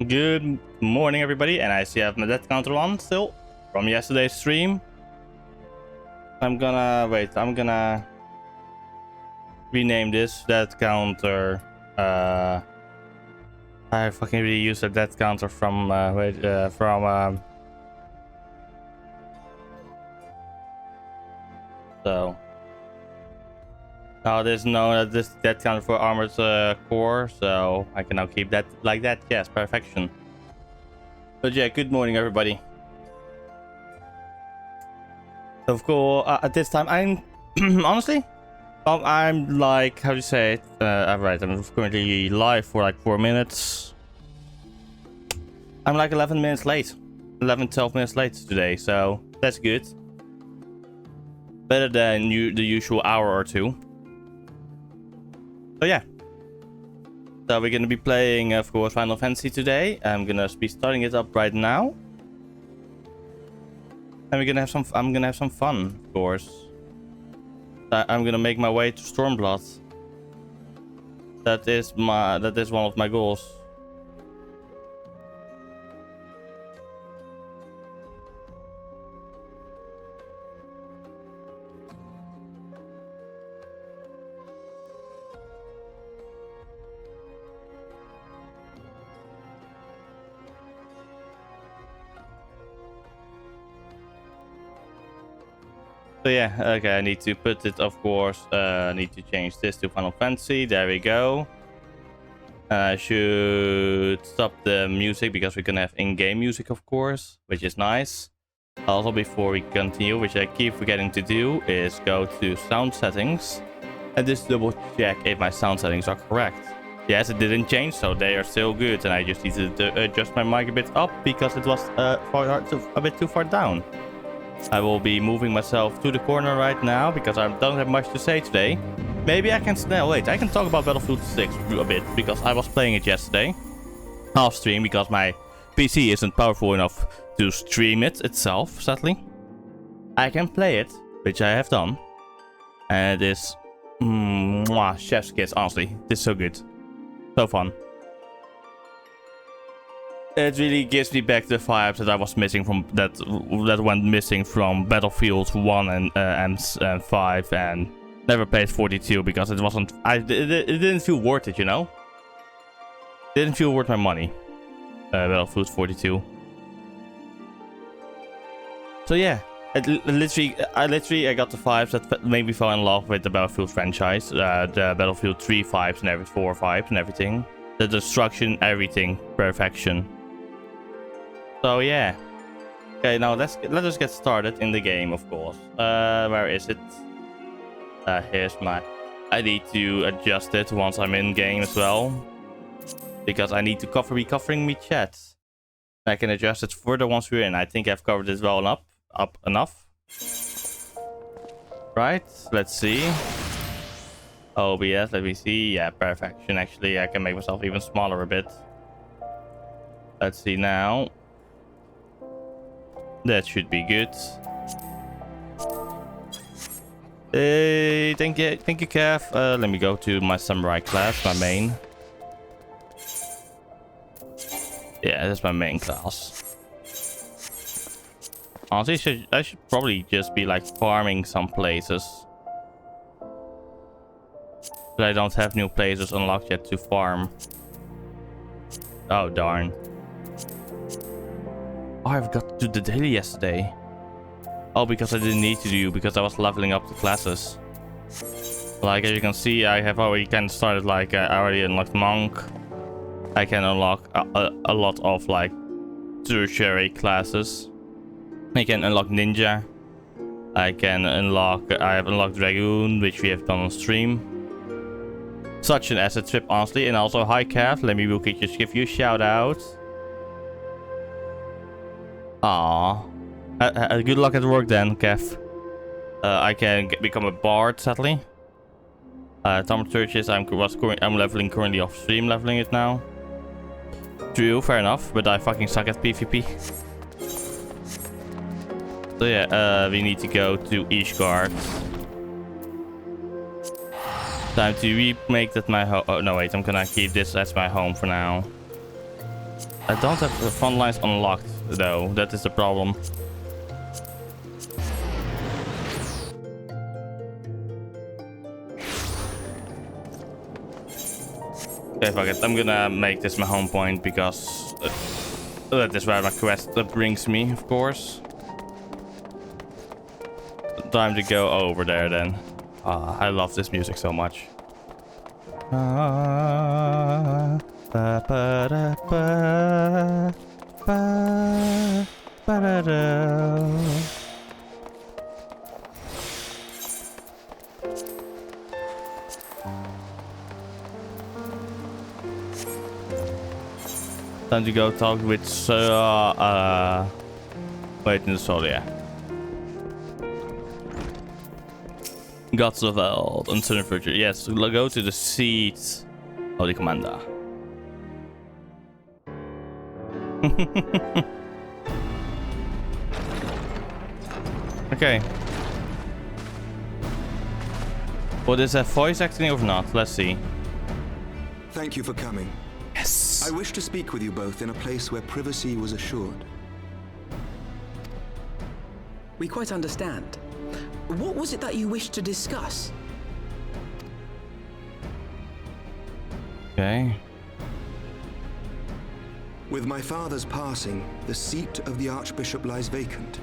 Good morning, everybody, and I see I have my death counter on still from yesterday's stream. I'm gonna rename this death counter. I fucking really used a death counter from so now there's no this death counter for armored core, so I can now keep that like that. Yes, perfection. But yeah, good morning, everybody. Of course, at this time, I'm honestly, I'm like, how do you say it? Right, I'm currently live for like 4 minutes. I'm like 11 minutes late, 12 minutes late today, so that's good. Better than the usual hour or two. So yeah. So we're gonna be playing, of course, Final Fantasy today. I'm gonna be starting it up right now. And we're gonna have some. I'm gonna have some fun, of course. I'm gonna make my way to Stormblood. That is one of my goals. So yeah, okay, I need to put it, of course, I need to change this to Final Fantasy. There we go. I should stop the music because we're gonna have in-game music, of course, which is nice. Also, before we continue, which I keep forgetting to do, is go to sound settings and just double check if my sound settings are correct. Yes, it didn't change, so they are still good, and I just need to adjust my mic a bit up because it was a bit too far down. I will be moving myself to the corner right now because I don't have much to say today. Maybe I can... No, wait, I can talk about Battlefield 6 a bit because I was playing it yesterday. Half stream because my PC isn't powerful enough to stream it itself, sadly. I can play it, which I have done. And it is... chef's kiss, honestly. This is so good. So fun. It really gives me back the vibes that I was missing from that went missing from Battlefield 1 and 5, and never played 42 because it wasn't. It didn't feel worth it, you know. Didn't feel worth my money. Battlefield 42. So yeah, I got the vibes that made me fall in love with the Battlefield franchise, the Battlefield 3 vibes and every 4 vibes and everything, the destruction, everything, perfection. So yeah. Okay, now let us get started in the game, of course. Where is it? Here's my... I need to adjust it once I'm in game as well, because I need to be covering me chat. I can adjust it further once we're in. I think I've covered it well enough. Right, let's see. OBS, let me see. Yeah, perfection. Actually, I can make myself even smaller a bit. Let's see now. That should be good. Thank you, Kev. Let me go to my samurai class, my main. Yeah, that's my main class. Honestly, I should probably just be like farming some places. But I don't have new places unlocked yet to farm. Oh, darn. Oh, I forgot to do the daily yesterday. Oh, because I didn't need to do, because I was leveling up the classes. Like, as you can see, I have already kind of started, like, I already unlocked Monk. I can unlock a lot of, like, tertiary classes. I can unlock Ninja. I have unlocked Dragoon, which we have done on stream. Such an asset trip, honestly. And also, hi, Kev. Let me just give you a shout out. Aww. Good luck at work then, Kev. I can become a bard, sadly. Thaumaturgis, I'm leveling currently off stream, leveling it now. True, fair enough, but I fucking suck at PvP. So yeah, we need to go to Ishgard. Time to remake that my home. Oh no, wait, I'm gonna keep this as my home for now. I don't have the front lines unlocked, though. That is the problem. Okay, fuck it. I'm gonna make this my home point because that is where my quest brings me, of course. Time to go over there then. I love this music so much. Time to go talk with wait in the soul, yeah. Gods of Eld, Uncertain Future. Yes, we'll go to the seat of the commander. Okay. Well, is that voice acting or not? Let's see. Thank you for coming. Yes. I wish to speak with you both in a place where privacy was assured. We quite understand. What was it that you wished to discuss? Okay. With my father's passing, the seat of the Archbishop lies vacant.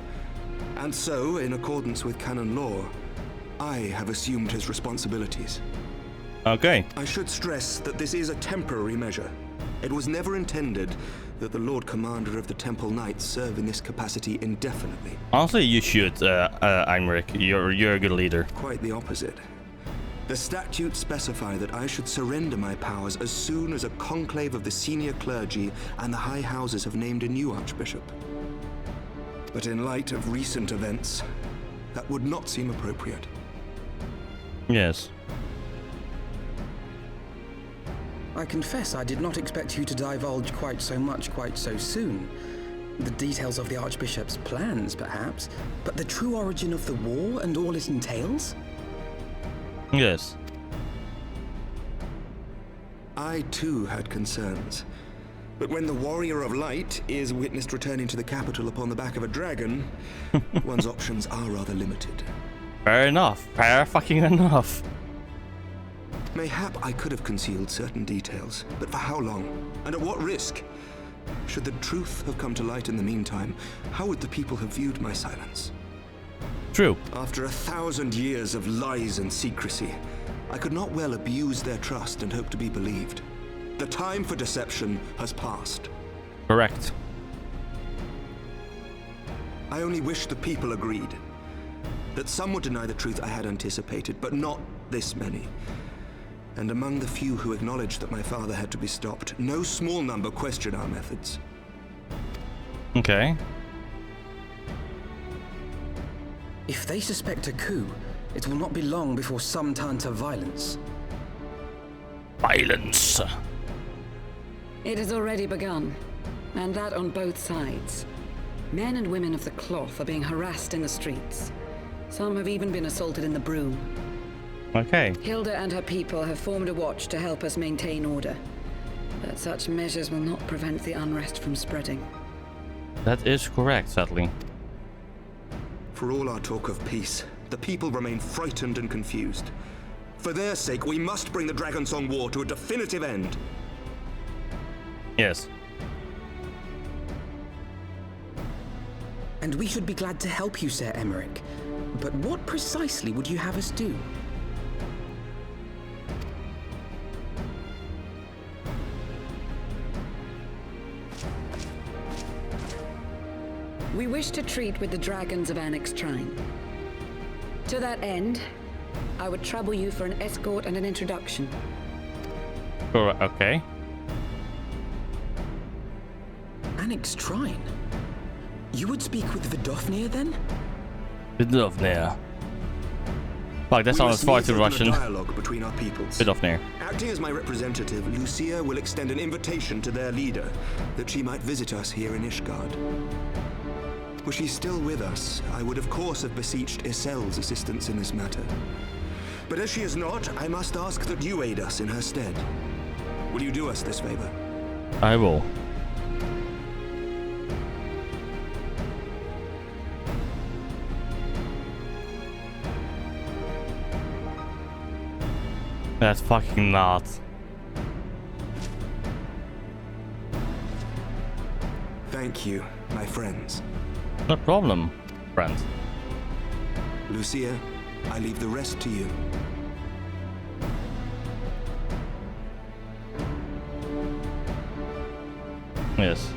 And so, in accordance with canon law, I have assumed his responsibilities. Okay. I should stress that this is a temporary measure. It was never intended that the Lord Commander of the Temple Knights serve in this capacity indefinitely. Honestly, you should, Imric. You're a good leader. Quite the opposite. The statutes specify that I should surrender my powers as soon as a conclave of the senior clergy and the high houses have named a new archbishop. But in light of recent events, that would not seem appropriate. Yes. I confess I did not expect you to divulge quite so much quite so soon. The details of the Archbishop's plans, perhaps, but the true origin of the war and all it entails? Yes. I too had concerns. But when the Warrior of Light is witnessed returning to the capital upon the back of a dragon, one's options are rather limited. Fair enough. Fair fucking enough. Mayhap I could have concealed certain details, but for how long? And at what risk? Should the truth have come to light in the meantime, how would the people have viewed my silence? True. After 1,000 years of lies and secrecy, I could not well abuse their trust and hope to be believed. The time for deception has passed. Correct. I only wish the people agreed. That some would deny the truth I had anticipated, but not this many. And among the few who acknowledged that my father had to be stopped, no small number question our methods. Okay. If they suspect a coup, it will not be long before some turn to violence. Violence. It has already begun, and that on both sides. Men and women of the cloth are being harassed in the streets. Some have even been assaulted in the broom. Okay. Hilda and her people have formed a watch to help us maintain order. But such measures will not prevent the unrest from spreading. That is correct, sadly. For all our talk of peace, the people remain frightened and confused. For their sake, we must bring the Dragonsong War to a definitive end. Yes. And we should be glad to help you, Sir Emmerich. But what precisely would you have us do? We wish to treat with the dragons of Annex Trine. To that end, I would trouble you for an escort and an introduction. Okay. Annex Trine? You would speak with Vidofnir then? Vidofnir. Fuck, that We sounds must far meet too open a Russian. dialogue between our peoples. Vidofnir. Acting as my representative, Lucia will extend an invitation to their leader that she might visit us here in Ishgard. Were she still with us, I would of course have beseeched Isel's assistance in this matter. But as she is not, I must ask that you aid us in her stead. Will you do us this favor? I will. That's fucking not. Thank you, my friends. No problem, friend. Lucia, I leave the rest to you. Yes.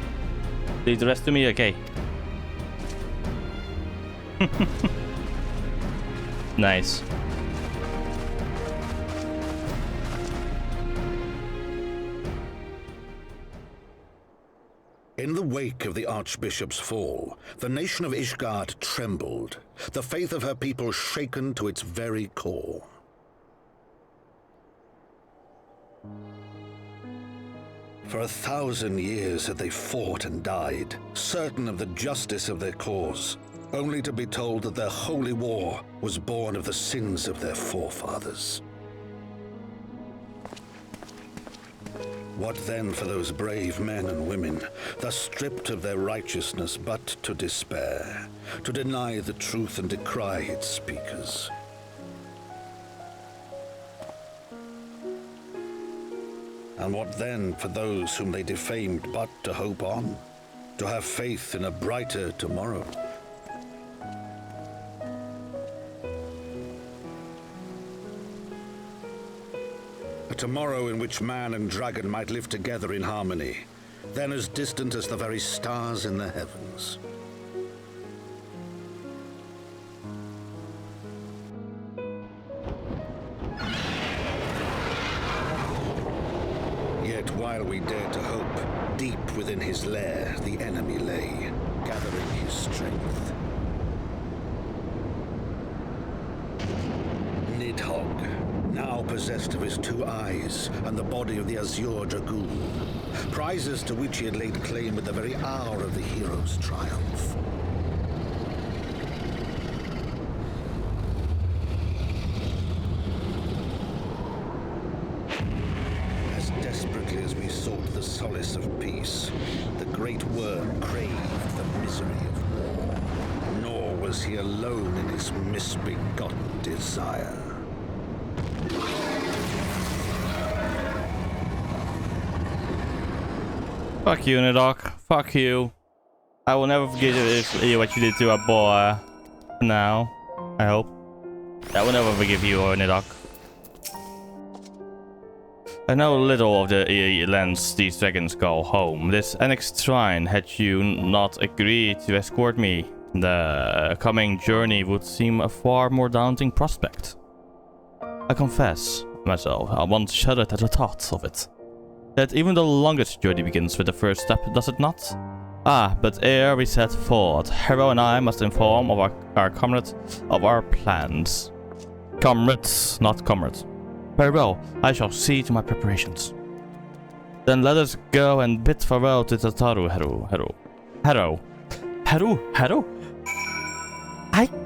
Leave the rest to me, okay. Nice. In the wake of the Archbishop's fall, the nation of Ishgard trembled, the faith of her people shaken to its very core. For 1,000 years had they fought and died, certain of the justice of their cause, only to be told that their holy war was born of the sins of their forefathers. What then for those brave men and women, thus stripped of their righteousness but to despair, to deny the truth and decry its speakers? And what then for those whom they defamed but to hope on, to have faith in a brighter tomorrow? A tomorrow in which man and dragon might live together in harmony, then as distant as the very stars in the heavens. Yet while we dared to hope, deep within his lair the enemy lay, gathering his strength. Nidhogg, now possessed of his 2 eyes and the body of the Azure Dragoon, prizes to which he had laid claim at the very hour of the hero's triumph. As desperately as we sought the solace of peace, the great worm craved the misery of war. Nor was he alone in his misbegotten desire. Fuck you, Nidhogg. Fuck you. I will never forget what you did to our boy. Now, I hope. I will never forgive you, Nidhogg. I know little of the lands these dragons call home. This annexed shrine, had you not agreed to escort me, the coming journey would seem a far more daunting prospect. I confess myself, I once shuddered at the thought of it. That even the longest journey begins with the first step, does it not? Ah, but ere we set forth, Hero and I must inform of our comrades of our plans. Comrades, not comrades. Very well, I shall see to my preparations. Then let us go and bid farewell to Tataru, Hero.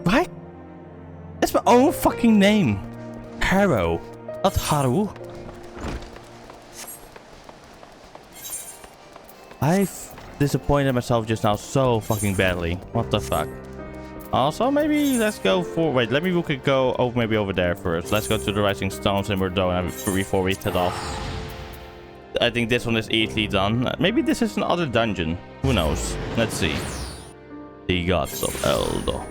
What? That's my own fucking name. Hero, not Haru. I've disappointed myself just now so fucking badly. What the fuck? Also, maybe let's go for... Wait, let me we could go maybe over there first. Let's go to the Rising Stones and we're done before we head off. I think this one is easily done. Maybe this is another dungeon. Who knows? Let's see. The Gods of Eldo.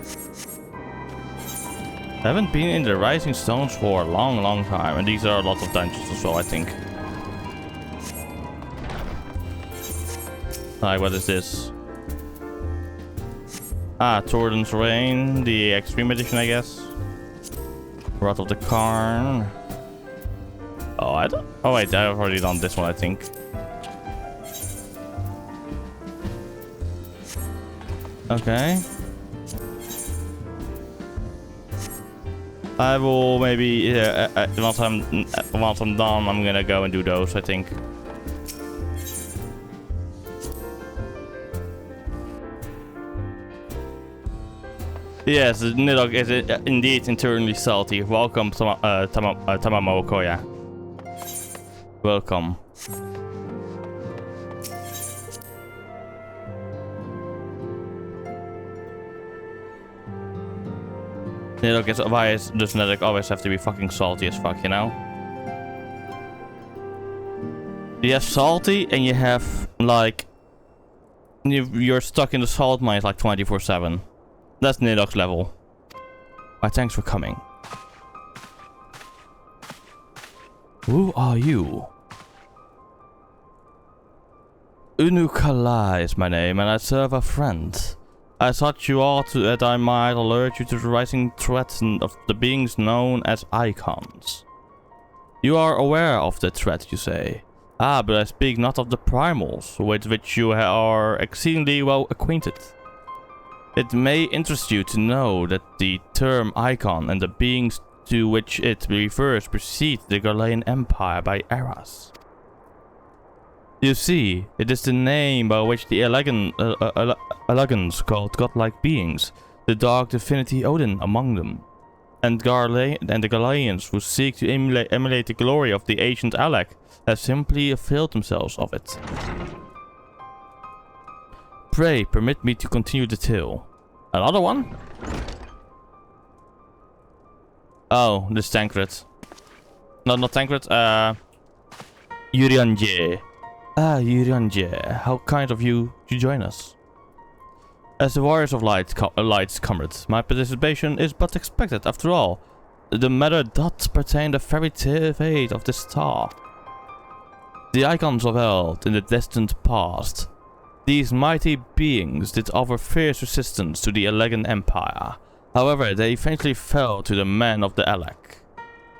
I haven't been in the Rising Stones for a long time. And these are a lot of dungeons as well, I think. Alright, what is this? Ah, Torden's Reign, the Extreme Edition, I guess. Wrath of the Karn. Oh, I don't... Oh, wait, I've already done this one, I think. Okay. I will maybe... once I'm done, I'm gonna go and do those, I think. Yes, Nidhogg is indeed internally salty. Welcome, Tamamoko, yeah. Welcome. Nidhogg is... Why does Nidhogg always have to be fucking salty as fuck, you know? You have salty and you have like you're stuck in the salt mines like 24/7. That's Nidog's level. Why, thanks for coming. Who are you? Unukala is my name, and I serve a friend. I sought you all that I might alert you to the rising threat of the beings known as icons. You are aware of the threat, you say. Ah, but I speak not of the primals, with which you are exceedingly well acquainted. It may interest you to know that the term icon and the beings to which it refers precede the Galilean Empire by eras. You see, it is the name by which the Elegans called godlike beings, the dark divinity Odin among them, and the Galileans who seek to emulate the glory of the ancient Alec have simply availed themselves of it. Pray, permit me to continue the tale. Another one? Oh, this Tancred. No, not Tancred, Urianje. Ah, Urianje, how kind of you to join us. As the Warriors of Light's comrade, my participation is but expected. After all, the matter doth pertain the very fate of this star. The icons of Eld in the distant past. These mighty beings did offer fierce resistance to the Elegan Empire. However, they eventually fell to the men of the Alec,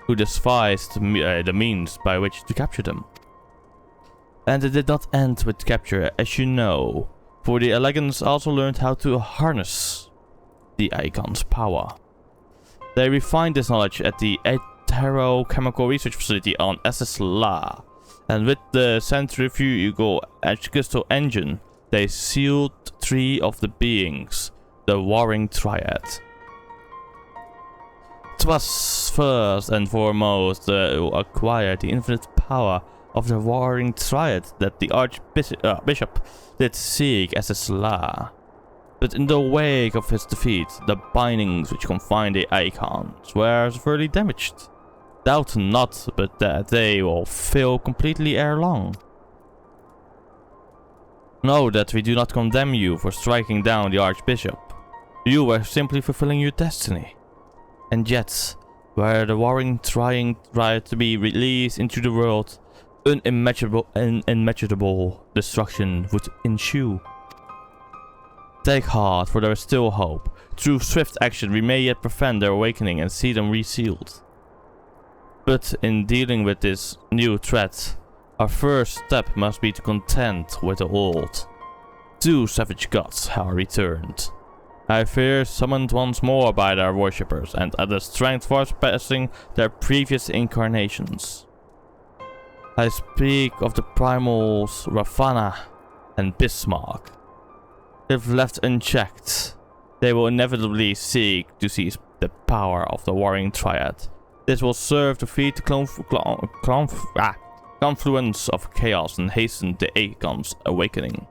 who despised the means by which to capture them. And it did not end with capture, as you know, for the Elegans also learned how to harness the Icon's power. They refined this knowledge at the Chemical Research Facility on SS La, and with the centrifugal crystal engine, they sealed 3 of the beings, the Warring Triad. 'Twas first and foremost to acquire the infinite power of the Warring Triad that the Archbishop did seek as a Sla. But in the wake of his defeat, the bindings which confine the icons were severely damaged. Doubt not but that they will fail completely ere long. Know that we do not condemn you for striking down the Archbishop. You were simply fulfilling your destiny. And yet, were the Warring Triad to be released into the world, unimaginable destruction would ensue. Take heart, for there is still hope. Through swift action we may yet prevent their awakening and see them resealed. But in dealing with this new threat, our first step must be to contend with the old. 2 savage gods are returned. I fear summoned once more by their worshippers and at the strength far surpassing their previous incarnations. I speak of the primals Ravana and Bismarck. If left unchecked, they will inevitably seek to seize the power of the Warring Triad. This will serve to feed the confluence of chaos and hasten the Aegon's awakening.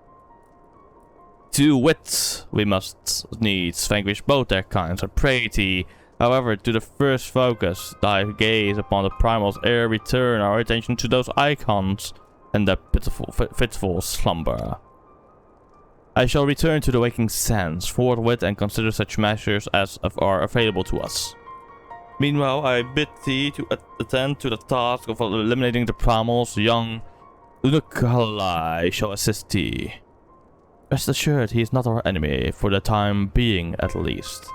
To wit, we must needs vanquish both their kinds, I pray thee. However, to the first focus, thy gaze upon the primals ere return our attention to those icons and their fitful slumber. I shall return to the waking sands forthwith and consider such measures as are available to us. Meanwhile, I bid thee to attend to the task of eliminating the primals. Young Unukalai shall assist thee. Rest assured, he is not our enemy, for the time being at least.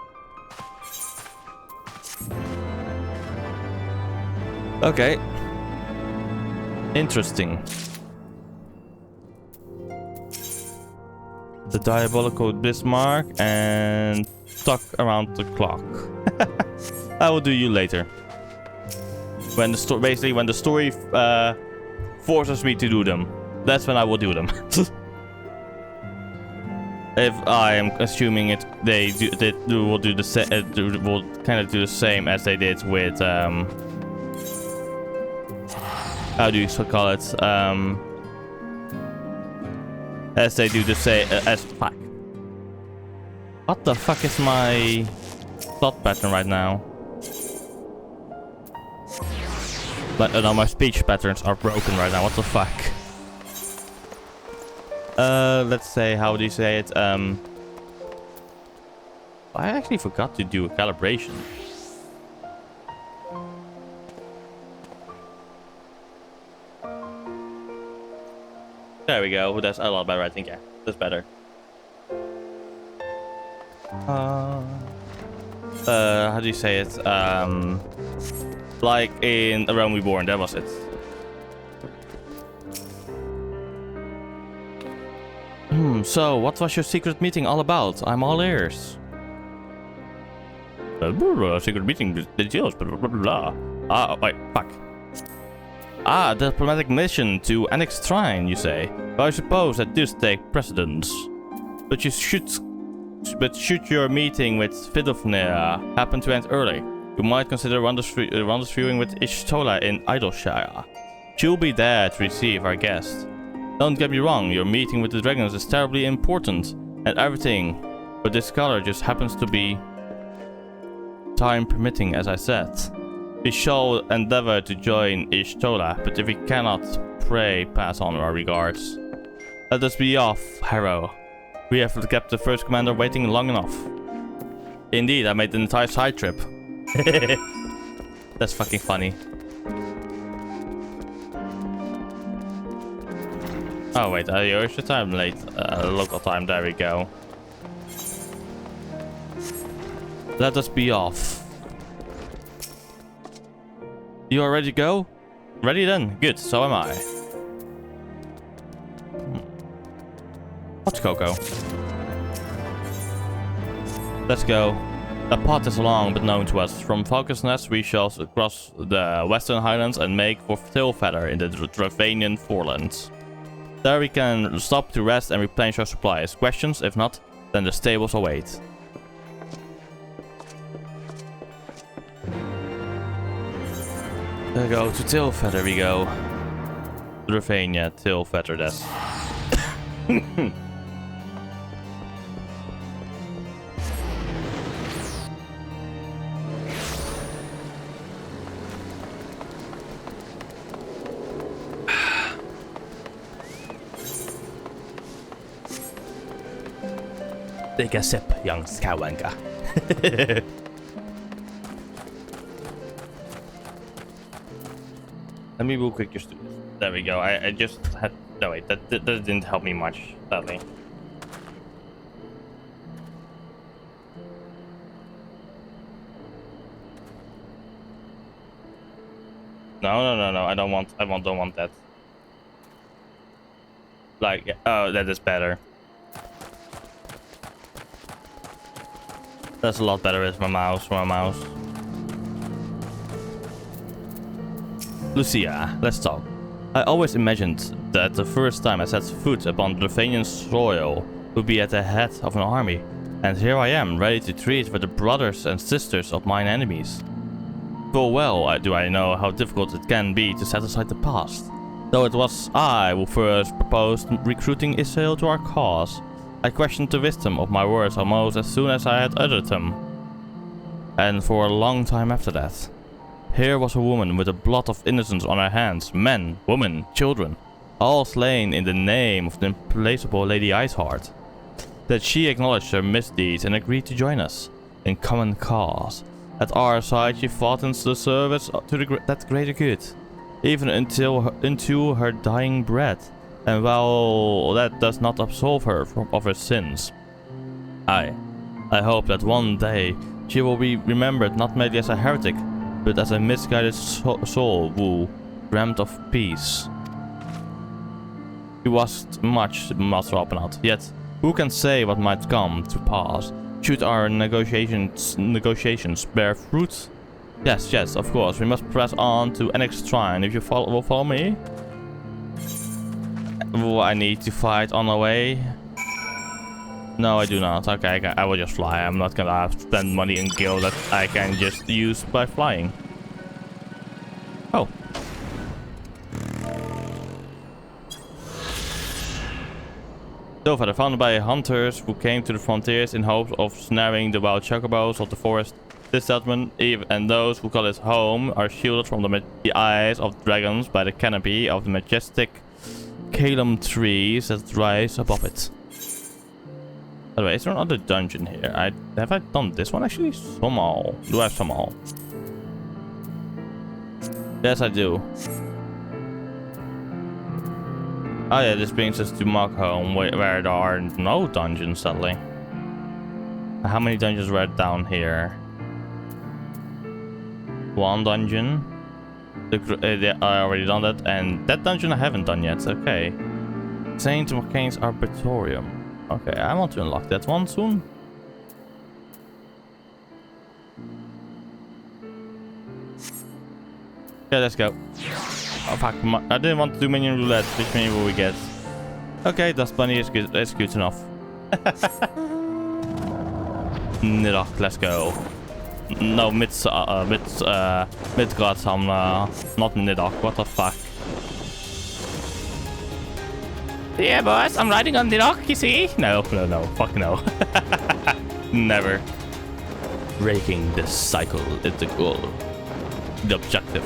Okay. Interesting. The diabolical Bismarck and stuck around the clock. I will do you later. When the basically when the story forces me to do them, that's when I will do them. If I am assuming it, they will do the same. Will kind of do the same as they did with how do you call it? As they do the same as fuck. What the fuck is my thought pattern right now? But no, my speech patterns are broken right now. What the fuck? let's say, how do you say it? I actually forgot to do a calibration. There we go. That's a lot better, I think. Yeah, that's better. How do you say it? Like in A Realm Reborn, that was it. So what was your secret meeting all about? I'm all ears. Secret meeting details, blah blah blah. Ah, wait, fuck. Ah, diplomatic mission to annex Trine, you say? Well, I suppose that does take precedence. But should your meeting with Vidofnir happen to end early, you might consider rendezvousing with Ishtola in Idleshire. She'll be there to receive our guest. Don't get me wrong, your meeting with the dragons is terribly important and everything, but this scholar just happens to be time permitting, as I said. We shall endeavor to join Ishtola, but if we cannot, pray pass on our regards. Let us be off, Harrow. We have kept the first commander waiting long enough. Indeed, I made the entire side trip. That's fucking funny. Oh wait, yours your time late. Local time, there we go. Let us be off. You are ready to go? Ready then? Good, so am I. What's Coco? Let's go. The path is long but known to us. From Falcon's Nest we shall cross the Western Highlands and make for Tailfeather in the Dravanian Forelands. There we can stop to rest and replenish our supplies. Questions? If not, then the stables await. There we go, to Tailfeather we go. Dravania, Tailfeather, that's. Take a sip, young Skywalker. Let me real quick just do this. There we go. I just had... No wait, that didn't help me much, sadly. No. I don't want that. Like, oh, that is better. That's a lot better with my mouse, Lucia, let's talk. I always imagined that the first time I set foot upon Dravanian soil would be at the head of an army. And here I am, ready to treat with the brothers and sisters of mine enemies. Full well do I know how difficult it can be to set aside the past. Though it was I who first proposed recruiting Israel to our cause, I questioned the wisdom of my words almost as soon as I had uttered them. And for a long time after that. Here was a woman with the blood of innocence on her hands, men, women, children, all slain in the name of the implacable Lady Iceheart. That she acknowledged her misdeeds and agreed to join us, in common cause. At our side she fought in the service to that greater good, even into her dying breath. And while that does not absolve her of her sins, I hope that one day she will be remembered not merely as a heretic, but as a misguided soul who dreamt of peace. He was much, Master Oppenhaut, yet who can say what might come to pass? Should our negotiations bear fruit? Yes, of course, we must press on to annex Trine. If you will follow me? I need to fight on the way. No, I do not. Okay, I will just fly. I'm not gonna spend money in gil that I can just use by flying. Oh. Tailfeather, founded by hunters who came to the frontiers in hopes of snaring the wild chocobos of the forest. This settlement, and those who call it home, are shielded from the eyes of dragons by the canopy of the majestic Calum trees that rise above it. By the way, is there another dungeon here? Have I done this one actually? Somehow. Do I have somehow? Yes, I do. Oh yeah, this brings us to Markholm, where there are no dungeons, sadly. How many dungeons were down here? One dungeon. I already done that, and that dungeon I haven't done yet. Okay. Saint McCain's Arbitorium. Okay, I want to unlock that one soon. Yeah, let's go. Oh fuck, I didn't want to do minion roulette. Which minion will we get? Okay, Dust Bunny is good. That's good enough. Nidok, let's go. No, Midgard, not Nidok. What the fuck? Yeah, boss, I'm riding on Nidok, you see? No, fuck no. Never. Breaking the cycle is the goal. The objective.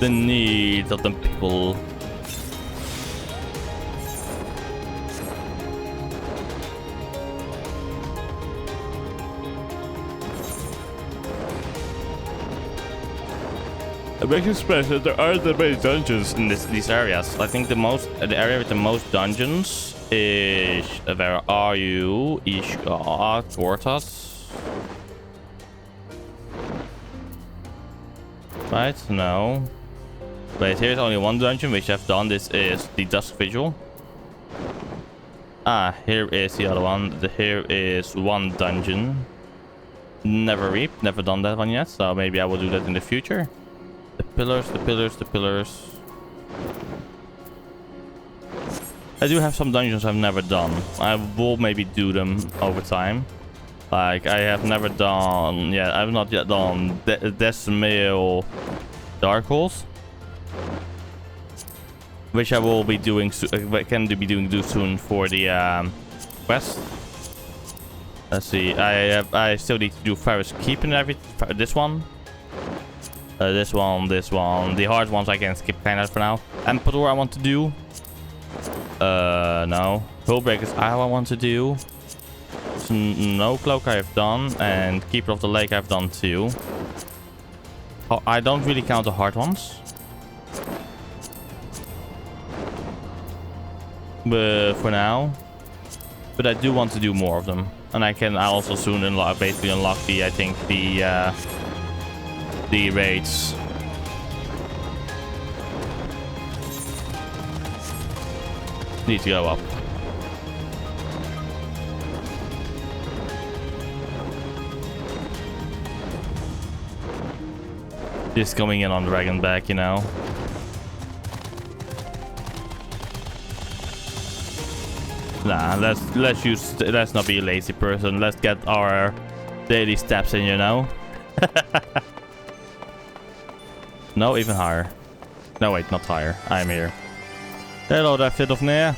The needs of the people. It makes me surprised that there aren't that many dungeons in these areas. I think the area with the most dungeons is where are you? Ishgard, Gortas. Right? No. Wait, here's only one dungeon which I've done. This is the Dusk Vigil. Ah, here is the other one. Here is one dungeon. Never Reap. Never done that one yet, so maybe I will do that in the future. The pillars, the pillars, the pillars. I do have some dungeons I've never done. I will maybe do them over time. Like, I have never done... Yeah, I've not yet done Decimal Dark Holes. Which I will be doing... can be doing soon for the quest. Let's see. I still need to do Ferris Keep and everything. This one. This one. The hard ones I can skip kind of for now. Emperor I want to do. No. Hullbreakers I want to do. Snow Cloak I have done. And Keeper of the Lake I've done too. Oh, I don't really count the hard ones. But for now. But I do want to do more of them. And I also soon basically unlock the, I think, the raids. Need to go up. Just coming in on Dragon back, you know. Nah, let's not be a lazy person. Let's get our daily steps in, you know. No, even higher. No, wait, not higher. I'm here. Hello there, Vidofnir.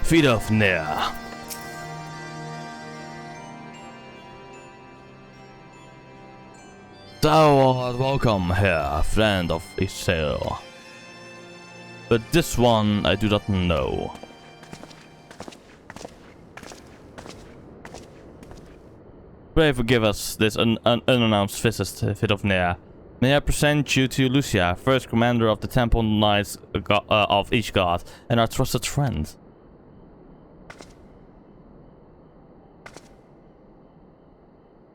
Vidofnir. Thou art welcome here, friend of Israel. But this one I do not know. Pray forgive us this unannounced visit, Vidofnir. May I present you to Lucia, first commander of the Temple Knights of each god, and our trusted friend.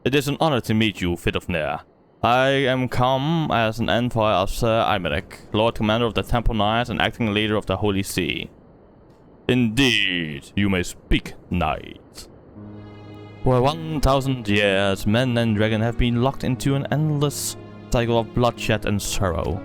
It is an honor to meet you, Vidofnir. I am come as an envoy of Sir Imeric, Lord Commander of the Temple Knights and acting leader of the Holy See. Indeed, you may speak, knight. For 1,000 years, men and dragon have been locked into an endless cycle of bloodshed and sorrow.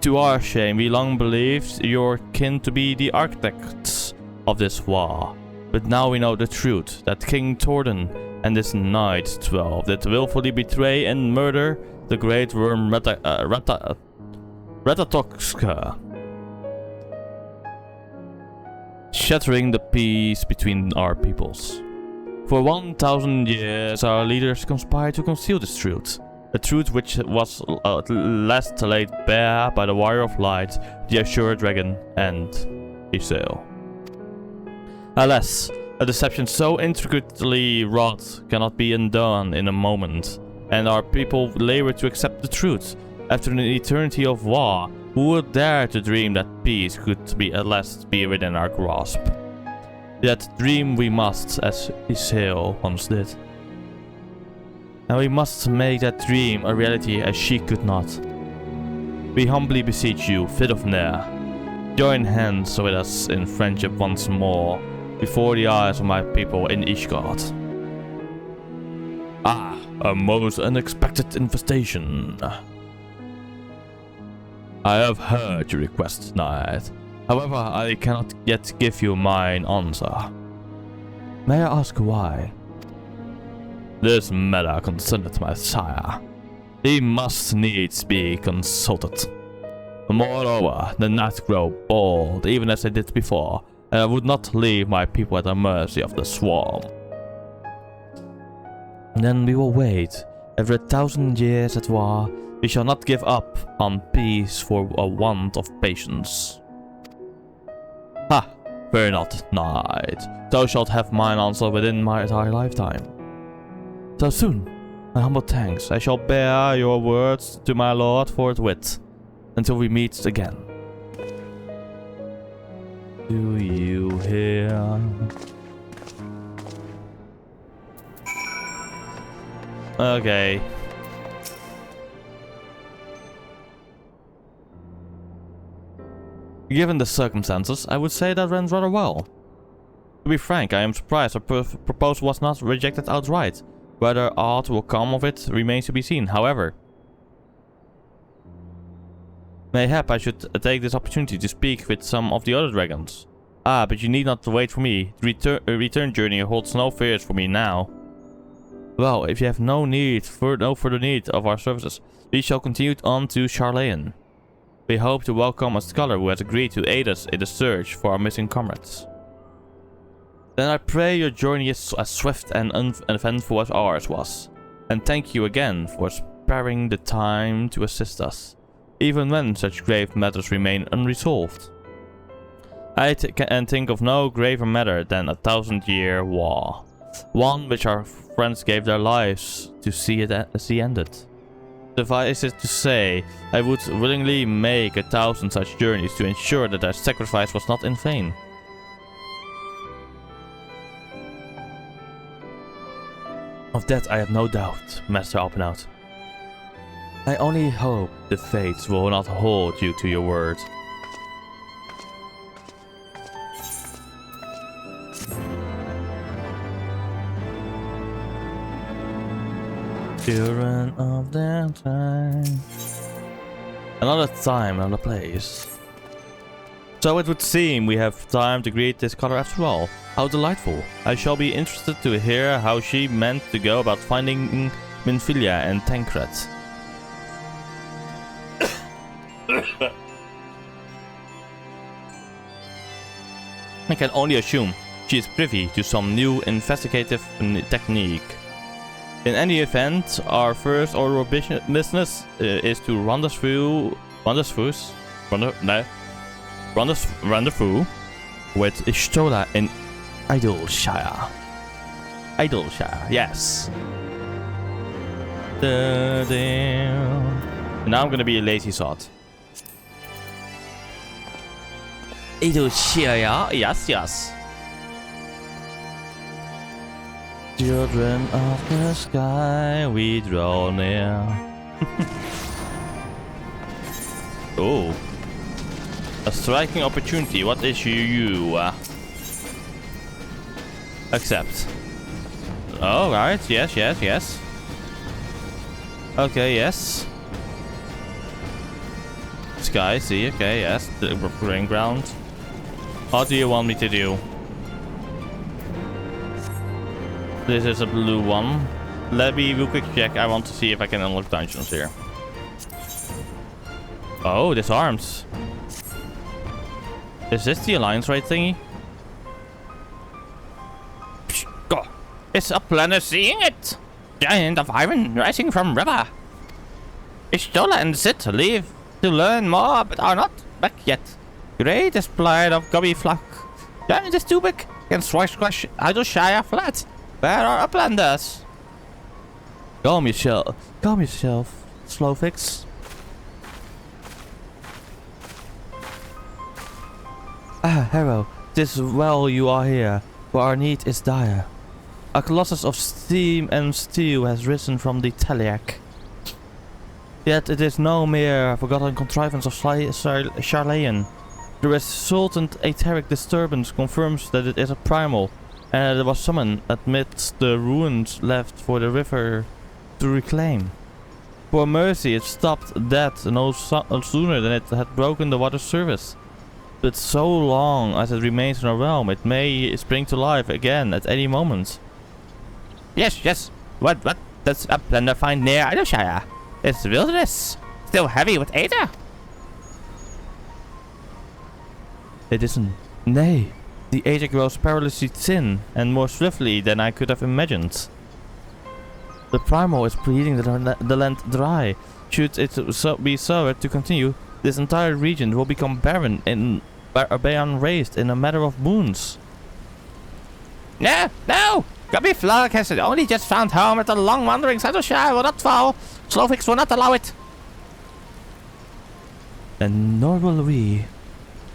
To our shame, we long believed your kin to be the architects of this war. But now we know the truth, that King Torden and his knights 12 did willfully betray and murder the great worm Ratatoxka, shattering the peace between our peoples. For 1,000 years, our leaders conspired to conceal this truth, A truth which was last laid bare by the wire of light, the Azure Dragon, and Isael. Alas, a deception so intricately wrought cannot be undone in a moment, and our people labor to accept the truth. After an eternity of war, who would dare to dream that peace could be at last be within our grasp? Yet dream we must, as Isael once did. And we must make that dream a reality as she could not. We humbly beseech you, Vidofnir, join hands with us in friendship once more, before the eyes of my people in Ishgard. Ah, a most unexpected invitation. I have heard your request, knight. However, I cannot yet give you mine answer. May I ask why? This matter concerneth my sire. He must needs be consulted. Moreover, the knights grow bold, even as they did before, and I would not leave my people at the mercy of the swarm. Then we will wait. After 1,000 years at war, we shall not give up on peace for a want of patience. Ha! Fear not, knight. Thou shalt have mine answer within my entire lifetime. So soon, my humble thanks. I shall bear your words to my lord forthwith, until we meet again. Do you hear? Okay. Given the circumstances, I would say that went rather well. To be frank, I am surprised our proposal was not rejected outright. Whether aught will come of it remains to be seen, however. Mayhap I should take this opportunity to speak with some of the other dragons. Ah, but you need not wait for me. The return journey holds no fears for me now. Well, if you have no further need of our services, we shall continue on to Charlayan. We hope to welcome a scholar who has agreed to aid us in the search for our missing comrades. Then I pray your journey is as swift and uneventful as ours was. And thank you again for sparing the time to assist us, even when such grave matters remain unresolved. I can think of no graver matter than 1,000-year war. One which our friends gave their lives to see ended. Suffice it to say, I would willingly make 1,000 such journeys to ensure that their sacrifice was not in vain. Of that I have no doubt, Master Alpenaut. I only hope the fates will not hold you to your word. Children of their time. Another time, another place. So it would seem we have time to greet this scholar after all. How delightful. I shall be interested to hear how she meant to go about finding Minfilia and Tancred. I can only assume she is privy to some new investigative technique. In any event, our first order of business is to rendezvous with Ishtola in Idleshire. Yes. Now I'm gonna be a lazy sod. Idleshire, yes. Children of the sky, we draw near. Oh. A striking opportunity. What issue you? Accept. Oh, right. Yes. Okay, yes. Sky, see, okay, yes. The rain ground. What do you want me to do? This is a blue one. Let me do a quick check. I want to see if I can unlock dungeons here. Oh, disarms. Is this the Alliance Raid thingy? Go. It's a planet seeing it. Giant of iron rising from river. Istola and Zit leave to learn more, but are not back yet. Great is plight of Gobby Flock. Giant is too big, can squash Idleshire flat. Where are uplanders? Calm yourself, Slowfix. Ah, Harrow, 'tis well you are here, for our need is dire. A colossus of steam and steel has risen from the Taliac. Yet it is no mere forgotten contrivance of Charlayan. The resultant etheric disturbance confirms that it is a primal, and that it was summoned amidst the ruins left for the river to reclaim. For mercy, it stopped dead no sooner than it had broken the water surface. But so long as it remains in our realm, it may spring to life again at any moment. Yes. What does Uplander find near Idleshire? It's wilderness, still heavy with aether. It isn't. Nay, the aether grows perilously thin and more swiftly than I could have imagined. The primal is bleeding the land dry. Should it be suffered to continue, this entire region will become barren and raised in a matter of moons. No! Gobby Flock has only just found home at the long wandering Idleshire will not fall. Slowfix will not allow it. And nor will we.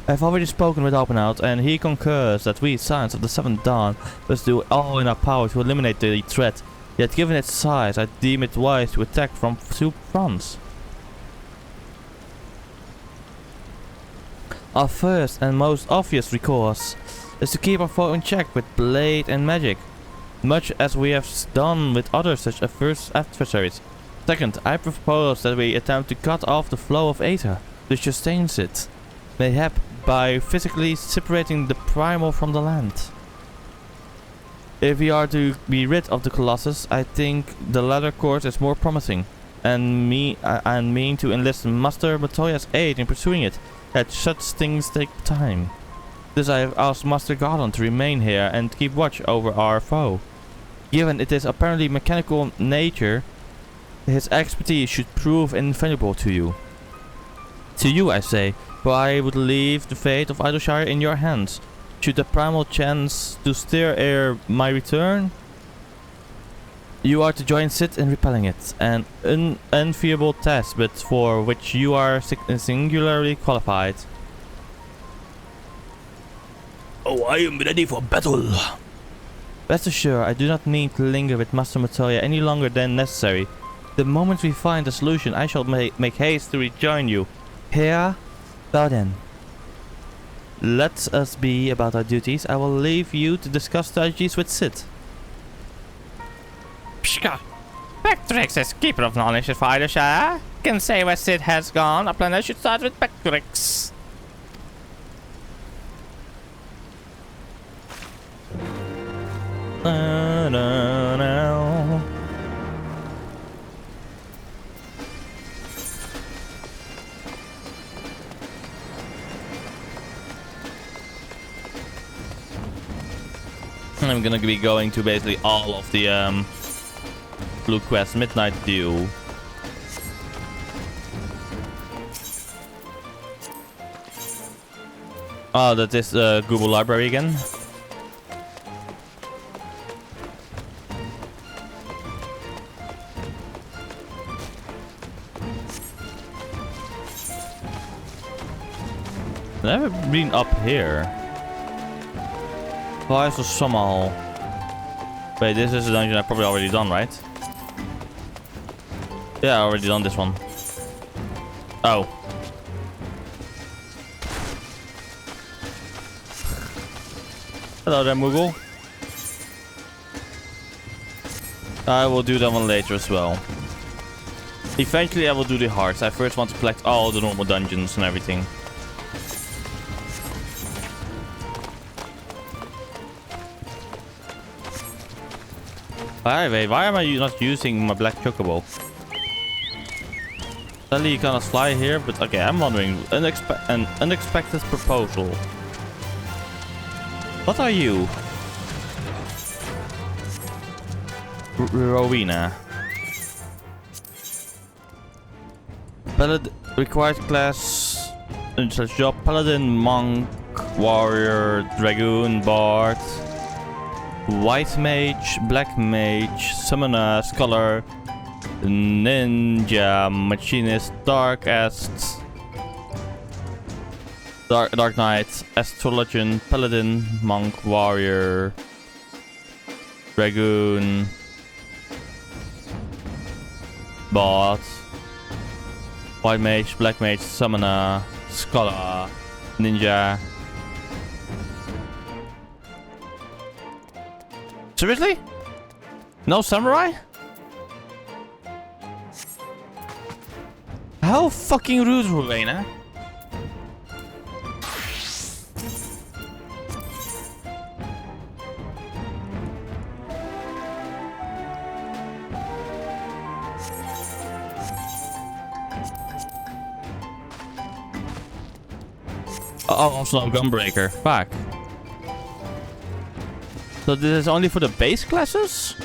I've already spoken with Openhout, and he concurs that we, Science of the Seventh Dawn, must do all in our power to eliminate the threat. Yet given its size, I deem it wise to attack from 2 fronts. Our first and most obvious recourse is to keep our foe in check with blade and magic, much as we have done with other such adversaries. Second, I propose that we attempt to cut off the flow of aether, which sustains it, mayhap by physically separating the primal from the land. If we are to be rid of the Colossus, I think the latter course is more promising, and mean to enlist Master Matoya's aid in pursuing it, yet such things take time. Thus I have asked Master Garland to remain here and keep watch over our foe. Given it is apparently mechanical nature, his expertise should prove invaluable to you. To you, I say, for I would leave the fate of Idleshire in your hands. Should the primal chance to steer ere my return, you are to join Sid in repelling it. An unenviable task, but for which you are singularly qualified. Oh, I am ready for battle. Rest assured, I do not mean to linger with Master Matoya any longer than necessary. The moment we find a solution, I shall make haste to rejoin you. Here, well then. Let us be about our duties. I will leave you to discuss strategies with Sid. Pshka! Bactrix is keeper of knowledge for Idleshire. Can say where Sid has gone. A planner should start with Bactrix. No. I'm gonna be going to basically all of the Blue Quest Midnight Dew. Oh, that is Google Library again. I've never been up here. Flies of Summerhall. Wait, this is a dungeon I've probably already done, right? Yeah, I already done this one. Oh. Hello there, Moogle. I will do that one later as well. Eventually I will do the hearts. I first want to collect all the normal dungeons and everything. Wait, why am I not using my black chocobo? Suddenly you cannot fly here, but okay, I'm wondering. An unexpected proposal. What are you? Rowena. Required class. Job: Paladin, Monk, Warrior, Dragoon, Bard, White Mage, Black Mage, Summoner, Scholar, Ninja, Machinist, Darkest, Dark Knight, Astrologian, Paladin, Monk, Warrior, Dragoon, Bard, White Mage, Black Mage, Summoner, Scholar, Ninja. Seriously? No Samurai? How fucking rude, Rowena. Oh, also a Gunbreaker. Fuck. So this is only for the base classes?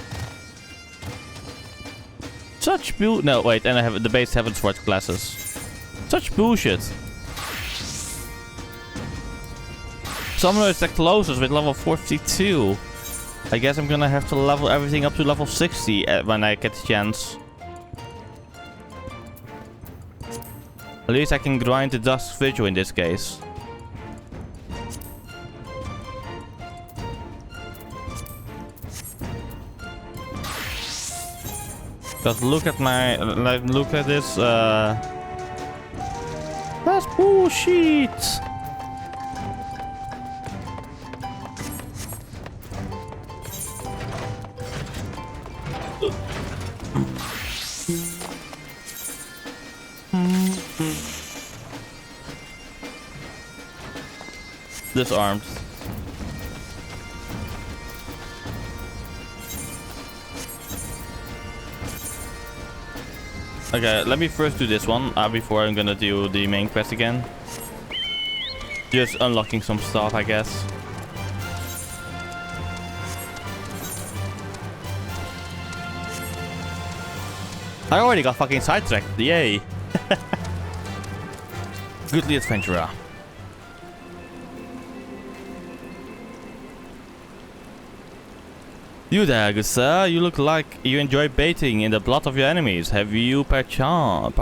Such bull— No, wait, and I have the base Heavensward classes. Such bullshit. Summoner is the closest with level 42. I guess I'm gonna have to level everything up to level 60 when I get the chance. At least I can grind the Dusk Vigil in this case. Just look at my, look at this, that's bullshit! Disarmed. Okay, let me first do this one before I'm gonna do the main quest again. Just unlocking some stuff, I guess. I already got fucking sidetracked, yay! Goodly adventurer. You there, good sir. You look like you enjoy bathing in the blood of your enemies. Have you perchance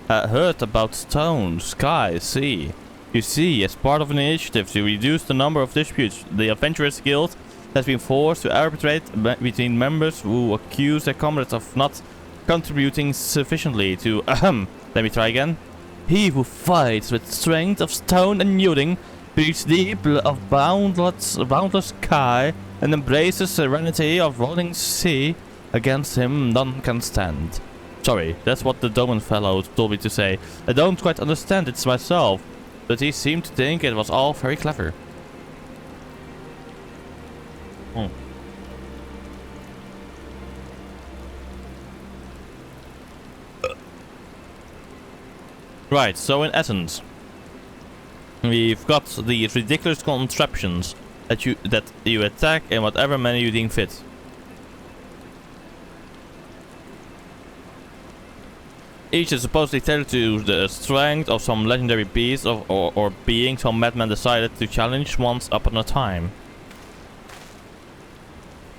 heard about stone, sky, sea? You see, as part of an initiative to reduce the number of disputes, the Adventurers Guild has been forced to arbitrate between members who accuse their comrades of not contributing sufficiently to let me try again. He who fights with strength of stone and yielding, breathes deep of boundless sky, and embraces serenity of rolling sea. Against him none can stand. Sorry, that's what the Doman fellow told me to say. I don't quite understand it myself, but he seemed to think it was all very clever. Right, so in essence, we've got these ridiculous contraptions that you attack in whatever manner you deem fit. Each is supposedly tailored to the strength of some legendary beast or being some madman decided to challenge once upon a time.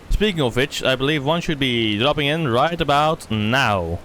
Speaking of which, I believe one should be dropping in right about now.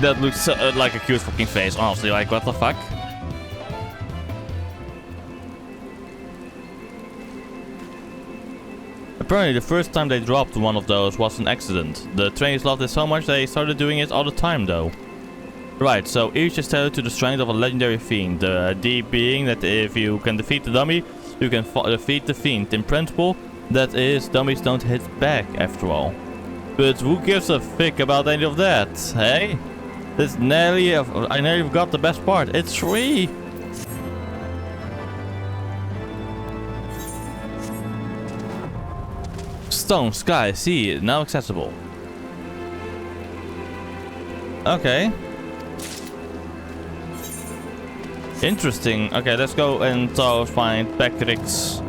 That looks like a cute fucking face, honestly, like what the fuck? Apparently the first time they dropped one of those was an accident. The trainees loved it so much they started doing it all the time though. Right, so each is tailored to the strength of a legendary fiend. The idea being that if you can defeat the dummy, you can defeat the fiend. In principle, that is, dummies don't hit back after all. But who gives a fick about any of that, hey? I nearly forgot the best part. It's free! Stone, sky, sea, now accessible. Okay. Interesting. Okay, let's go and find Beckrix.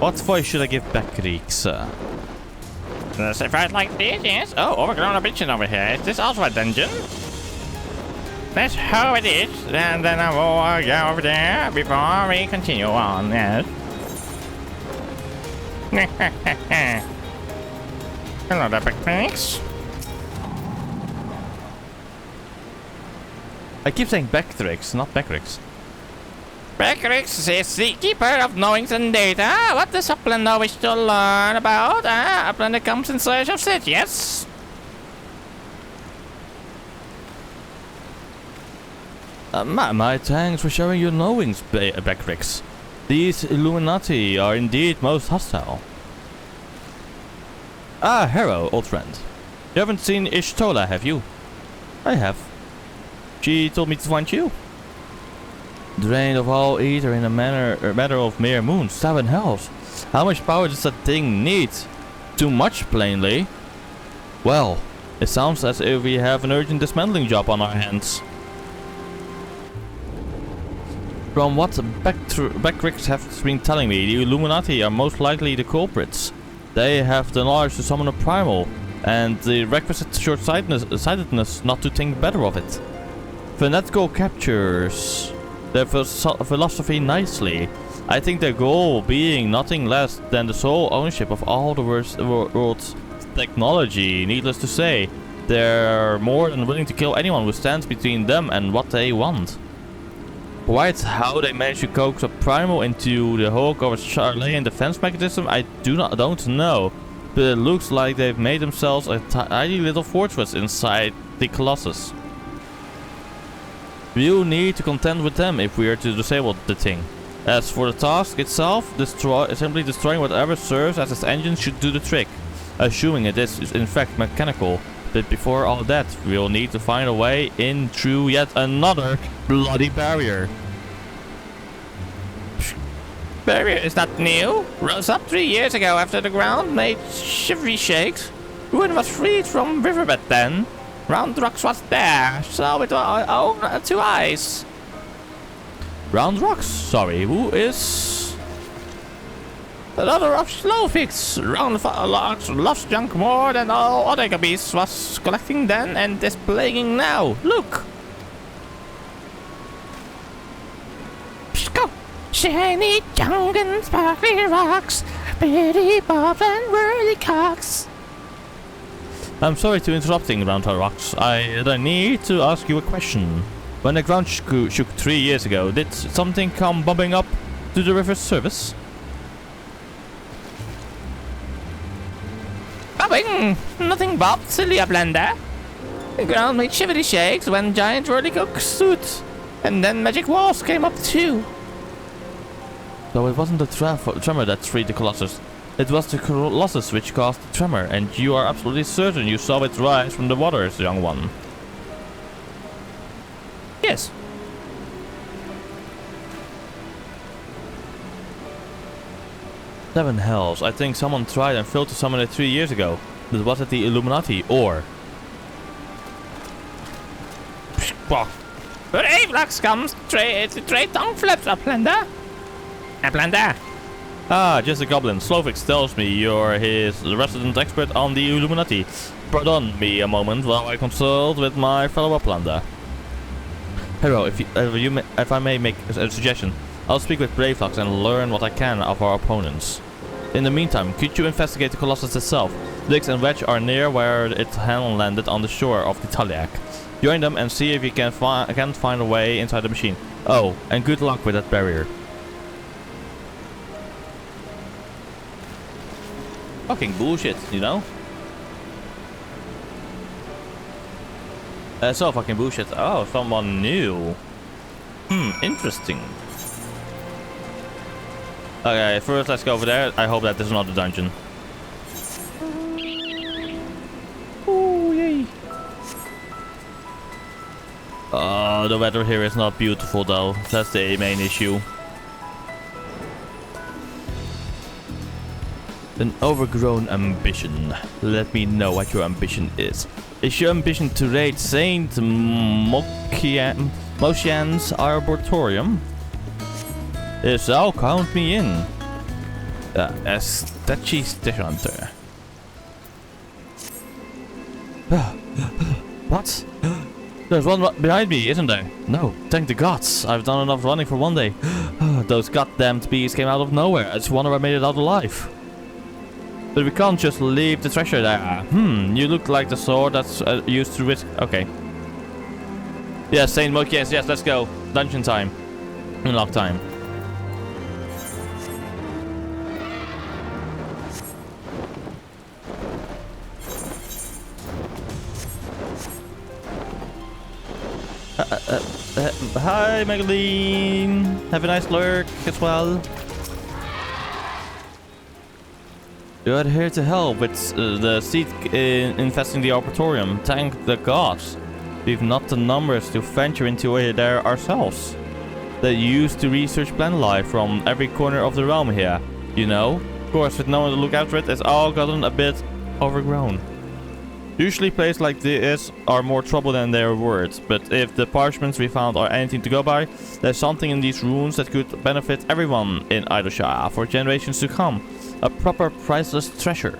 What voice should I give Beckrix? So if I'd like this, yes. Oh, overgrown ambition over here. Is this also a dungeon? Let's hope it is. And then I will go over there before we continue on, yes. Hello there, Beckrix. I keep saying Beckrix, not Beckrix. Beckrix is the keeper of knowings and data. What does Uplander wish to learn about? Uplander comes in search of it, yes? My thanks for sharing your knowings, Beckrix. These Illuminati are indeed most hostile. Ah, Harrow, old friend. You haven't seen Ishtola, have you? I have. She told me to find you. Drained of all ether in a matter of mere moons. 7 hells. How much power does that thing need? Too much, plainly. Well, it sounds as if we have an urgent dismantling job on our hands. From what Beckrix has been telling me, the Illuminati are most likely the culprits. They have the knowledge to summon a primal, and the requisite short-sightedness not to think better of it. Fanatical captures their philosophy nicely. I think their goal being nothing less than the sole ownership of all the world's technology. Needless to say, they're more than willing to kill anyone who stands between them and what they want. Quite how they managed to coax a primal into the hulk of a Charlean defense mechanism, I don't know. But it looks like they've made themselves a tiny little fortress inside the Colossus. We'll need to contend with them if we are to disable the thing. As for the task itself, simply destroying whatever serves as its engine should do the trick, assuming it is in fact mechanical. But before all that, we'll need to find a way in through yet another bloody barrier. Barrier is not new. Rose up 3 years ago after the ground made shivery shakes. Ruin was freed from riverbed then. Round Rocks was there, so with our own 2 eyes. Round Rocks? Sorry, who is... Another of Slowfix. Round Rocks loves junk more than all other gabbies was collecting then and displaying now. Look! Go! Shiny junk and sparkly rocks, pretty bob and whirly cocks. I'm sorry to interrupting, Round Rocks. I need to ask you a question. When the ground shook 3 years ago, did something come bobbing up to the river's surface? Bobbing! Nothing bobbed, silly Uplander. The ground made shivery shakes when giant whirlycocks stood. And then magic walls came up too. So it wasn't the tremor that freed the Colossus. It was the Colossus which caused the tremor, and you are absolutely certain you saw it rise from the waters, young one. Yes. Seven hells. I think someone tried and failed to summon it 3 years ago. But was it the Illuminati or... But Avelax comes trade tongue flips, Uplander. Uplander. Ah, just a goblin. Slovix tells me you're his resident expert on the Illuminati. Pardon me a moment while I consult with my fellow Uplander. Hero, if I may make a suggestion, I'll speak with Bravelax and learn what I can of our opponents. In the meantime, could you investigate the Colossus itself? Dix and Wedge are near where its hand landed on the shore of the Taliac. Join them and see if you can find a way inside the machine. Oh, and good luck with that barrier. Fucking bullshit, you know? So fucking bullshit. Oh, someone new. Interesting. Okay, first let's go over there. I hope that this is not a dungeon. Oh, yay. Oh, the weather here is not beautiful though. That's the main issue. An overgrown ambition. Let me know what your ambition is. Is your ambition to raid Saint Moshian's Arboretum? If so, count me in. As Tetchy Stick Hunter. What? There's one behind me, isn't there? No, thank the gods. I've done enough running for one day. Those goddamned bees came out of nowhere. I just wonder I made it out alive. But we can't just leave the treasure there. You look like the sword that's used to risk. Okay. Yeah, Saint Mook, yes, let's go. Dungeon time. Unlock time. Hi, Magaline. Have a nice lurk as well. You're here to help with the seed infesting the Arboretum. Thank the gods. We've not the numbers to venture into there ourselves. They used to research plant life from every corner of the realm here. You know? Of course, with no one to look after it, it's all gotten a bit overgrown. Usually places like this are more trouble than their words, but if the parchments we found are anything to go by, there's something in these runes that could benefit everyone in Idleshire for generations to come. A proper priceless treasure.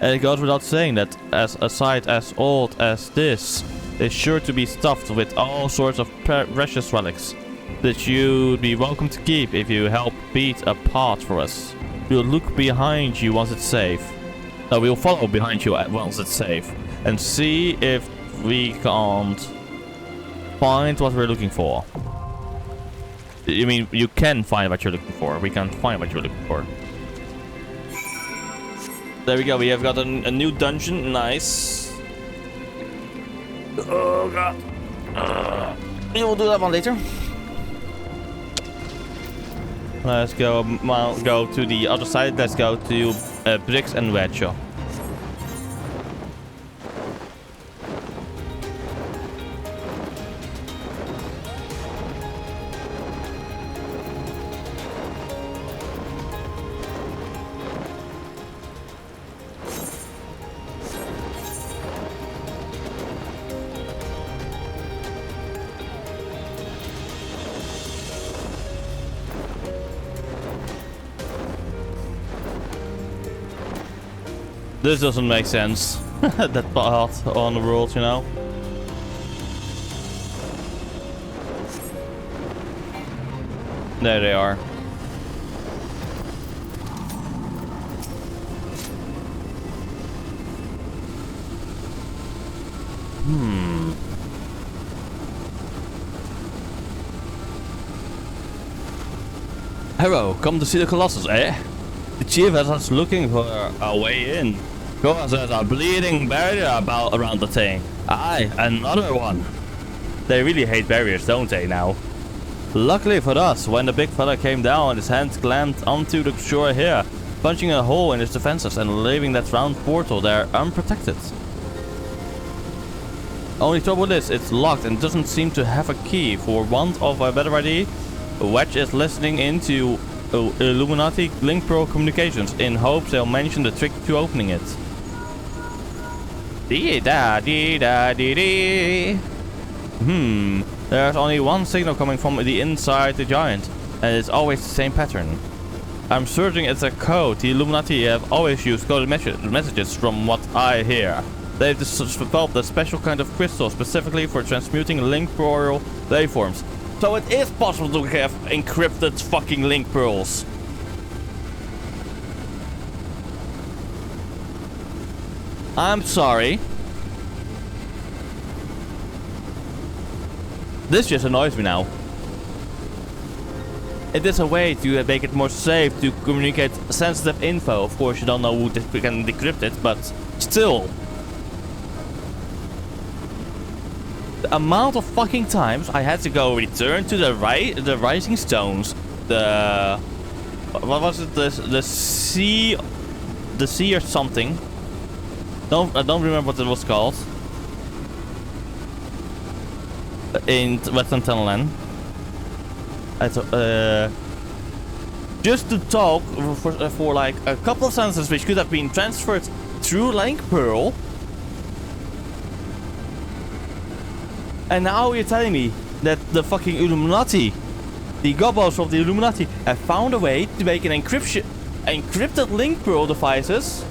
And it goes without saying that as a site as old as this is sure to be stuffed with all sorts of precious relics that you'd be welcome to keep if you help beat a path for us. We'll look behind you once it's safe. No, we'll follow behind you once it's safe and see if we can't find what we're looking for. You mean you can find what you're looking for? We can't find what you're looking for. There we go. We have got a new dungeon. Nice. Oh god. We will do that one later. Let's go. Go to the other side. Let's go to Bricks and Wedge. This doesn't make sense. That path on the world, you know. There they are. Hello, come to see the Colossus, eh? The chief has us looking for a way in. Cause there's a bleeding barrier about around the thing. Aye, another one. They really hate barriers, don't they now? Luckily for us, when the big fella came down, his hands clamped onto the shore here, punching a hole in his defenses and leaving that round portal there unprotected. Only trouble is, it's locked and doesn't seem to have a key. For want of a better idea, Wedge is listening into Illuminati Link Pro communications in hopes they'll mention the trick to opening it. Dee-da-dee-da-dee-dee. There's only one signal coming from the inside the giant, and it's always the same pattern. I'm certain it's a code. The Illuminati have always used coded messages from what I hear. They've developed a special kind of crystal specifically for transmuting link pearl waveforms. So it is possible to have encrypted fucking link pearls. I'm sorry. This just annoys me now. it is a way to make it more safe to communicate sensitive info. Of course, you don't know who can decrypt it, but still. The amount of fucking times I had to go return to the rising stones, what was it? The sea or something. I don't remember what it was called. In Western Tunneland. Just to talk for like a couple of sentences which could have been transferred through Link Pearl. And now you're telling me that the fucking Illuminati, the gobos of the Illuminati, have found a way to make an encrypted Link Pearl devices?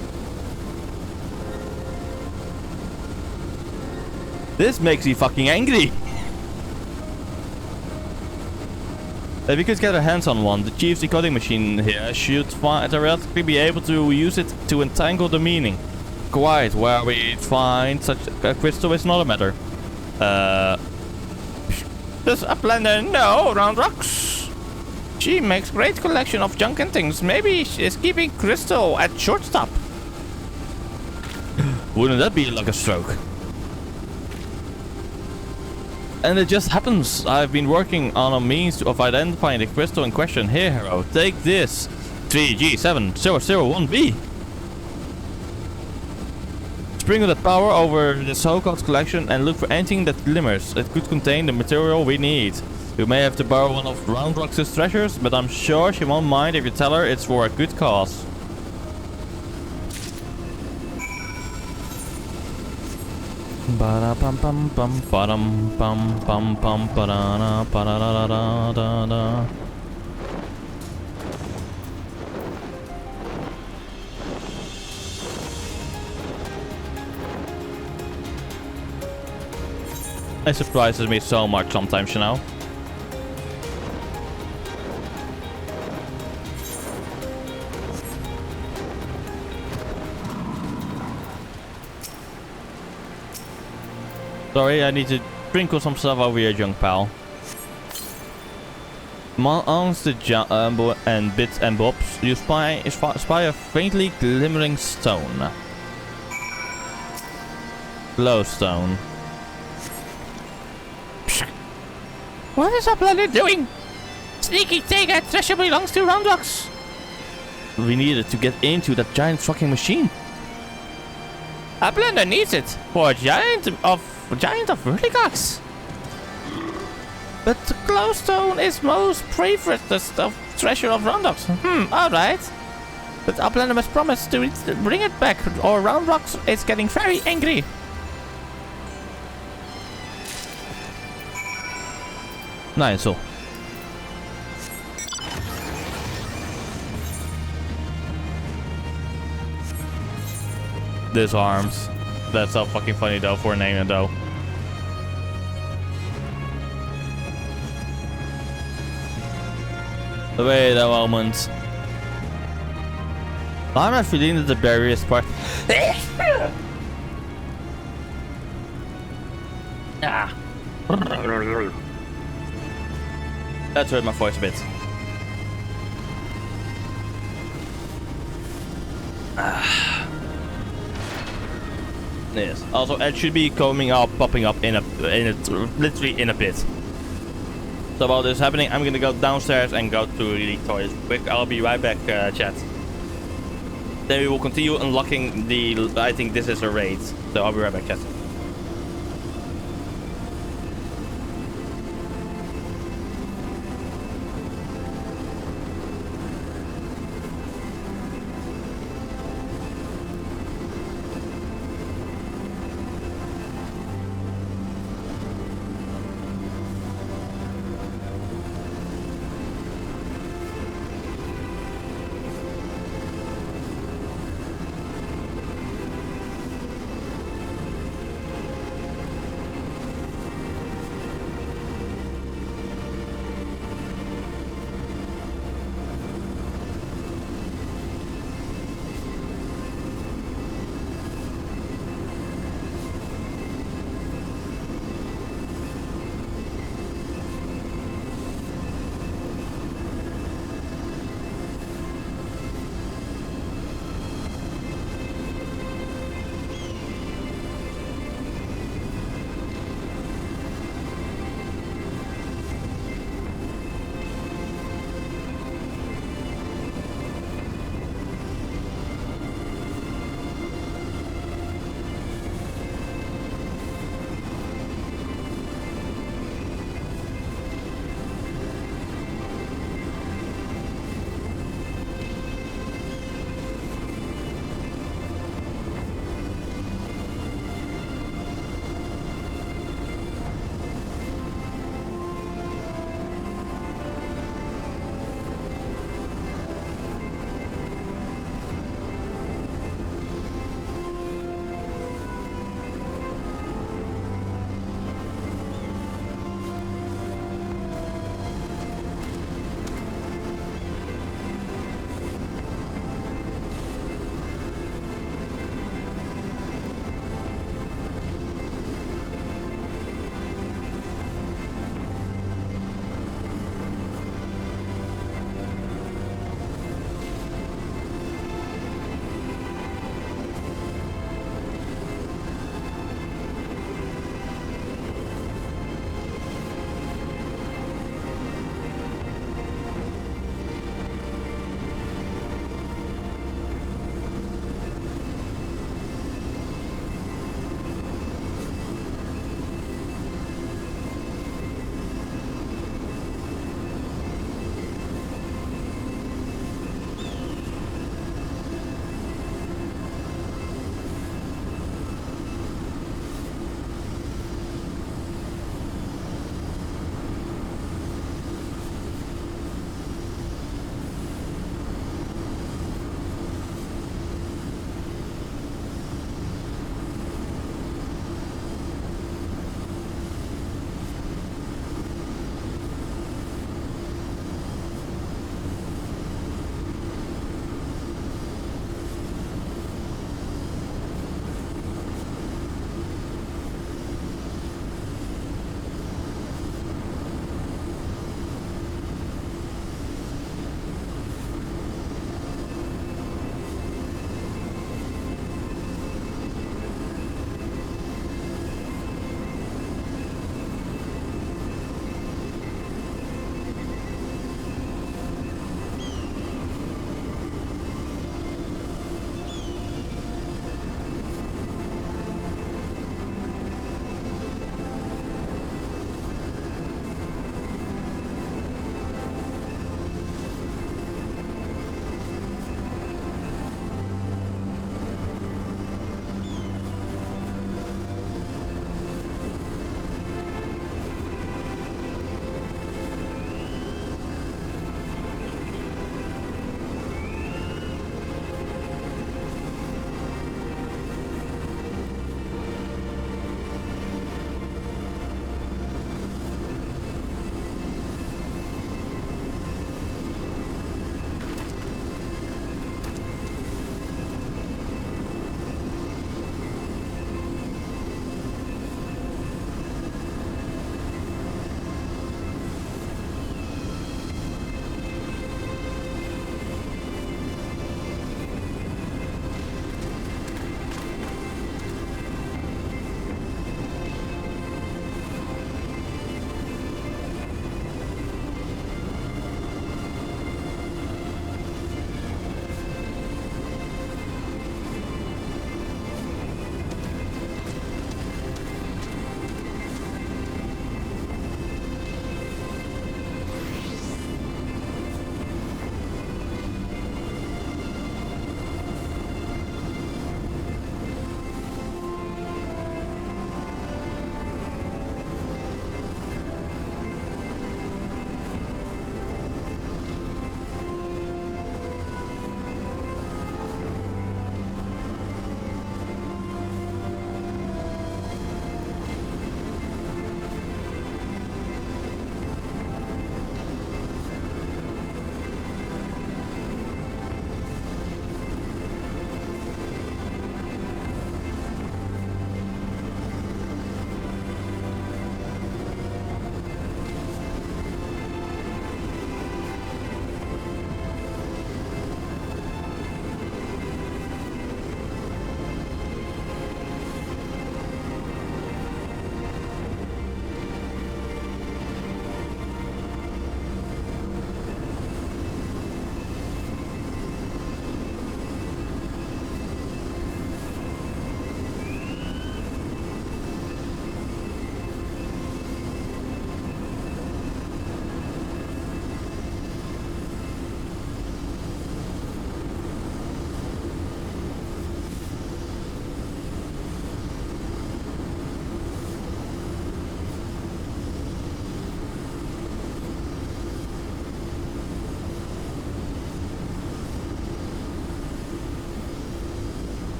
This makes me fucking angry. If we could get our hands on one, the Chief's decoding machine here should theoretically be able to use it to entangle the meaning. Quite where we find such a crystal is not a matter. Does Uplander know Round Rocks? She makes great collection of junk and things. Maybe she is keeping crystal at shortstop. Wouldn't that be like a stroke? And it just happens. I've been working on a means of identifying the crystal in question. Here, hero, take this 3G7001B. Sprinkle that power over the so-called collection and look for anything that glimmers. It could contain the material we need. You may have to borrow one of Round Rock's treasures, but I'm sure she won't mind if you tell her it's for a good cause. It surprises me so much sometimes, you know. Sorry, I need to sprinkle some stuff over your junk, pal. Amongst the and bits and bobs, you spy a faintly glimmering stone. Glowstone. What is Uplander doing? Sneaky Tiger treasure belongs to Round Rocks. We needed to get into that giant fucking machine. Uplander needs it for a giant of Vertigox. But the glowstone is most favorite of treasure of Round Rocks. Alright. But Uplander must promise to bring it back, or Round Rocks is getting very angry. Nice. So. Disarms. That's so fucking funny though for a name though. Wait a moment. I'm not feeling that the barrier is part. Ah. That hurt my voice a bit. Yes. Also, it should be popping up literally in a bit. So while this is happening, I'm gonna go downstairs and go to the toilets quick. I'll be right back, chat. Then we will continue unlocking the. I think this is a raid. So I'll be right back, chat.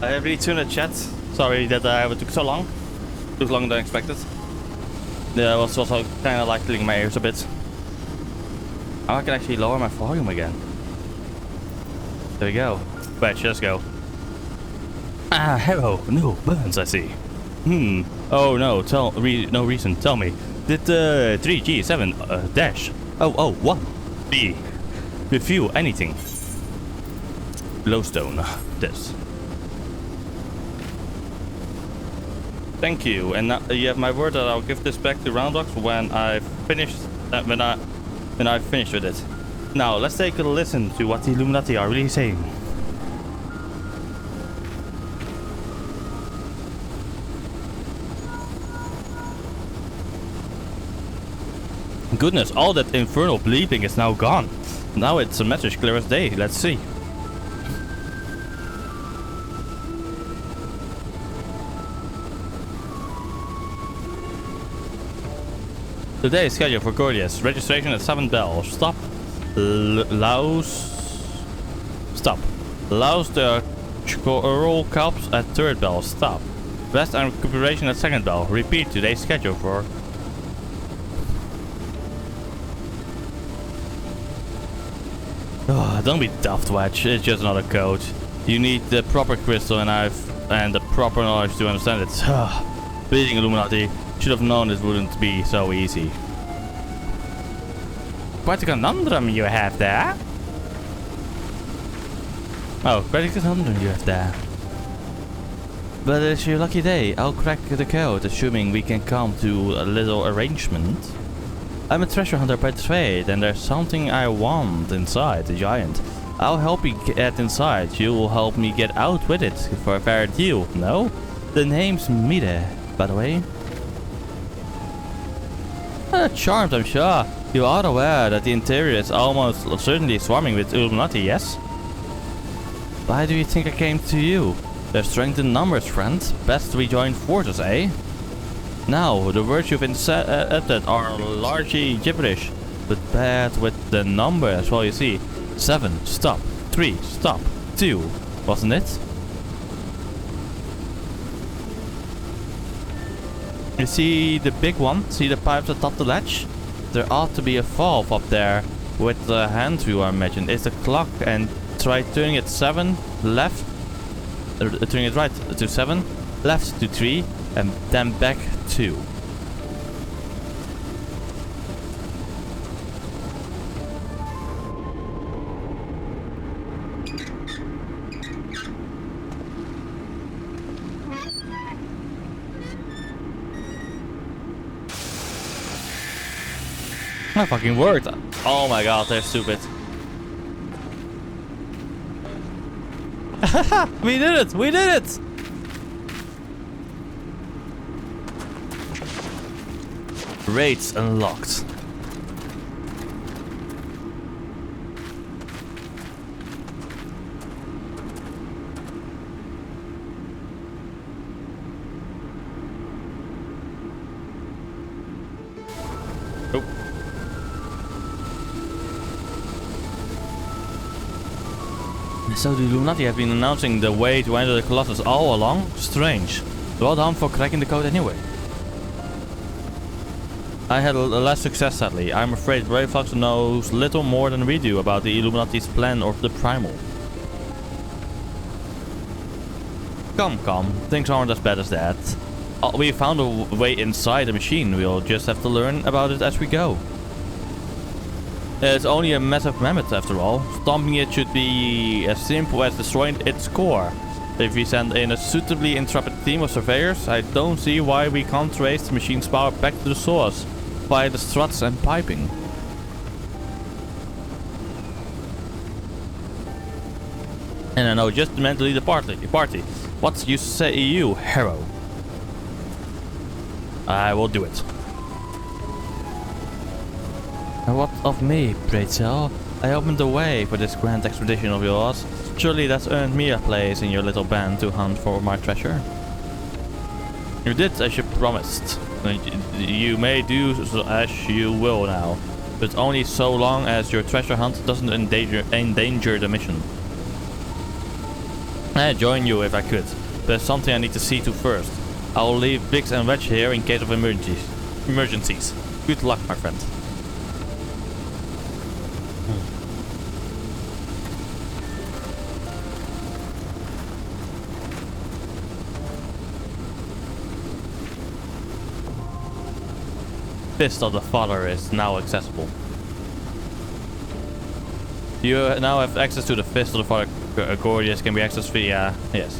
I really tuned the chat. Sorry that it took so long. Took longer than expected. I was also kind of like cleaning my ears a bit. Now I can actually lower my volume again. There we go. Wait, just go. Ah, hello. No buttons, I see. Oh no, no reason. Tell me. Did 3G7 dash 001 B review anything? Glowstone. This. Thank you, and you have my word that I'll give this back to Roundox when I've finished. When I've finished with it. Now let's take a listen to what the Illuminati are really saying. Goodness, all that infernal bleeping is now gone. Now it's a message clear as day. Let's see. Today is scheduled for Gordius. Registration at 7 bells. Stop. Stop. Louse the roll cups at 3rd bell. Stop. Rest and recuperation at 2nd bell. Repeat today's schedule for... Oh, don't be daft, Wedge. It's just another code. You need the proper crystal and the proper knowledge to understand it. Bleeding Illuminati. Should have known it wouldn't be so easy. Quite a conundrum you have there. Oh, quite a conundrum you have there. But it's your lucky day. I'll crack the code, assuming we can come to a little arrangement. I'm a treasure hunter by trade, and there's something I want inside the giant. I'll help you get inside. You will help me get out with it for a fair deal. No? The name's Mide, by the way. Charmed, I'm sure. You are aware that the interior is almost certainly swarming with Illuminati, yes? Why do you think I came to you? There's strength in numbers, friend. Best we join forces, eh? Now, the words you've uttered are largely gibberish, but paired with the numbers, well, you see. 7, stop. 3, stop. 2, wasn't it? You see the big one? See the pipes atop the ledge? There ought to be a valve up there with the hand view, I imagine. It's the clock, and try turning it 7 left, turning it right to 7, left to 3, and then back 2. That fucking worked. Oh my god, they're stupid. We did it! We did it! Raids unlocked. Oh. So the Illuminati have been announcing the way to enter the Colossus all along? Strange. Well done for cracking the code anyway. I had less success sadly. I'm afraid Brayfox knows little more than we do about the Illuminati's plan or the Primal. Come, things aren't as bad as that. We found a way inside the machine, we'll just have to learn about it as we go. It's only a massive mammoth after all. Stomping it should be as simple as destroying its core. If we send in a suitably intrepid team of surveyors, I don't see why we can't trace the machine's power back to the source via the struts and piping. And I know just mentally the party. What you say, you hero? I will do it. And what of me, pray tell? I opened the way for this grand expedition of yours. Surely that's earned me a place in your little band to hunt for my treasure. You did as you promised. You may do as you will now, but only so long as your treasure hunt doesn't endanger the mission. I'd join you if I could. There's something I need to see to first. I'll leave Biggs and Wedge here in case of emergencies. Good luck, my friend. Fist of the Father is now accessible. You now have access to the Fist of the Father. Gorgeous can be accessed via... yes.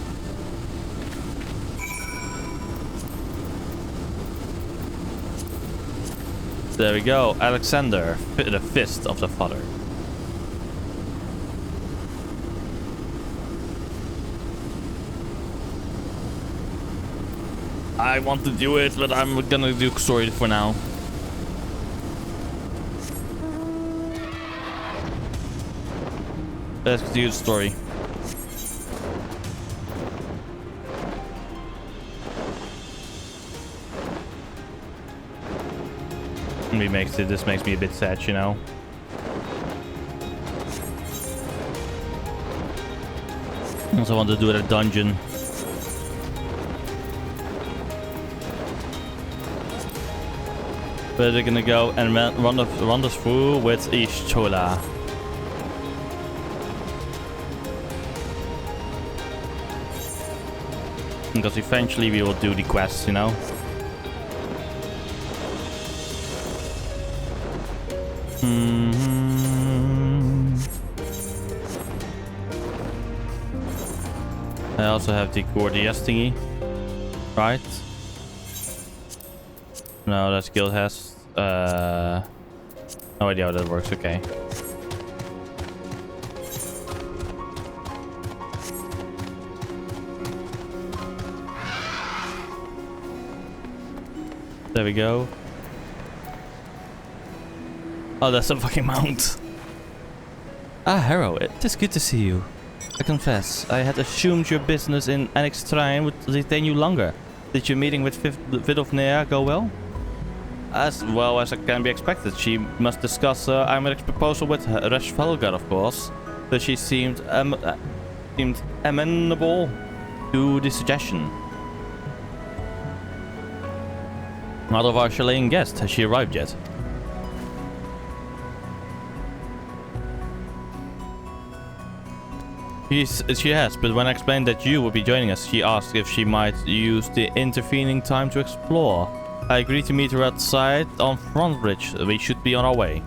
There we go. Alexander, the Fist of the Father. I want to do it, but I'm gonna do story for now. Let's do the story. This makes me a bit sad, you know. I also want to do it at a dungeon. But they're gonna go and run us through with Ishtola. Because eventually we will do the quest, you know. I also have the Gordias thingy, right? No, that skill has no idea how that works. Okay. There we go. Oh, that's a fucking mount. Ah, Harrow, it is good to see you. I confess, I had assumed your business in Annex Trine would detain you longer. Did your meeting with Vidovnea go well? As well as it can be expected. She must discuss Imeric's proposal with Reshvelgar, of course. But she seemed amenable to the suggestion. Not of our Chilean guest. Has she arrived yet? She has, but when I explained that you would be joining us, she asked if she might use the intervening time to explore. I agreed to meet her outside on Frontbridge. We should be on our way.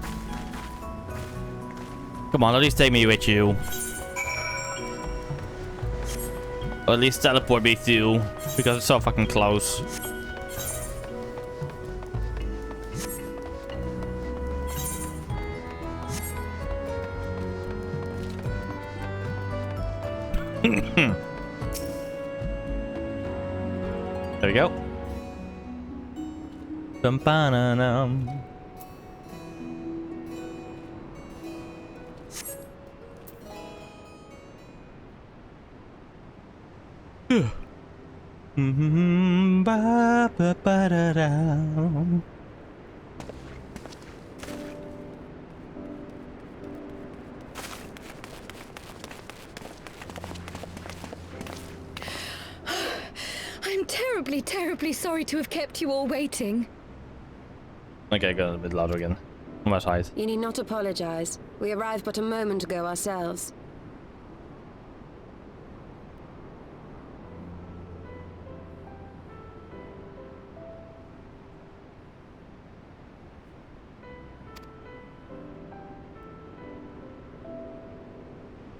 Come on, at least take me with you. Or at least teleport me too, because it's so fucking close. There we go. Dum-ba-na-dum. Ba-ba-ba-da-dum. Terribly sorry to have kept you all waiting. Okay, go a bit louder again. On my side. You need not apologize. We arrived but a moment ago ourselves.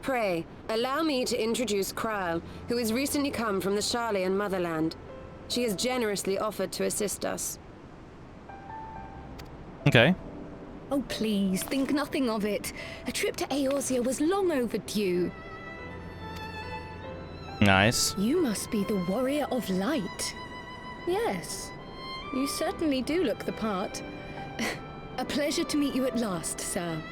Pray, allow me to introduce Kryle, who has recently come from the Sharlayan motherland. She has generously offered to assist us. Okay. Oh, please, think nothing of it. A trip to Eorzea was long overdue. Nice. You must be the Warrior of Light. Yes, you certainly do look the part. A pleasure to meet you at last, sir.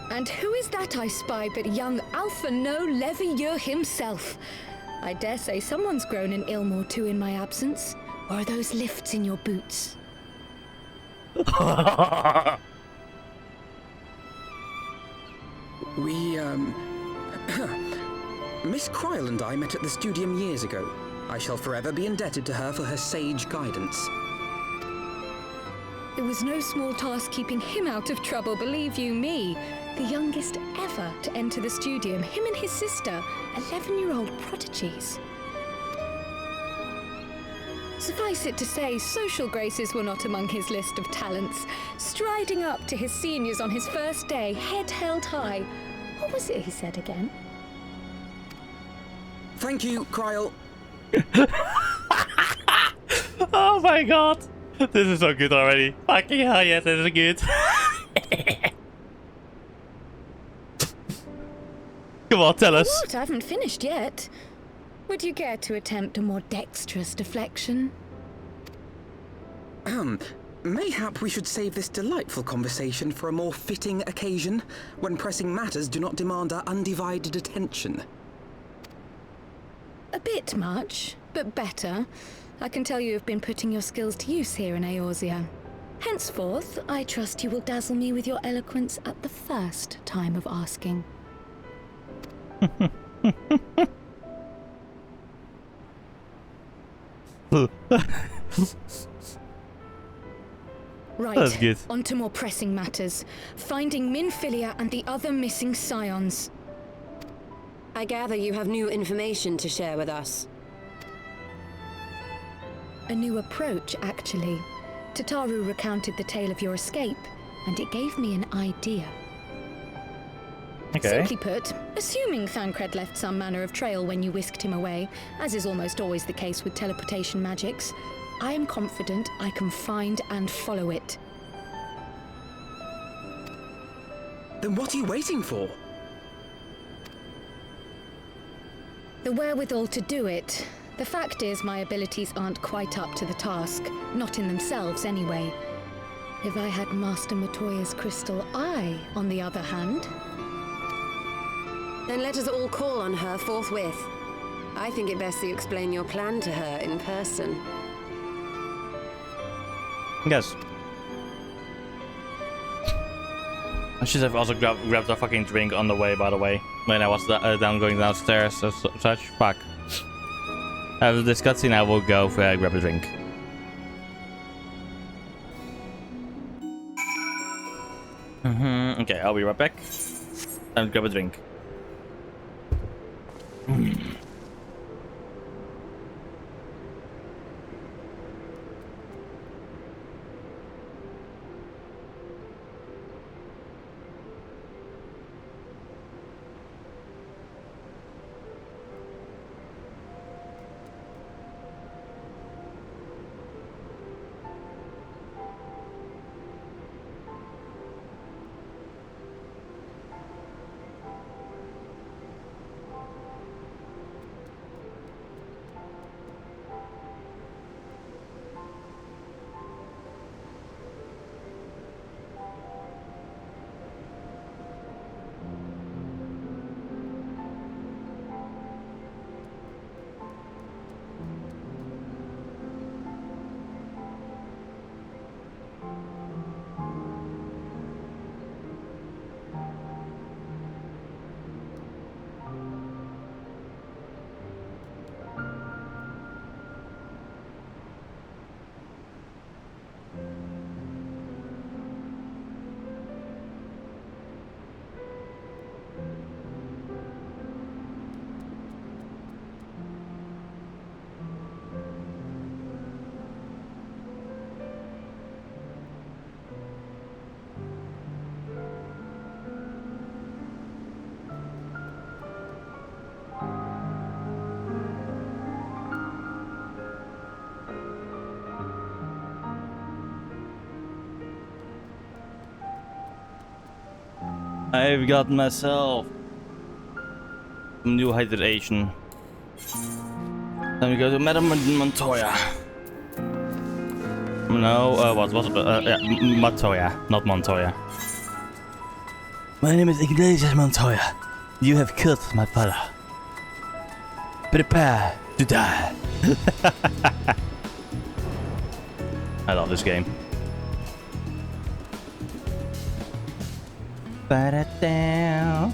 And who is that I spy but young Alpha No Levieux himself? I dare say someone's grown an ilm or two in my absence. Or are those lifts in your boots? We, Miss Cryle and I met at the studium years ago. I shall forever be indebted to her for her sage guidance. It was no small task keeping him out of trouble, believe you me. The youngest ever to enter the studium, him and his sister, 11-year-old prodigies. Suffice it to say, social graces were not among his list of talents. Striding up to his seniors on his first day, head held high. What was it he said again? Thank you, Cryle. Oh my god. This is so good already. Fucking hell, yes, this is good. Come on, tell us. What? I haven't finished yet. Would you care to attempt a more dexterous deflection? Mayhap we should save this delightful conversation for a more fitting occasion, when pressing matters do not demand our undivided attention. A bit much, but better. I can tell you have been putting your skills to use here in Eorzea. Henceforth, I trust you will dazzle me with your eloquence at the first time of asking. Right, That's good. on to more pressing matters. Finding Minfilia and the other missing scions. I gather you have new information to share with us. A new approach, actually. Tataru recounted the tale of your escape, and it gave me an idea. Okay. Simply put, assuming Thancred left some manner of trail when you whisked him away, as is almost always the case with teleportation magics, I am confident I can find and follow it. Then what are you waiting for? The wherewithal to do it. The fact is, my abilities aren't quite up to the task. Not in themselves, anyway. If I had Master Matoya's crystal eye, on the other hand... Then let us all call on her forthwith. I think it best you explain your plan to her in person. Yes. I should have also grabbed a fucking drink on the way, by the way. When I was going downstairs as such. Fuck. After this cutscene, I will go grab a drink. Okay, I'll be right back. Time to grab a drink. I've got myself some new hydration. Then we go to Madame Montoya. No, what was it? Yeah, Montoya, not Montoya. My name is Ignatius Montoya. You have killed my father. Prepare to die. I love this game. Ba-da-down.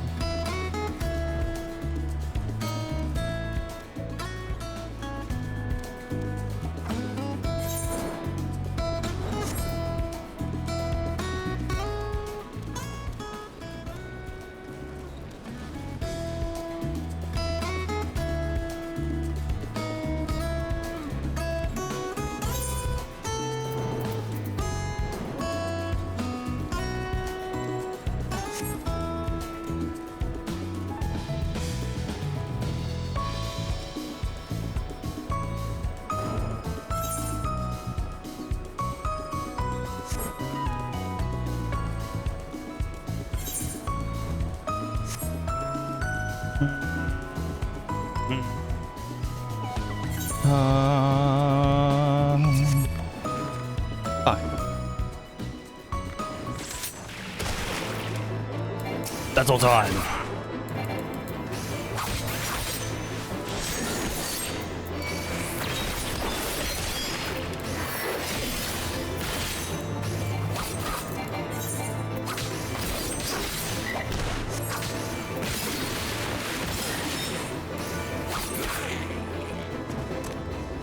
Battle time!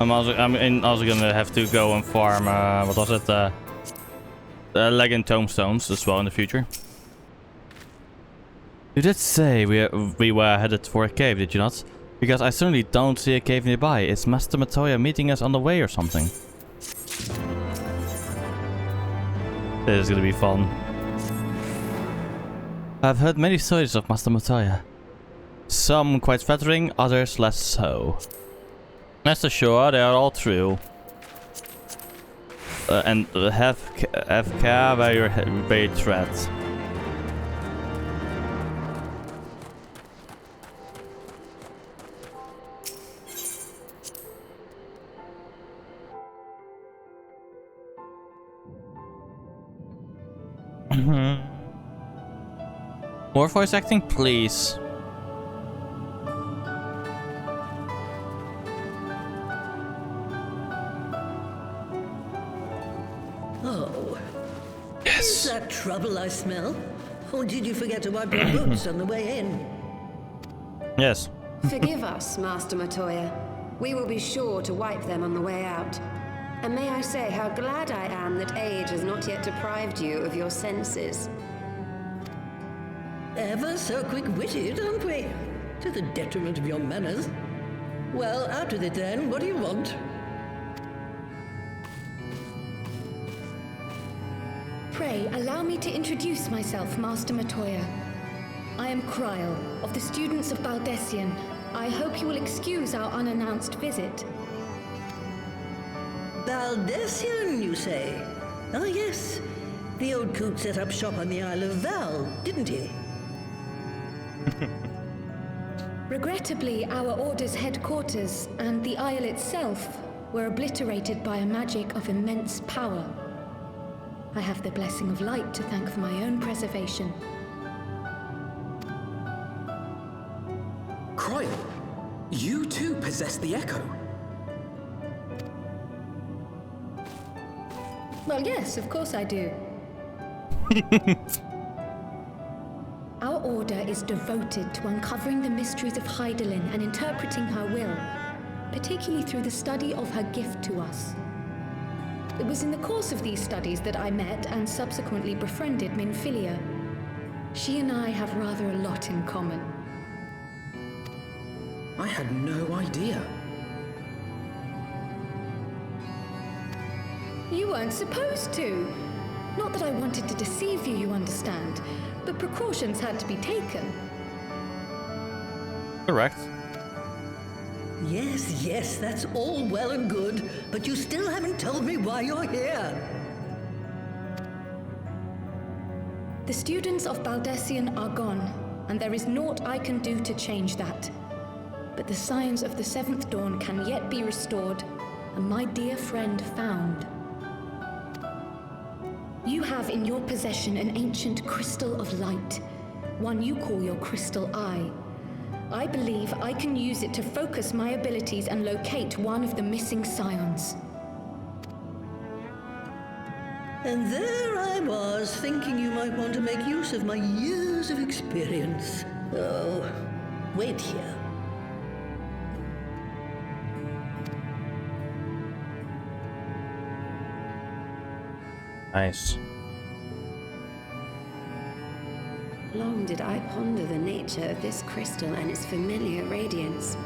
I'm also gonna have to go and farm, what was it? Leg and tombstones as well in the future. You did say we were headed for a cave, did you not? Because I certainly don't see a cave nearby. Is Master Matoya meeting us on the way or something? This is gonna be fun. I've heard many stories of Master Matoya. Some quite flattering, others less so. Rest assured, they are all true. And have care where you tread. More voice acting, please. Oh. Yes. Is that trouble I smell? Or did you forget to wipe your boots on the way in? Yes. Forgive us, Master Matoya. We will be sure to wipe them on the way out. And may I say how glad I am that age has not yet deprived you of your senses. Ever so quick-witted, aren't we? To the detriment of your manners. Well, out with it then. What do you want? Pray, allow me to introduce myself, Master Matoya. I am Cryle, of the students of Baldessian. I hope you will excuse our unannounced visit. Baldessian, you say? Ah, yes. The old coot set up shop on the Isle of Val, didn't he? Regrettably, our order's headquarters and the isle itself were obliterated by a magic of immense power. I have the blessing of light to thank for my own preservation. Cryle, you too possess the echo. Well, yes, of course I do. Our order is devoted to uncovering the mysteries of Hydaelyn and interpreting her will, particularly through the study of her gift to us. It was in the course of these studies that I met and subsequently befriended Minfilia. She and I have rather a lot in common. I had no idea. You weren't supposed to. Not that I wanted to deceive you, you understand, but precautions had to be taken. Correct. Yes, yes, that's all well and good, but you still haven't told me why you're here. The students of Baldessian are gone, and there is naught I can do to change that. But the signs of the Seventh Dawn can yet be restored, and my dear friend found. You have in your possession an ancient crystal of light, one you call your crystal eye. I believe I can use it to focus my abilities and locate one of the missing scions. And there I was, thinking you might want to make use of my years of experience. Oh, wait here. Nice. Long did I ponder the nature of this crystal and its familiar radiance,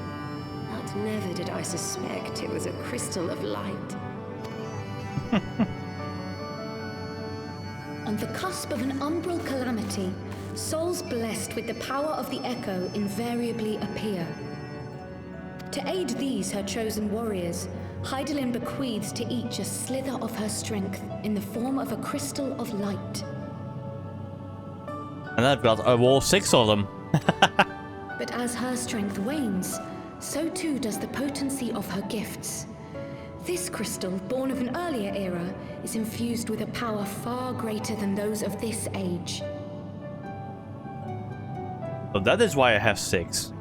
but never did I suspect it was a crystal of light. On the cusp of an umbral calamity, souls blessed with the power of the Echo invariably appear. To aid these, her chosen warriors, Hydaelyn bequeaths to each a slither of her strength in the form of a crystal of light. And I've got all 6 of them. But as her strength wanes, so too does the potency of her gifts. This crystal, born of an earlier era, is infused with a power far greater than those of this age. So that is why I have 6.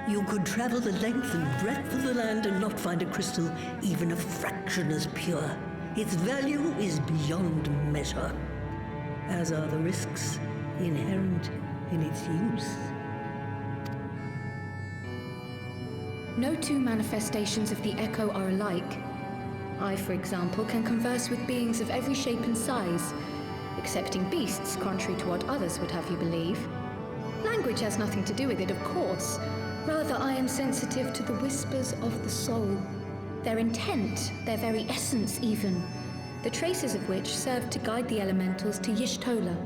You could travel the length and breadth of the land and not find a crystal even a fraction as pure. Its value is beyond measure, as are the risks inherent in its use. No two manifestations of the Echo are alike. I, for example, can converse with beings of every shape and size, excepting beasts, contrary to what others would have you believe. Language has nothing to do with it, of course. Rather, I am sensitive to the whispers of the soul. Their intent, their very essence even, the traces of which serve to guide the elementals to Y'shtola.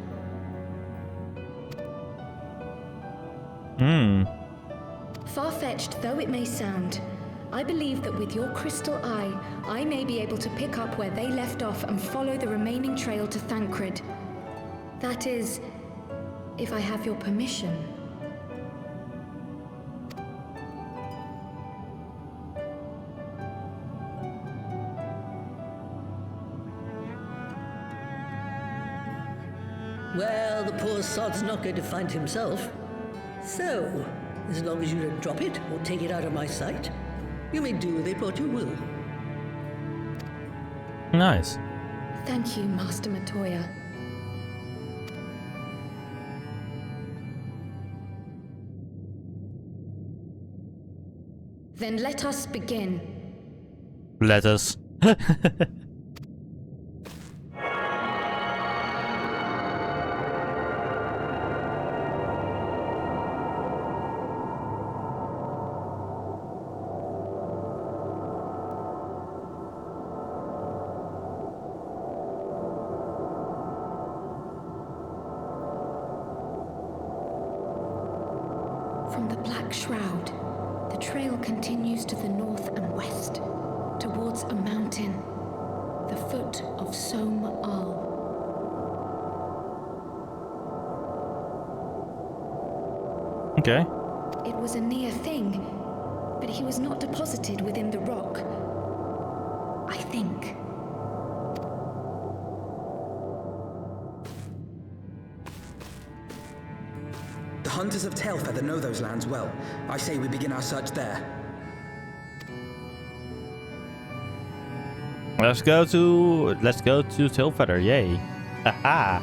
Far-fetched though it may sound, I believe that with your crystal eye, I may be able to pick up where they left off and follow the remaining trail to Thancred. That is, if I have your permission. Well, the poor sod's not going to find himself. So, as long as you don't drop it or take it out of my sight, you may do with it what you will. Nice. Thank you, Master Matoya. Then let us begin. Let us. From the Black Shroud, the trail continues to the north and west, towards a mountain, the foot of Som Al. Okay. It was a near thing, but he was not deposited within the rock. I think. The hunters of Tailfeather know those lands well. I say we begin our search there. Let's go to Tailfeather, yay. Haha.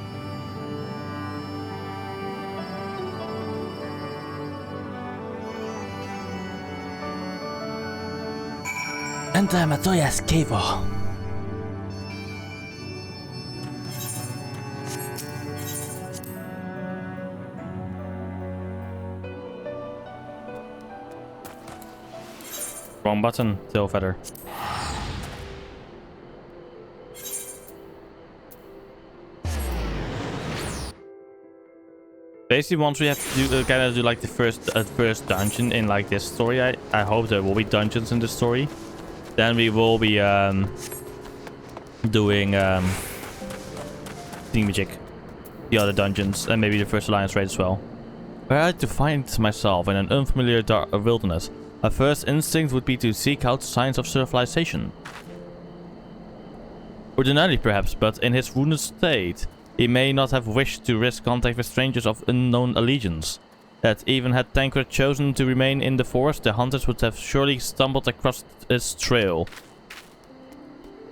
Enter Matoya's cave. Wrong button, Tailfeather. Basically, once we have to do, kind of do like the first dungeon in like this story, I hope there will be dungeons in this story. Then we will be doing thingamajig, the other dungeons, and maybe the first alliance raid as well. Were I to find myself in an unfamiliar dark wilderness, my first instinct would be to seek out signs of civilization. Ordinarily perhaps, but in his wounded state, he may not have wished to risk contact with strangers of unknown allegiance. That even had Tancred chosen to remain in the forest, the hunters would have surely stumbled across its trail.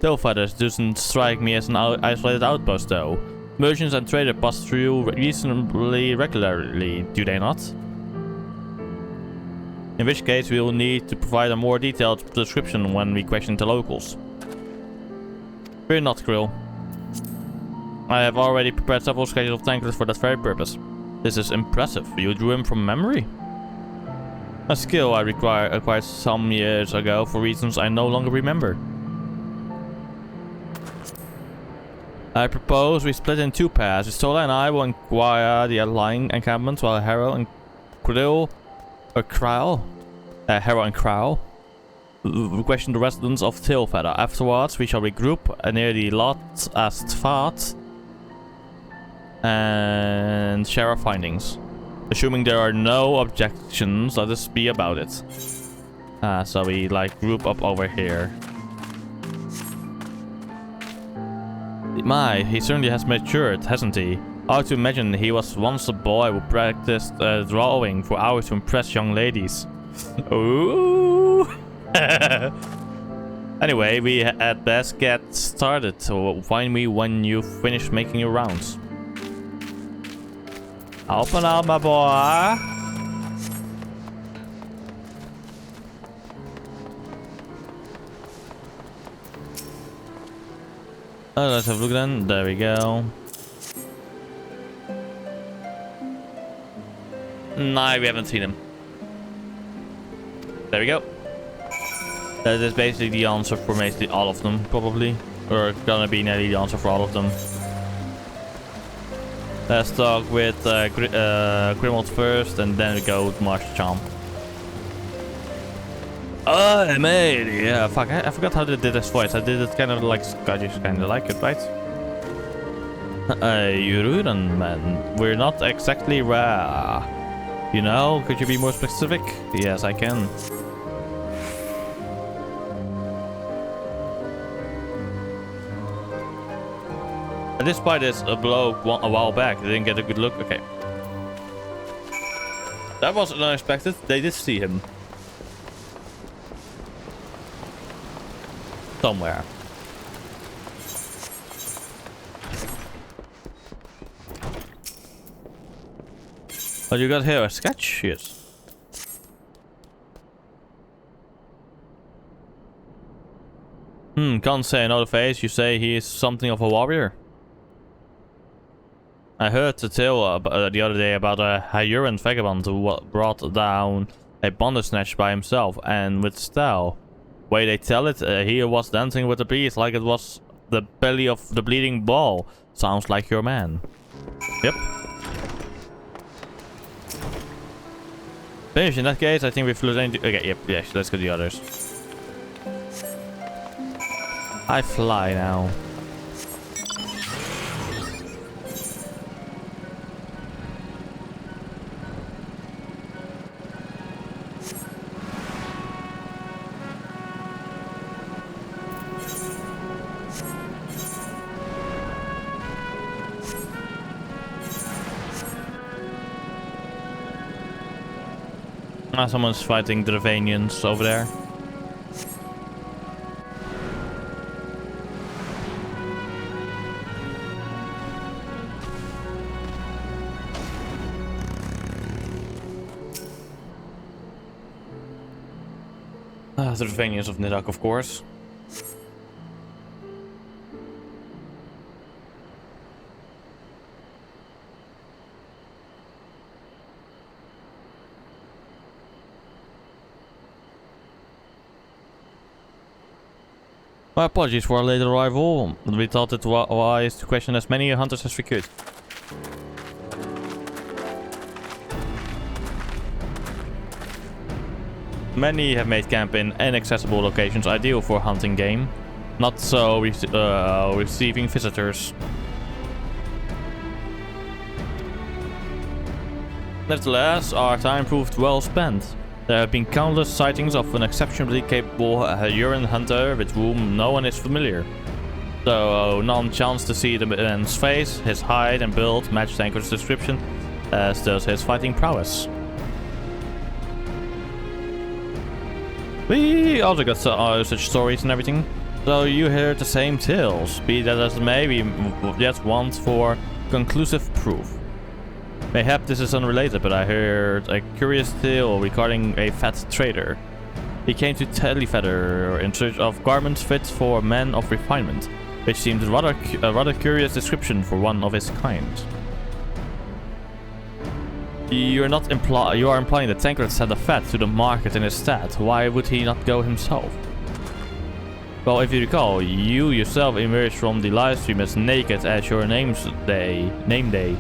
Tailfeather doesn't strike me as an isolated outpost though. Merchants and traders pass through reasonably regularly, do they not? In which case we will need to provide a more detailed description when we question the locals. Fear not, Krill. I have already prepared several sketches of Tancred for that very purpose. This is impressive. You drew him from memory? A skill I acquired some years ago for reasons I no longer remember. I propose we split in two pairs. Y'shtola and I will inquire the outlying encampments while Harrow and Krill, Harrow and Crow question the residents of Tailfeather. Afterwards, we shall regroup near the Lot Astfart and share our findings. Assuming there are no objections, let us be about it. So we like group up over here. My, he certainly has matured, hasn't he? Hard to imagine he was once a boy who practiced drawing for hours to impress young ladies. Ooh. Anyway, we had best get started. So find me when you finish making your rounds. Open up, my boy. Let's have a look then. There we go. Nah, we haven't seen him. There we go. That is basically the answer for basically all of them, probably. Or gonna be nearly the answer for all of them. Let's talk with Grimald first, and then we go with Martial Charm. Oh, mate! Yeah, fuck, I forgot how they did his voice. I did it kind of like Scottish, kind of like it, right? You rude, man. We're not exactly rare. You know, could you be more specific? Yes, I can. And despite this bloke a while back, they didn't get a good look. Okay. That was unexpected. They did see him. Somewhere. What you got here? A sketch? Yes. Can't say another face. You say he is something of a warrior. I heard the tale the other day about a Hyuran vagabond who brought down a bandersnatch by himself and with style. Way they tell it, he was dancing with the beast like it was the belly of the bleeding ball. Sounds like your man. Yep. Finish. In that case, I think we flew into... Okay, yep, yeah, let's go to the others. I fly now. Someone's fighting Dravanians over there. The Dravanians of Nidak, of course. My apologies for our late arrival. We thought it wise to question as many hunters as we could. Many have made camp in inaccessible locations ideal for hunting game, not so receiving visitors. Nevertheless, our time proved well spent. There have been countless sightings of an exceptionally capable Hyuran hunter with whom no one is familiar. So, none chance to see the man's face, his height and build match Tancred's description, as does his fighting prowess. We also got such stories and everything. So you heard the same tales, be that as it may, we yet want for conclusive proof. Mayhap this is unrelated, but I heard a curious tale regarding a fat trader. He came to Tellyfeather in search of garments fit for men of refinement, which seemed a rather curious description for one of his kind. You are implying that Tancred sent the fat to the market in his stead. Why would he not go himself? Well, if you recall, you yourself emerged from the livestream as naked as your name day.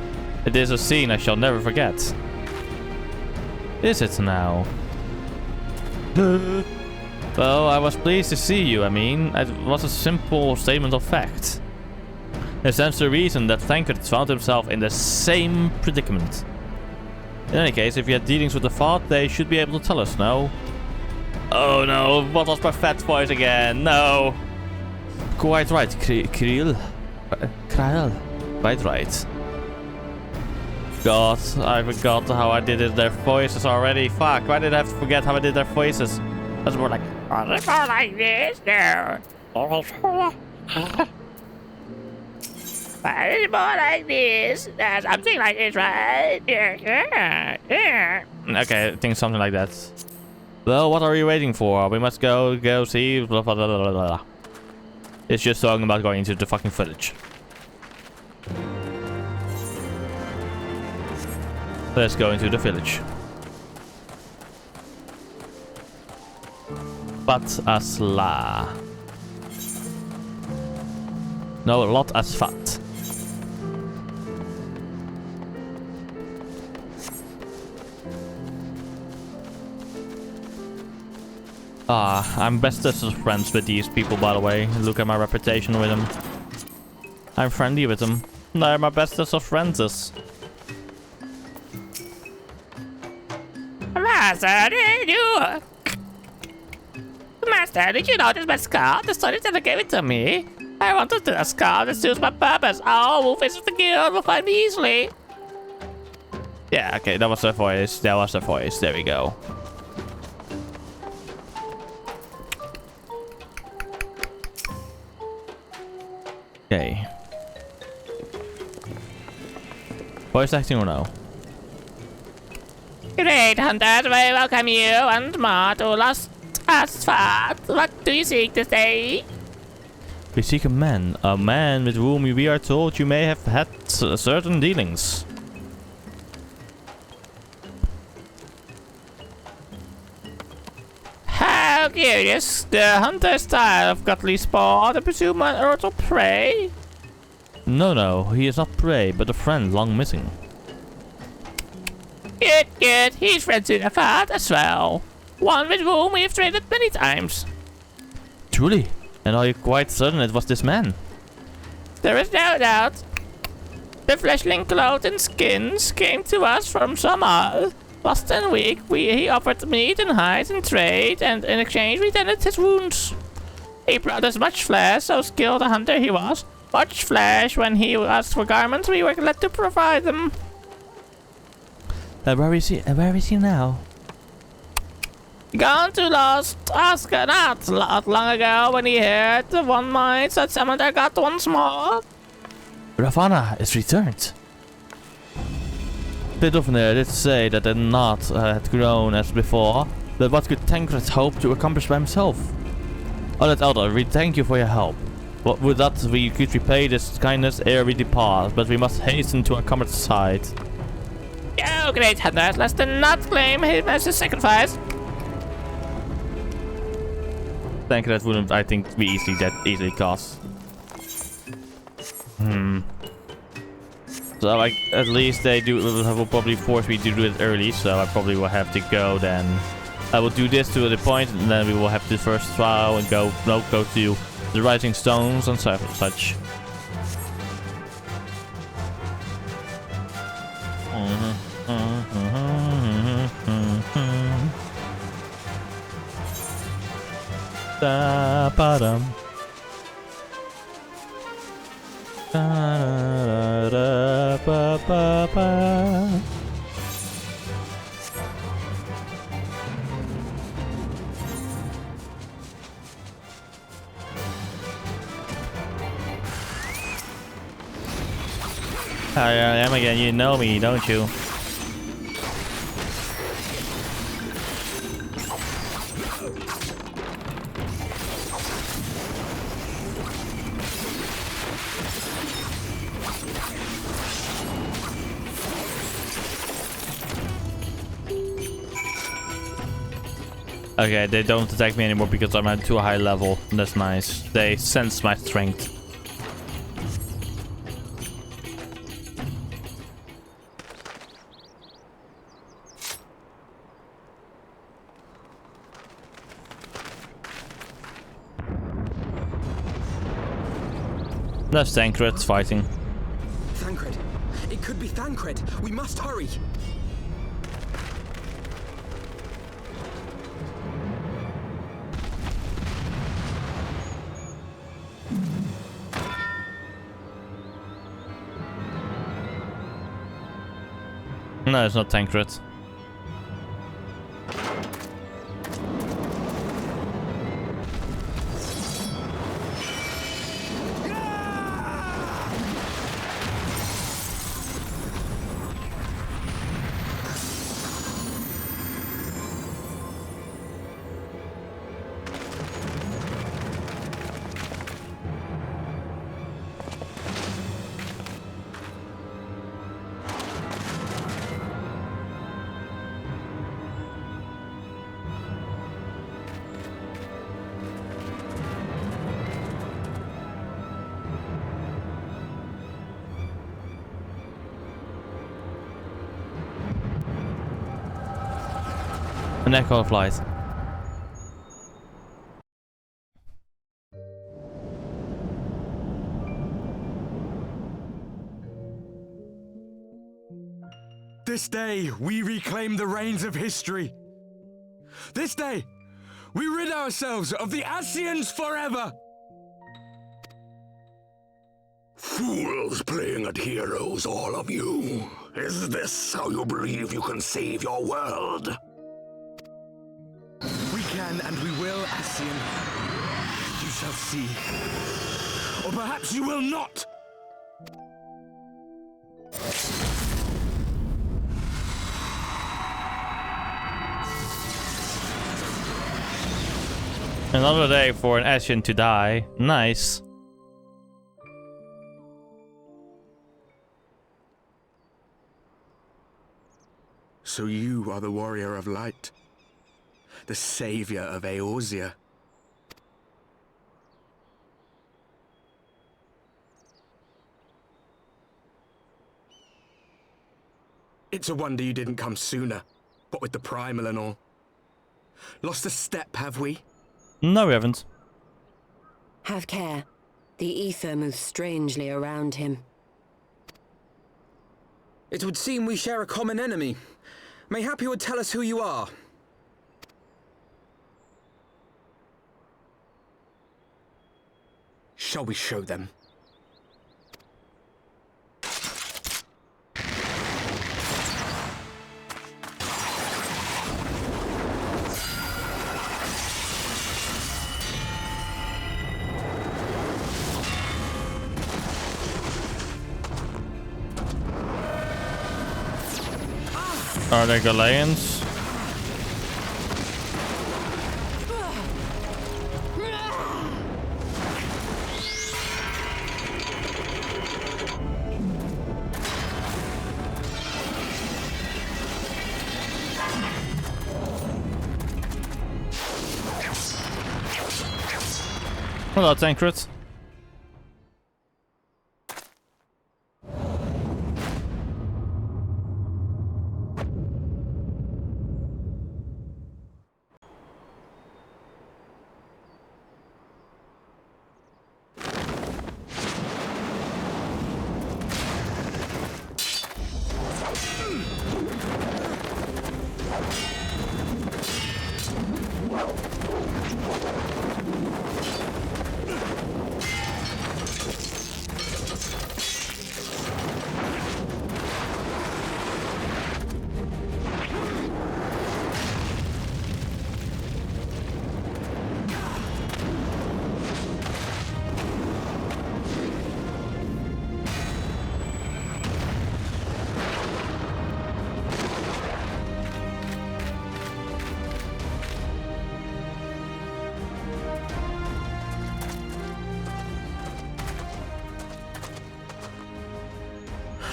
It is a scene I shall never forget. Is it now? Well, I was pleased to see you, I mean. It was a simple statement of fact. It stands to reason that Tancred found himself in the same predicament. In any case, if you had dealings with the Fart, they should be able to tell us, no? Oh no, what was my fat voice again? No! Quite right, Kriel. Quite right. God, I forgot how I did their voices already. Fuck, why did I have to forget how I did their voices? That's more like, oh, it's more like this there. It's more like this. Something like this, right? Yeah. Okay, I think something like that. Well, what are we waiting for? We must go see. Blah, blah, blah, blah, blah. It's just talking about going into the fucking village. Let's go into the village. But asla. No, lot as fat. I'm bestest of friends with these people, by the way. Look at my reputation with them. I'm friendly with them. They're my bestest of friends. Master, did you notice my scarf? The story never gave it to me. I wanted a scarf that suits my purpose. Oh, who visits the guild will find me easily. Yeah, okay, that was the voice. That was the voice. There we go. Okay. Voice acting or no? Great hunters, we welcome you and more to Lost Asphalt. What do you seek this day? We seek a man with whom we are told you may have had certain dealings. How curious. The hunter's style of godly sport, I presume an earth of prey? No, he is not prey, but a friend long missing. Good. He's friends with Afad as well. One with whom we have traded many times. Truly? And are you quite certain it was this man? There is no doubt. The fleshling clothed in skins came to us from some last 10 weeks. He offered meat and hides in trade, and in exchange we tended his wounds. He brought us much flesh, so skilled a hunter he was. Much flesh. When he asked for garments, we were glad to provide them. Where is he now? Gone to Lost Asphalt not long ago when he heard the one might that summoned our god once more. Ravana is returned. Bidovnir did say that the knot had grown as before, but what could Tancred hope to accomplish by himself? Oh, that elder, we thank you for your help. What would that we could repay this kindness ere we depart, but we must hasten to our comrade's side. Oh, great hunters, let's not claim him as a sacrifice. Tancred wouldn't, I think, be easily cast. So, like, at least they will probably force me to do it early, so I probably will have to go then. I will do this to the point, and then we will have the first trial and go to the Rising Stones and such. Da-ba-dum. Da-da-da-ba-ba-ba. Hi, I am again. You know me, don't you? Okay, they don't attack me anymore because I'm at too high level. That's nice. They sense my strength. That's Tancred fighting. Tancred! It could be Tancred! We must hurry! No, it's not Tancred. An echo of light. This day, we reclaim the reins of history. This day, we rid ourselves of the Ascians forever. Fools playing at heroes, all of you. Is this how you believe you can save your world? We can and we will, Ascian. You shall see. Or perhaps you will not. Another day for an Ascian to die. Nice. So you are the warrior of light, the savior of Eorzea. It's a wonder you didn't come sooner, what with the primal and all. Lost a step, have we? No, we haven't. Have care. The ether moves strangely around him. It would seem we share a common enemy. Mayhap you would tell us who you are. Shall we show them? Are they Galileans? Hello, Tancred.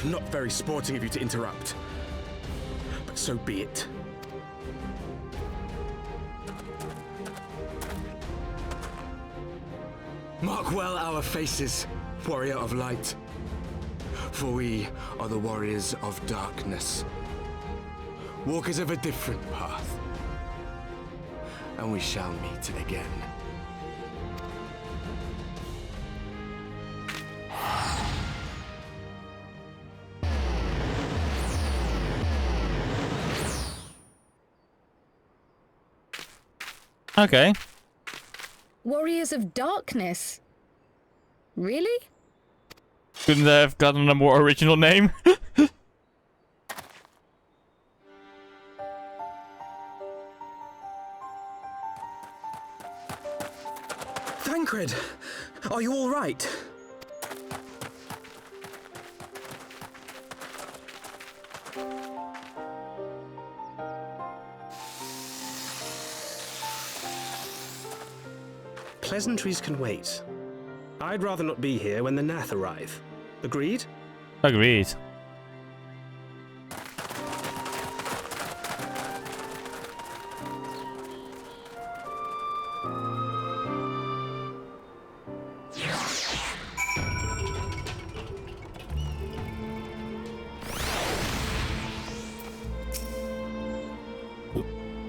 Not very sporting of you to interrupt, but so be it. Mark well our faces, warrior of light, for we are the warriors of darkness, walkers of a different path, and we shall meet again. Okay. Warriors of Darkness? Really? Couldn't they have gotten a more original name? Tancred, are you all right? Pleasantries can wait. I'd rather not be here when the Nath arrive. Agreed? Agreed.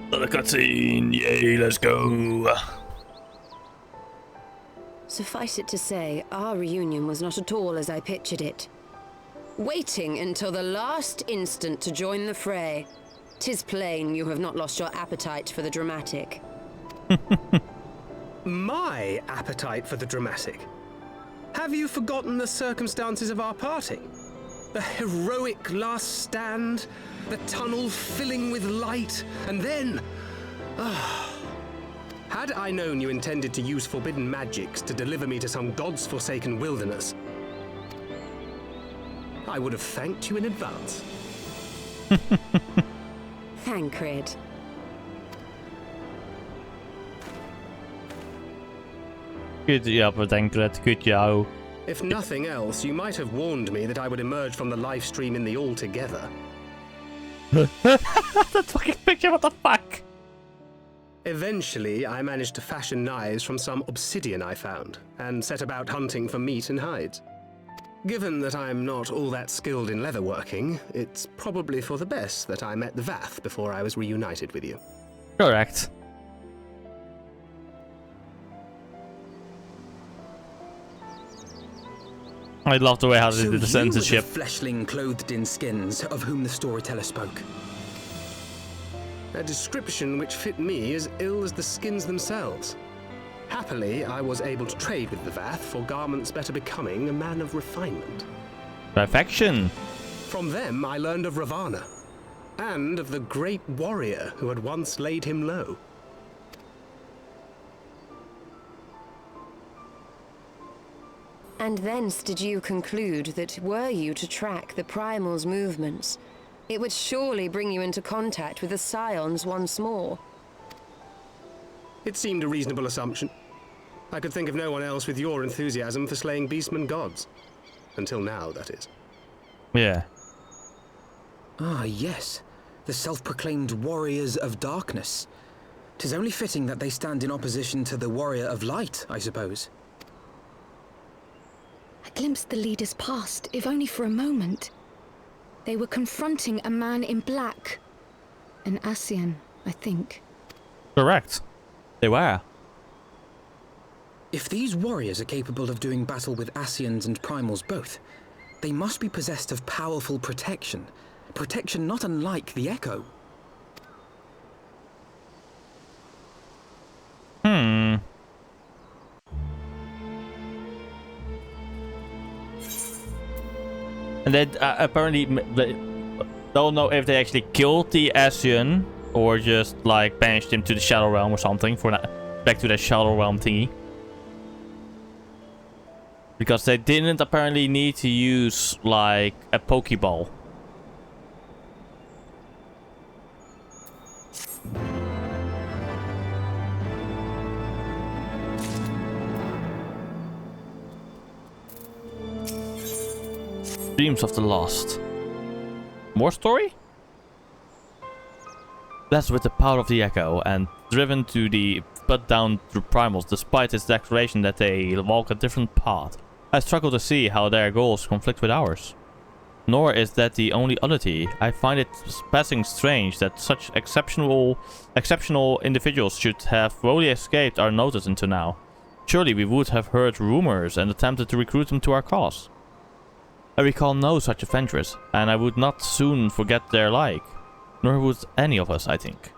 Another cutscene. Yay, let's go. Suffice it to say, our reunion was not at all as I pictured it. Waiting until the last instant to join the fray. 'Tis plain you have not lost your appetite for the dramatic. My appetite for the dramatic? Have you forgotten the circumstances of our parting? The heroic last stand, the tunnel filling with light, and then... Had I known you intended to use forbidden magics to deliver me to some god's forsaken wilderness, I would have thanked you in advance. Tancred. Good job, Tancred. Good job. If nothing else, you might have warned me that I would emerge from the live stream in the all together. That fucking picture, what the fuck? Eventually, I managed to fashion knives from some obsidian I found, and set about hunting for meat and hides. Given that I'm not all that skilled in leatherworking, it's probably for the best that I met the Vath before I was reunited with you. Correct. I love the way how they did the censorship. So you were the fleshling clothed in skins of whom the storyteller spoke. A description which fit me as ill as the skins themselves. Happily, I was able to trade with the Vath for garments better becoming a man of refinement. Perfection. From them, I learned of Ravana, and of the great warrior who had once laid him low. And thence did you conclude that were you to track the Primal's movements, it would surely bring you into contact with the Scions once more. It seemed a reasonable assumption. I could think of no one else with your enthusiasm for slaying beastmen gods. Until now, that is. Yeah. Ah, yes. The self-proclaimed warriors of darkness. 'Tis only fitting that they stand in opposition to the warrior of light, I suppose. I glimpsed the leaders past, if only for a moment. They were confronting a man in black. An Ascian, I think. Correct. They were. If these warriors are capable of doing battle with Ascians and Primals both, they must be possessed of powerful protection. Protection not unlike the Echo. And then apparently they don't know if they actually killed the Ascian or just like banished him to the Shadow Realm or something for that, back to the Shadow Realm thingy. Because they didn't apparently need to use like a Pokeball. Dreams of the Lost. More story? Blessed with the power of the Echo and driven to the put down the Primals despite its declaration that they walk a different path. I struggle to see how their goals conflict with ours. Nor is that the only oddity. I find it passing strange that such exceptional individuals should have wholly escaped our notice until now. Surely we would have heard rumors and attempted to recruit them to our cause. I recall no such adventurers, and I would not soon forget their like. Nor would any of us, I think.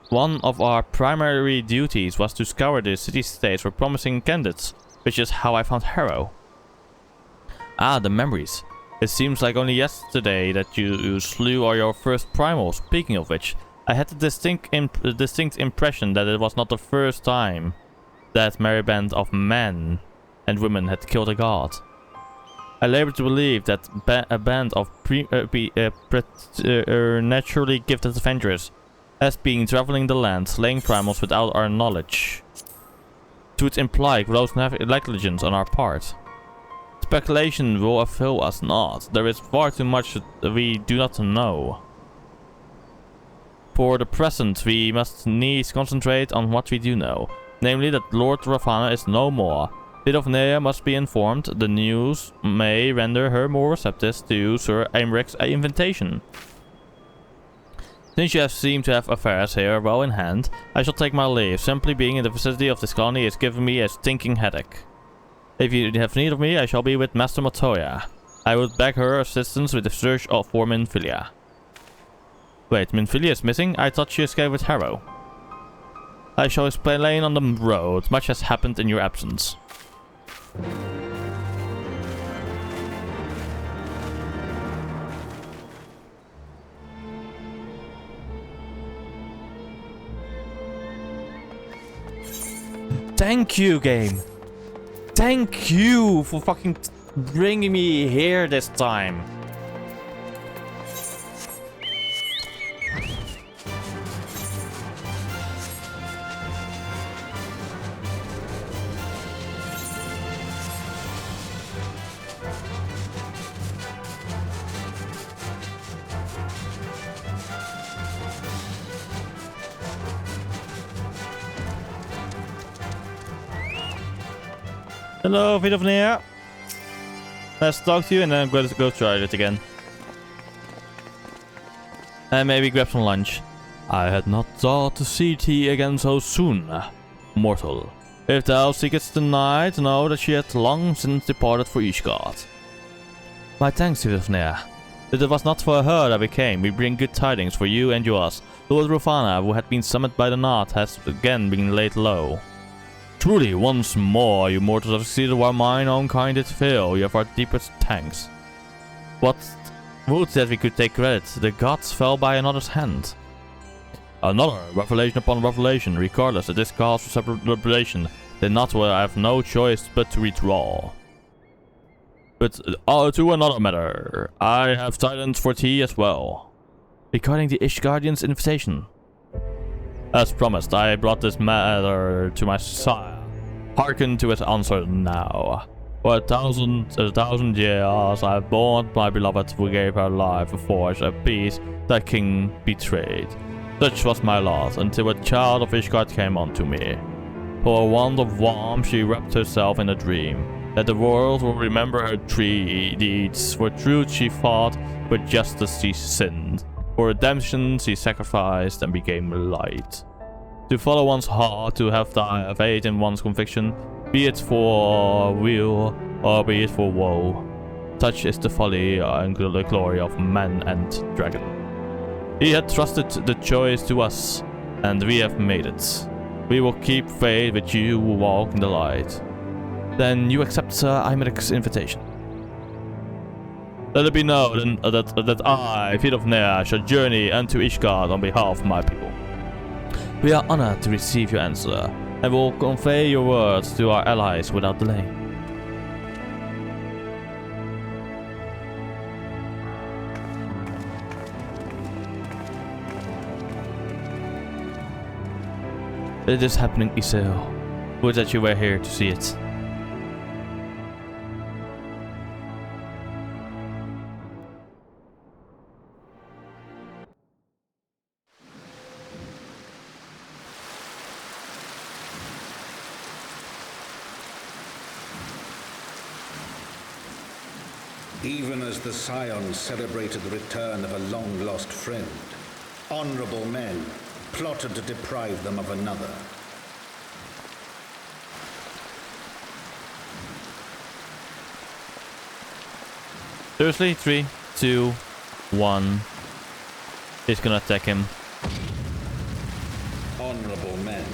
One of our primary duties was to scour the city-states for promising candidates, which is how I found Harrow. Ah, the memories. It seems like only yesterday that you slew all your first primals. Speaking of which, I had the distinct impression that it was not the first time that merry band of men and women had killed a god. I labor to believe that a band of naturally gifted adventurers has been traveling the land, slaying primals without our knowledge. It would imply gross negligence on our part. Speculation will avail us not. There is far too much that we do not know. For the present, we must needs concentrate on what we do know, namely that Lord Ravana is no more. Vidofnea must be informed. The news may render her more receptive to Sir Aymric's invitation. Since you have seemed to have affairs here well in hand, I shall take my leave. Simply being in the vicinity of this colony is giving me a stinking headache. If you have need of me, I shall be with Master Montoya. I would beg her assistance with the search for Minfilia. Wait, Minfilia is missing? I thought she escaped with Harrow. I shall explain on the road. Much has happened in your absence. Thank you, game. Thank you for fucking bringing me here this time. Hello, Vidofnea. Let's talk to you and then I'm going to go try it again. And maybe grab some lunch. I had not thought to see thee again so soon, mortal. If thou seekest the night, know that she had long since departed for Ishgard. My thanks, Vidofnea. If it was not for her that we came, we bring good tidings for you and yours. Lord Ravana, who had been summoned by the Knot, has again been laid low. Truly, once more, you mortals have succeeded while mine own kind did fail. You have our deepest thanks. What would that we could take credit? The gods fell by another's hand. Another revelation upon revelation. Regardless, that this calls for separation. The Knot will have no choice but to withdraw. But to another matter. I have tidings for thee as well. Regarding the Ishgardian's invitation. As promised, I brought this matter to my sire. Hearken to his answer now. For a thousand years I have borne my beloved who gave her life to forge a peace that king betrayed. Such was my lot, until a child of Ishgard came unto me. For a wand of warmth she wrapped herself in a dream, that the world will remember her three deeds. For truth she fought, for justice she sinned. For redemption she sacrificed and became light. To follow one's heart, to have faith in one's conviction, be it for weal or be it for woe. Such is the folly and the glory of man and dragon. He had trusted the choice to us, and we have made it. We will keep faith with you who walk in the light. Then you accept Sir Aymric's invitation. Let it be known that I, Vidofnea, shall journey unto Ishgard on behalf of my people. We are honored to receive your answer, and will convey your words to our allies without delay. It is happening, Iseo. Would that you were here to see it. Even as the Scions celebrated the return of a long-lost friend, honorable men plotted to deprive them of another. Seriously? 3, 2, 1. He's gonna attack him. Honorable men,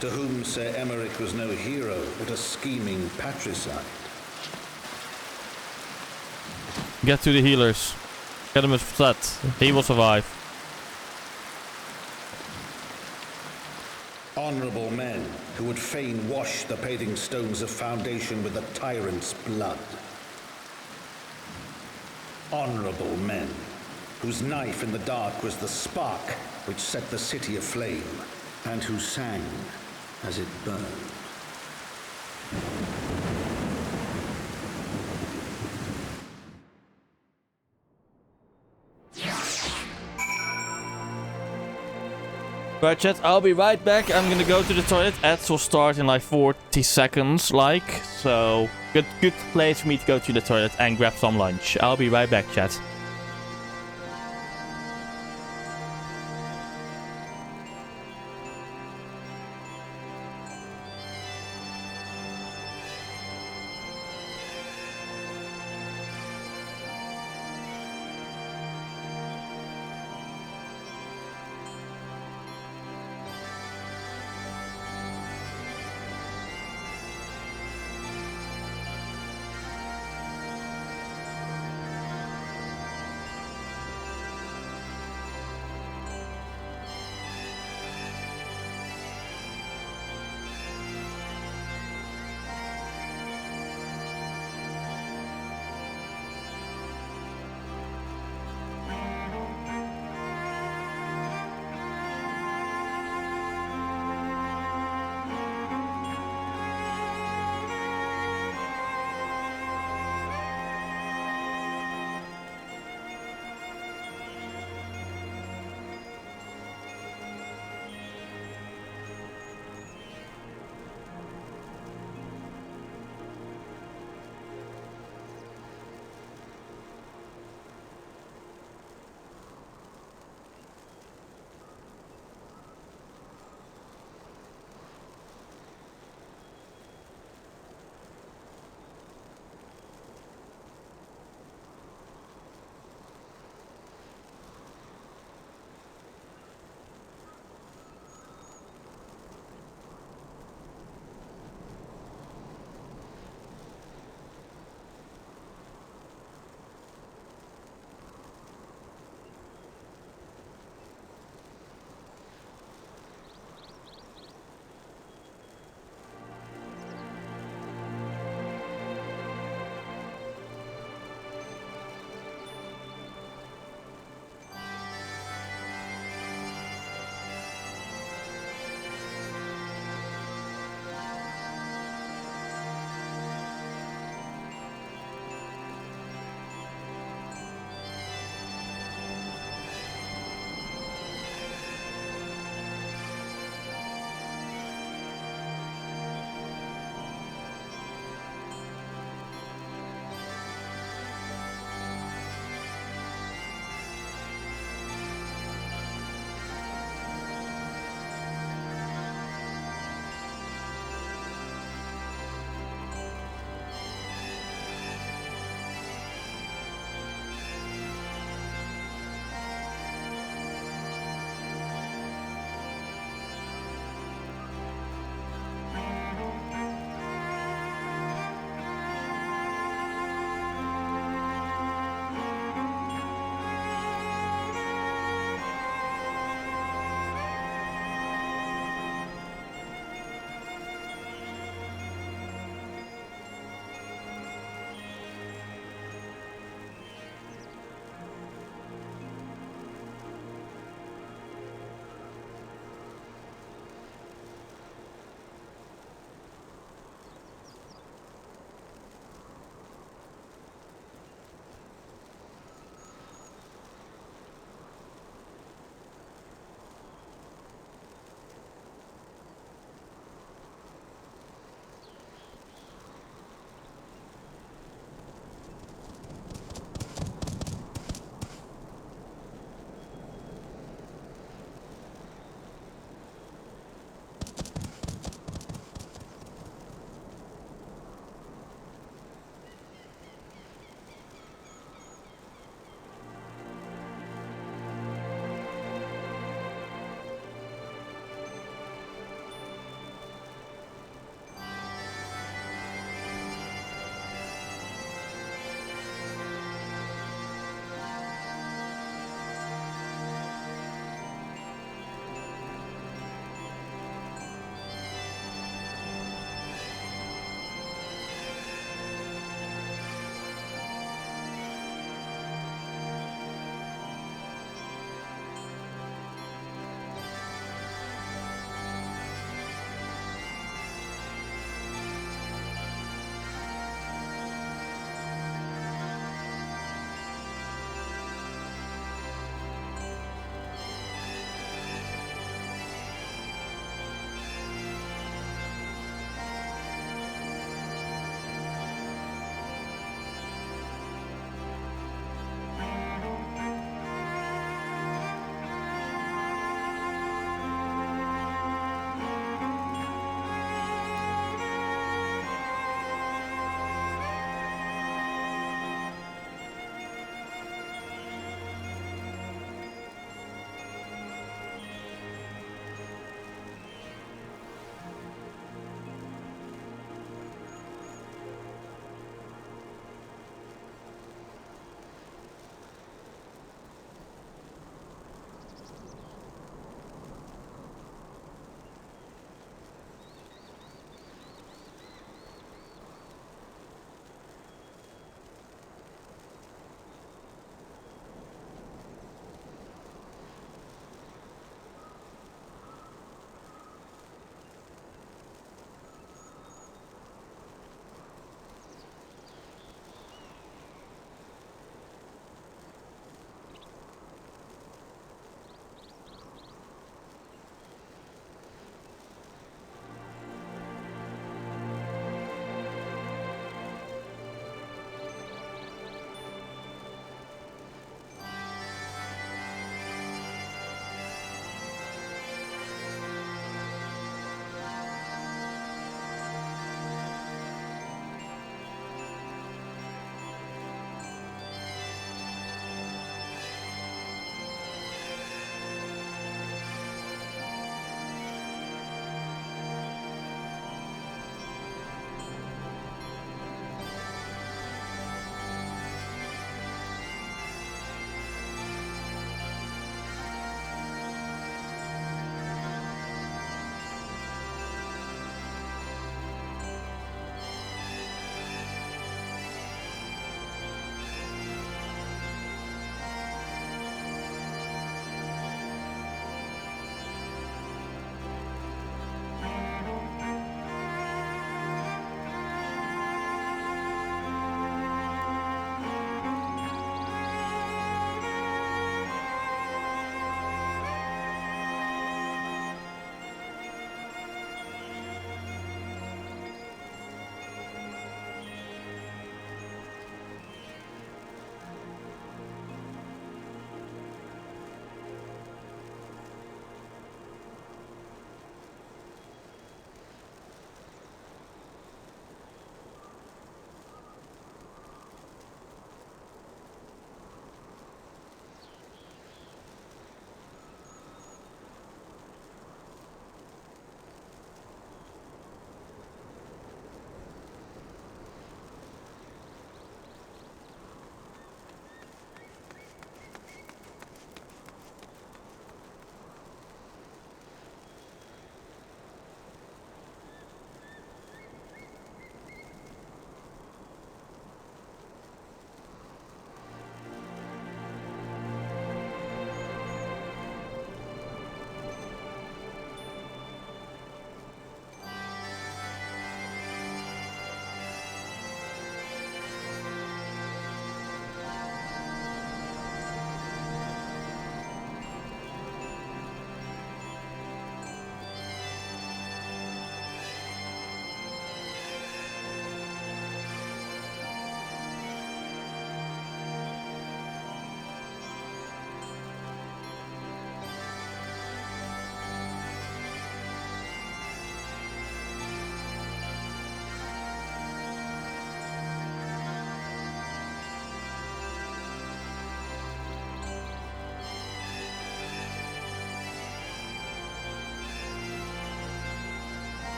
to whom Sir Aymric was no hero, but a scheming patricide. Get to the healers. Get him flat. He will survive. Honorable men who would fain wash the paving stones of foundation with the tyrant's blood. Honorable men whose knife in the dark was the spark which set the city aflame, and who sang as it burned. Right, chat, I'll be right back. I'm gonna go to the toilet. Ads will start in like 40 seconds, like. So, good place for me to go to the toilet and grab some lunch. I'll be right back, chat.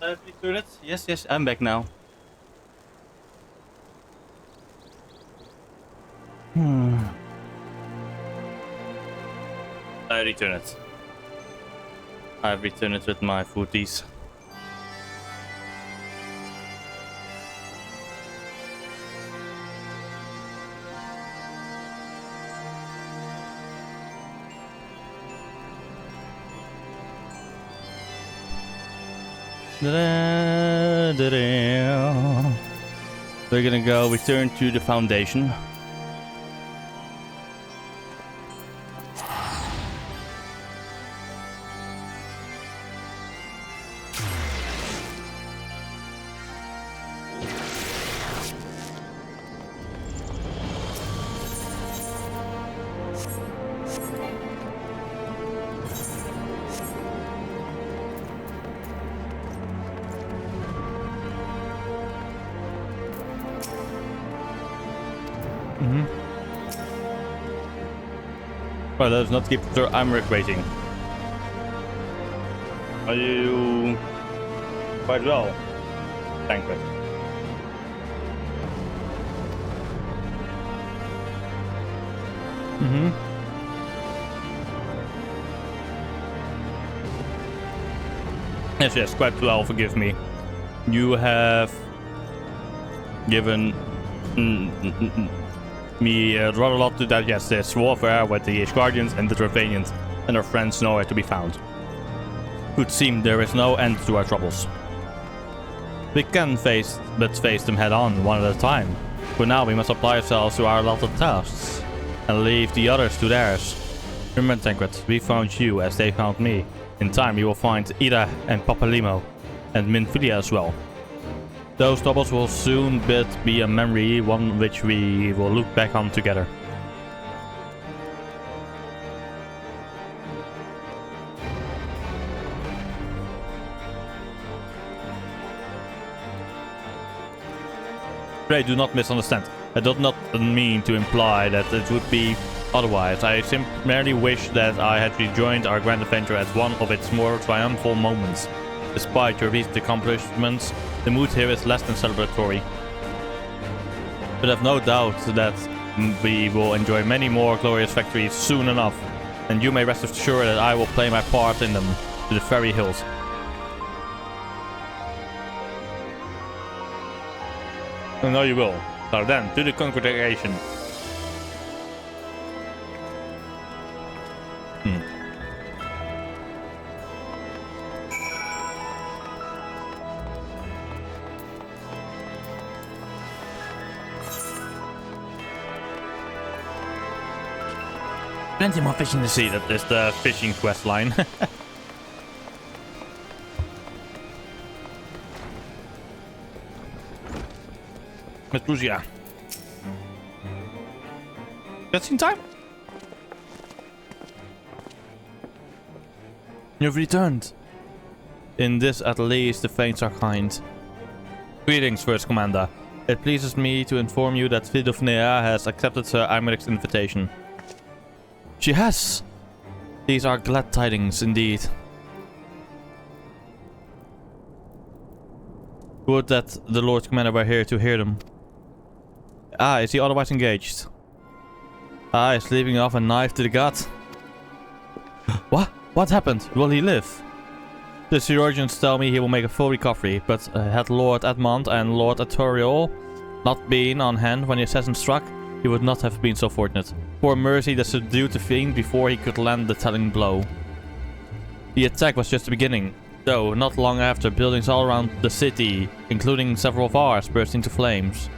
Return it. Yes, yes, I'm back now. I return it. I've returned it with my footies. We're gonna go return to the foundation. Well, let's not keep the Amric waiting. Are you quite well? Thank you. Yes, yes, quite well, forgive me. You have given me rather a lot to digest. This warfare with the Guardians and the Dravanians and our friends nowhere to be found. Would seem there is no end to our troubles. We can face them head on, one at a time. For now we must apply ourselves to our allotted tasks and leave the others to theirs. Remember, Tancred, we found you as they found me. In time you will find Ida and Papalimo and Minfilia as well. Those troubles will soon be a memory, one which we will look back on together. Pray do not misunderstand. I do not mean to imply that it would be otherwise. I merely wish that I had rejoined our grand adventure at one of its more triumphal moments. Despite your recent accomplishments, the mood here is less than celebratory. But I've no doubt that we will enjoy many more glorious victories soon enough, and you may rest assured that I will play my part in them to the very hills. I know you will. So then, to the congregation. Plenty more fishing to see. That is the fishing quest line. Miss Bruzia. Just in time. You've returned. In this at least the fates are kind. Greetings, First Commander. It pleases me to inform you that Vidofnea has accepted Sir Aymeric's invitation. She has! These are glad tidings indeed. Would that the Lord Commander were here to hear them. Ah, is he otherwise engaged? Ah, he's leaving off a knife to the gut. What? What happened? Will he live? The chirurgeons tell me he will make a full recovery, but had Lord Edmond and Lord Artorial not been on hand when the assassin struck, he would not have been so fortunate. Poor Mercy that subdued the fiend before he could land the telling blow. The attack was just the beginning, though not long after buildings all around the city, including several of ours, burst into flames.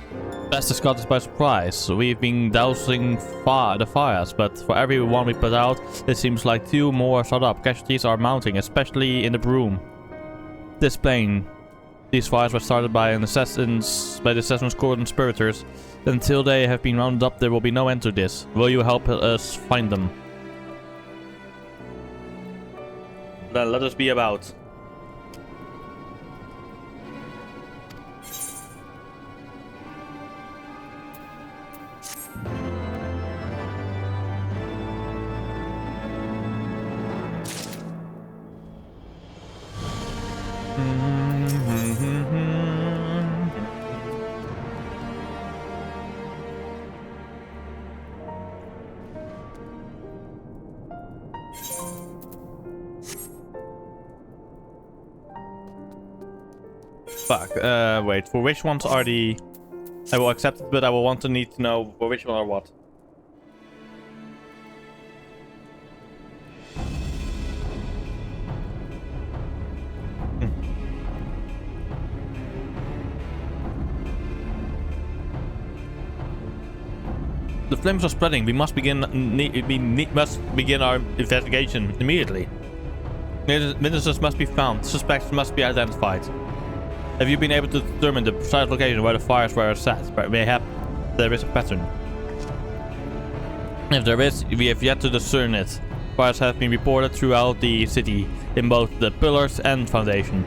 Best caught us by surprise. We've been dousing the fires, but for every one we put out, it seems like two more shot up. Casualties are mounting, especially in the Broom. This plain. These fires were started by the Assassin's Court conspirators. Until they have been rounded up, there will be no end to this. Will you help us find them? Then let us be about. Fuck. Wait. For which ones are the... I will accept it, but I will need to know for which one or what. The flames are spreading. We must begin. We must begin our investigation immediately. Witnesses must be found. Suspects must be identified. Have you been able to determine the precise location where the fires were set? Mayhap there is a pattern. If there is, we have yet to discern it. Fires have been reported throughout the city, in both the pillars and foundation.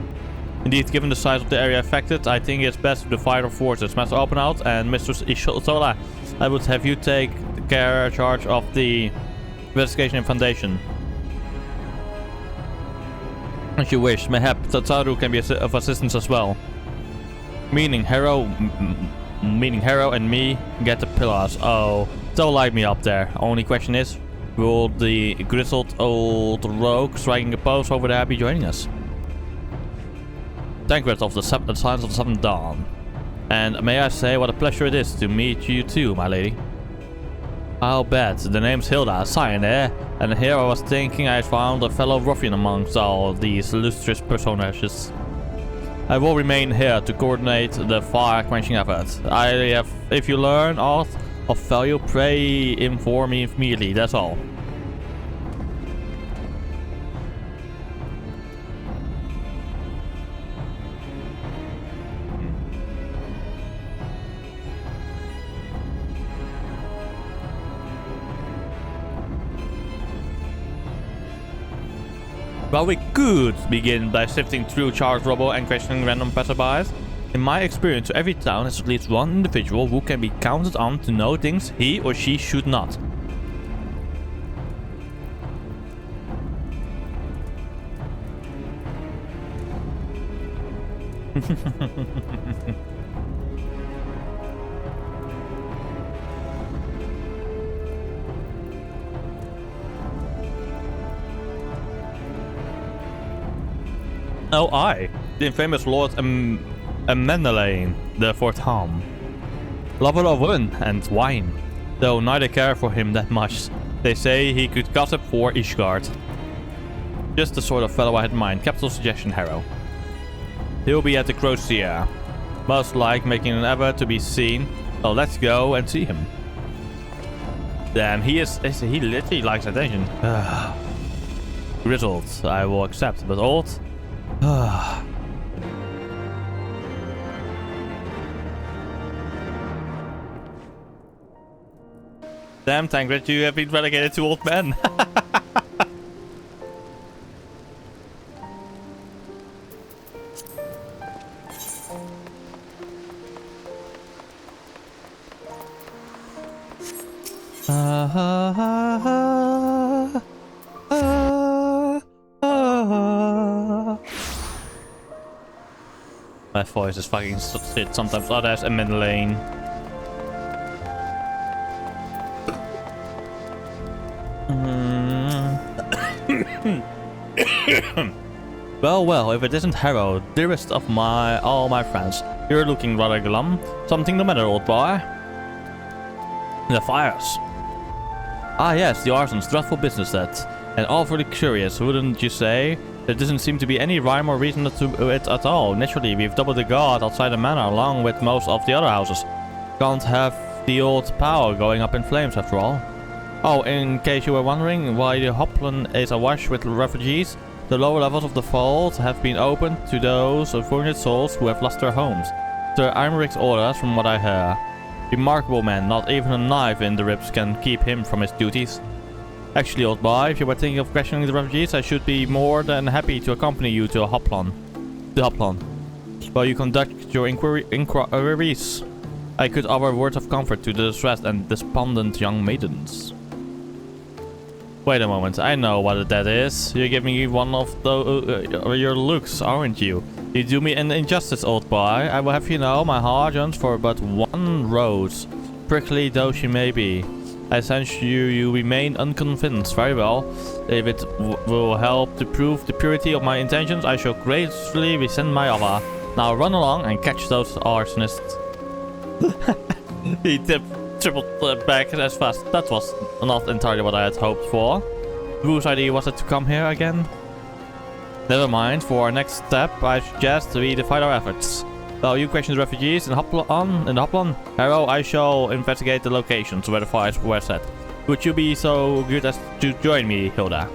Indeed, given the size of the area affected, I think it's best to divide our forces. Master Openhout and Mistress Isola, I would have you take charge of the investigation and foundation. As you wish. Mayhap Tataru can be of assistance as well. Meaning Hero and me get the pillars. Oh, don't light me up there. Only question is, will the grizzled old rogue striking a pose over there be joining us? Tancred of the Signs of the Seventh Dawn. And may I say what a pleasure it is to meet you too, my lady. I'll bet. The name's Hilda, Cyan there. And here I was thinking I found a fellow ruffian amongst all these illustrious personages. I will remain here to coordinate the fire-quenching effort. If you learn aught of value, pray inform me immediately, that's all. Well, we could begin by sifting through charged rubble and questioning random passerbys. In my experience, every town has at least one individual who can be counted on to know things he or she should not. Oh, the infamous Lord Amenelaine, the Fourth Ham. Lover of women and wine, though neither care for him that much. They say he could gossip for Ishgard. Just the sort of fellow I had in mind. Capital suggestion, Harrow. He'll be at the Crocier. Most like making an effort to be seen. Well, let's go and see him. Damn, he literally likes attention. Grizzled, I will accept, but old? Damn, Tancred, you have been relegated to old man. My voice is fucking shit sometimes. Oh, there's a Amenelaine. Well, if it isn't Harrow, dearest of all my friends. You're looking rather glum. Something the matter, old boy? The fires. Ah yes, the arsons, dreadful business that. And awfully curious, wouldn't you say? There doesn't seem to be any rhyme or reason to it at all. Naturally, we've doubled the guard outside the manor along with most of the other houses. Can't have the old power going up in flames after all. Oh, in case you were wondering why the Hopland is awash with refugees, the lower levels of the vault have been opened to those unfortunate souls who have lost their homes. Sir Eimerich's orders, from what I hear. Remarkable man, not even a knife in the ribs can keep him from his duties. Actually, old boy, if you were thinking of questioning the refugees, I should be more than happy to accompany you to Hopland. While you conduct your inquiries, I could offer words of comfort to the distressed and despondent young maidens. Wait a moment, I know what that is. You're giving me one of your looks, aren't you? You do me an injustice, old boy. I will have you know my heart yearns for but one rose, prickly though she may be. I sense you remain unconvinced. Very well. If it will help to prove the purity of my intentions, I shall gracefully rescind my offer. Now run along and catch those arsonists. He tripled back as fast. That was not entirely what I had hoped for. Whose idea was it to come here again? Never mind, for our next step, I suggest we divide our efforts. So you question the refugees in the Hoplon. Harrow, I shall investigate the locations where the fires were set. Would you be so good as to join me, Hilda?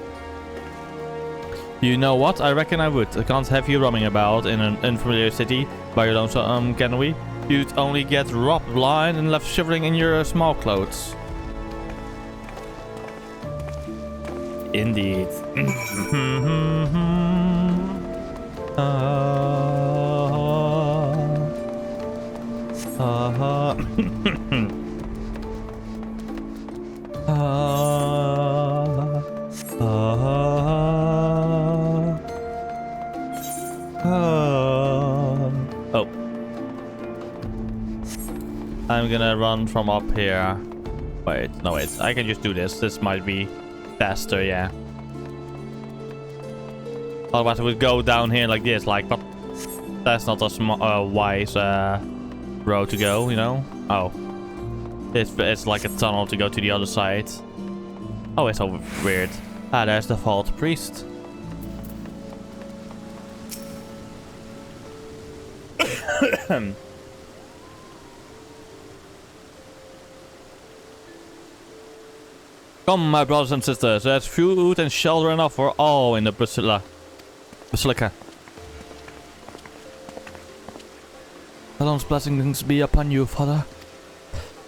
You know what? I reckon I would. I can't have you roaming about in an unfamiliar city by your lonesome, can we? You'd only get robbed blind and left shivering in your small clothes. Indeed. Oh. I'm gonna run from up here. Wait, no wait, I can just do this. This might be faster, yeah. Otherwise I would go down here like this, like, but that's not a wise road to go, you know? Oh. It's like a tunnel to go to the other side. Oh, it's so weird. Ah, there's the vault priest. Come, my brothers and sisters, there's food and shelter enough for all in the Basilica. Alon's blessings be upon you, Father.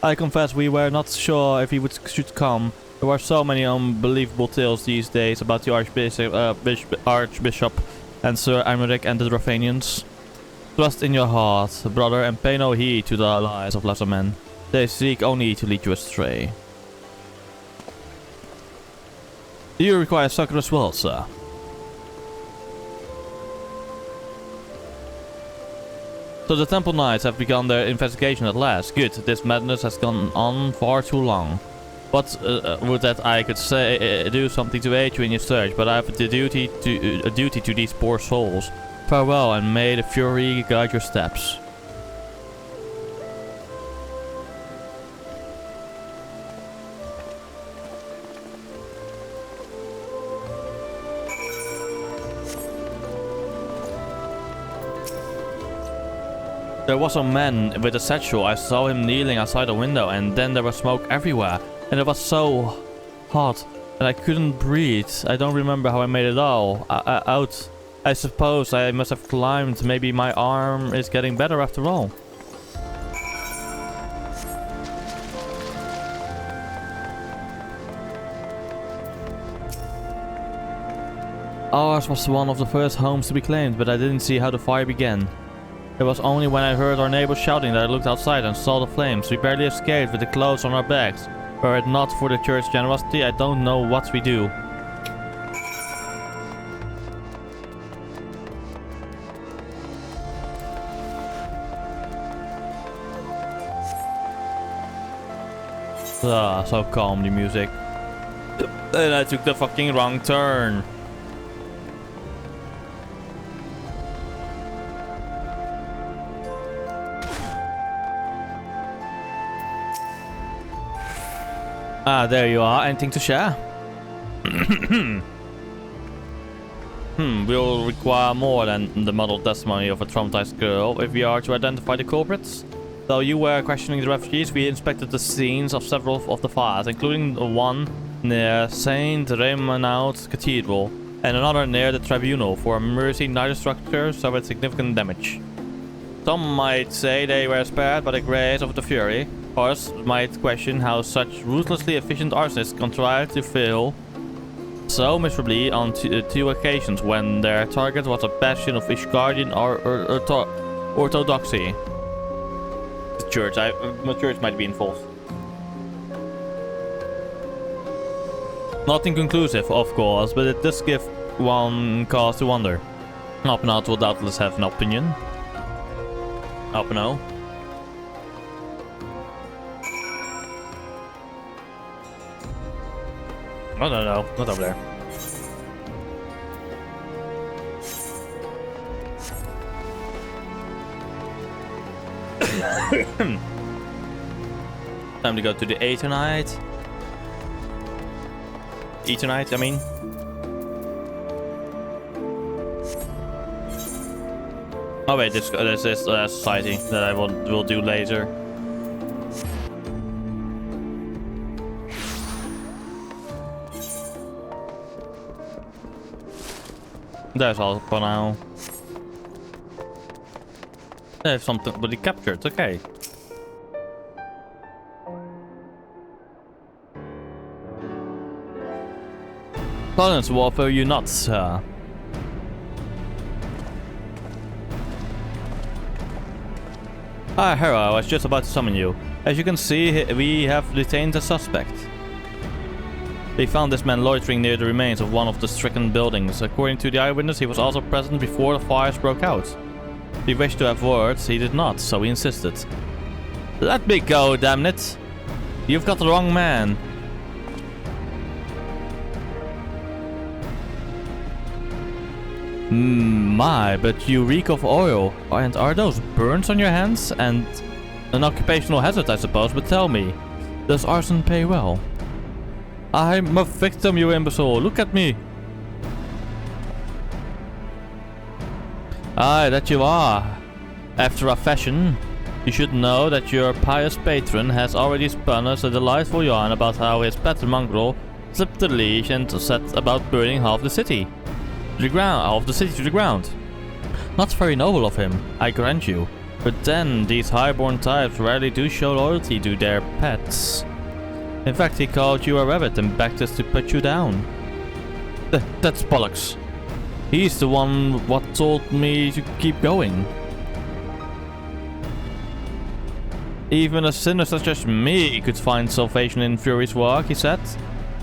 I confess we were not sure if he should come. There were so many unbelievable tales these days about the Archbishop and Sir Aymeric and the Dravanians. Trust in your heart, brother, and pay no heed to the lies of lesser men. They seek only to lead you astray. Do you require succor as well, sir? So the Temple Knights have begun their investigation at last. Good, this madness has gone on far too long. What would that I could say do something to aid you in your search, but I have a duty to these poor souls. Farewell, and may the fury guide your steps. There was a man with a satchel. I saw him kneeling outside a window, and then there was smoke everywhere. And it was so hot, and I couldn't breathe. I don't remember how I made it all out. I suppose I must have climbed. Maybe my arm is getting better after all. Ours was one of the first homes to be claimed, but I didn't see how the fire began. It was only when I heard our neighbors shouting that I looked outside and saw the flames. We barely escaped with the clothes on our backs. Were it not for the church's generosity, I don't know what we do. Ah, so calm, the music. And I took the fucking wrong turn. Ah, there you are. Anything to share? We'll require more than the muddled testimony of a traumatized girl if we are to identify the culprits. Though you were questioning the refugees, we inspected the scenes of several of the fires, including the one near Saint Raymond Cathedral and another near the Tribunal. For mercy, neither structure suffered significant damage. Some might say they were spared by the grace of the fury. Others might question how such ruthlessly efficient arsonists contrived to fail so miserably on two occasions when their target was a bastion of Ishgardian orthodoxy. The church might be involved. Nothing conclusive, of course, but it does give one cause to wonder. Oppenau will doubtless have an opinion. Oppenau. Oh, no, not over there. Time to go to the Eternite. Eternite, I mean. Oh wait, this is society that I will do later. That's all for now. They have something captured, okay. Silence warfare, you nuts, sir. Ah, Hera, I was just about to summon you. As you can see, we have detained a suspect. They found this man loitering near the remains of one of the stricken buildings. According to the eyewitness, he was also present before the fires broke out. He wished to have words, he did not, so he insisted. Let me go, damn it! You've got the wrong man. My, but you reek of oil. And are those burns on your hands? And an occupational hazard, I suppose, but tell me, does arson pay well? I'm a victim, you imbecile. Look at me. Aye, that you are. After a fashion, you should know that your pious patron has already spun us a delightful yarn about how his pet mongrel slipped the leash and set about burning half the city. To the ground. Not very noble of him, I grant you. But then, these highborn types rarely do show loyalty to their pets. In fact, he called you a rabbit and begged us to put you down. That's bollocks. He's the one what told me to keep going. Even a sinner such as me could find salvation in Fury's work, he said.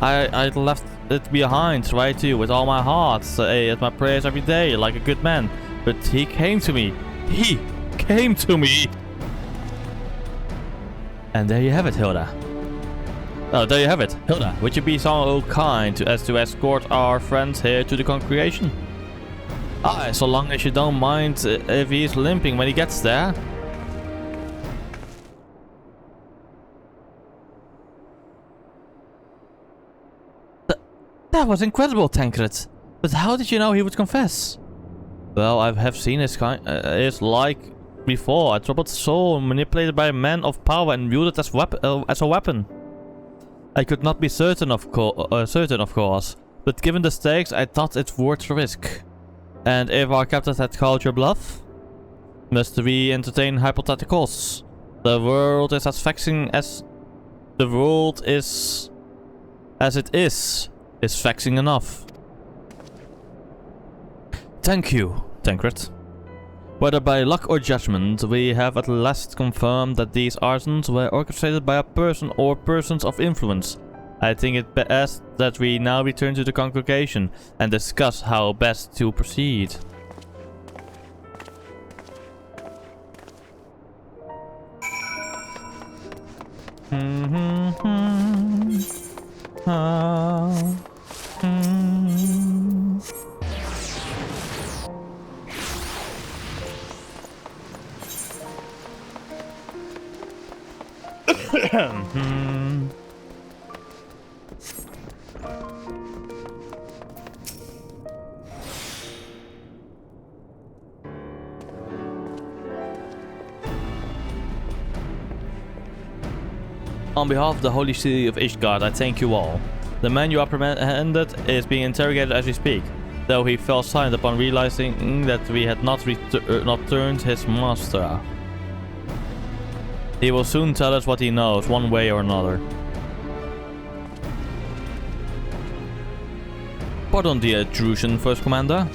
I left it behind, right to you, with all my heart, at my prayers every day, like a good man. But he came to me. He came to me! And there you have it, Hilda. Oh, there you have it. Hilda, would you be so kind as to escort our friends here to the congregation? Aye, so long as you don't mind if he's limping when he gets there. That was incredible, Tancred. But how did you know he would confess? Well, I have seen his like before. A troubled soul manipulated by a man of power and wielded as a weapon. I could not be certain, of course, but given the stakes, I thought it worth the risk. And if our captain had called your bluff, must we entertain hypotheticals? The world is as vexing as the world is, as it is vexing enough. Thank you, Tancred. Whether by luck or judgment, we have at last confirmed that these arsons were orchestrated by a person or persons of influence. I think it best that we now return to the congregation and discuss how best to proceed. On behalf of the Holy City of Ishgard, I thank you all. The man you apprehended is being interrogated as we speak, though he fell silent upon realizing that we had not returned his master. He will soon tell us what he knows, one way or another. Pardon the intrusion, First Commander.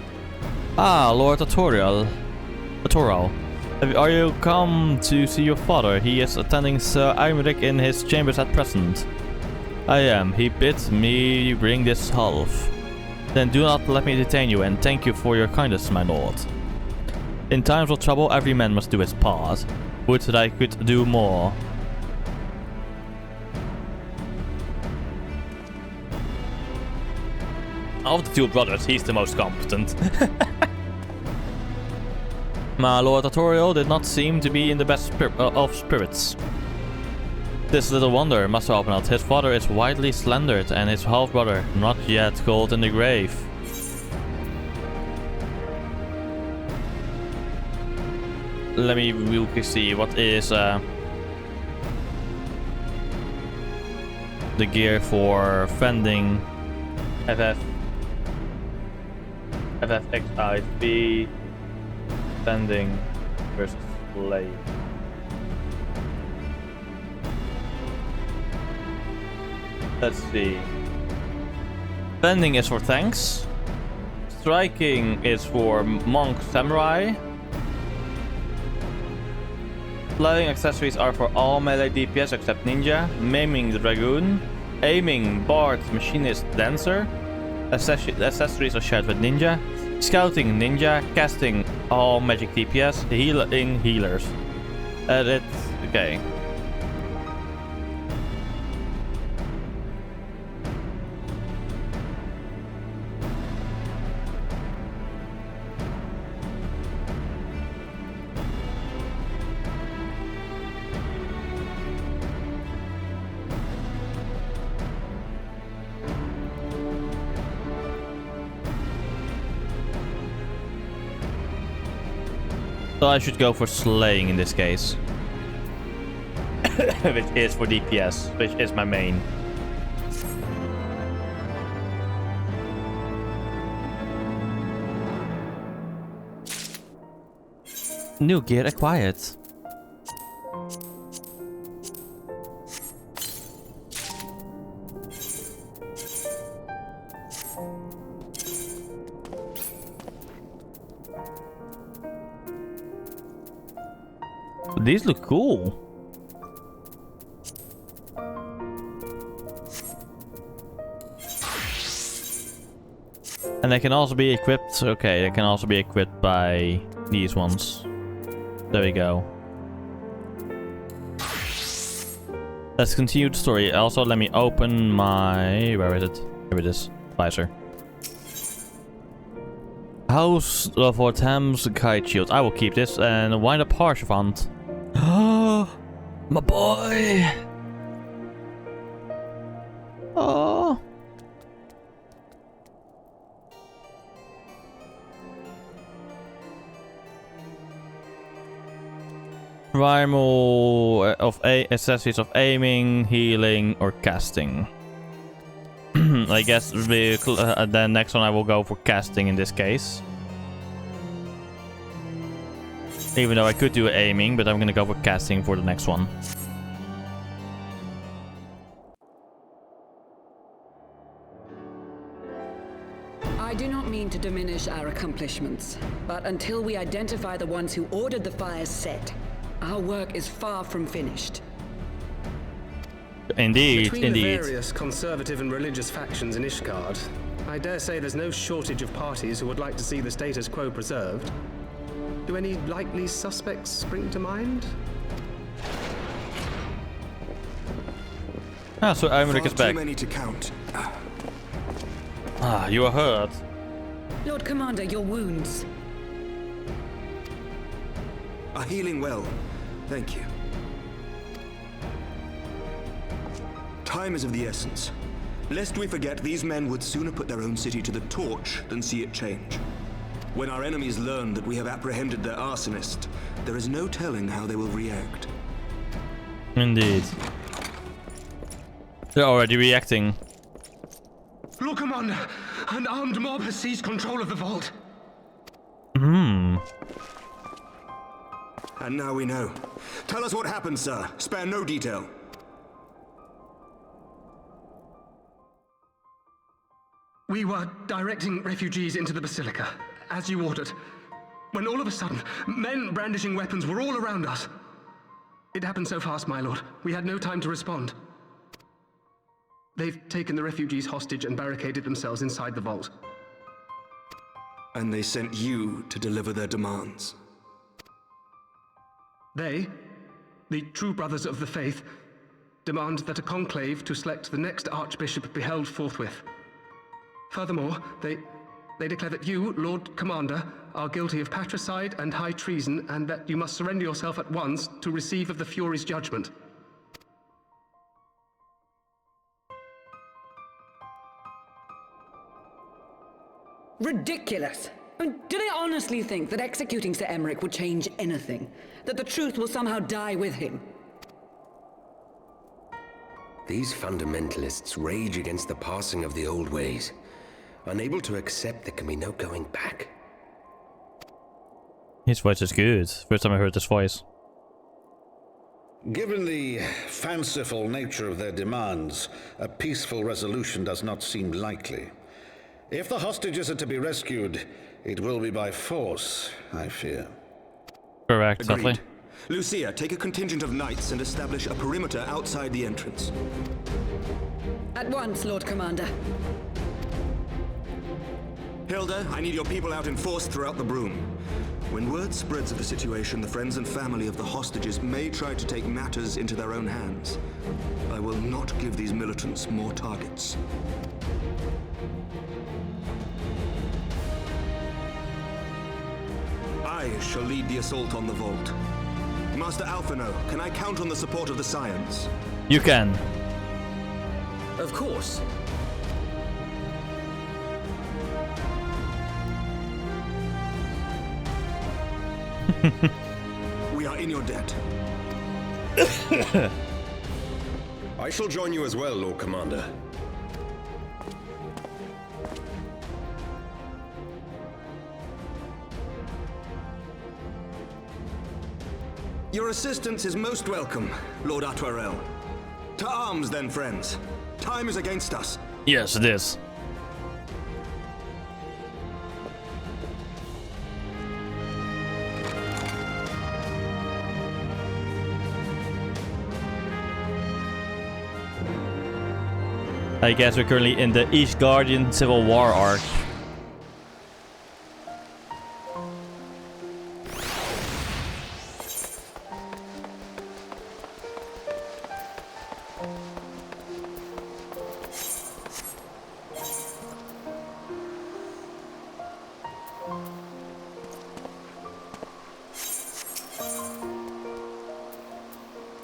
Ah, Lord Atorial. Are you come to see your father? He is attending Sir Imric in his chambers at present. I am. He bids me bring this half. Then do not let me detain you, and thank you for your kindness, my lord. In times of trouble, every man must do his part. Would that I could do more. Of the two brothers, he's the most competent. My Lord Artorial did not seem to be in the best of spirits. This little wonder must have opened out. His father is widely slandered, and his half-brother not yet cold in the grave. Let me real quick see what is the gear for fending FFXIV fending versus slave. Let's see. Fending is for tanks. Striking is for monk samurai. Flying accessories are for all melee DPS except ninja. Maiming the dragoon. Aiming bard, machinist, dancer. Accessories are shared with ninja. Scouting ninja. Casting all magic DPS. Healing healers. Edit. Okay. So I should go for slaying in this case. Which is for DPS, which is my main. New gear acquired. These look cool. And they can also be equipped. Okay, they can also be equipped by these ones. There we go. Let's continue the story. Also, let me open my... Where is it? Here it is. Visor. House of Thames Kite Shield. I will keep this and wind up Harshvant. My boy. Oh. Primal of accessories of aiming, healing, or casting. I guess the next one I will go for casting in this case. Even though I could do aiming, but I'm gonna go for casting for the next one. I do not mean to diminish our accomplishments, but until we identify the ones who ordered the fires set, our work is far from finished. Indeed, Between indeed. the various conservative and religious factions in Ishgard, I dare say there's no shortage of parties who would like to see the status quo preserved. Do any likely suspects spring to mind? Ah, so Aymeric is back. Too many to count. Ah, you are hurt. Lord Commander, your wounds. Are healing well. Thank you. Time is of the essence. Lest we forget, these men would sooner put their own city to the torch than see it change. When our enemies learn that we have apprehended their arsonist, there is no telling how they will react. Indeed. They're already reacting. Lord Commander, an armed mob has seized control of the vault. Hmm. And now we know. Tell us what happened, sir. Spare no detail. We were directing refugees into the Basilica, as you ordered, when all of a sudden, men brandishing weapons were all around us. It happened so fast, my lord. We had no time to respond. They've taken the refugees hostage and barricaded themselves inside the vault. And they sent you to deliver their demands. They, the true brothers of the faith, demand that a conclave to select the next archbishop be held forthwith. Furthermore, they They declare that you, Lord Commander, are guilty of patricide and high treason, and that you must surrender yourself at once to receive of the Fury's judgment. Ridiculous! I mean, do they honestly think that executing Sir Emmerich would change anything? That the truth will somehow die with him? These fundamentalists rage against the passing of the old ways, unable to accept there can be no going back. His voice is good. First time I heard this voice. Given the fanciful nature of their demands, a peaceful resolution does not seem likely. If the hostages are to be rescued, it will be by force, I fear. Correct, Agreed. sadly. Lucia, take a contingent of knights and establish a perimeter outside the entrance. At once, Lord Commander. Hilda, I need your people out in force throughout the Broom. When word spreads of the situation, the friends and family of the hostages may try to take matters into their own hands. I will not give these militants more targets. I shall lead the assault on the vault. Master Alphino, can I count on the support of the Scions? You can. Of course. We are in your debt. I shall join you as well, Lord Commander. Your assistance is most welcome, Lord Atwarel. To arms, then, friends. Time is against us. Yes, it is. I guess we're currently in the East Guardian Civil War arc.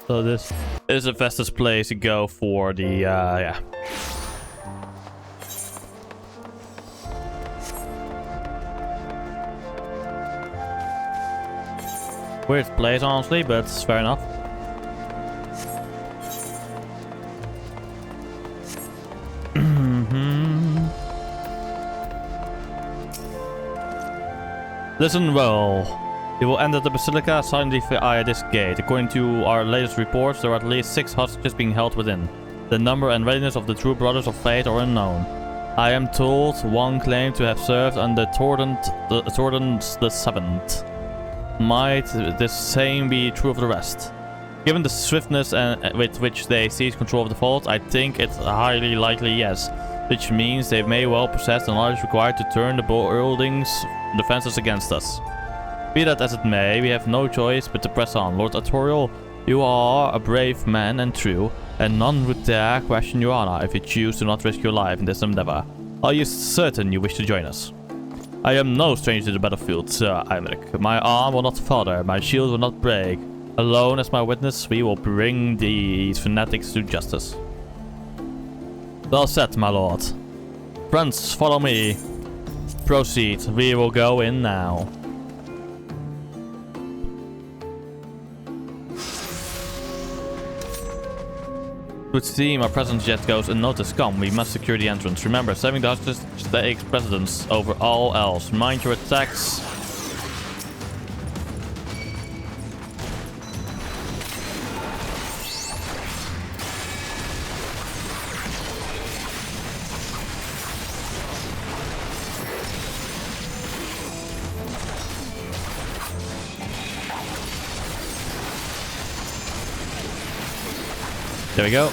So this is the fastest place to go for the, yeah. Weird place, honestly, but it's fair enough. Listen well. You will enter the Basilica silently via this gate. According to our latest reports, there are at least 6 hostages being held within. The number and readiness of the true Brothers of Fate are unknown. I am told one claimed to have served under Tordant the Seventh. Might this same be true of the rest? Given the swiftness with which they seize control of the vault, I think it's highly likely yes. Which means they may well possess the knowledge required to turn the building's defenses against us. Be that as it may, we have no choice but to press on. Lord Artorial, you are a brave man and true, and none would dare question your honor if you choose to not risk your life in this endeavor. Are you certain you wish to join us? I am no stranger to the battlefield, Sir Imric. My arm will not falter, my shield will not break. Alone as my witness, we will bring these fanatics to justice. Well said, my lord. Friends, follow me. Proceed, we will go in now. Would seem our presence yet goes unnoticed. Come, we must secure the entrance. Remember, saving the hostage takes precedence over all else. Mind your attacks. There we go.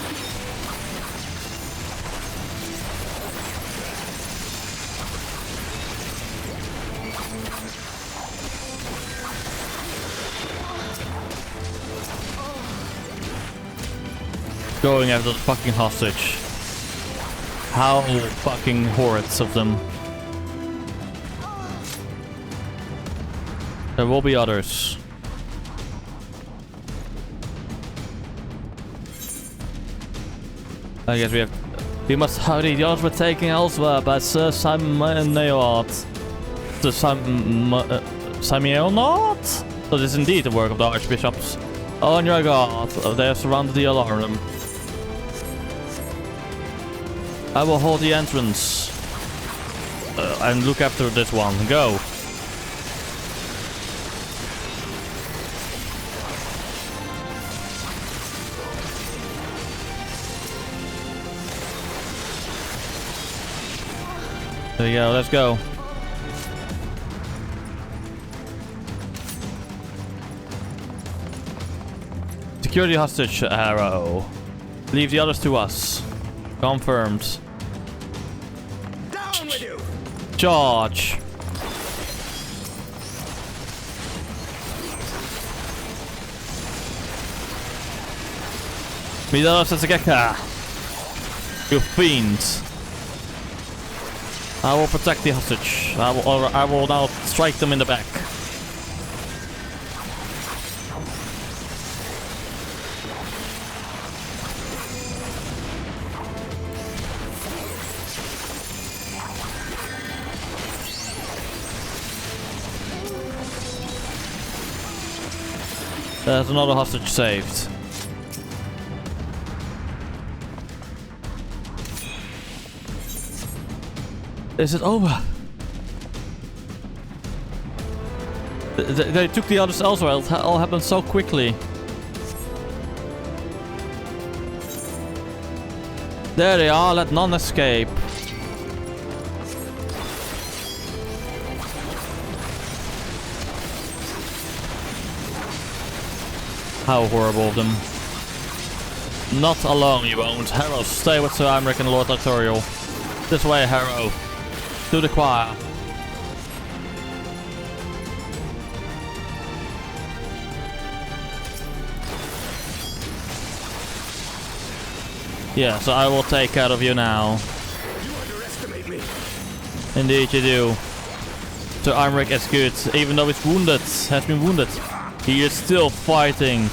Going after the fucking hostage. How fucking hordes of them. There will be others. I guess we must hurry. The others were taken elsewhere by Sir Simon Neot. Sir Samuel Not? So this is indeed the work of the archbishops. Oh, and your god, they have surrounded the alarm. I will hold the entrance. And look after this one. Go. There you go, let's go. Secure the hostage, Harrow. Leave the others to us. Confirmed. Down with you! Charge. Midara Setsugeka. You fiend. I will protect the hostage. I will now strike them in the back. There's another hostage saved. Is it over? They took the others elsewhere. It all happened so quickly. There they are. Let none escape. How horrible of them. Not alone, you won't. Harrow, stay with Sir Imric and Lord Artorial. This way, Harrow. To the choir. Yes, I will take care of you now. You underestimate me. Indeed you do. Sir Imric is good, even though he's wounded, has been wounded. He is still fighting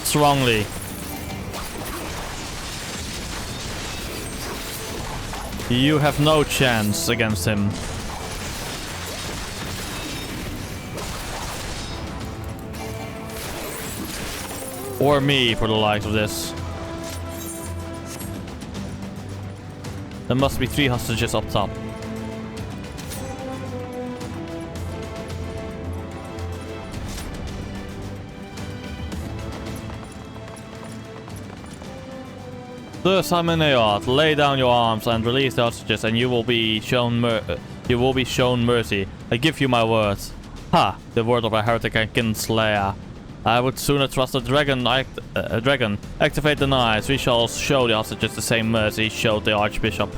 strongly. You have no chance against him. Or me, for the likes of this. There must be 3 hostages up top. Sir Simon Neot, lay down your arms and release the hostages, and you will be shown mercy. I give you my word. Ha! The word of a heretic and kinslayer. I would sooner trust a dragon. Activate the knives. We shall show the hostages the same mercy showed the archbishop.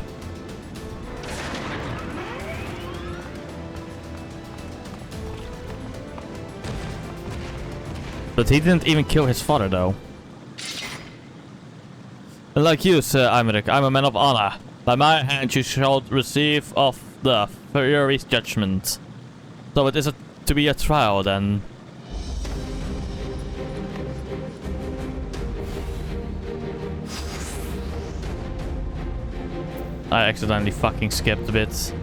But he didn't even kill his father, though. Like you, Sir Imric, I'm a man of honor. By my hand you shall receive of the Fury's judgment. So it is to be a trial, then. I accidentally fucking skipped a bit.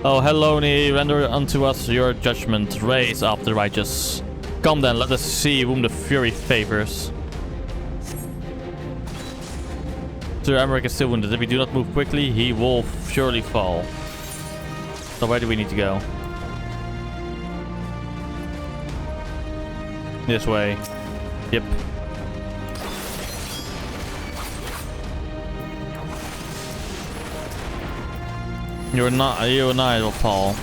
Oh, Helloni, render unto us your judgment. Raise up the righteous. Come then, let us see whom the Fury favors. Sir Imric is still wounded. If we do not move quickly, he will surely fall. So where do we need to go? This way. Yep. You and I will fall.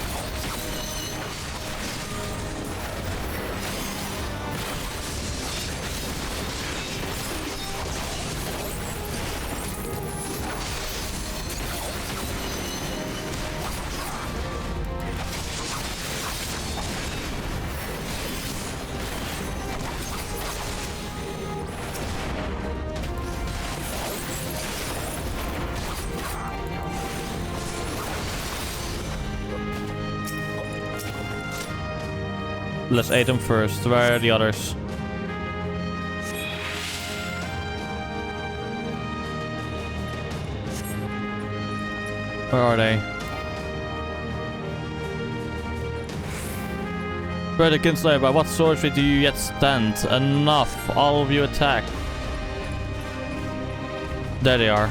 Let's aid them first. Where are the others? Where are they? Brother Kinslayer, by what sorcery do you yet stand? Enough! All of you attack! There they are.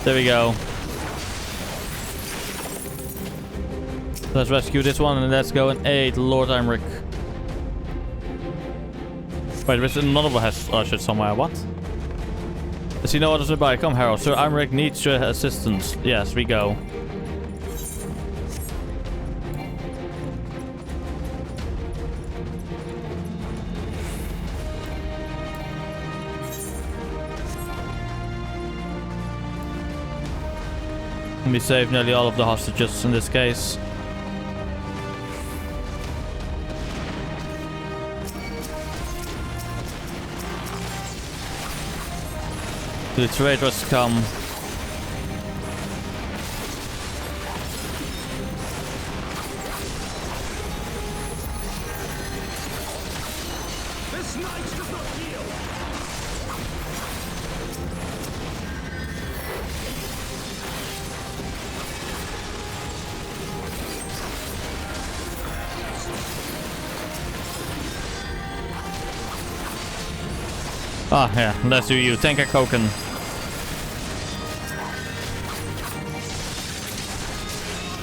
There we go. Let's rescue this one and let's go and aid Lord Imric. Wait, there's another one has shit somewhere. What? Does he know others nearby? Come, Harold. Sir Imric needs your assistance. Yes, we go. We saved nearly all of the hostages in this case. The traitors come. This knight does not yield. Ah, yeah, let's do you. Tanker Koken.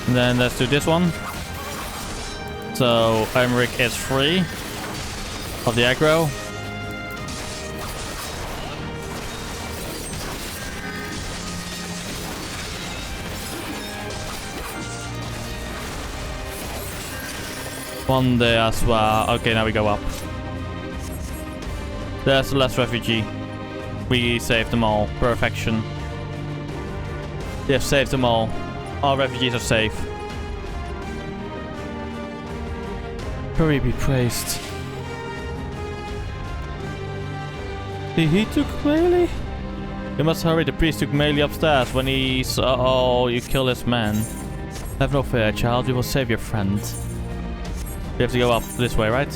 And then let's do this one. So Imric is free of the aggro. One there as well. Okay, now we go up. There's the last refugee. We saved them all. Perfection. We have saved them all. All refugees are safe. Hurry be praised. He took melee? You must hurry, the priest took melee upstairs when he saw you kill his man. Have no fear, child, we will save your friend. We have to go up this way, right?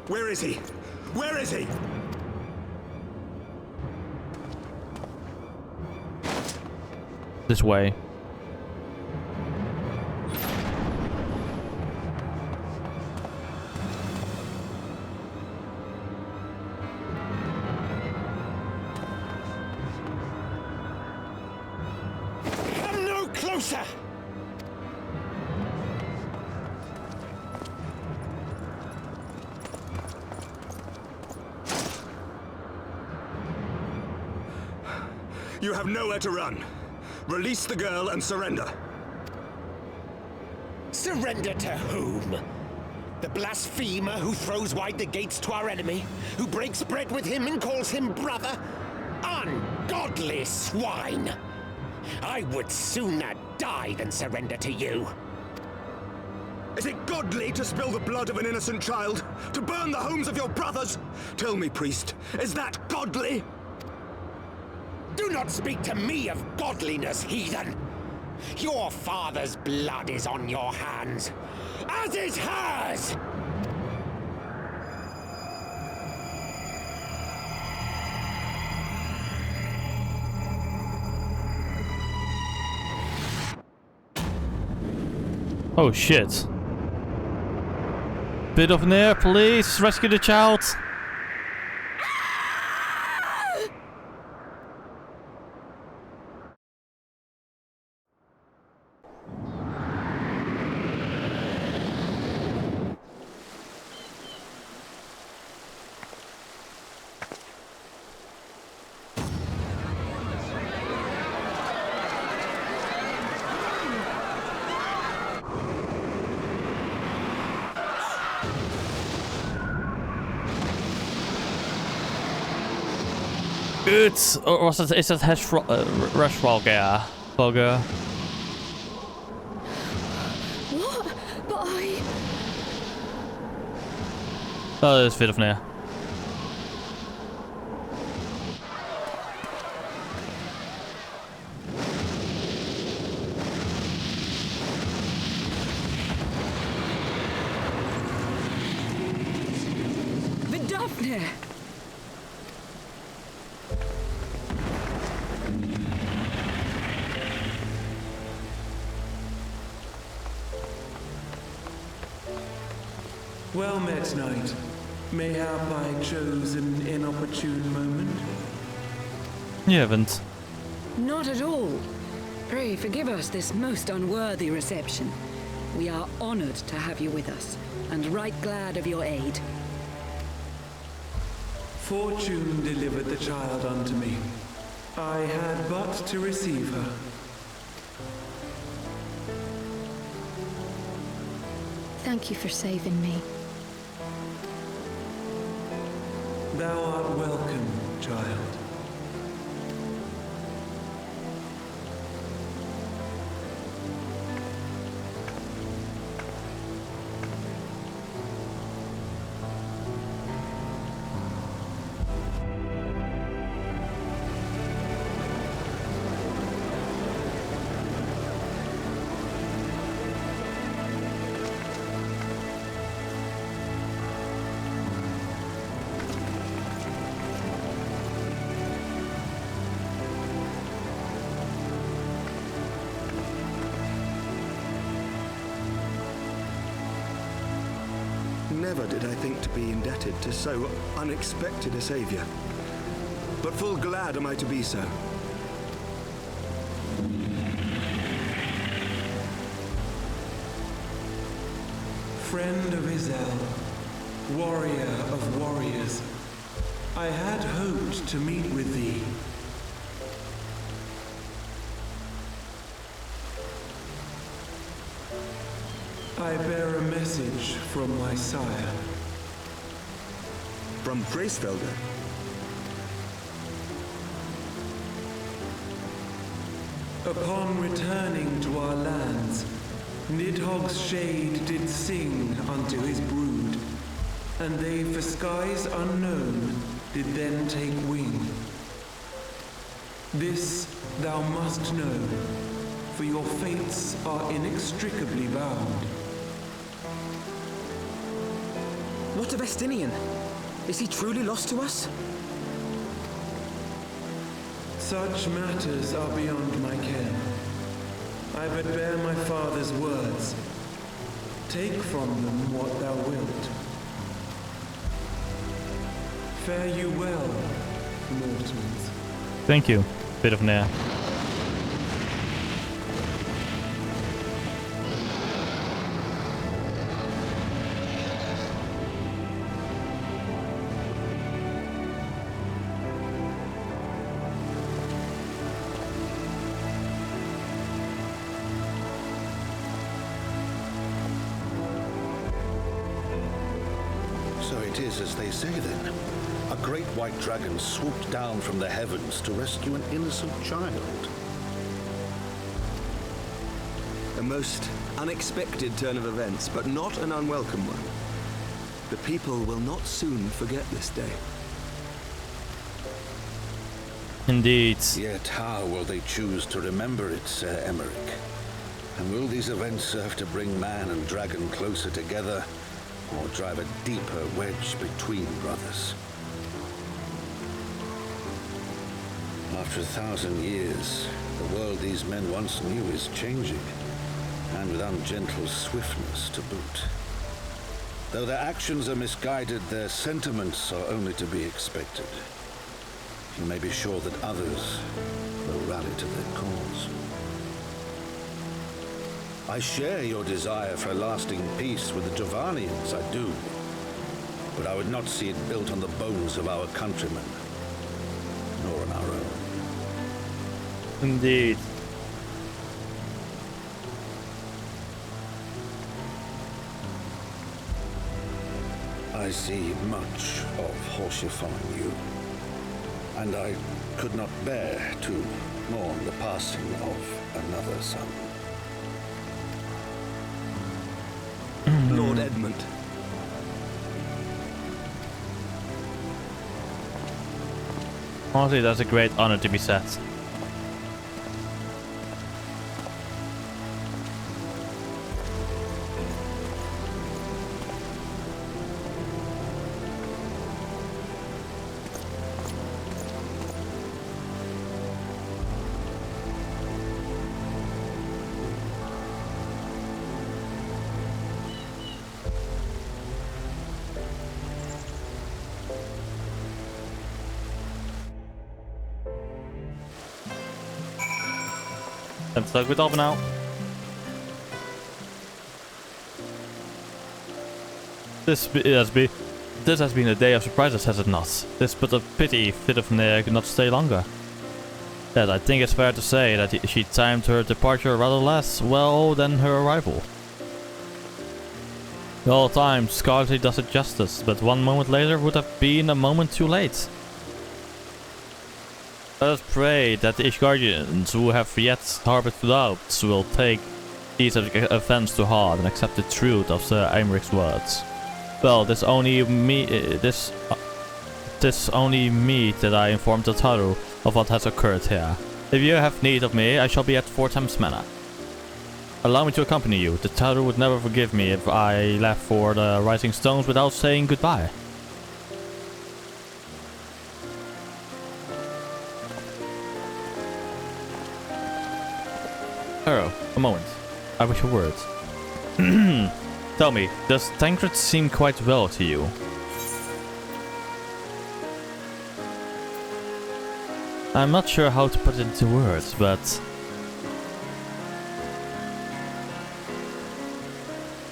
Where is he? Where is he? This way. Come no closer! You have nowhere to run. Release the girl and surrender. Surrender to whom? The blasphemer who throws wide the gates to our enemy? Who breaks bread with him and calls him brother? Ungodly swine! I would sooner die than surrender to you. Is it godly to spill the blood of an innocent child? To burn the homes of your brothers? Tell me, priest, is that godly? Do not speak to me of godliness, heathen! Your father's blood is on your hands, as is hers! Oh shit. Bit of an air, please. Rescue the child. Good. Or was it? Is that Rush Volga? Volga? What? But I... Oh, dat is veel of neer. Vidofnir! Well met, knight. Mayhap I chose an inopportune moment? You haven't. Not at all. Pray forgive us this most unworthy reception. We are honored to have you with us, and right glad of your aid. Fortune delivered the child unto me. I had but to receive her. Thank you for saving me. Thou art welcome, child. Never did I think to be indebted to so unexpected a savior. But full glad am I to be so. Friend of Izel, warrior of warriors, I had hoped to meet with thee. I bear a message from my sire. From Bracefelder? Upon returning to our lands, Nidhogg's shade did sing unto his brood, and they for skies unknown did then take wing. This thou must know, for your fates are inextricably bound. What of Estinian? Is he truly lost to us? Such matters are beyond my ken. I but bear my father's words. Take from them what thou wilt. Fare you well, mortals. Thank you, bit of nair. So it is as they say then. A great white dragon swooped down from the heavens to rescue an innocent child. A most unexpected turn of events, but not an unwelcome one. The people will not soon forget this day. Indeed. Yet how will they choose to remember it, Sir Emmerich? And will these events serve to bring man and dragon closer together, or drive a deeper wedge between brothers? After 1,000 years, the world these men once knew is changing, and with ungentle swiftness to boot. Though their actions are misguided, their sentiments are only to be expected. You may be sure that others will rally to their cause. I share your desire for lasting peace with the Jovanians, I do. But I would not see it built on the bones of our countrymen, nor on our own. Indeed. I see much of horsifying you. and I could not bear to mourn the passing of another son. Lord Edmund. Honestly, that's a great honor to be set. I'm stuck with Alba now. This has been a day of surprises, has it not? This but a pity Vidofnir could not stay longer. Yes, I think it's fair to say that she timed her departure rather less well than her arrival. The whole time scarcely does it justice, but 1 moment later would have been a moment too late. Let us pray that the Ishgardians who have yet harbored doubts will take these events to heart and accept the truth of Sir Eimerich's words. Well, this only me that I informed the Taru of what has occurred here. If you have need of me, I shall be at Fort Thames Manor. Allow me to accompany you. The Taru would never forgive me if I left for the Rising Stones without saying goodbye. Hero, a moment. I wish a word. Tell me, does Tancred seem quite well to you? I'm not sure how to put it into words, but...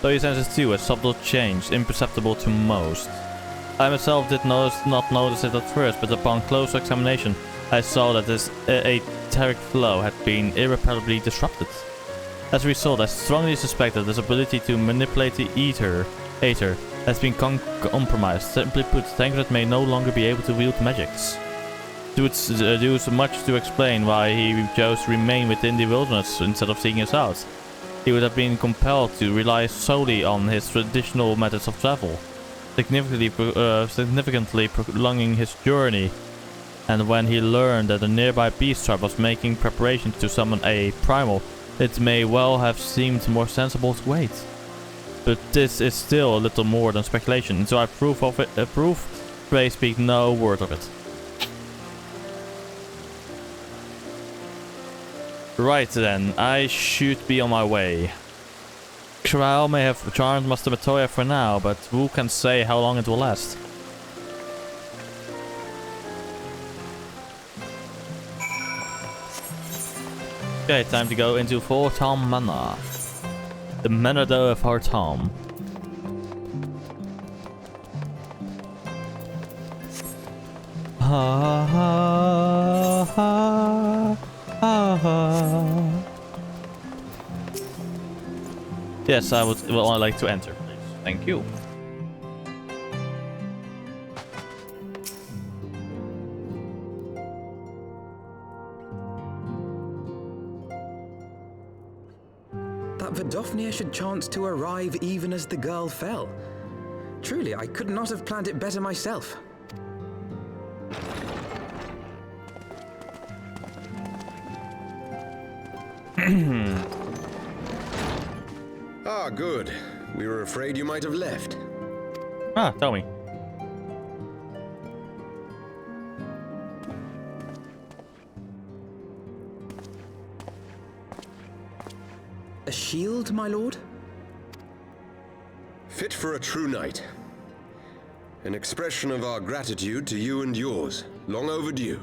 So he senses too, a subtle change, imperceptible to most. I myself did not notice it at first, but upon closer examination, I saw that his etheric flow had been irreparably disrupted. As a result, I strongly suspect that his ability to manipulate the Aether has been compromised. Simply put, Tancred may no longer be able to wield magics. It do so much to explain why he chose to remain within the wilderness instead of seeking us out. He would have been compelled to rely solely on his traditional methods of travel, significantly prolonging his journey. And when he learned that a nearby beast tribe was making preparations to summon a primal, it may well have seemed more sensible to wait. But this is still a little more than speculation, so I pray speak no word of it. Right then, I should be on my way. Trial may have charmed Master Matoya for now, but who can say how long it will last? Okay, time to go into Fort Tom Manor. The Manor though of Fort Tom. Ha ha ha ha ha. Yes, I would like to enter, please. Thank you. That Vidofnir should chance to arrive even as the girl fell. Truly, I could not have planned it better myself. Ah, good. We were afraid you might have left. Ah, tell me. A shield, my lord? Fit for a true knight. An expression of our gratitude to you and yours. Long overdue.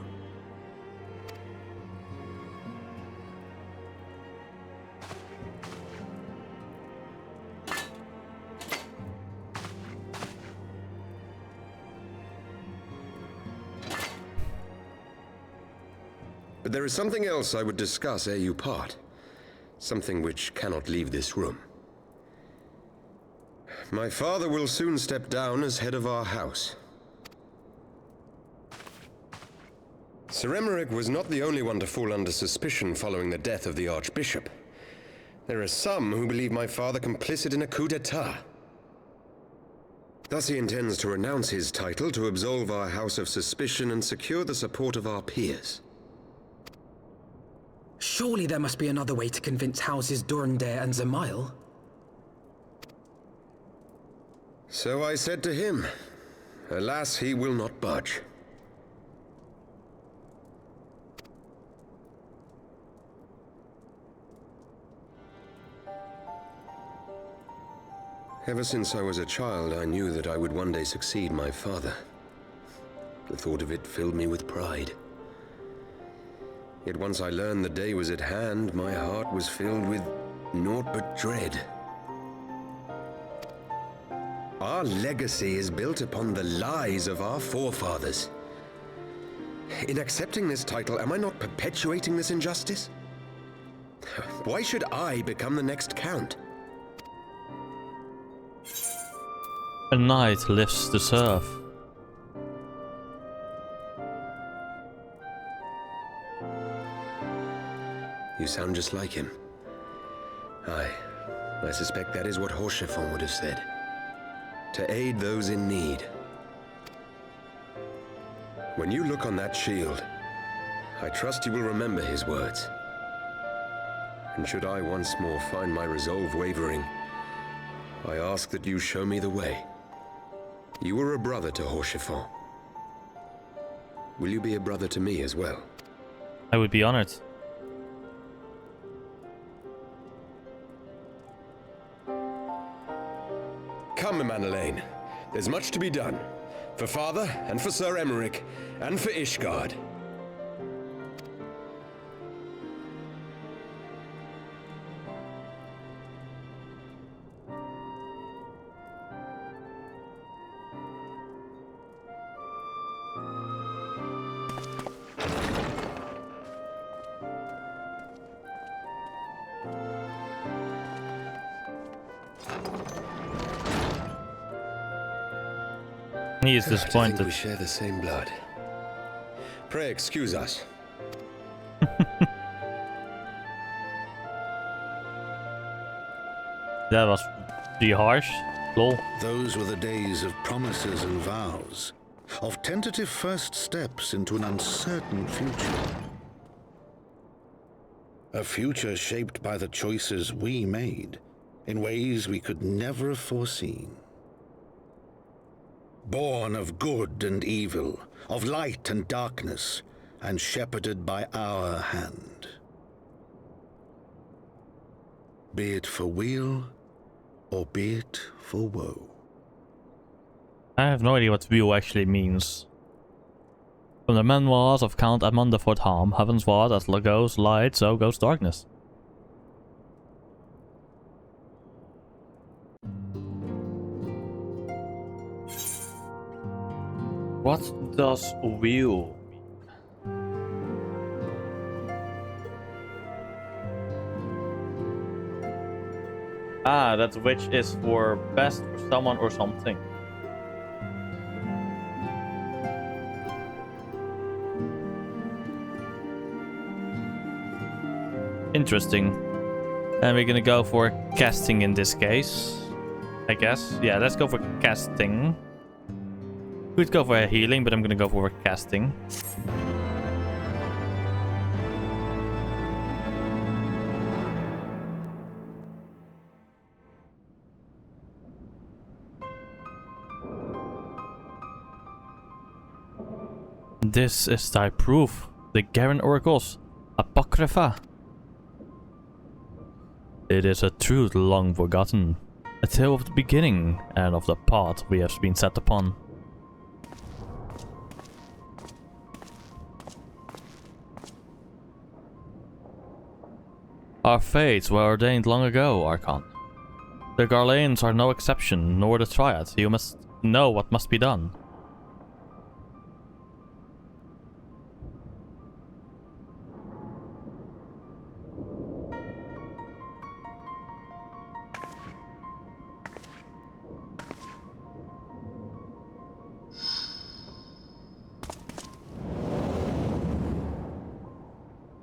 But there is something else I would discuss ere you part. Something which cannot leave this room. My father will soon step down as head of our house. Sir Emmerich was not the only one to fall under suspicion following the death of the Archbishop. There are some who believe my father complicit in a coup d'etat. Thus he intends to renounce his title to absolve our house of suspicion and secure the support of our peers. Surely there must be another way to convince houses Durandare and Zemail. So I said to him. Alas, he will not budge. Ever since I was a child, I knew that I would one day succeed my father. The thought of it filled me with pride. Yet once I learned the day was at hand, my heart was filled with naught but dread. Our legacy is built upon the lies of our forefathers. In accepting this title, am I not perpetuating this injustice? Why should I become the next count? A knight lives to serve. You sound just like him. Aye, I suspect that is what Horschiffon would have said. To aid those in need. When you look on that shield, I trust you will remember his words. And should I once more find my resolve wavering, I ask that you show me the way. You were a brother to Horschiffon. Will you be a brother to me as well? I would be honored. Come, Manelaine. There's much to be done. For Father, and for Sir Emmerich, and for Ishgard. He is I disappointed. think we share the same blood. Pray excuse us. That was pretty harsh. Lol. Those were the days of promises and vows, of tentative first steps into an uncertain future. A future shaped by the choices we made, in ways we could never have foreseen. Born of good and evil, of light and darkness, and shepherded by our hand. Be it for weal, or be it for woe. I have no idea what view actually means. From the memoirs of Count Amand de Fortham, Heavensward, as goes light, so goes darkness. What does wheel mean? Ah, that which is for best for someone or something. Interesting. And we're gonna go for casting in this case, I guess. Yeah, let's go for casting. Could go for a healing, but I'm gonna go for casting. This is thy proof, the Garen Oracles, Apocrypha. It is a truth long forgotten, a tale of the beginning and of the path we have been set upon. Our fates were ordained long ago, Archon. The Garleans are no exception, nor the Triad. You must know what must be done.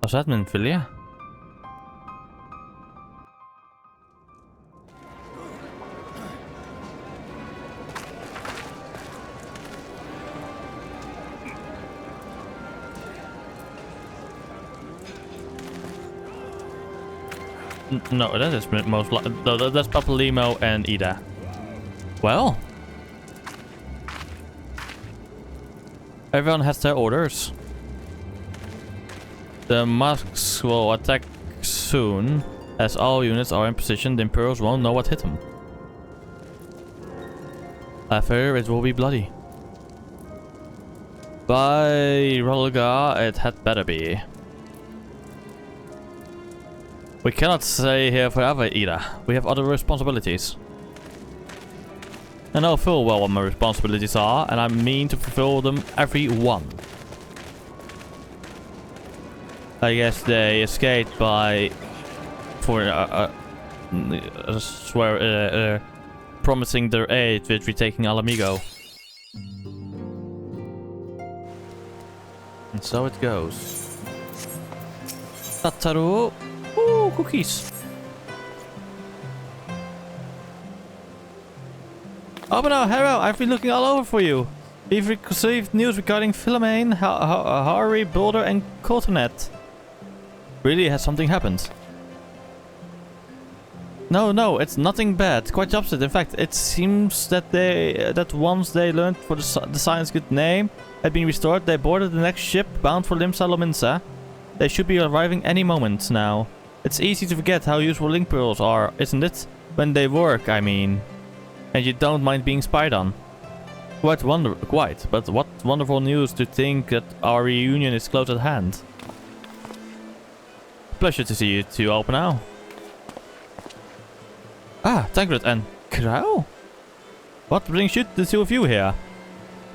Was that Minfilia? No, that is most likely. No, that's Papalimo and Ida. Well, everyone has their orders. The masks will attack soon. As all units are in position, the Imperials won't know what hit them. I fear it will be bloody. By Rolga, it had better be. We cannot stay here forever, Ida. We have other responsibilities. I know full well what my responsibilities are, and I mean to fulfill them every one. I guess they escaped by promising their aid with retaking Alamigo. And so it goes. Tataru. Ooh, cookies. Oh, but no, Hero, I've been looking all over for you. We've received news regarding Philomene, Hari, Boulder, and Cotonet. Really, has something happened? No, it's nothing bad. Quite the opposite. In fact, it seems that once they learned for the science good name had been restored, they boarded the next ship bound for Limsa Lominsa. They should be arriving any moment now. It's easy to forget how useful link pearls are, isn't it? When they work, I mean. And you don't mind being spied on. But what wonderful news to think that our reunion is close at hand. Pleasure to see you two open now. Ah, Tancred and Crow? What brings you, the two of you here?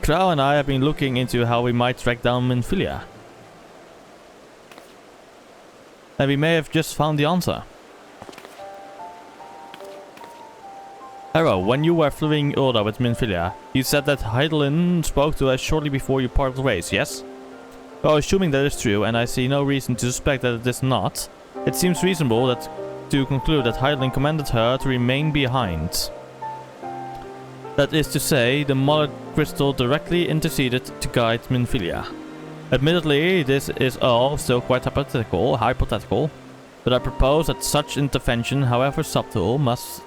Crow and I have been looking into how we might track down Minfilia. And we may have just found the answer. Hero, when you were fleeing Ulda with Minfilia, you said that Heidelin spoke to us shortly before you parted ways, yes? Well, assuming that is true, and I see no reason to suspect that it is not, it seems reasonable to conclude that Heidelin commanded her to remain behind. That is to say, the Mother Crystal directly interceded to guide Minfilia. Admittedly, this is all still quite hypothetical, but I propose that such intervention, however subtle, must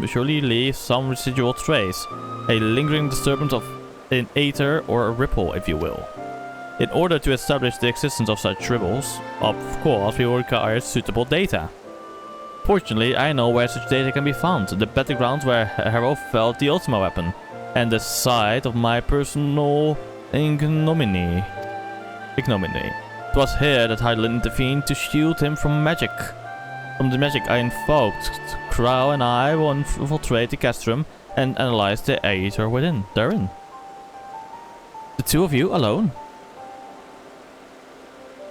surely leave some residual trace, a lingering disturbance of an aether or a ripple, if you will. In order to establish the existence of such ripples, of course, we will require suitable data. Fortunately, I know where such data can be found, the battleground where Hero felt the Ultima weapon, and the site of my personal ignominy. It was here that Heidelin intervened to shield him from magic. From the magic I invoked, Crow and I will infiltrate the castrum and analyze the aether therein. The two of you alone?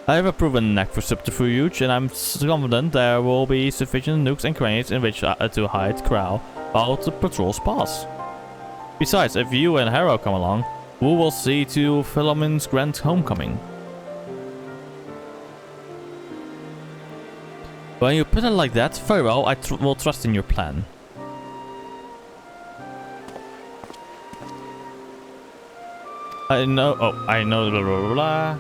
I have a proven knack for subterfuge, and I'm confident there will be sufficient nooks and crannies in which to hide Crow while the patrols pass. Besides, if you and Hero come along, we will see to Philomene's grand homecoming. When you put it like that, very well, I will trust in your plan. I know blah blah blah.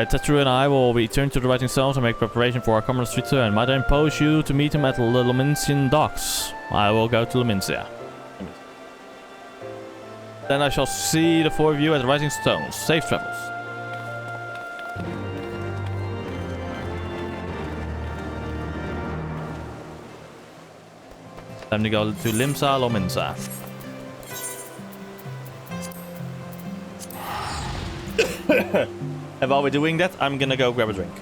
Tetru and I will return to the Rising Stone to make preparation for our comrade's return. Might I impose you to meet him at the Lominsian docks? I will go to Lominsia. Then I shall see the four of you at the Rising Stones. Safe travels. Time to go to Limsa Lominsa. And while we're doing that, I'm gonna go grab a drink.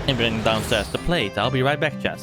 And bring downstairs the plate. I'll be right back, chat.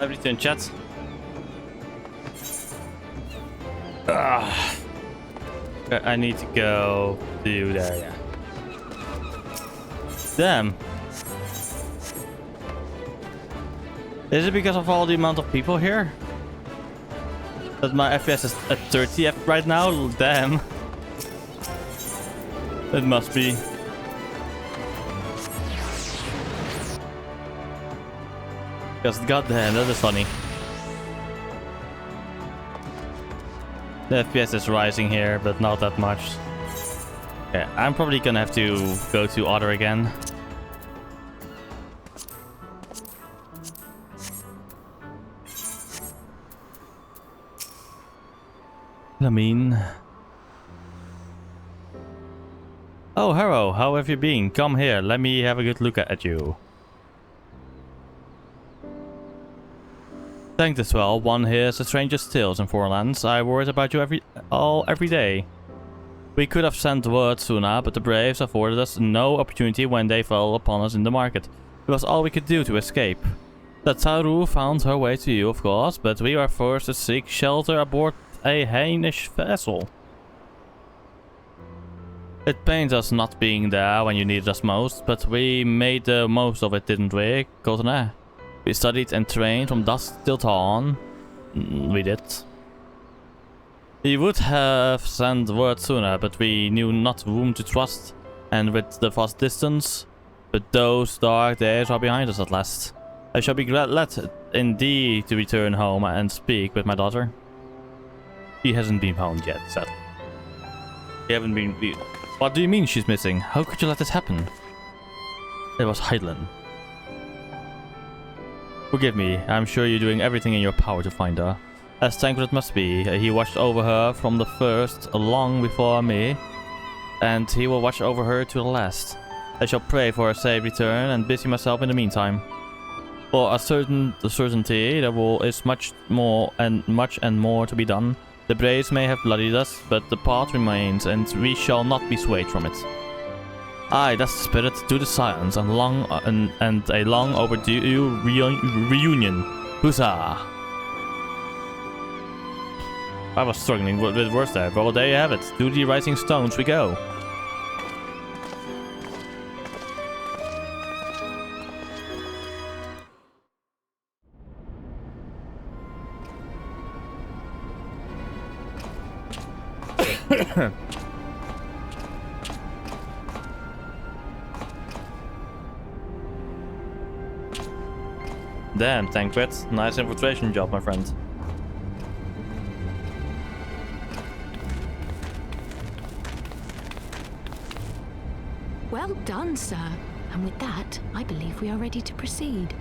Everything, chat. I need to go to there, yeah. Damn. Is it because of all the amount of people here? That my FPS is at 30 right now? Damn. It must be. Because goddamn, that is funny. The FPS is rising here, but not that much. Yeah, I'm probably gonna have to go to Otter again. I mean... Oh, Haro, how have you been? Come here, let me have a good look at you. Thanks as well. One hears the strangest tales in foreign lands. I worried about you every day. We could have sent word sooner, but the Braves afforded us no opportunity when they fell upon us in the market. It was all we could do to escape. The Taru found her way to you, of course, but we were forced to seek shelter aboard a Hainish vessel. It pains us not being there when you needed us most, but we made the most of it, didn't we, Cotonou? We studied and trained from dusk till dawn. We did. We would have sent word sooner, but we knew not whom to trust. And with the vast distance, but those dark days are behind us at last. I shall be glad indeed to return home and speak with my daughter. She hasn't been found yet, sadly. She haven't been... What do you mean she's missing? How could you let this happen? It was Heidlin. Forgive me, I'm sure you're doing everything in your power to find her. As thankful it must be, he watched over her from the first, long before me, and he will watch over her to the last. I shall pray for her safe return and busy myself in the meantime. For a certainty, there is much and more to be done. The Braves may have bloodied us, but the path remains, and we shall not be swayed from it. Aye, that's the spirit. To the silence and a long overdue reunion. Huzzah! I was struggling with words there, but well, there you have it. To the rising stones we go. Damn, Tancred. Nice infiltration job, my friend. Well done, sir. And with that, I believe we are ready to proceed.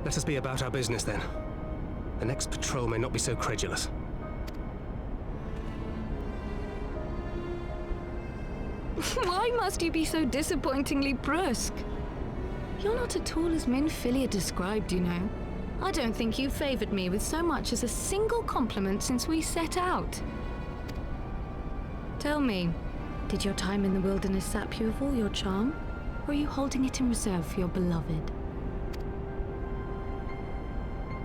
Let us be about our business then. The next patrol may not be so credulous. Why must you be so disappointingly brusque? You're not at all as Minfilia described, you know. I don't think you favored me with so much as a single compliment since we set out. Tell me, did your time in the wilderness sap you of all your charm? Or are you holding it in reserve for your beloved?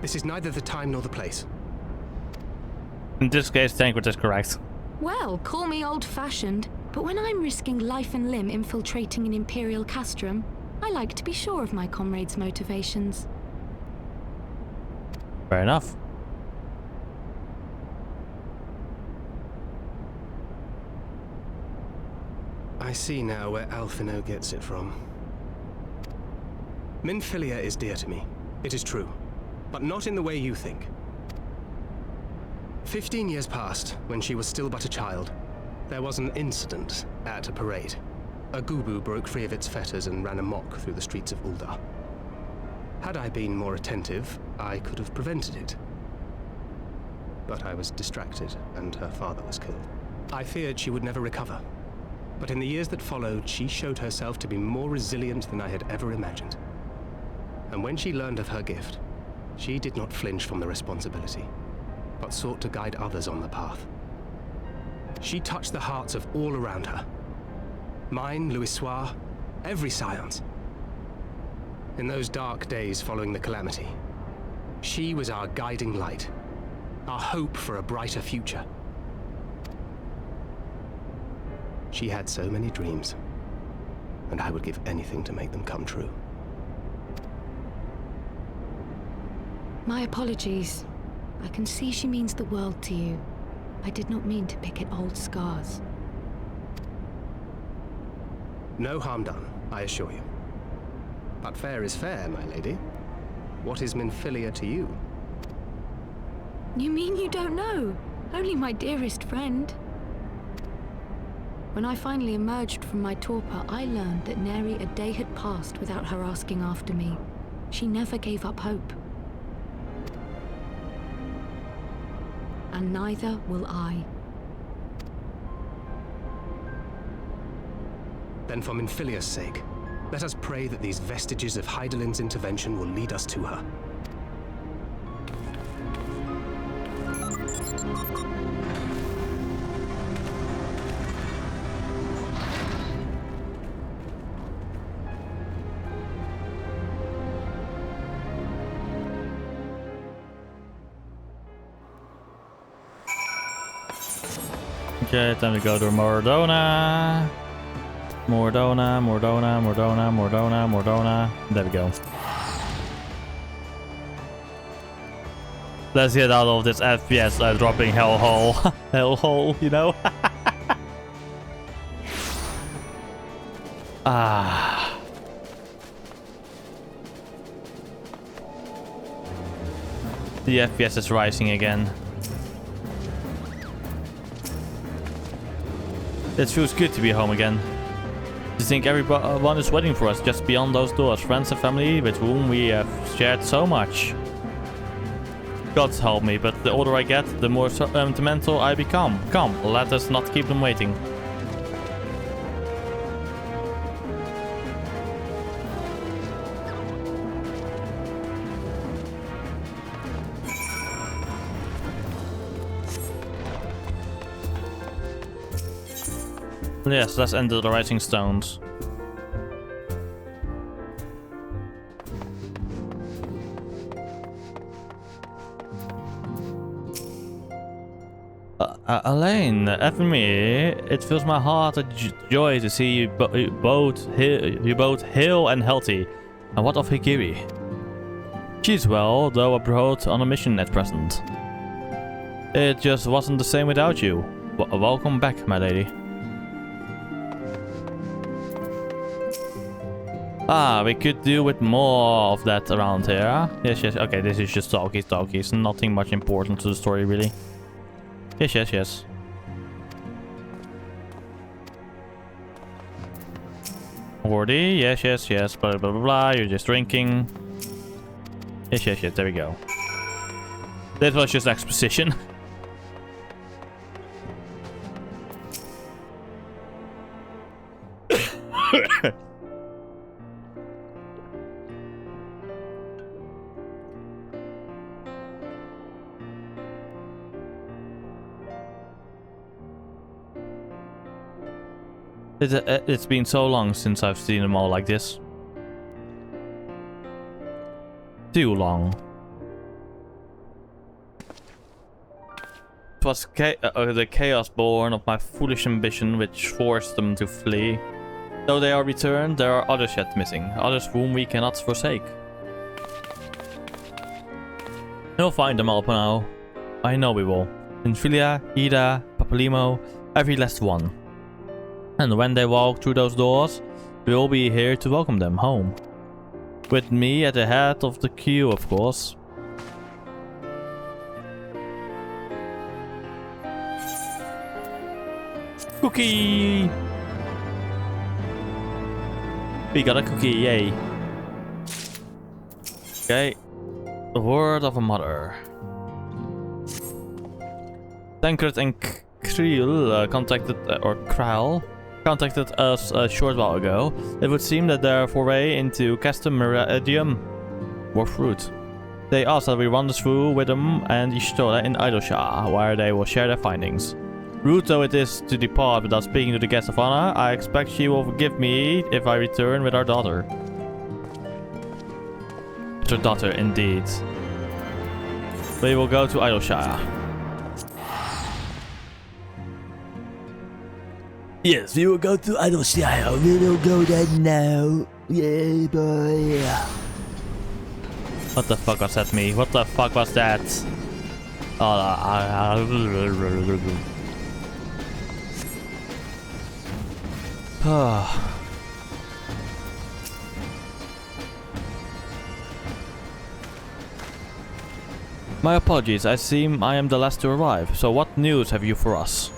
This is neither the time nor the place. In this case, Tancred is correct. Well, call me old-fashioned, but when I'm risking life and limb infiltrating an Imperial castrum, I like to be sure of my comrades' motivations. Fair enough. I see now where Alphino gets it from. Minfilia is dear to me. It is true. But not in the way you think. 15 years passed when she was still but a child. There was an incident at a parade. A Gubu broke free of its fetters and ran amok through the streets of Uldar. Had I been more attentive, I could have prevented it. But I was distracted, and her father was killed. I feared she would never recover. But in the years that followed, she showed herself to be more resilient than I had ever imagined. And when she learned of her gift, she did not flinch from the responsibility, but sought to guide others on the path. She touched the hearts of all around her. Mine, Louisoire, every scion's. In those dark days following the calamity, she was our guiding light, our hope for a brighter future. She had so many dreams, and I would give anything to make them come true. My apologies. I can see she means the world to you. I did not mean to pick at old scars. No harm done, I assure you. But fair is fair, my lady. What is Minfilia to you? You mean you don't know? Only my dearest friend. When I finally emerged from my torpor, I learned that nary a day had passed without her asking after me. She never gave up hope. And neither will I. Then for Minfilia's sake, let us pray that these vestiges of Hydaelyn's intervention will lead us to her. Okay, time to go to Mordona. Mordona. There we go. Let's get out of this FPS dropping hellhole. Hellhole, you know? Ah. The FPS is rising again. It feels good to be home again. To think everyone is waiting for us just beyond those doors. Friends and family with whom we have shared so much. God help me, but the older I get, the more sentimental I become. Come, let us not keep them waiting. Yes, let's enter the Rising Stones. Elaine, even me, it fills my heart with joy to see you both hale and healthy. And what of Higiri? She's well, though abroad on a mission at present. It just wasn't the same without you. Welcome back, my lady. Ah, we could do with more of that around here. Yes, yes. Okay, this is just talkies. Nothing much important to the story, really. Yes. Wardy, yes. Blah. You're just drinking. Yes. There we go. That was just exposition. It's been so long since I've seen them all like this. Too long. It was the chaos born of my foolish ambition which forced them to flee. Though they are returned, there are others yet missing, others whom we cannot forsake. We'll find them all now. I know we will. Minfilia, Ida, Papalymo, every last one. And when they walk through those doors, we'll be here to welcome them home. With me at the head of the queue, of course. Cookie! We got a cookie, yay. Okay. The word of a mother. Tancred and Kriel contacted us a short while ago. It would seem that their foray into Castum Meridium bore fruit. They asked that we wander through with them and Ishtola in Idleshire, where they will share their findings. Rude though it is to depart without speaking to the guest of honor, I expect she will forgive me if I return with our daughter. It's her daughter, indeed. We will go to Idleshire. Yes, we will go to Idleshire. We will go there now. Yeah, boy. What the fuck was that, me? What the fuck was that? My apologies, I seem I am the last to arrive, so what news have you for us?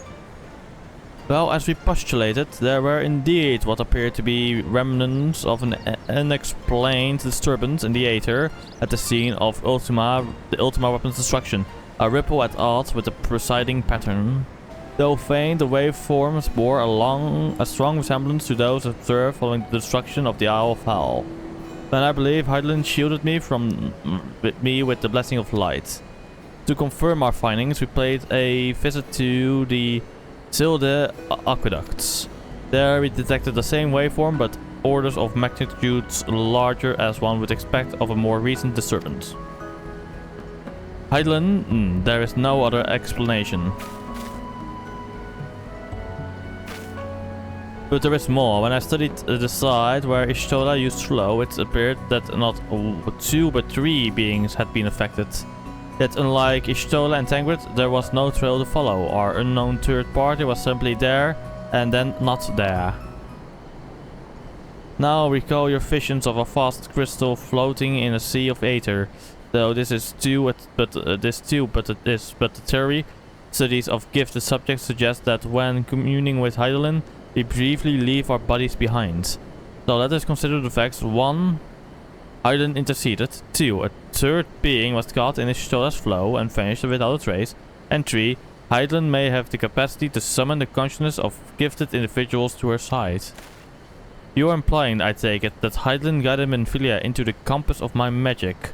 Well, as we postulated, there were indeed what appeared to be remnants of an unexplained disturbance in the aether at the scene of the Ultima weapon's destruction, a ripple at odds with the preceding pattern. Though faint, the waveforms bore a strong resemblance to those observed following the destruction of the Isle of Hell. Then I believe Hydaelyn shielded me with the blessing of light. To confirm our findings, we paid a visit to the Silde aqueducts. There we detected the same waveform, but orders of magnitudes larger as one would expect of a more recent disturbance. Hydaelyn, there is no other explanation. But there is more. When I studied the site where Y'shtola used flow, it appeared that not 2 but 3 beings had been affected. Yet unlike Y'shtola and Tangred, there was no trail to follow. Our unknown third party was simply there and then not there. Now recall your visions of a vast crystal floating in a sea of aether. Though this is but the theory. Studies of gifted subjects suggest that when communing with Hydaelyn, we briefly leave our bodies behind. So let us consider the facts. 1. Hydaelyn interceded. 2. A third being was caught in Y'shtola's flow and vanished without a trace. And 3. Hydaelyn may have the capacity to summon the consciousness of gifted individuals to her side. You are implying, I take it, that Hydaelyn guided Minfilia into the compass of my magic.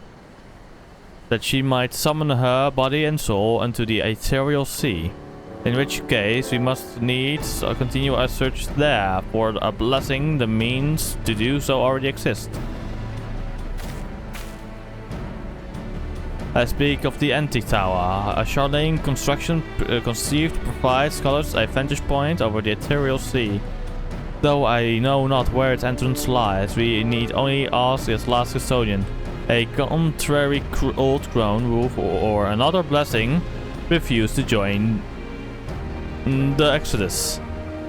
That she might summon her body and soul into the ethereal sea. In which case, we must needs continue our search there, for a blessing. The means to do so already exist. I speak of the Anti-Tower, a Charlene construction conceived to provide scholars a vantage point over the ethereal sea. Though I know not where its entrance lies, we need only ask its last custodian. A contrary old crown roof or another blessing refused to join the Exodus.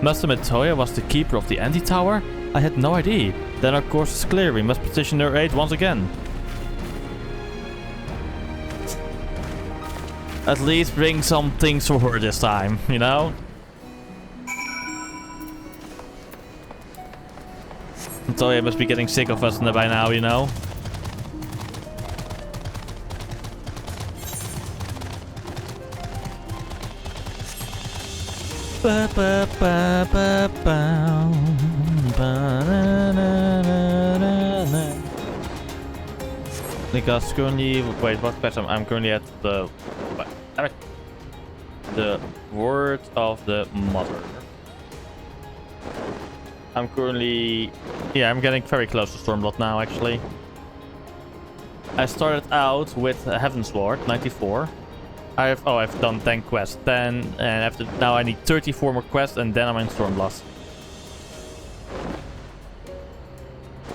Master Metoya was the keeper of the Anti-Tower? I had no idea. Then our course is clear. We must petition their aid once again. At least bring some things for her this time, you know? Metoya must be getting sick of us by now, you know? Because currently, wait, what quest? I'm currently at the word of the mother. I'm currently, yeah, I'm getting very close to Stormblood now. Actually, I started out with Heavensward 94. I've done 10 quests, 10, and now I need 34 more quests, and then I'm in Stormblood.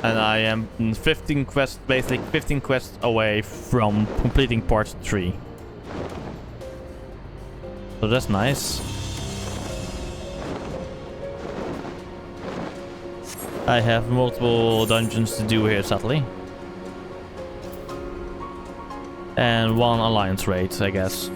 And I am 15 quests, basically 15 quests away from completing part 3. So that's nice. I have multiple dungeons to do here, sadly. And 1 alliance raid, I guess.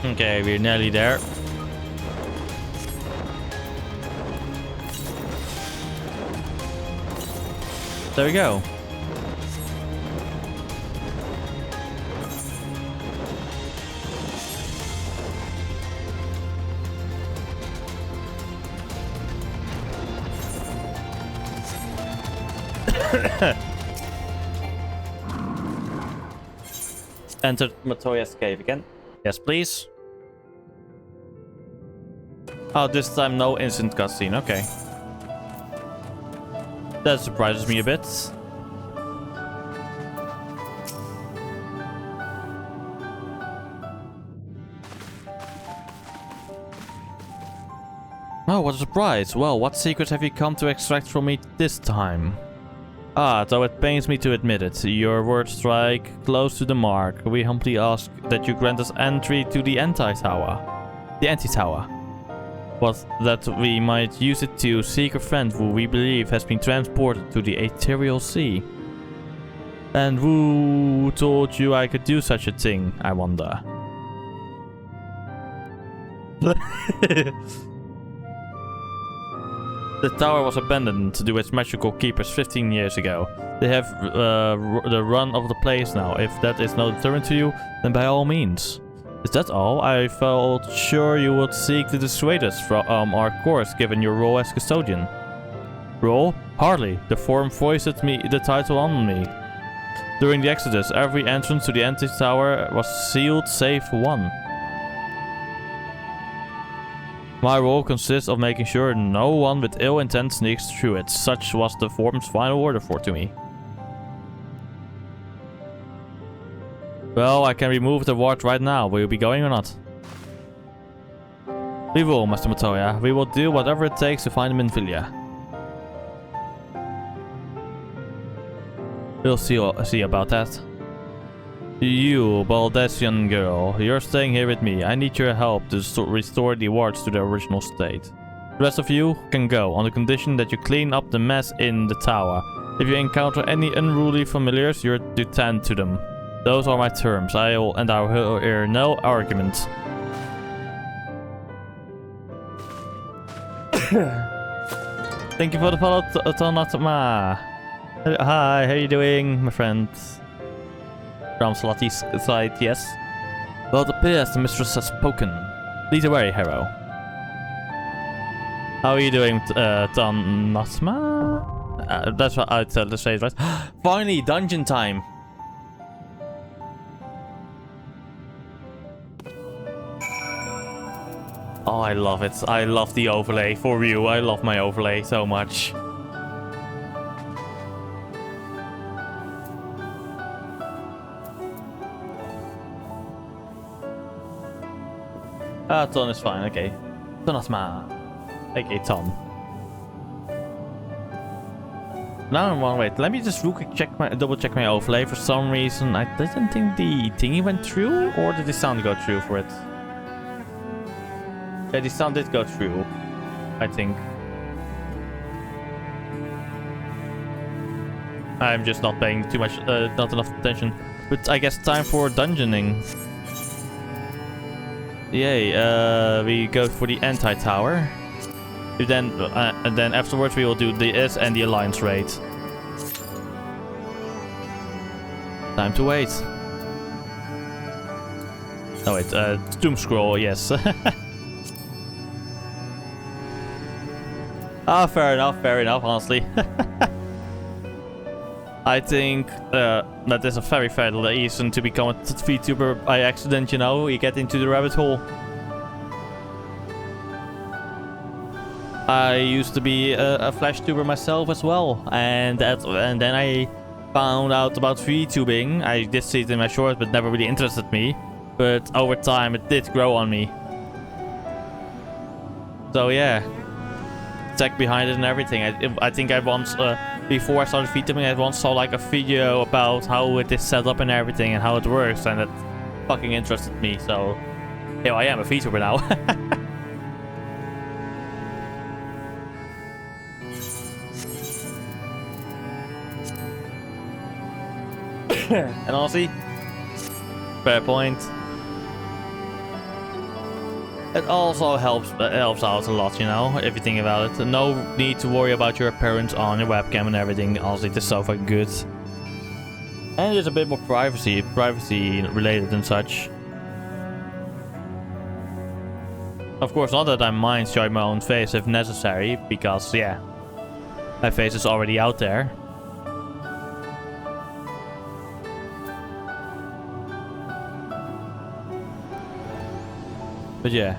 Okay, we're nearly there. There we go. Enter Matoya's cave again. Yes, please. Oh, this time no instant cutscene. Okay. That surprises me a bit. Oh, what a surprise. Well, what secrets have you come to extract from me this time? Ah, though it pains me to admit it, your words strike close to the mark. We humbly ask that you grant us entry to the Anti-Tower. The Anti-Tower. But that we might use it to seek a friend who we believe has been transported to the Ethereal Sea. And who told you I could do such a thing, I wonder? The tower was abandoned to its magical keepers 15 years ago. They have the run of the place now. If that is no deterrent to you, then by all means. Is that all? I felt sure you would seek to dissuade us from our course, given your role as custodian. Role? Hardly. The Forum foisted the title on me. During the Exodus, every entrance to the Anti-Tower was sealed save one. My role consists of making sure no one with ill intent sneaks through it. Such was the Forum's final order to me. Well, I can remove the ward right now. Will you be going or not? We will, Master Matoya. We will do whatever it takes to find Minfilia. We'll see about that. You, Baldessian girl, you're staying here with me. I need your help to restore the wards to their original state. The rest of you can go, on the condition that you clean up the mess in the tower. If you encounter any unruly familiars, you're to tend to them. Those are my terms. I will hear no argument. Thank you for the follow, Tonatama. Hi, how you doing, my friend? From Slotty's side, yes. Well, it appears the mistress has spoken. Lead away, hero. How are you doing, Tonatama? That's what I'd tell to say, right? Finally, dungeon time. Oh, I love it. I love the overlay. For you, I love my overlay so much. Ah, Ton is fine. Okay. Tonasma. Okay, Ton. Now I'm on. Wait, let me just double check my overlay. For some reason, I didn't think the thingy went through, or did the sound go through for it? Yeah, the sound did go through, I think. I'm just not paying too much, not enough attention. But I guess time for dungeoning. Yay, we go for the Anti-Tower. And then afterwards we will do the S and the Alliance raid. Time to wait. Oh wait, Doom Scroll, yes. Ah, fair enough, honestly. I think that is a very fair reason to become a VTuber by accident, you know? You get into the rabbit hole. I used to be a Flash tuber myself as well, and then I found out about VTubing. I did see it in my shorts, but never really interested me. But over time, it did grow on me. So yeah. Tech behind it and everything. I think I once, before I started VTubing, I once saw like a video about how it is set up and everything and how it works, and it fucking interested me. So here I am, a VTuber now. And honestly, fair point. It also helps out a lot, you know, if you think about it. No need to worry about your appearance on your webcam and everything. Honestly, this is so fucking good. And there's a bit more privacy related and such. Of course, not that I mind showing my own face if necessary, because yeah, my face is already out there. But yeah.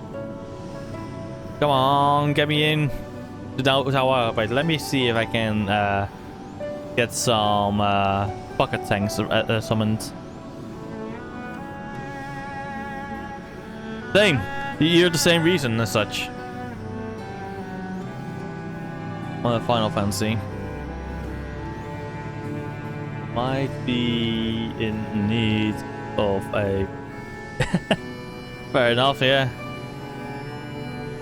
Come on, get me in the tower. Wait, let me see if I can get some pocket tanks summoned. Same. You're the same reason as such. On the Final Fantasy. Might be in need of a... Fair enough, yeah.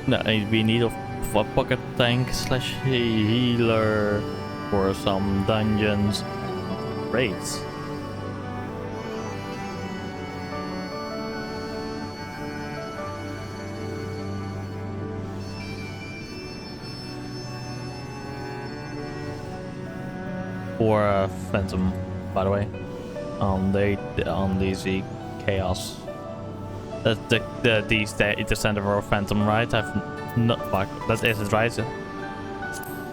No, I'd be in need of a pocket tank slash healer for some dungeons and raids. Or Phantom, by the way, on the Chaos. That's the descender for Phantom, right? I've not fuck. That is it, right?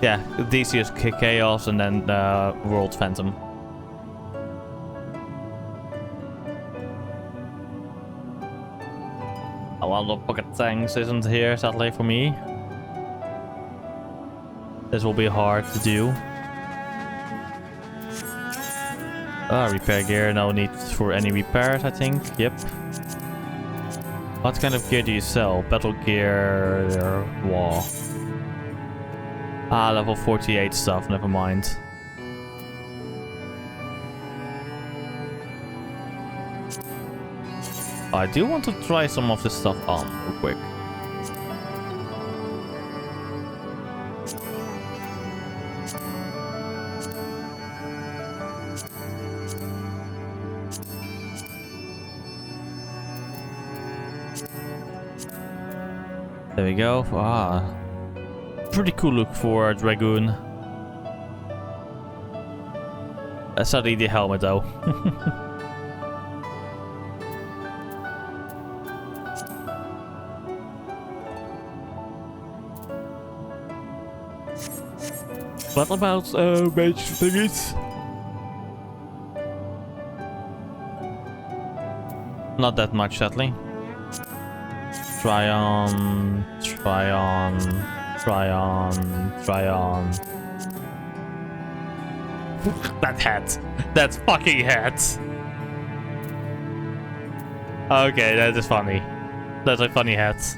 Yeah, DC is Chaos and then World Phantom. A lot of pocket tanks isn't here, sadly for me. This will be hard to do. Repair gear, no need for any repairs, I think. Yep. What kind of gear do you sell? Battle gear, wall. Level 48 stuff, never mind. I do want to try some of this stuff on real quick. There we go. Pretty cool look for a Dragoon. Sadly the helmet though. What about mage thingies? Not that much, sadly. Try on. That hat. That fucking hat. Okay, that is funny. That's a funny hat.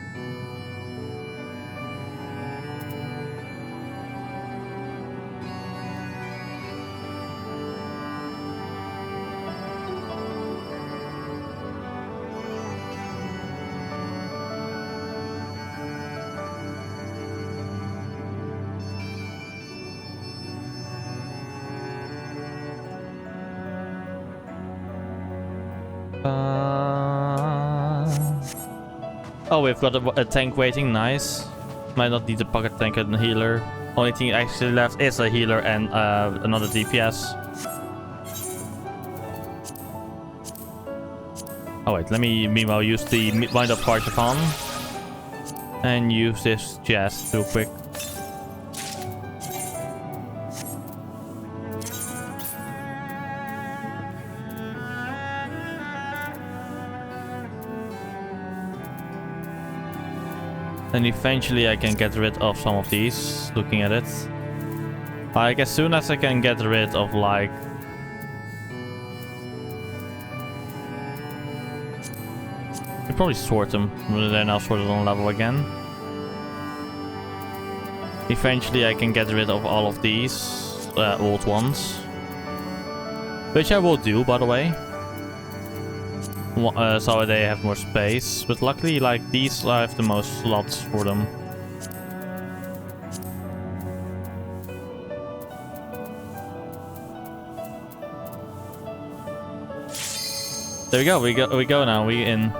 Oh, we've got a tank waiting, nice. Might not need a pocket tank and a healer. Only thing actually left is a healer and another DPS. Oh wait, let me meanwhile use the wind up Parchapon. And use this chest real quick. And eventually I can get rid of some of these, looking at it. Like, as soon as I can get rid of, like... I'll probably sort them, then I'll sort it on level again. Eventually I can get rid of all of these old ones. Which I will do, by the way. So they have more space, but luckily, like, these I have the most slots for them. There we go. We go now. We in.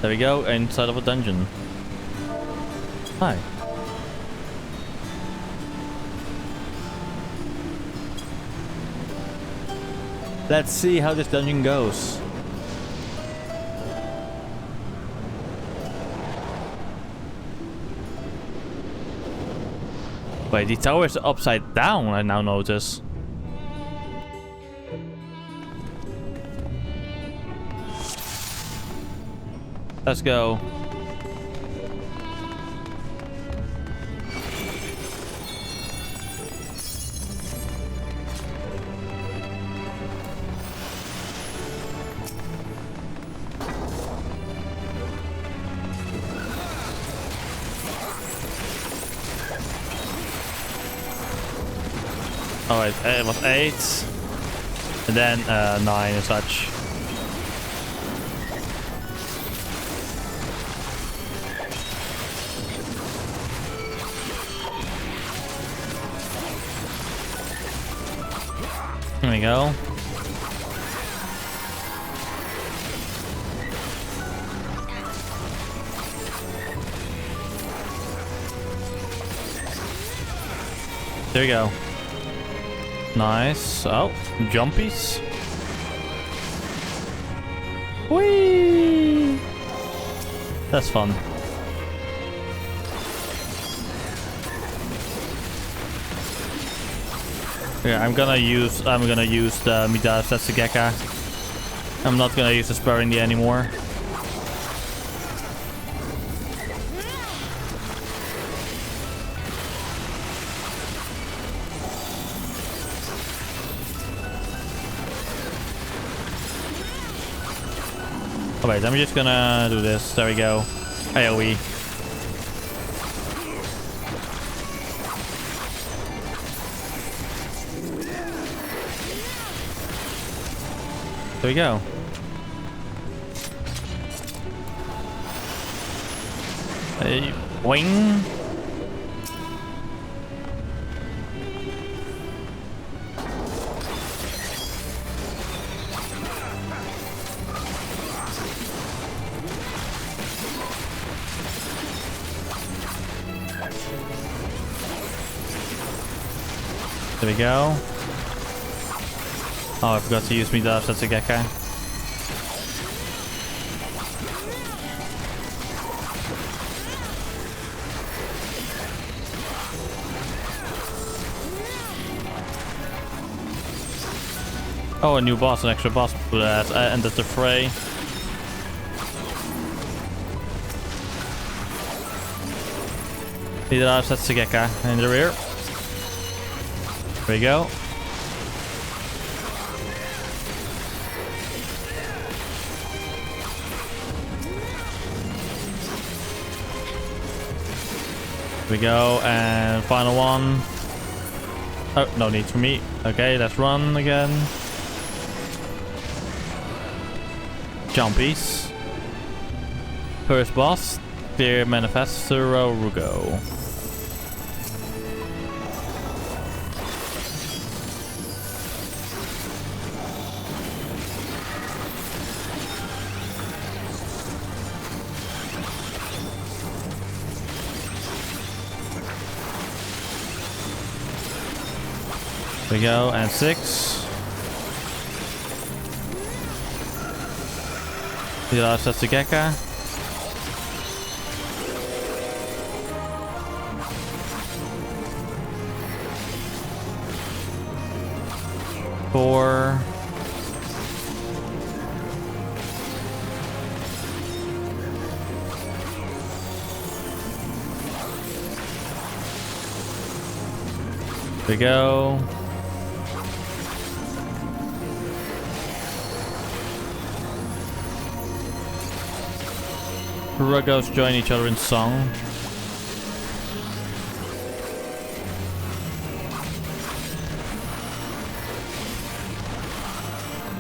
There we go, inside of a dungeon. Hi. Let's see how this dungeon goes. Wait, the tower is upside down, I now notice. Let's go. Alright, it was 8. And then 9 and such. There we go. There we go. Nice. Oh, jumpies. Whee! That's fun. Yeah, I'm gonna use the Midas Setsugeka. I'm not gonna use the Sparindia anymore. Oh wait, I'm just gonna do this. There we go. AoE. There we go. Hey, wing. There we go. Oh, I forgot to use me Dash Setsugeka. Oh, a new boss, an extra boss that ended the fray. Dash Setsugeka in the rear. There we go. Here we go, and final one. Oh, no need for me. Okay, let's run again. Jumpies. First boss, Clear Manifestor Rugo. There we go, and 6. Dash Setsugeka. Four. There we go. Rugos join each other in song.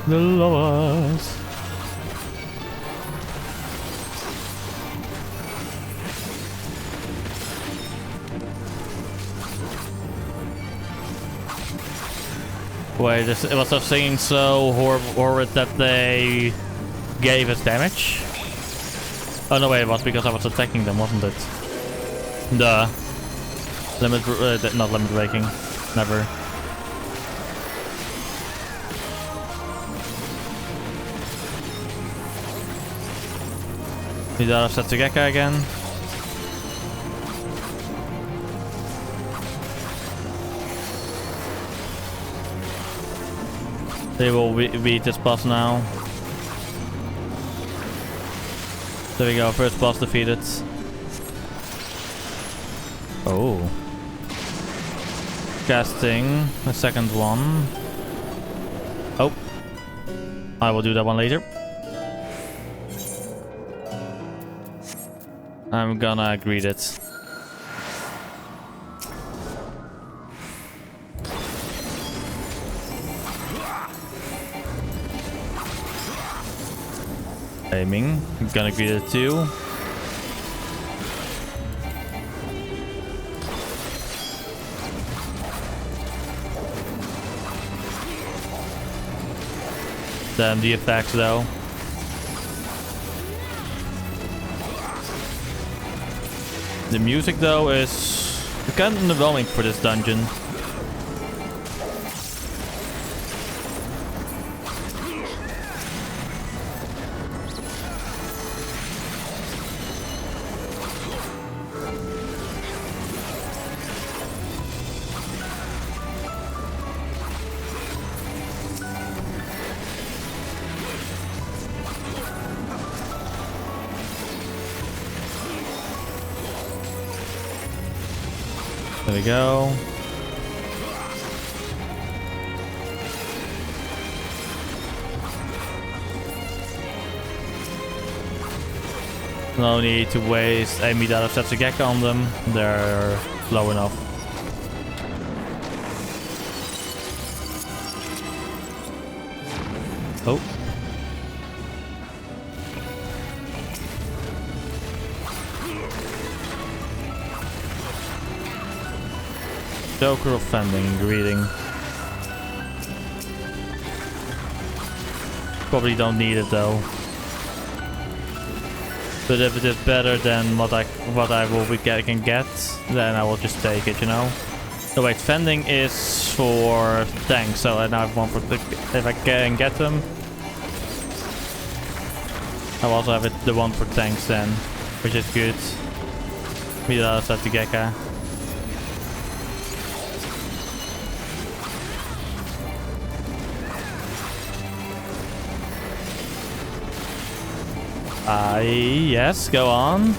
The lovers. Wait, it was a singing so horrid that they gave us damage? Oh no, wait, it was because I was attacking them, wasn't it? Duh. Not limit breaking. Never. Need out of Setsugeka again. They will beat this boss now. There we go, first boss defeated. Oh. Casting the second one. Oh. I will do that one later. I'm gonna greet it. Aiming. I'm gonna greet it too. Damn the effects though. The music though is kind of underwhelming for this dungeon. There we go. No need to waste a meat out of Setsugeka on them. They're low enough. Oh. Joker offending, greeting. Probably don't need it though. But if it is better than what I can get, then I will just take it, you know. Oh wait, fending is for tanks, so I now have one for if I can get them. I'll also have the one for tanks then, which is good. Without Setsugeka. Yes, go on.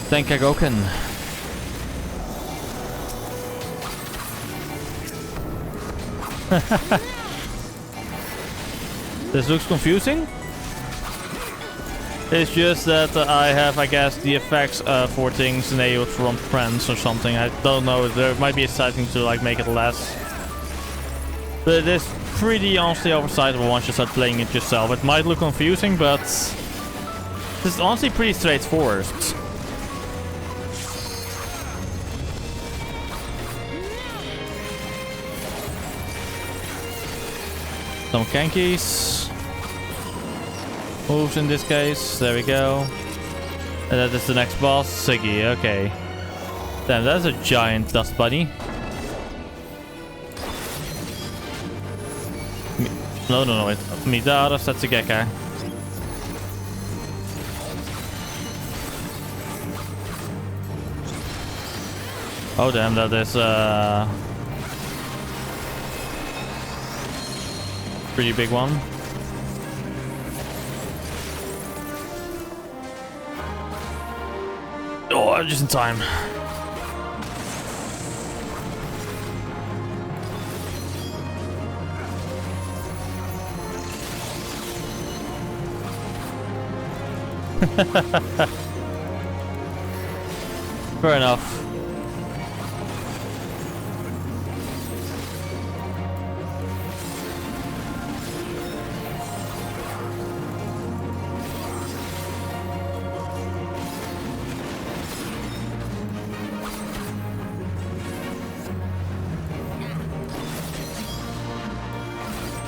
Thank Kagoken. This looks confusing. It's just that I have, I guess, the effects for things enabled from friends or something. I don't know. There might be a setting to like make it less. But it is pretty honestly oversizable once you start playing it yourself. It might look confusing, but it's honestly pretty straightforward. Some Kankies. Moves in this case. There we go. And that is the next boss. Siggy, okay. Damn, that's a giant dust bunny. No, wait. Midara Setsugeka. Oh damn, that is pretty big one. Oh, just in time. Fair enough.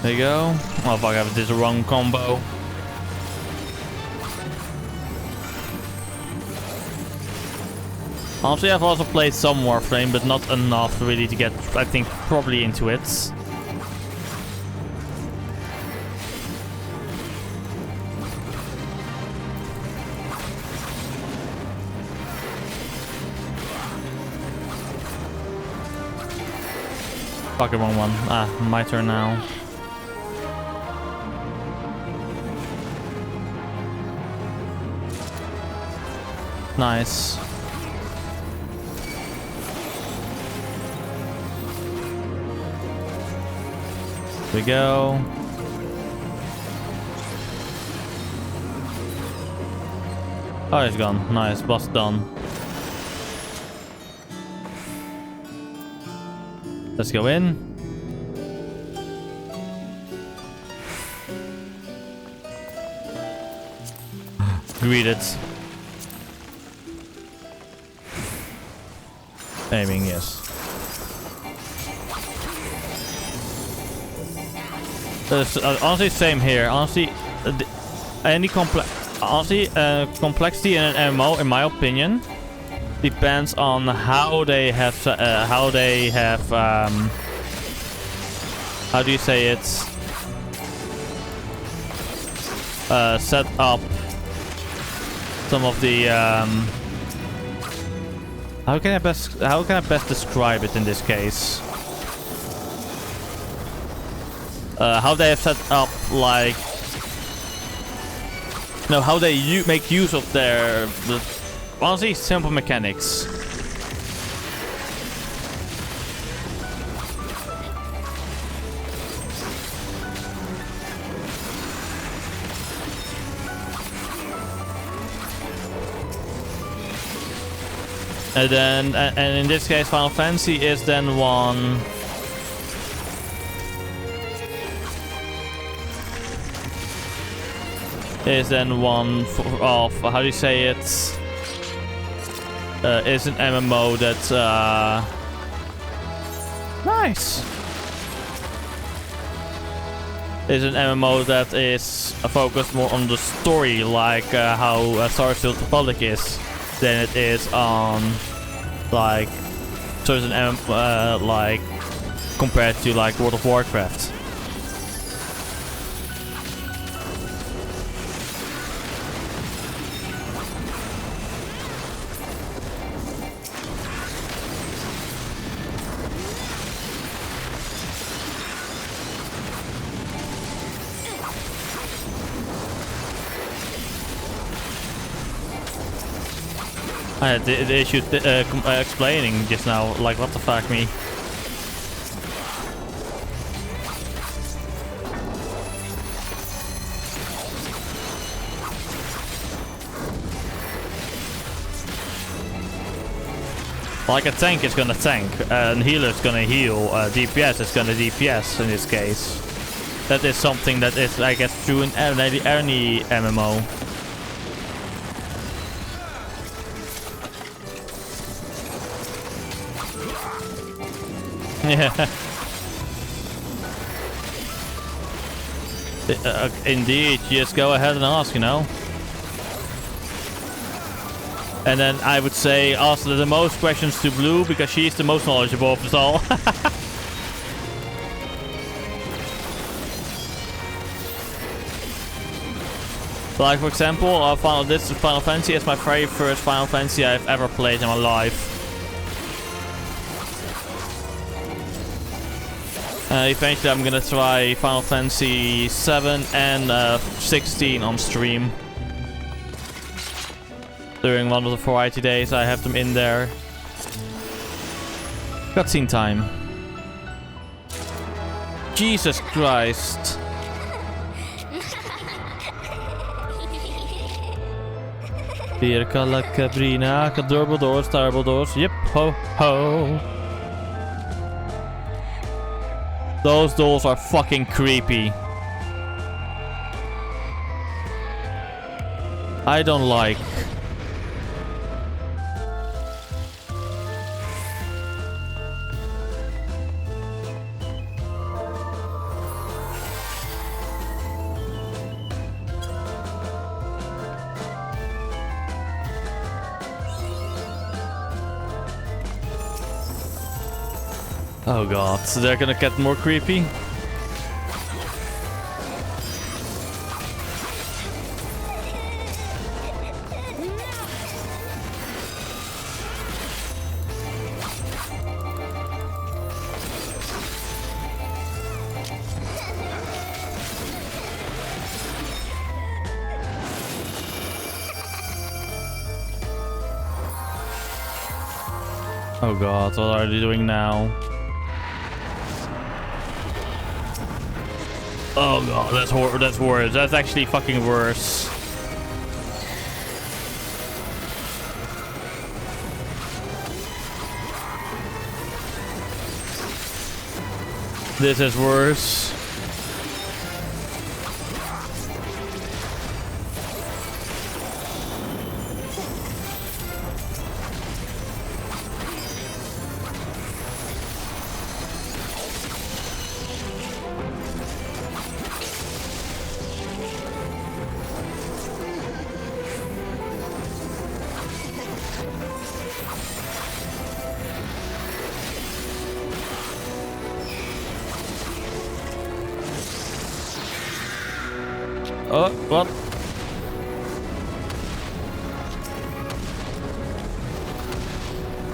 There you go. Oh fuck, I did the wrong combo. Honestly, I've also played some Warframe, but not enough really to get, I think, properly into it. Fuck it, wrong one. Ah, my turn now. Nice. Here we go. Oh, he's gone. Nice, boss done. Let's go in. Greet it. Aiming, yes. Honestly, same here. Honestly, any complexity in an MMO, in my opinion, depends on how they have how do you say it, set up some of the how can I best describe it in this case? How they have set up, like, no, how they make use of their honestly simple mechanics. And then, and in this case, Final Fantasy is then one. Is then one of, how do you say it? Is an MMO that nice. Is an MMO that is focused more on the story, like how Star Wars: The Old Republic is, than it is on like certain like compared to like World of Warcraft. The issue explaining just now, like, what the fuck, me? Like, a tank is gonna tank, and healer is gonna heal, DPS is gonna DPS in this case. That is something that is, I guess, true in any MMO. Yeah. Indeed, just go ahead and ask, you know. And then I would say ask the most questions to Blue, because she's the most knowledgeable of us all. Like, for example, this Final Fantasy is my very first Final Fantasy I've ever played in my life. Eventually I'm gonna try Final Fantasy 7 and 16 on stream. During one of the variety days I have them in there. Cutscene time. Jesus Christ. Pirka la cabrina, adorable doors, terrible doors. Yep, ho ho. Those dolls are fucking creepy. I don't like. Oh god, so they're gonna get more creepy. Oh god, what are they doing now? Oh god, that's worse. That's actually fucking worse. This is worse. Oh, what?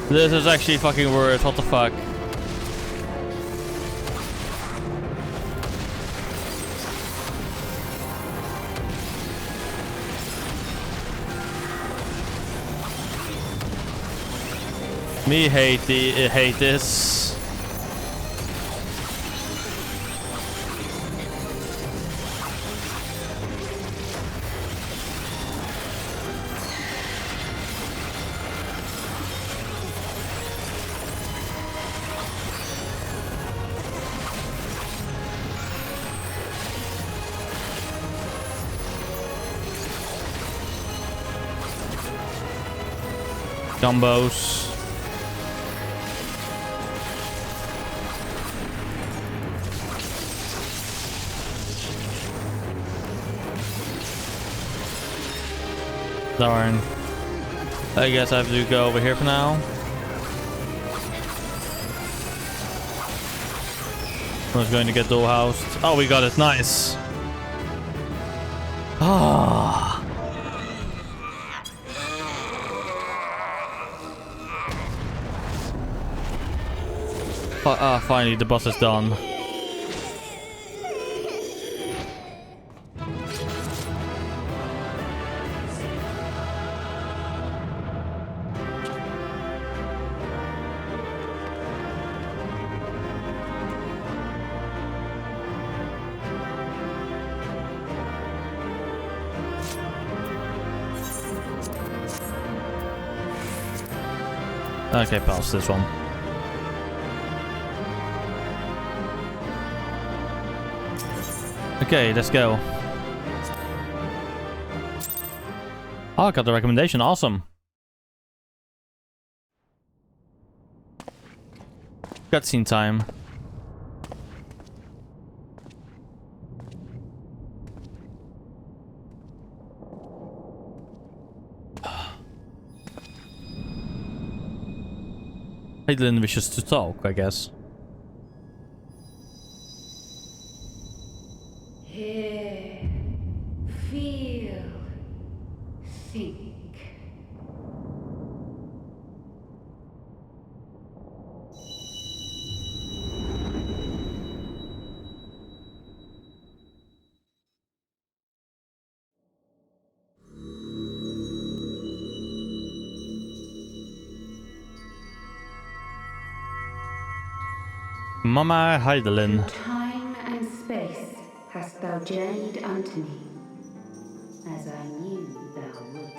This is actually fucking worse. What the fuck? Me hate this. Combos. Darn. I guess I have to go over here for now. I was going to get dual housed. Oh, we got it. Nice. Ah. Finally, the boss is done. Okay, pass this one. Okay, let's go. Oh, I got the recommendation. Awesome. Cutscene time. Caitlin wishes to talk, I guess. Hear, feel, think. Mama Heidelin. Time and space hast thou journeyed unto me, as I knew thou wouldst.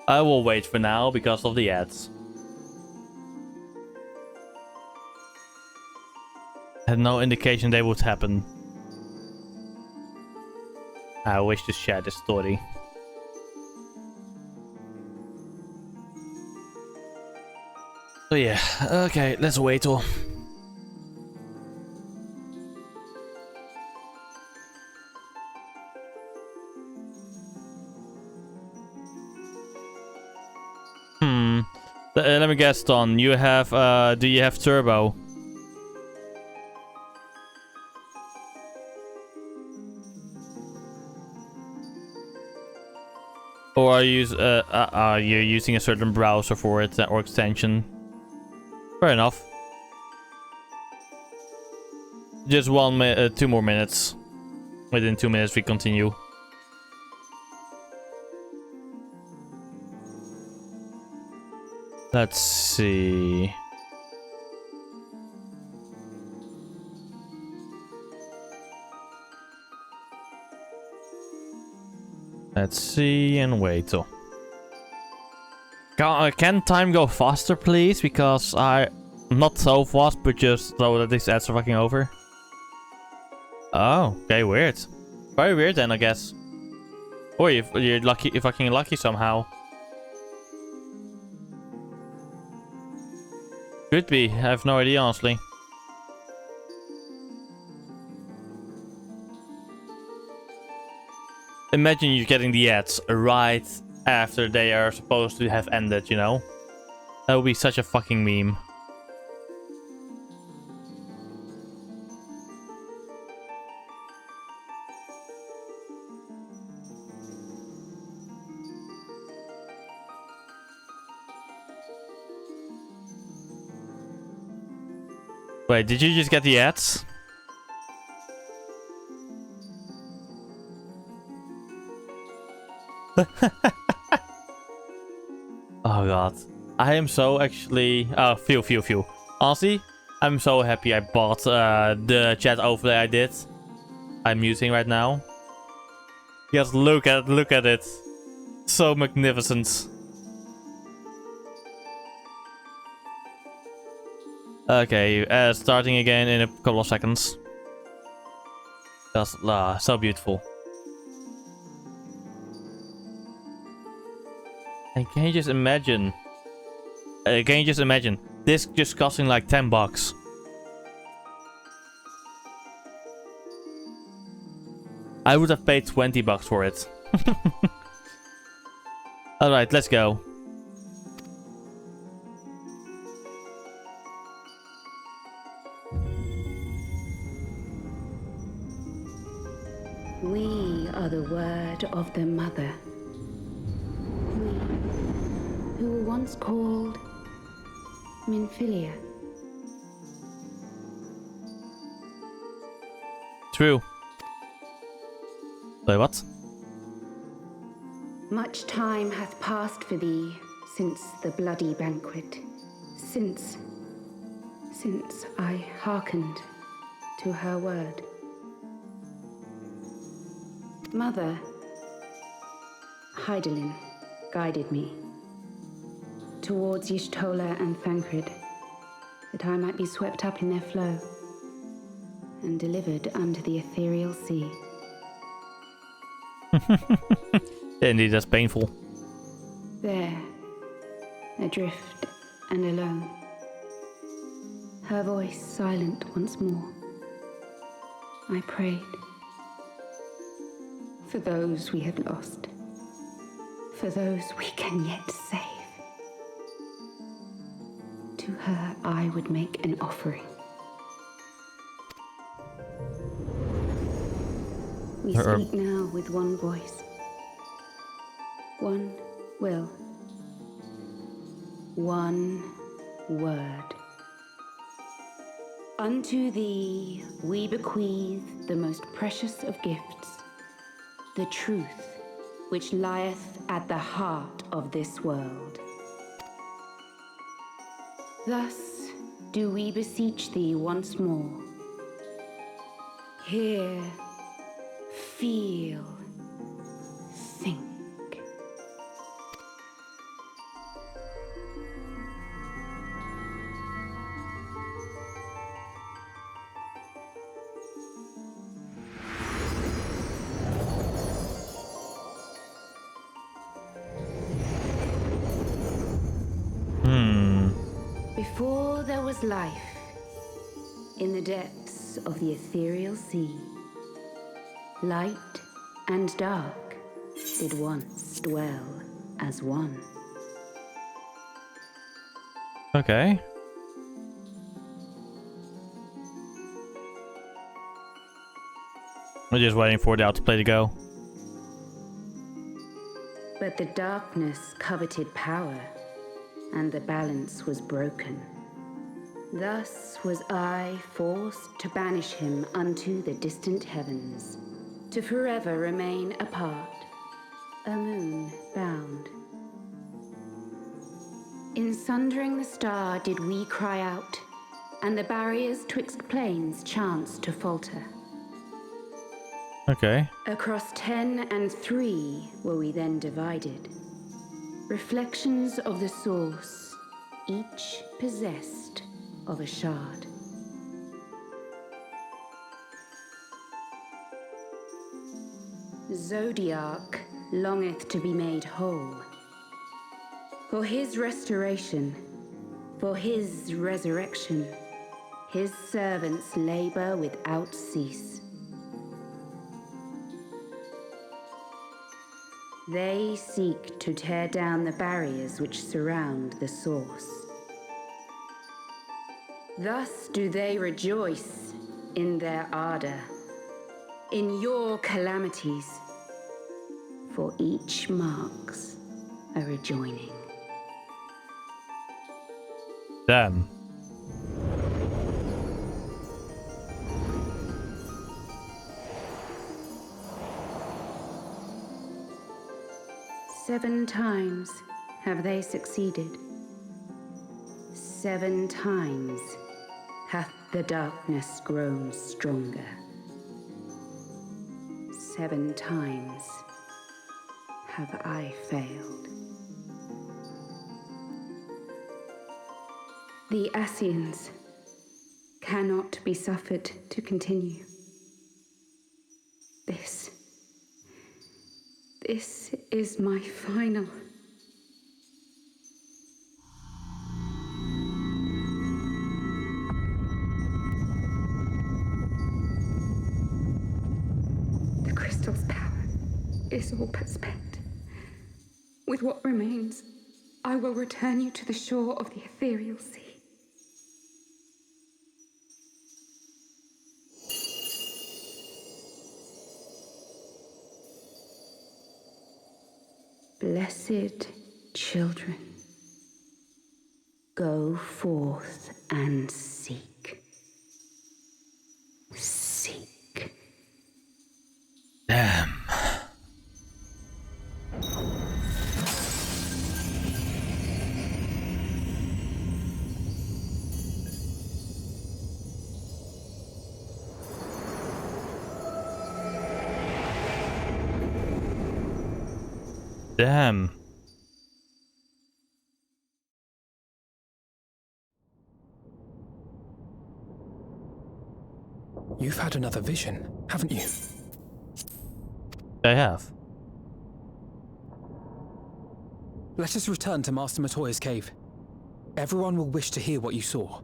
I will wait for now because of the ads. Had no indication they would happen. I wish to share this story. So yeah, okay, let's wait till. Let me guess, Don. You have, do you have turbo? Or are you using a certain browser for it or extension? Fair enough. Just 2 more minutes. Within 2 minutes we continue. Let's see. Let's see and wait. Oh. Can time go faster, please? Because not so fast, but just so that these ads are fucking over. Oh, okay, weird. Very weird then, I guess. Or you're lucky, you're fucking lucky somehow. Could be. I have no idea, honestly. Imagine you getting the ads right after they are supposed to have ended, you know? That would be such a fucking meme. Wait, did you just get the ads? Oh god. I am so actually... Oh, phew. Honestly, I'm so happy I bought the chat overlay I did. I'm using right now. Just look at it. So magnificent. Okay, starting again in a couple of seconds. Just so beautiful. And can you just imagine? This just costing like $10? I would have paid $20 for it. Alright, let's go. We are the word of the mother. We, who were once called Minfilia. True. Wait, what? Much time hath passed for thee since the bloody banquet, since I hearkened to her word. Mother, Hydaelyn guided me towards Y'shtola and Thancred, that I might be swept up in their flow and delivered unto the ethereal sea. Indeed, that's painful. There, adrift and alone, her voice silent once more, I prayed. For those we have lost, for those we can yet save. To her I would make an offering. We speak now with one voice, one will, one word. Unto thee we bequeath the most precious of gifts, the truth which lieth at the heart of this world. Thus do we beseech thee once more. Hear, feel, think. Before there was life, in the depths of the ethereal sea, light and dark did once dwell as one. Okay. We're just waiting for the autoplay to go. But the darkness coveted power, and the balance was broken. Thus was I forced to banish him unto the distant heavens, to forever remain apart, a moon bound. In sundering the star did we cry out, and the barriers twixt planes chanced to falter. Okay. Across 10 and 3 were we then divided, reflections of the source, each possessed of a shard. Zodiac longeth to be made whole. For his restoration, for his resurrection, his servants labor without cease. They seek to tear down the barriers which surround the source. Thus do they rejoice in their ardor, in your calamities, for each marks a rejoining. Damn. Seven times have they succeeded. 7 times hath the darkness grown stronger. 7 times have I failed. The Ascians cannot be suffered to continue. This is my final. The crystal's power is all but spent. With what remains, I will return you to the shore of the ethereal sea. Blessed children, go forth and seek. Seek. Damn. Damn. You've had another vision, haven't you? I have. Let us return to Master Matoya's cave. Everyone will wish to hear what you saw.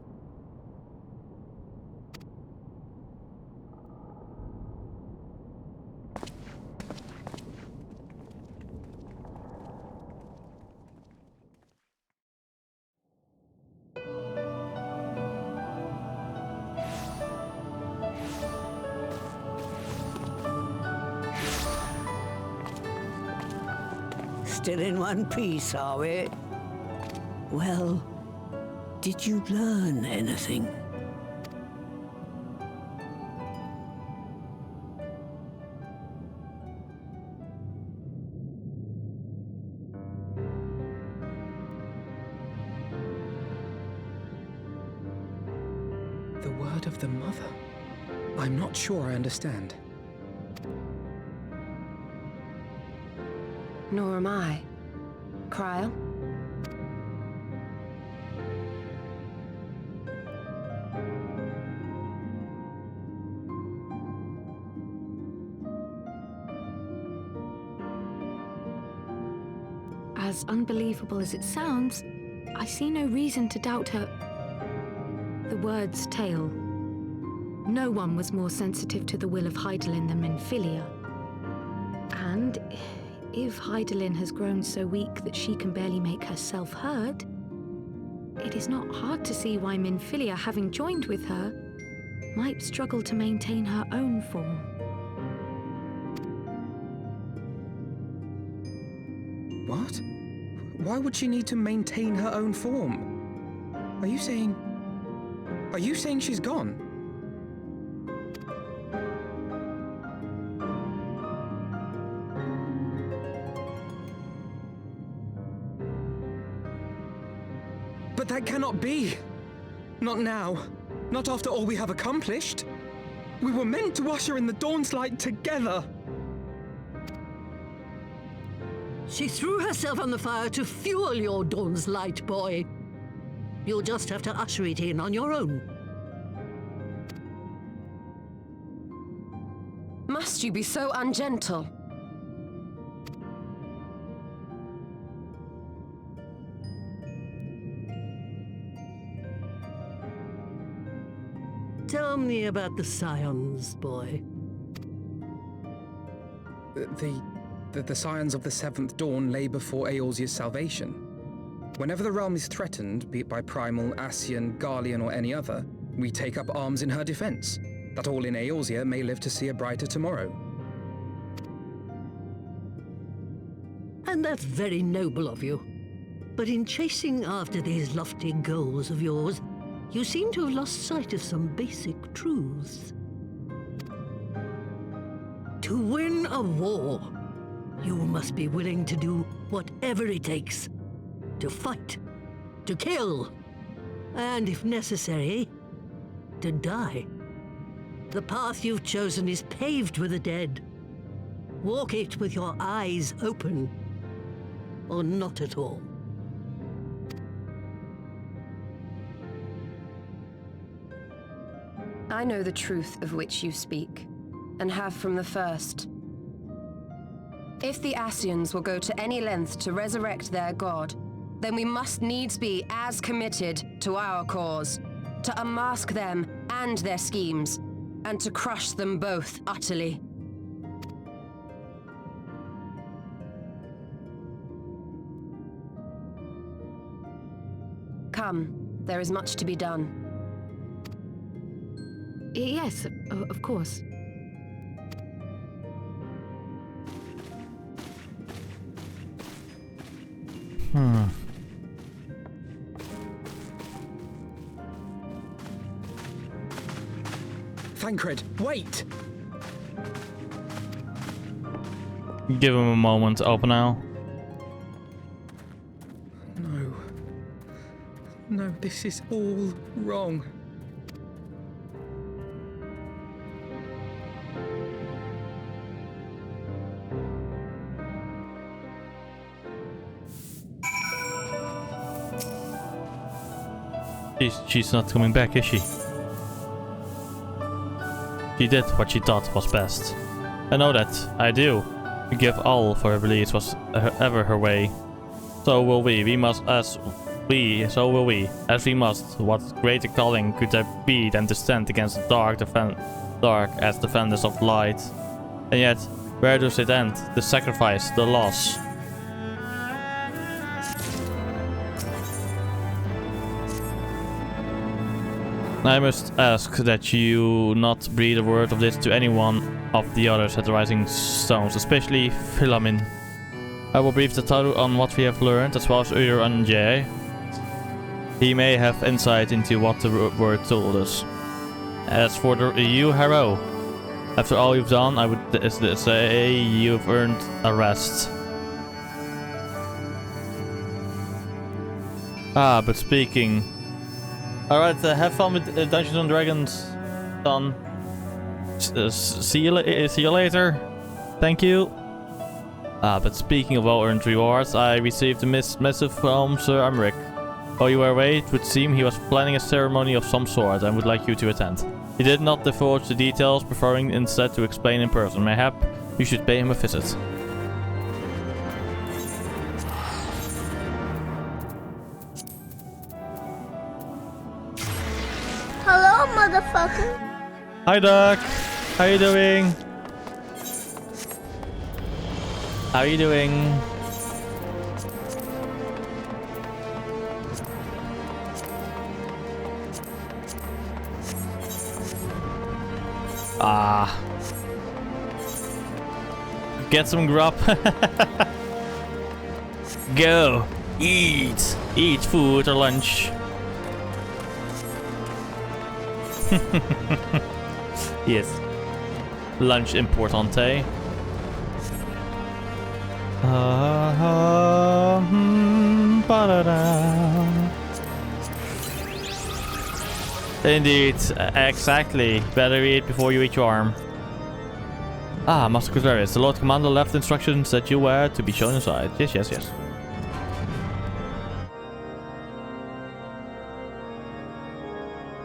Still in one piece, are we? Well, did you learn anything? The word of the mother? I'm not sure I understand. Nor am I. Cryle? As unbelievable as it sounds, I see no reason to doubt her. The word's tale. No one was more sensitive to the will of Hydaelyn than Minfilia. And if Hydaelyn has grown so weak that she can barely make herself heard, it is not hard to see why Minfilia, having joined with her, might struggle to maintain her own form. What? Why would she need to maintain her own form? Are you saying she's gone? But that cannot be! Not now. Not after all we have accomplished. We were meant to usher in the dawn's light together. She threw herself on the fire to fuel your dawn's light, boy. You'll just have to usher it in on your own. Must you be so ungentle? Tell me about the Scions, boy. The Scions of the Seventh Dawn lay before Eorzea's salvation. Whenever the realm is threatened, be it by Primal, Ascian, Garlean, or any other, we take up arms in her defense, that all in Eorzea may live to see a brighter tomorrow. And that's very noble of you. But in chasing after these lofty goals of yours, you seem to have lost sight of some basic truths. To win a war, you must be willing to do whatever it takes. To fight, to kill, and if necessary, to die. The path you've chosen is paved with the dead. Walk it with your eyes open, or not at all. I know the truth of which you speak, and have from the first. If the Ascians will go to any length to resurrect their god, then we must needs be as committed to our cause, to unmask them and their schemes, and to crush them both utterly. Come, there is much to be done. Yes, of course. Thancred, wait! Give him a moment to open now. No, this is all wrong. She's not coming back, is she? She did what she thought was best. I know that, I do. We give all for her beliefs was ever her way. So will we. So will we. As we must. What greater calling could there be than to stand against the dark as defenders of light? And yet, where does it end? The sacrifice, the loss. I must ask that you not breathe a word of this to anyone of the others at the Rising Stones, especially Philamin. I will brief the Taru on what we have learned, as well as Ur and Jay. He may have insight into what the word told us. As for you, Harrow, after all you've done, I would say you've earned a rest. Ah, but speaking... Alright, have fun with Dungeons and Dragons, son. See you later. Thank you. Ah, but speaking of well-earned rewards, I received a missive from Sir Amric. While you were away, it would seem he was planning a ceremony of some sort and would like you to attend. He did not divulge the details, preferring instead to explain in person. Mayhap you should pay him a visit. Hello, motherfucker. Hi, Doc. How you doing? How you doing? Ah. Get some grub. Go. Eat. Eat food or lunch. Yes. Lunch importante. Indeed, exactly. Better eat before you eat your arm. Ah, Master Quasarius. The Lord Commander left instructions that you were to be shown inside. Yes, yes, yes.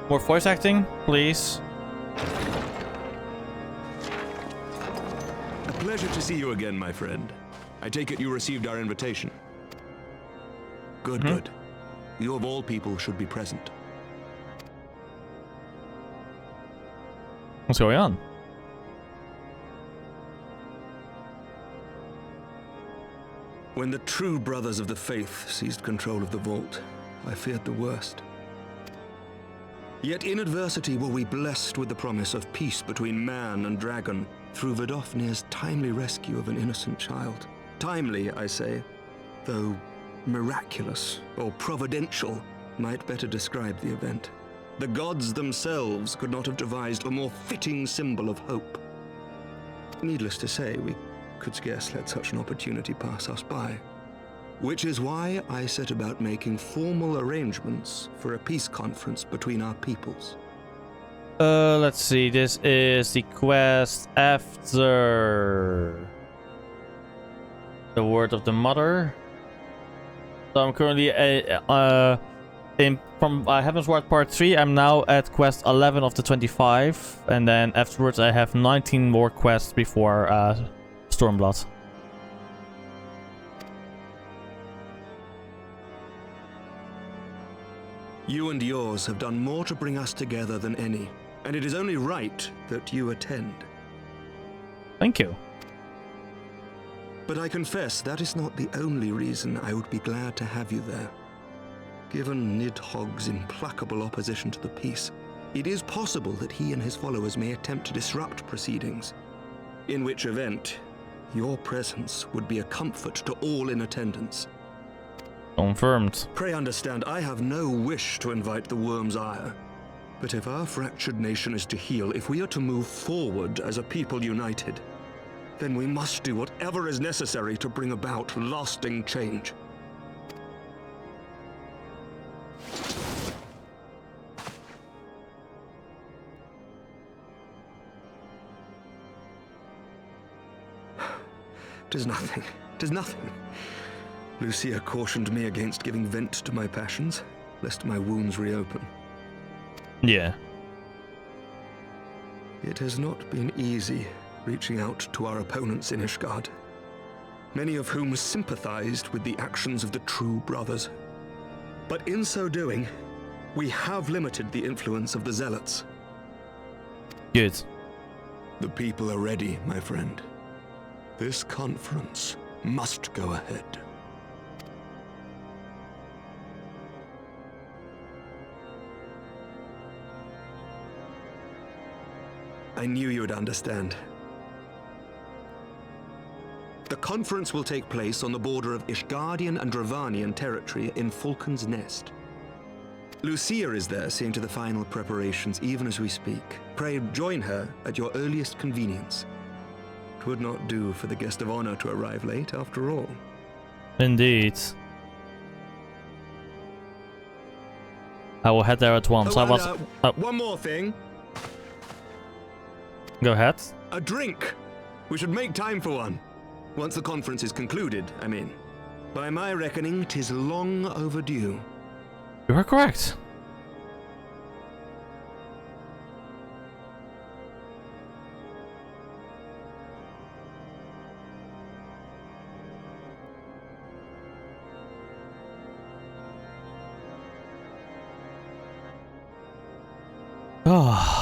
More voice acting, please. A pleasure to see you again, my friend. I take it you received our invitation. Good, good. You of all people should be present. What's going on? When the true brothers of the faith seized control of the vault, I feared the worst. Yet in adversity were we blessed with the promise of peace between man and dragon through Vidofnir's timely rescue of an innocent child. Timely, I say, though miraculous or providential might better describe the event. The gods themselves could not have devised a more fitting symbol of hope. Needless to say, we could scarce let such an opportunity pass us by. Which is why I set about making formal arrangements for a peace conference between our peoples. Let's see. This is the quest after the Word of the Mother. So I'm currently from Heavensward Part 3. I'm now at quest 11 of the 25, and then afterwards I have 19 more quests before Stormblood. You and yours have done more to bring us together than any, and it is only right that you attend. Thank you. But I confess that is not the only reason I would be glad to have you there. Given Nidhogg's implacable opposition to the peace, it is possible that he and his followers may attempt to disrupt proceedings, in which event your presence would be a comfort to all in attendance. Confirmed. Pray understand, I have no wish to invite the worm's ire. But if our fractured nation is to heal, if we are to move forward as a people united, then we must do whatever is necessary to bring about lasting change. Tis nothing. Tis nothing. Lucia cautioned me against giving vent to my passions, lest my wounds reopen. Yeah. It has not been easy reaching out to our opponents in Ishgard, many of whom sympathized with the actions of the true brothers. But in so doing, we have limited the influence of the zealots. Good. The people are ready, my friend. This conference must go ahead. I knew you would understand. The conference will take place on the border of Ishgardian and Dravanian territory in Falcon's Nest. Lucia is there seeing to the final preparations even as we speak. Pray join her at your earliest convenience. It would not do for the guest of honor to arrive late, after all. Indeed. I will head there at once. One more thing. Go ahead. A drink. We should make time for one. Once the conference is concluded, I mean. By my reckoning, 'tis long overdue. You are correct. Oh.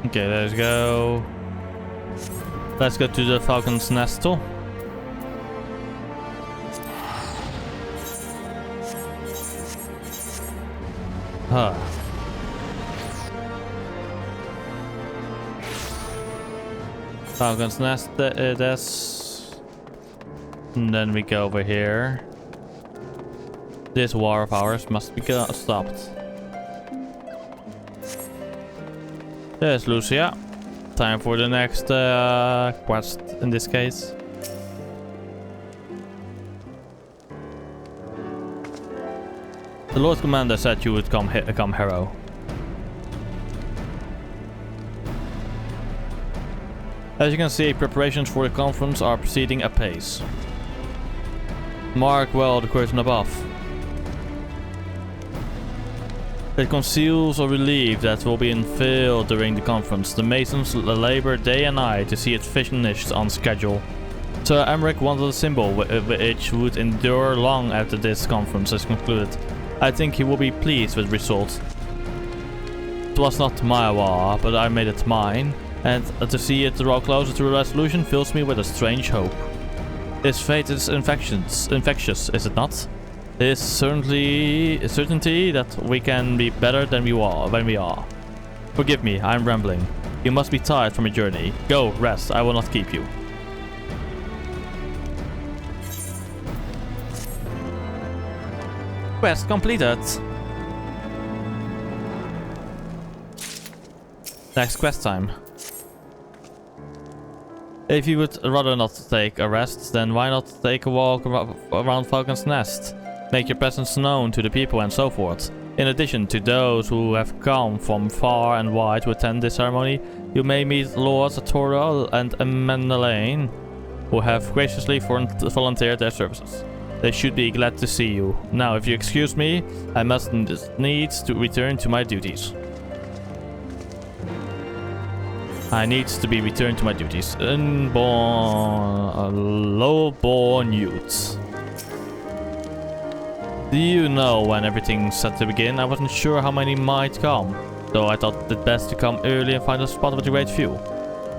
Okay, let's go. Let's go to the Falcon's Nest. Huh. Falcon's Nest, that's... And then we go over here. This war of ours must be stopped. There's Lucia. Time for the next quest in this case. The Lord Commander said you would come hero. As you can see, preparations for the conference are proceeding apace. Mark well the curtain above. It conceals a relief that will be unveiled during the conference. The Masons labor day and night to see it finished on schedule. Sir Emmerich wanted a symbol which would endure long after this conference is concluded. I think he will be pleased with the result. It was not my war, but I made it mine, and to see it draw closer to a resolution fills me with a strange hope. His fate is infectious, is it not? His certainty that we can be better than we are. Forgive me, I'm rambling. You must be tired from a journey. Go, rest, I will not keep you. Quest completed. Next quest time. If you would rather not take a rest, then why not take a walk around Falcon's Nest? Make your presence known to the people and so forth. In addition to those who have come from far and wide to attend this ceremony, you may meet Lords Toril and Menelaine, who have graciously volunteered their services. They should be glad to see you. Now, if you excuse me, I must needs to return to my duties. I need to be returned to my duties. Low-born youths. Do you know when everything's set to begin? I wasn't sure how many might come, so I thought it best to come early and find a spot with a great view.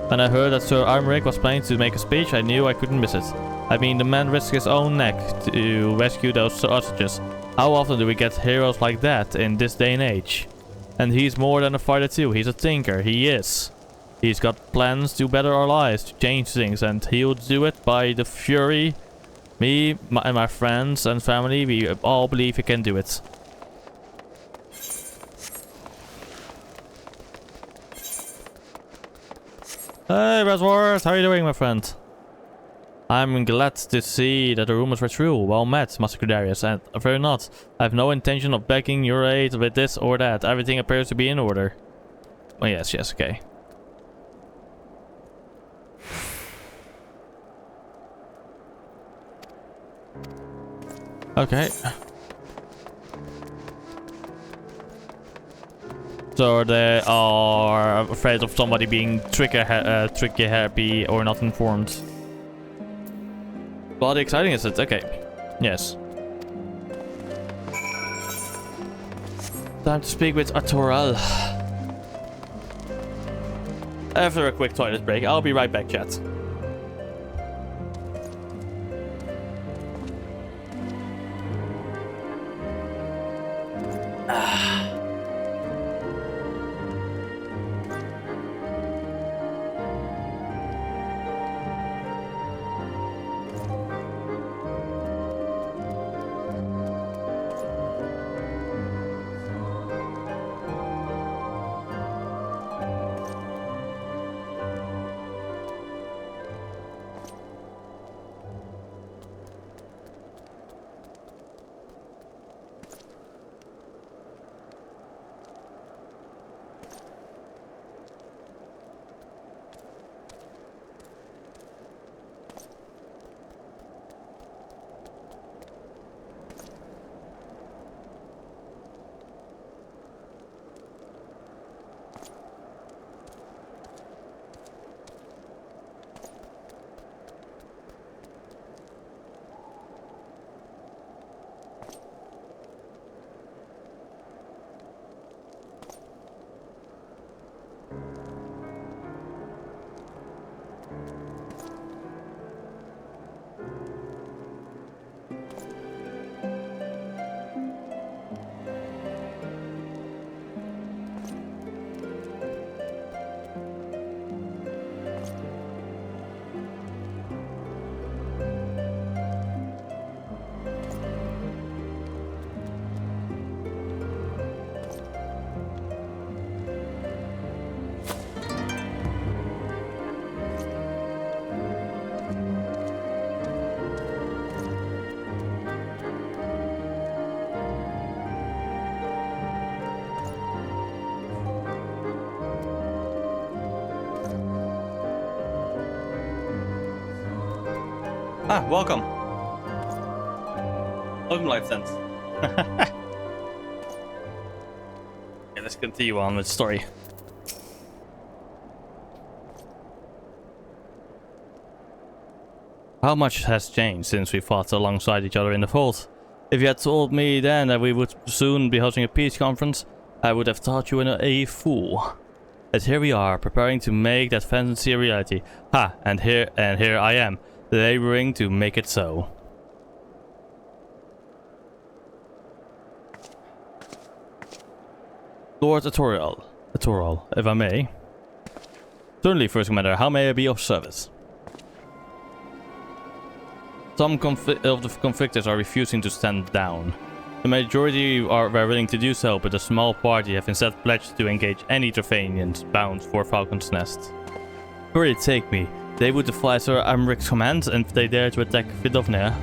When I heard that Sir Armeric was planning to make a speech, I knew I couldn't miss it. I mean, the man risked his own neck to rescue those hostages. How often do we get heroes like that in this day and age? And he's more than a fighter too, he's a thinker, he is. He's got plans to better our lives, to change things, and he'll do it by the fury. Me, and my friends and family, we all believe he can do it. Hey, Resworth, how are you doing, my friend? I'm glad to see that the rumors were true. Well met, Master Cudarius, and fear not. I have no intention of begging your aid with this or that. Everything appears to be in order. Oh, yes, okay. Okay. So they are afraid of somebody being tricky happy or not informed. Bloody exciting is it? Okay. Yes. Time to speak with Atoral. After a quick toilet break, I'll be right back, chat. Ah, welcome. Welcome, Life Sense. Okay, let's continue on with the story. How much has changed since we fought alongside each other in the vault? If you had told me then that we would soon be hosting a peace conference, I would have thought you a fool. But here we are, preparing to make that fantasy a reality. Ha, and here I am, laboring to make it so. Lord Atorial, if I may. Certainly, First Commander, how may I be of service? Some of the conflictors are refusing to stand down. The majority were willing to do so, but a small party have instead pledged to engage any Trevanians bound for Falcon's Nest. Hurry, take me. They would defy Sir Amric's commands, and if they dare to attack Vidovnir.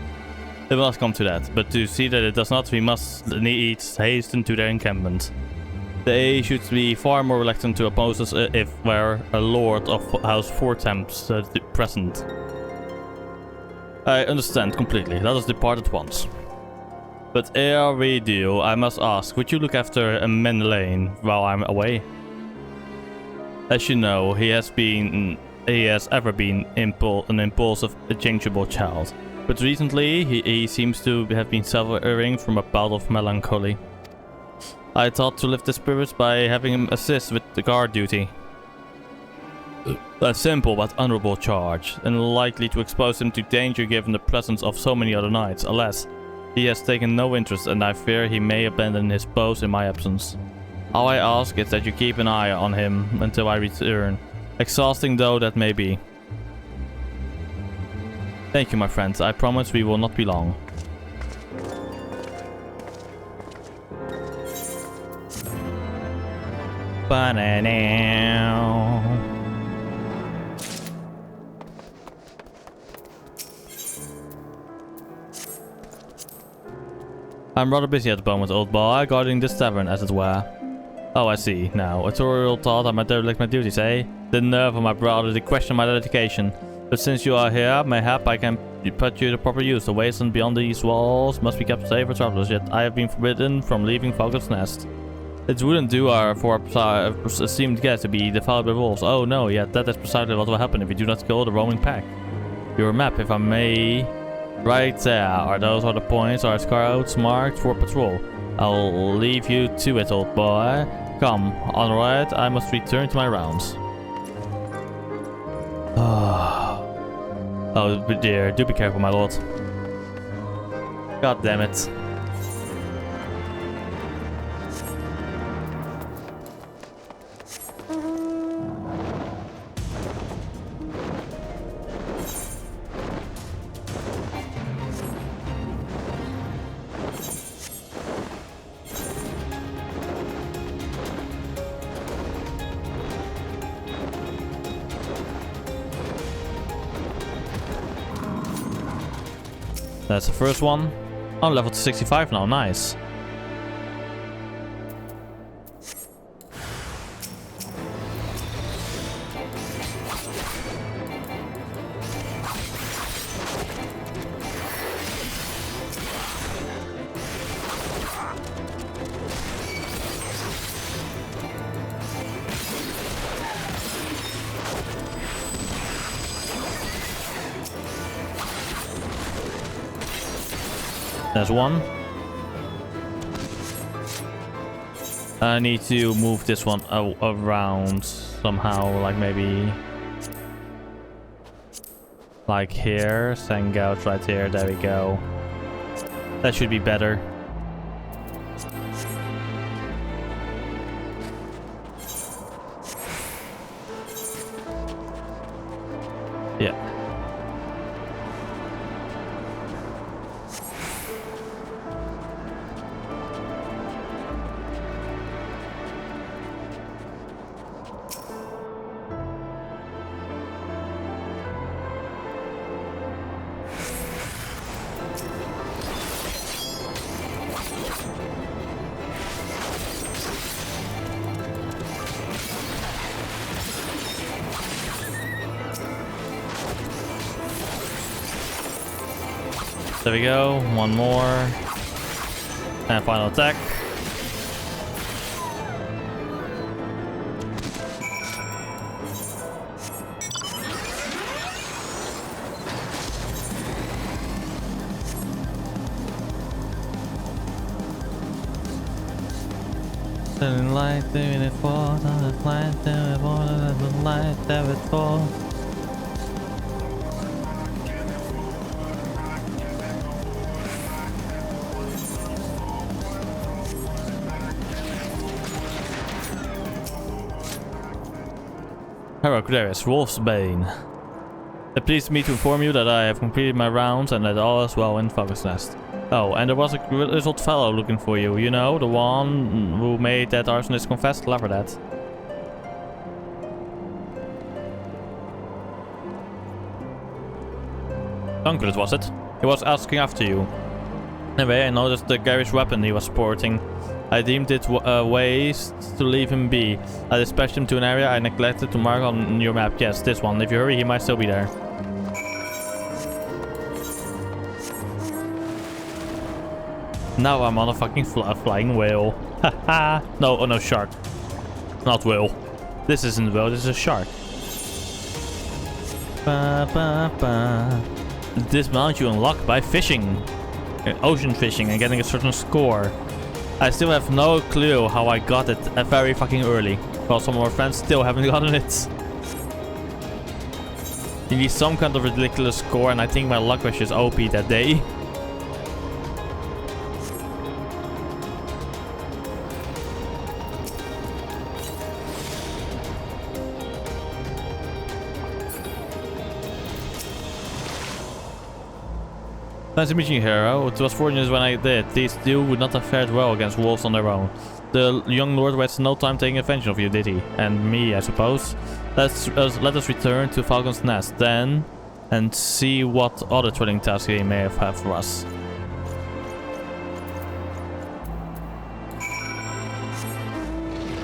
It will not come to that, but to see that it does not, we must needs hasten to their encampment. They should be far more reluctant to oppose us if were a lord of House Fortemps present. I understand completely. Let us depart at once. But ere we do, I must ask, would you look after Menelane while I'm away? As you know, he has ever been an impulsive, changeable child. But recently, he seems to have been suffering from a bout of melancholy. I thought to lift his spirits by having him assist with the guard duty. A simple but honorable charge, and likely to expose him to danger given the presence of so many other knights. Alas, he has taken no interest, and I fear he may abandon his post in my absence. All I ask is that you keep an eye on him until I return, exhausting though that may be. Thank you, my friends. I promise we will not be long. Ba-na-now. I'm rather busy at the moment, old boy, guarding this tavern, as it were. Oh, I see. Now, Atorial thought I might neglect my duties, eh? The nerve of my brother to question my dedication. But since you are here, mayhap I can put you to proper use. The wasteland beyond these walls must be kept safe for travelers, yet I have been forbidden from leaving Falcon's Nest. It wouldn't do for our esteemed guest to be devoured by wolves. Oh no, yet that is precisely what will happen if you do not kill the roaming pack. Your map, if I may. Right there, those are the points our scouts marked for patrol. I'll leave you to it, old boy. Come, alright, I must return to my rounds. Oh dear, do be careful, my lord. God damn it. That's the first one. Oh, level 65 now, nice. There's one. I need to move this one around somehow, like maybe like here. Sangouts right here. There we go. That should be better. Yeah. There we go. One more. And final attack. Light, doing it for the light, doing it for the light, doing it for. Hello, Credarius, Wolfsbane. It pleased me to inform you that I have completed my rounds and that all is well in Focus Nest. Oh, and there was a little fellow looking for you, you know, the one who made that arsonist confess. Clever that. Tancred, was it? He was asking after you. Anyway, I noticed the garish weapon he was sporting. I deemed it waste to leave him be. I dispatched him to an area I neglected to mark on your map. Yes, this one. If you hurry, he might still be there. Now I'm on a fucking flying whale. Haha. No, oh no, shark. Not whale. This isn't a whale, this is a shark. Ba, ba, ba. This mount you unlock by fishing. Ocean fishing and getting a certain score. I still have no clue how I got it very fucking early. While some of our friends still haven't gotten it. You need some kind of ridiculous score and I think my luck was just OP that day. Nice to meet you, hero. It was fortunate when I did. These two would not have fared well against wolves on their own. The young lord wasted no time taking advantage of you, did he? And me, I suppose. Let us return to Falcon's Nest then, and see what other thrilling tasks he may have had for us.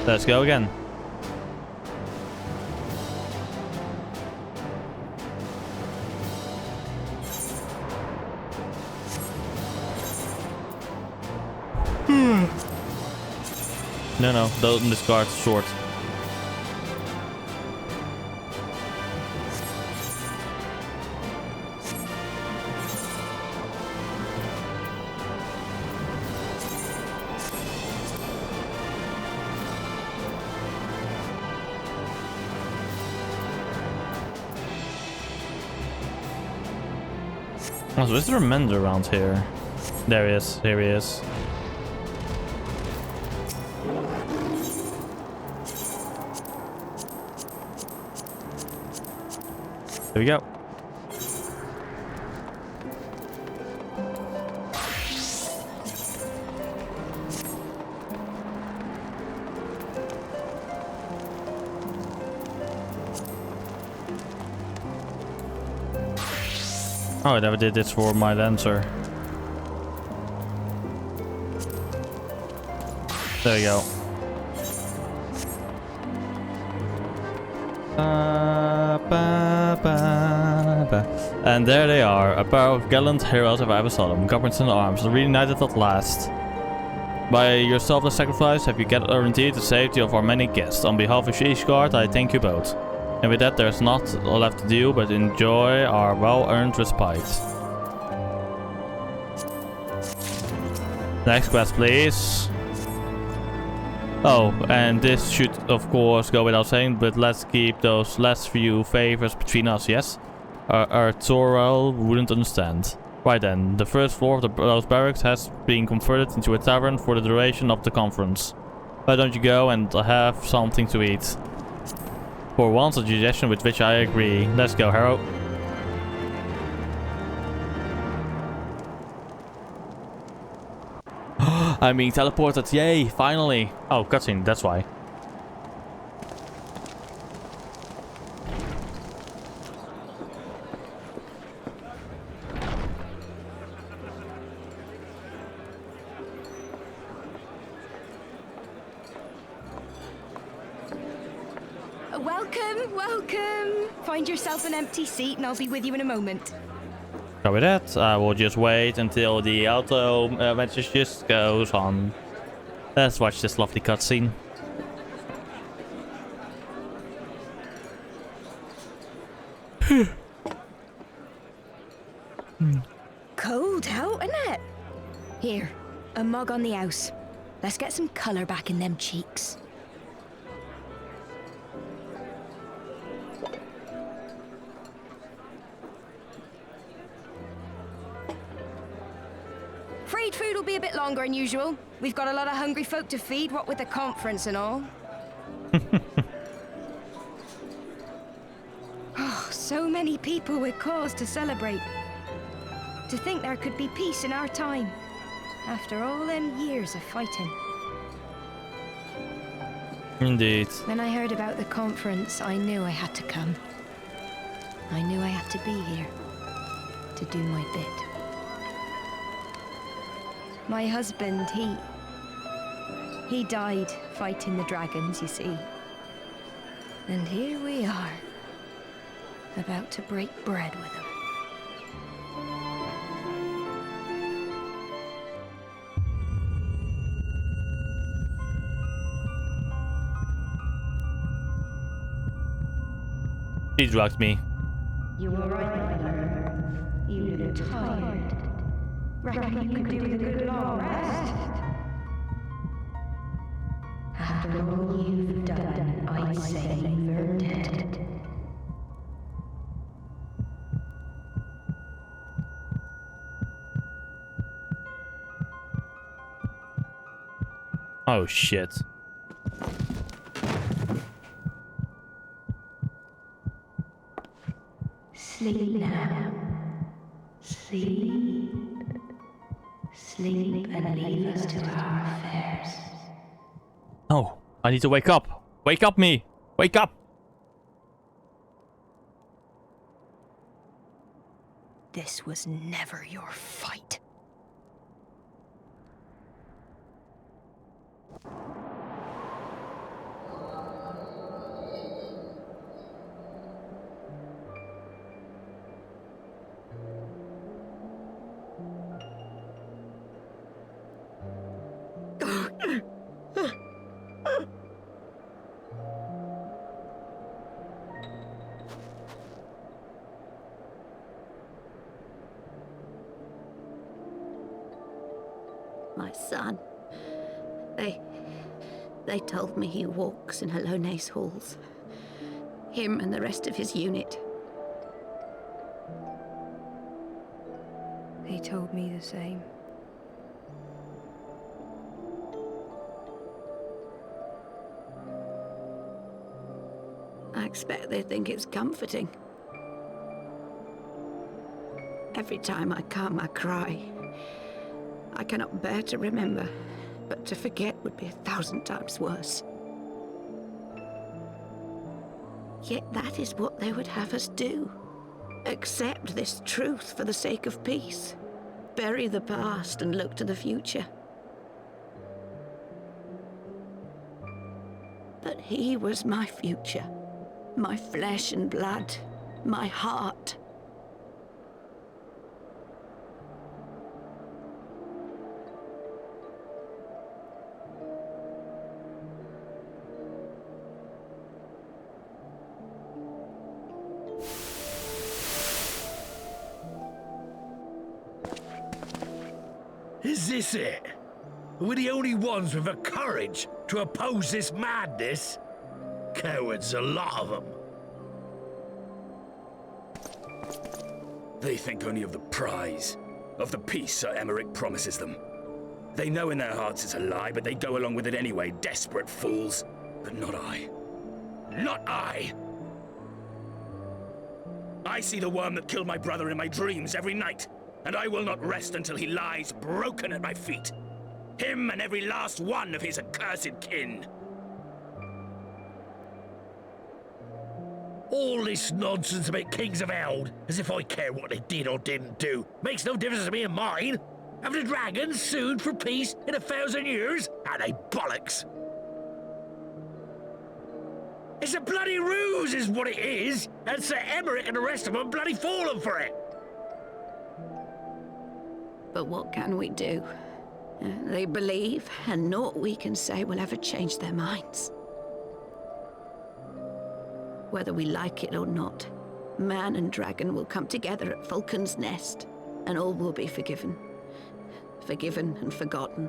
Let's go again. No, don't discard sword. Also, is there a Mender around here? There he is. Here he is. There we go. Oh, I never did this for my Lancer. There we go. And there they are, a pair of gallant heroes if I ever saw them, governments in arms, reunited at last. By your selfless sacrifice have you guaranteed the safety of our many guests. On behalf of Ishgard, I thank you both. And with that, there's not left to do but enjoy our well-earned respite. Next quest, please. Oh, and this should of course go without saying, but let's keep those last few favors between us, yes? Our Torel wouldn't understand. Right then, the first floor of those barracks has been converted into a tavern for the duration of the conference. Why don't you go and have something to eat? For once, a suggestion with which I agree. Let's go, Harrow. I'm being teleported, yay, finally! Oh, cutscene, that's why. Welcome, welcome! Find yourself an empty seat and I'll be with you in a moment. Copy that. I will just wait until the auto message just goes on. Let's watch this lovely cutscene. Cold out, isn't it? Here, a mug on the house. Let's get some colour back in them cheeks. Freight food will be a bit longer than usual. We've got a lot of hungry folk to feed, what with the conference and all. Oh, so many people with cause to celebrate. To think there could be peace in our time, after all them years of fighting. Indeed. When I heard about the conference, I knew I had to come. I knew I had to be here, to do my bit. My husband, he died fighting the dragons, you see. And here we are, about to break bread with him. He drugged me. You were right, mother. You look tired. Reckon you could do with a good long rest? After all you've done, I'd say you've earned it. Oh shit. Sleep now. Sleep. Sleep and leave us to our affairs. Oh, I need to wake up. Wake up, me. Wake up. This was never your fight. My son. They told me he walks in Alone's halls. Him and the rest of his unit. They told me the same. I expect they think it's comforting. Every time I come, I cry. I cannot bear to remember, but to forget would be 1,000 times worse. Yet that is what they would have us do. Accept this truth for the sake of peace. Bury the past and look to the future. But he was my future. My flesh and blood. My heart. Is this it? We're the only ones with the courage to oppose this madness? Cowards, a lot of them. They think only of the prize, of the peace Sir Emmerich promises them. They know in their hearts it's a lie, but they go along with it anyway, desperate fools. But not I. Not I! I see the worm that killed my brother in my dreams every night, and I will not rest until he lies broken at my feet. Him and every last one of his accursed kin. All this nonsense about Kings of Eld, as if I care what they did or didn't do, makes no difference to me and mine. Have the dragons sued for peace in 1,000 years? Are they bollocks? It's a bloody ruse is what it is, and Sir Emmerich and the rest of them bloody fallen for it. But what can we do? They believe, and naught we can say will ever change their minds. Whether we like it or not, man and dragon will come together at Vulcan's Nest, and all will be forgiven. Forgiven and forgotten.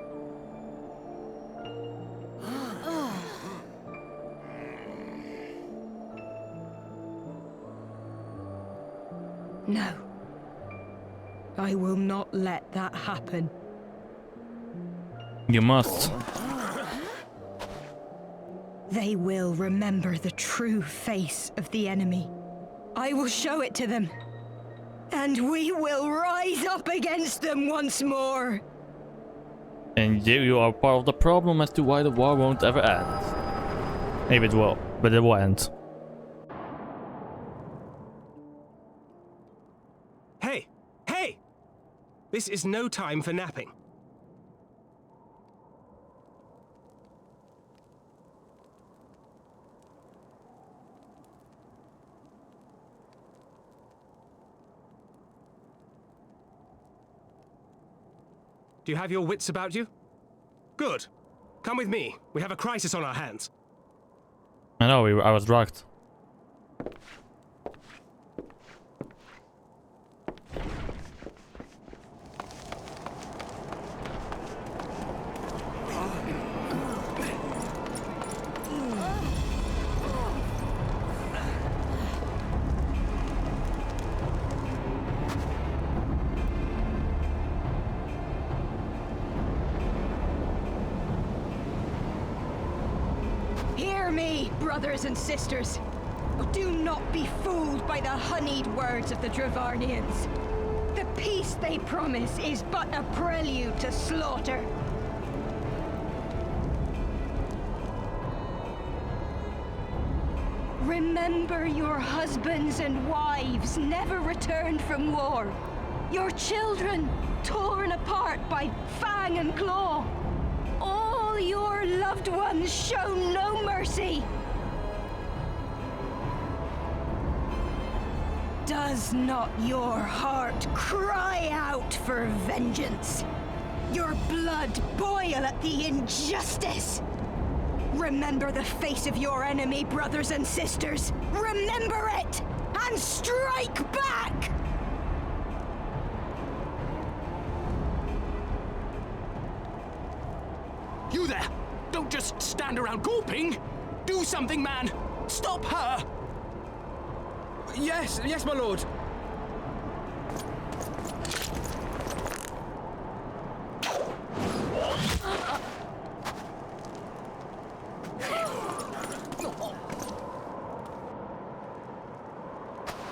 No. I will not let that happen. You must. They will remember the true face of the enemy. I will show it to them. And we will rise up against them once more. And you are part of the problem as to why the war won't ever end. Maybe it will, but it will end. Hey! Hey! This is no time for napping. Do you have your wits about you? Good. Come with me. We have a crisis on our hands. I know, I was drugged. Hear me, brothers and sisters. Do not be fooled by the honeyed words of the Dravarnians. The peace they promise is but a prelude to slaughter. Remember your husbands and wives never returned from war. Your children torn apart by fang and claw. All your loved ones show no mercy. Does not your heart cry out for vengeance? Your blood boil at the injustice? Remember the face of your enemy, brothers and sisters. Remember it, and strike back! You there! Don't just stand around gawping! Do something, man! Stop her! Yes, my lord.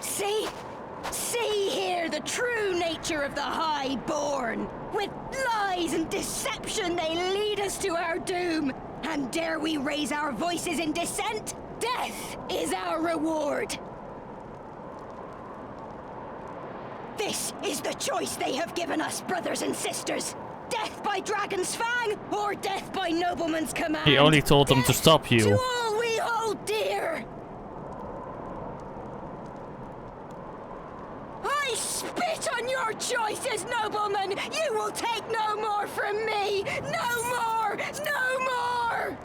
See here the true nature of the Highborn. With lies and deception they lead us to our doom. And dare we raise our voices in dissent? Death is our reward. This is the choice they have given us, brothers and sisters. Death by dragon's fang, or death by nobleman's command. He only told them to stop you. To all we hold dear. I spit on your choices, noblemen. You will take no more from me. No more. No more.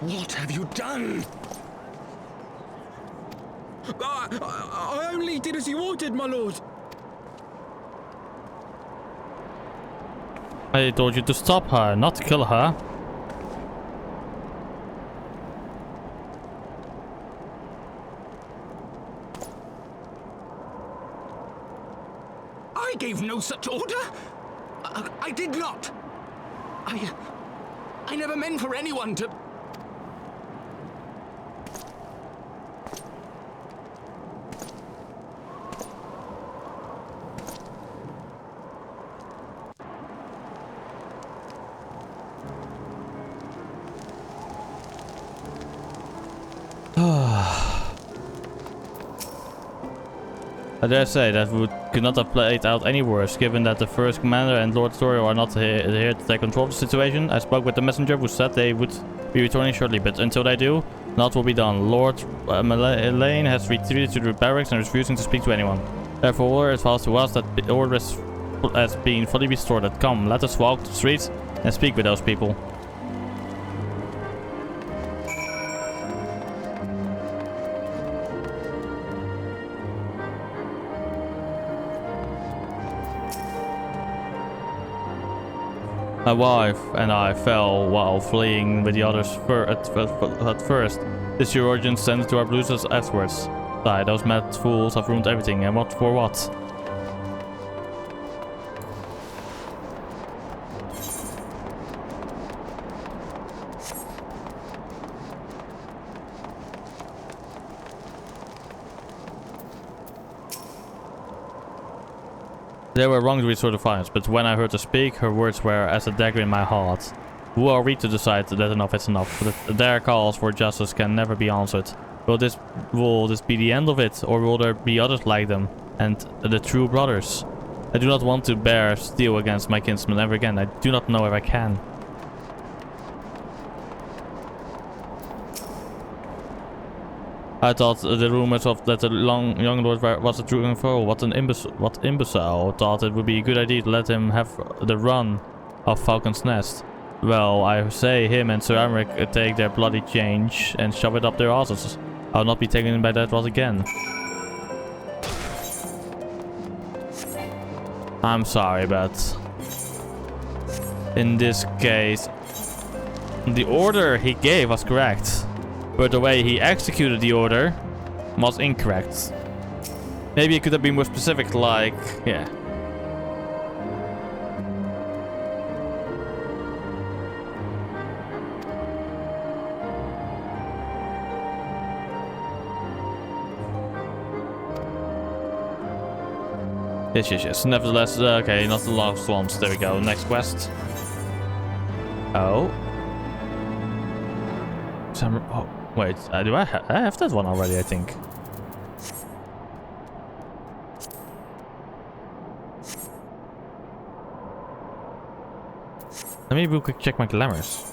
What have you done? I only did as you ordered, my lord. I told you to stop her, not to kill her. I gave no such order. I did not. I never meant for anyone to... I dare say that could not have played out any worse, given that the first commander and Lord Thorio are not here to take control of the situation. I spoke with the messenger who said they would be returning shortly, but until they do, naught will be done. Lord Elaine has retreated to the barracks and is refusing to speak to anyone. Therefore, it falls to us that the order has been fully restored. Come, let us walk the streets and speak with those people. My wife and I fell while fleeing with the others at first. This origin sent to our blues afterwards. Die, those mad fools have ruined everything, and what for what? They were wrong to restore defiance, but when I heard her speak, her words were as a dagger in my heart. Who are we to decide that enough is enough? But their calls for justice can never be answered. Will this be the end of it, or will there be others like them, and the true brothers? I do not want to bear steel against my kinsmen ever again. I do not know if I can. I thought the rumors of that the young lord was a true info. What imbecile thought it would be a good idea to let him have the run of Falcon's Nest. Well, I say him and Sir Amric take their bloody change and shove it up their asses. I'll not be taken in by that rot again. I'm sorry, but in this case, the order he gave was correct. But the way he executed the order was incorrect. Maybe it could have been more specific, like, yeah. Yes. Nevertheless, okay, not the last ones. There we go. Next quest. Oh. Oh. Wait, do I have that one already, I think. Let me real quick check my glamours.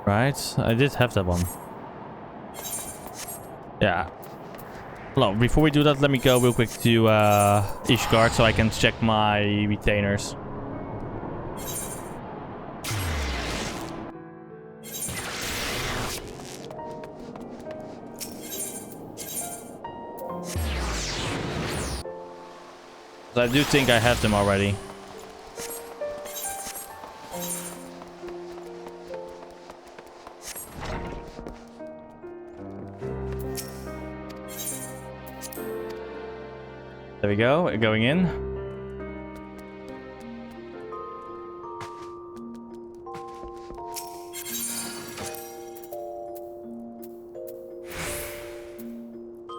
Right, I did have that one. Yeah. Well, before we do that, let me go real quick to Ishgard so I can check my retainers. I do think I have them already. There we go, going in.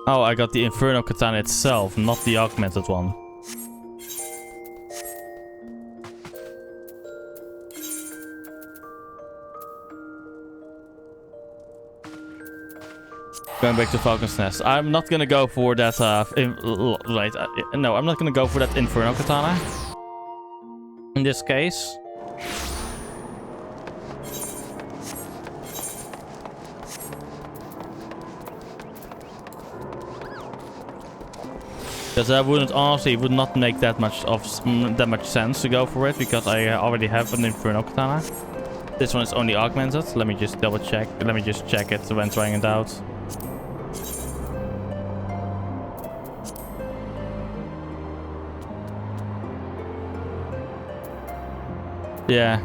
Oh, I got the Inferno Katana itself, not the augmented one. Going back to Falcon's Nest. I'm not gonna go for that, no, I'm not gonna go for that Inferno Katana. In this case. Because that wouldn't, honestly, would not make that much sense to go for it, because I already have an Inferno Katana. This one is only augmented. Let me just double check. Let me just check it when trying it out. Yeah.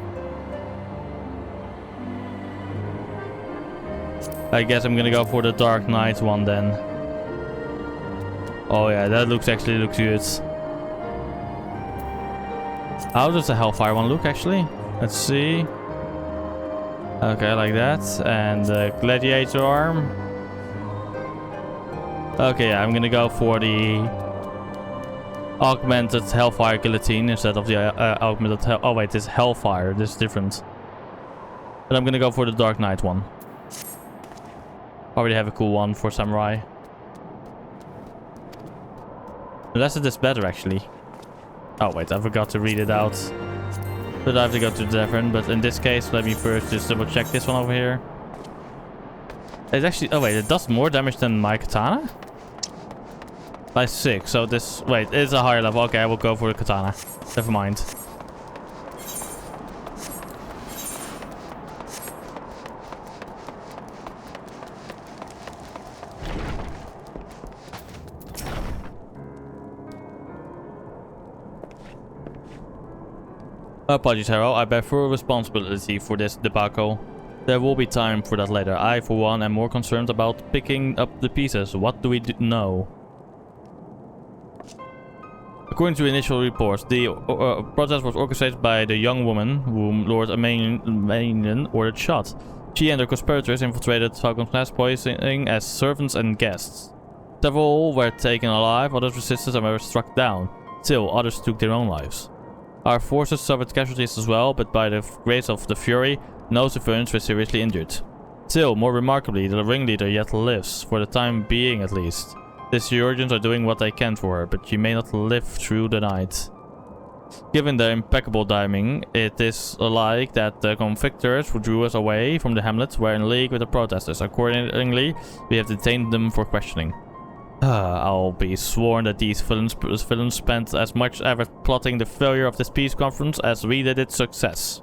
I guess I'm gonna go for the Dark Knight one then. Oh yeah, that looks good. How does the Hellfire one look actually? Let's see. Okay, like that. And the Gladiator arm. Okay, yeah, I'm gonna go for the augmented Hellfire Guillotine instead of the augmented oh wait, this is Hellfire. This is different. But I'm gonna go for the Dark Knight one. Already have a cool one for Samurai. The rest of this better actually. Oh wait, I forgot to read it out. But I have to go to the tavern. But in this case, let me first just double check this one over here. It's actually, oh wait, it does more damage than my katana? By 6, so this, wait, it's a higher level. Okay, I will go for the katana. Never mind. Apologies, Hero. I bear full responsibility for this debacle. There will be time for that later. I, for one, am more concerned about picking up the pieces. What do we know? According to initial reports, the protest was orchestrated by the young woman whom Lord Amanian ordered shot. She and her conspirators infiltrated Falcon's Nest, posing as servants and guests. Several were taken alive, others resisted and were struck down. Still, others took their own lives. Our forces suffered casualties as well, but by the grace of the Fury, no civilians were seriously injured. Still, more remarkably, the ringleader yet lives, for the time being at least. The Georgians are doing what they can for her, but she may not live through the night. Given their impeccable timing, it is like that the convictors who drew us away from the hamlet were in league with the protesters. Accordingly, we have detained them for questioning. I'll be sworn that these villains spent as much effort plotting the failure of this peace conference as we did its success.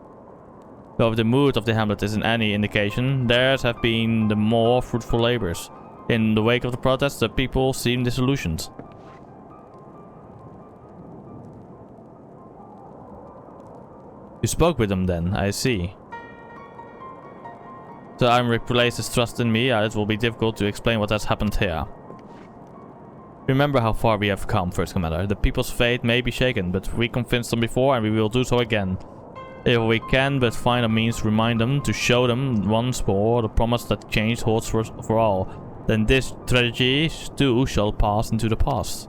Though if the mood of the hamlet isn't any indication, theirs have been the more fruitful labors. In the wake of the protests, the people seem disillusioned. You spoke with them then, I see. So Imric placed his trust in me, it will be difficult to explain what has happened here. Remember how far we have come, First Commander. The people's fate may be shaken, but we convinced them before and we will do so again. If we can but find a means to remind them, to show them once more the promise that change holds for all, then this tragedy too shall pass into the past.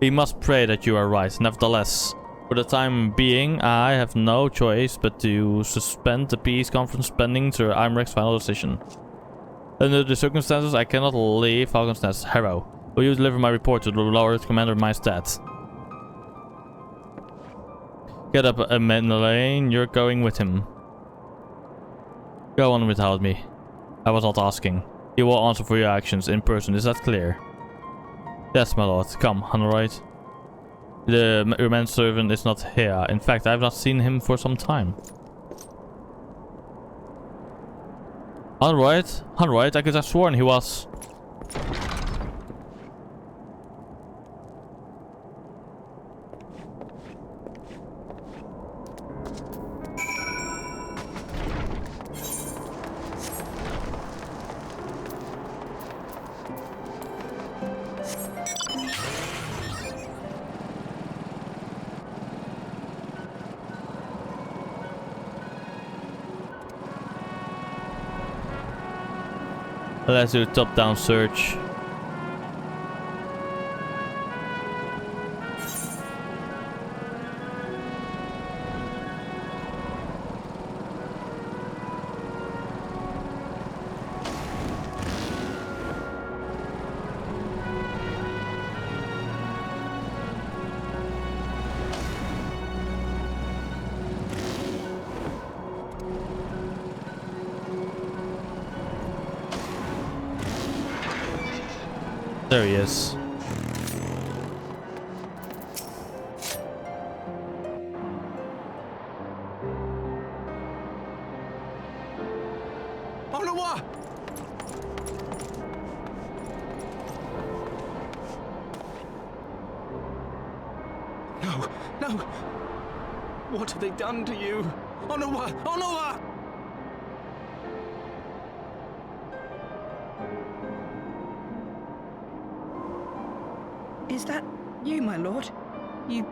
We must pray that you are right. Nevertheless, for the time being, I have no choice but to suspend the peace conference pending to Imric's final decision. Under the circumstances, I cannot leave Falcon's Nest. Hero, will you deliver my report to the Lord Commander of my stat? Get up, Menelaine, you're going with him. Go on without me. I was not asking. You will answer for your actions in person, is that clear? Yes, my lord. Come, Honorite. Your manservant is not here. In fact, I have not seen him for some time. Honorite, I could have sworn he was... Let's do a top-down search. There he is. Onawa! No! What have they done to you? Onawa! Onawa! Is that you, my lord? You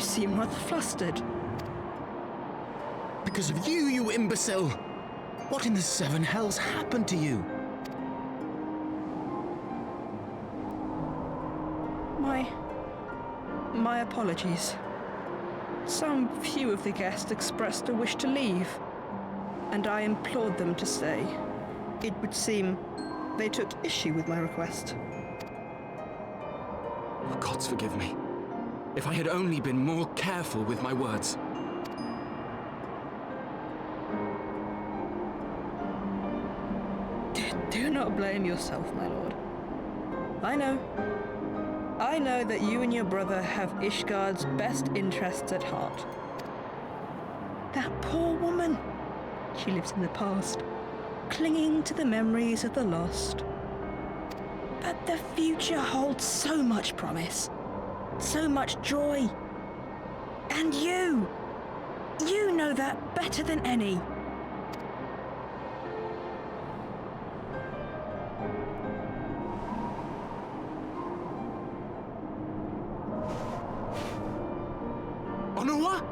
seem rather flustered. Because of you, you imbecile! What in the seven hells happened to you? My apologies. Some few of the guests expressed a wish to leave, and I implored them to stay. It would seem they took issue with my request. Oh, gods forgive me. If I had only been more careful with my words. Do not blame yourself, my lord. I know that you and your brother have Ishgard's best interests at heart. That poor woman. She lives in the past, clinging to the memories of the lost. But the future holds so much promise, so much joy. And you know that better than any. Honora?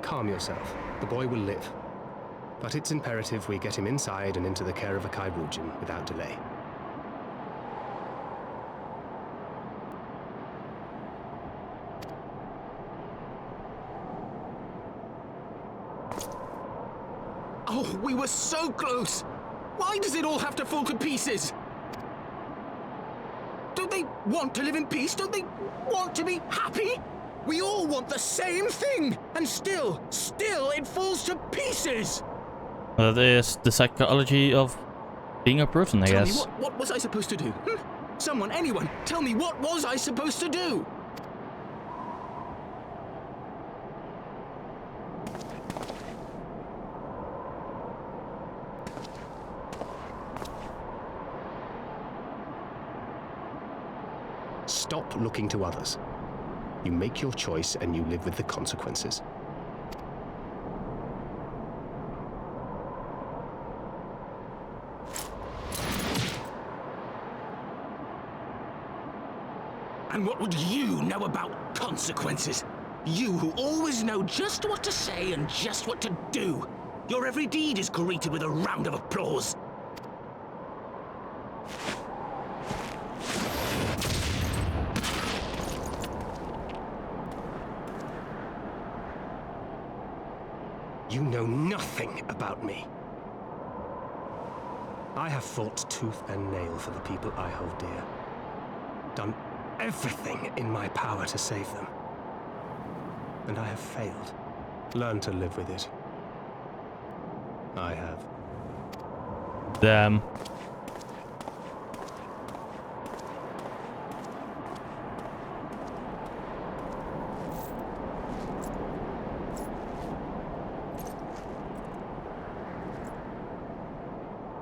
Calm yourself. The boy will live. But it's imperative we get him inside and into the care of a Kairujin without delay. Oh, we were so close! Why does it all have to fall to pieces? Don't they want to live in peace? Don't they want to be happy? We all want the same thing! And still it falls to pieces! That is the psychology of being a person, I Tell guess. me, what was I supposed to do? Someone, anyone, tell me, what was I supposed to do? Stop looking to others. You make your choice and you live with the consequences. And what would you know about consequences? You who always know just what to say and just what to do. Your every deed is greeted with a round of applause. You know nothing about me. I have fought tooth and nail for the people I hold dear. Done everything in my power to save them. And I have failed. Learn to live with it. I have. Damn.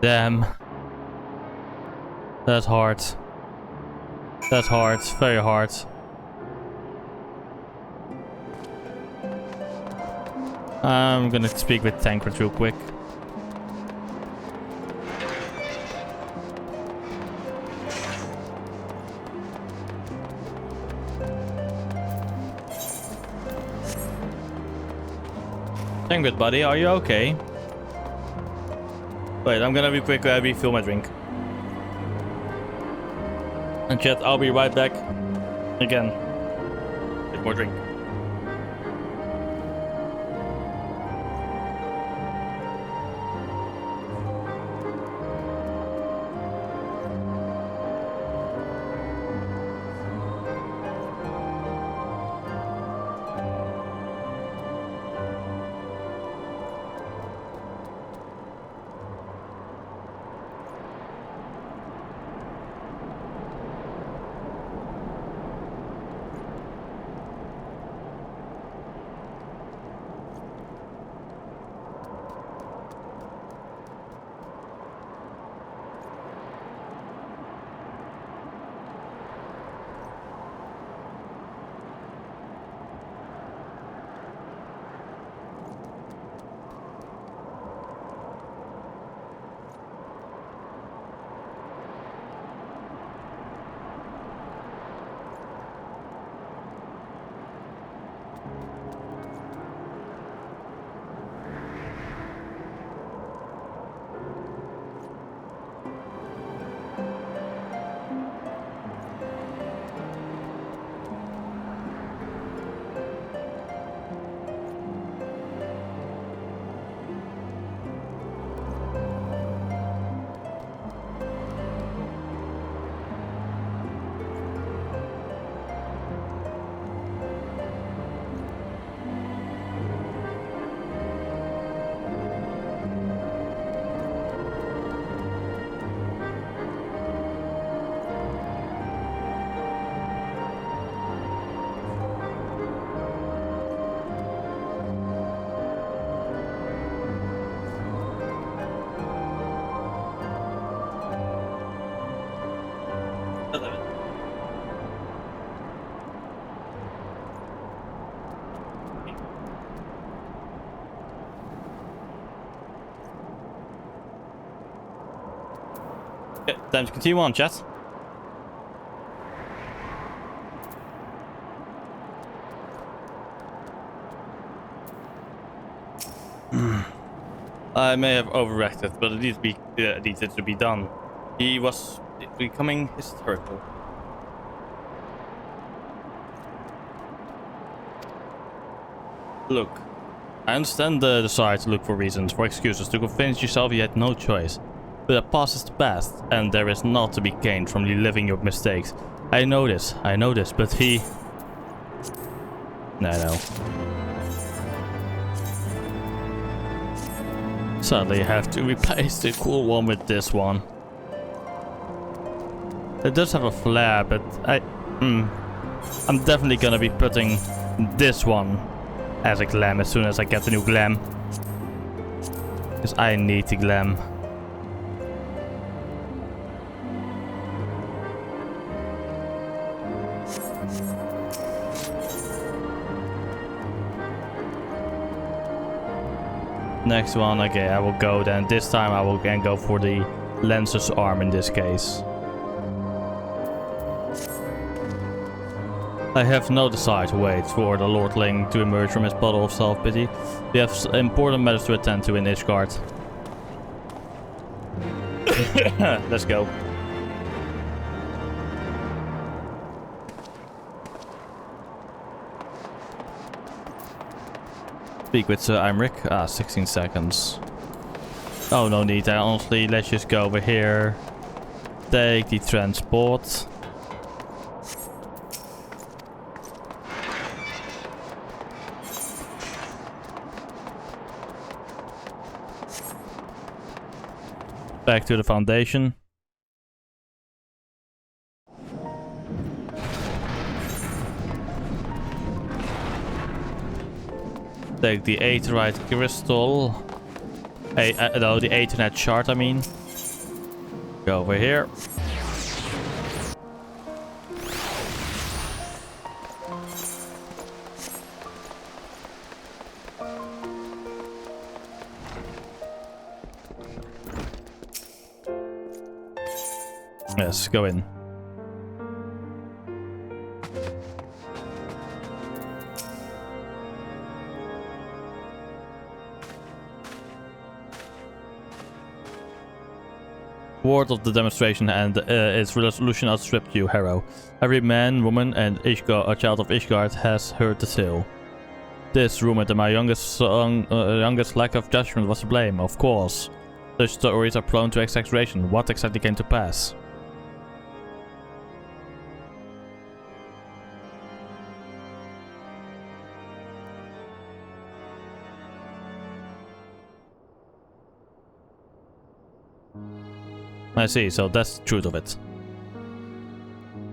Damn. That's hard. That's hard. Very hard. I'm gonna speak with Tancred real quick. Tancred, buddy, are you okay? Wait, I'm gonna be quick, refill my drink. And chat, I'll be right back. Again. Take more drink. Okay, time to continue on, chat. I may have overreacted, but it needed to be done. He was becoming hysterical. Look, I understand the desire to look for reasons, for excuses, to convince yourself you had no choice. But the past is the past, and there is naught to be gained from reliving your mistakes. I know this, but he... No. Sadly, I have to replace the cool one with this one. It does have a flare, but I'm definitely gonna be putting this one as a glam as soon as I get the new glam. Because I need the glam. Next one, okay, I will go then. This time I will again go for the Lancer's arm in this case. I have no desire to wait for the Lordling to emerge from his bottle of self-pity. We have important matters to attend to in Ishgard. Let's go. Speak with Sir Imric. 16 seconds. Oh, no need. Honestly, let's just go over here. Take the transport. Back to the Foundation. Take the Aetheryte crystal. No, the Aethernet shard, I mean. Go over here. Yes, go in. Word of the demonstration and its resolution outstripped you, Harrow. Every man, woman, and a child of Ishgard has heard the tale. This rumored that my youngest lack of judgment was to blame, of course. Such stories are prone to exaggeration. What exactly came to pass? I see, so that's the truth of it.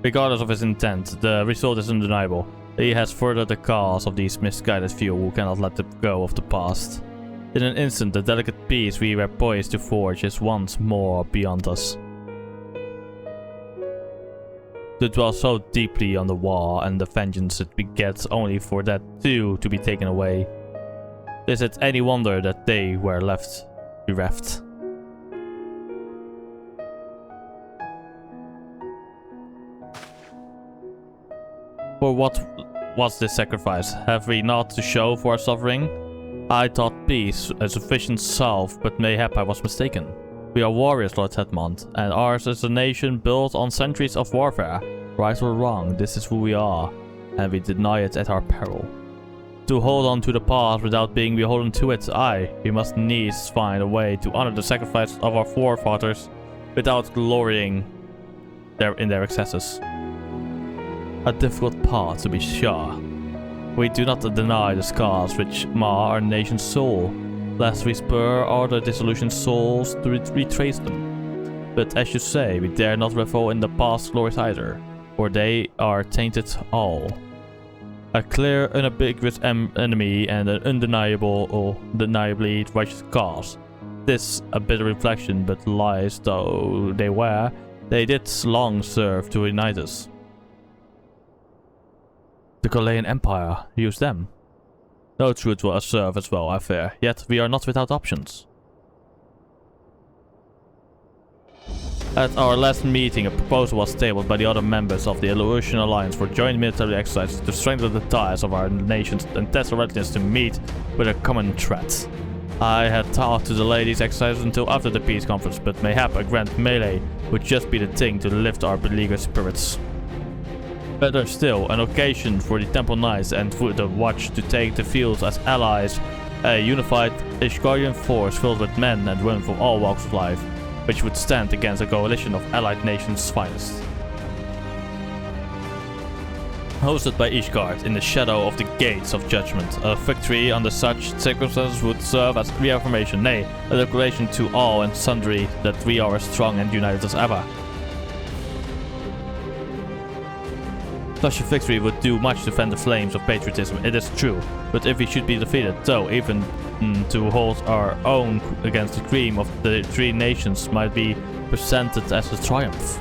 Regardless of his intent, the result is undeniable. He has furthered the cause of these misguided few who cannot let go of the past. In an instant, the delicate peace we were poised to forge is once more beyond us. To dwell so deeply on the war and the vengeance it begets only for that too to be taken away. Is it any wonder that they were left bereft? For what was this sacrifice? Have we not to show for our suffering? I thought peace a sufficient salve, but mayhap I was mistaken. We are warriors, Lord Hedmond, and ours is a nation built on centuries of warfare. Right or wrong, this is who we are, and we deny it at our peril. To hold on to the past without being beholden to it, we must needs find a way to honor the sacrifice of our forefathers without glorying in their excesses. A difficult path, to be sure. We do not deny the scars which mar our nation's soul, lest we spur other disillusioned souls to retrace them. But as you say, we dare not revel in the past glories either, for they are tainted all. A clear, unambiguous enemy and an undeniably righteous cause. This a bitter reflection, but lies though they were, they did long serve to unite us. The Galean Empire used them. No truth will serve as well, I fear, yet we are not without options. At our last meeting, a proposal was tabled by the other members of the Illusion Alliance for joint military exercises to strengthen the ties of our nations and test our readiness to meet with a common threat. I had talked to delay these exercises until after the peace conference, but mayhap a grand melee would just be the thing to lift our beleaguered spirits. Better still, an occasion for the Temple Knights and for the Watch to take the field as allies, a unified Ishgarian force filled with men and women from all walks of life, which would stand against a coalition of allied nations' finest. Hosted by Ishgard in the shadow of the Gates of Judgment, a victory under such circumstances would serve as reaffirmation, nay, a declaration to all and sundry that we are as strong and united as ever. Such a victory would do much to fan the flames of patriotism, it is true, but if we should be defeated, though, even to hold our own against the cream of the three nations might be presented as a triumph.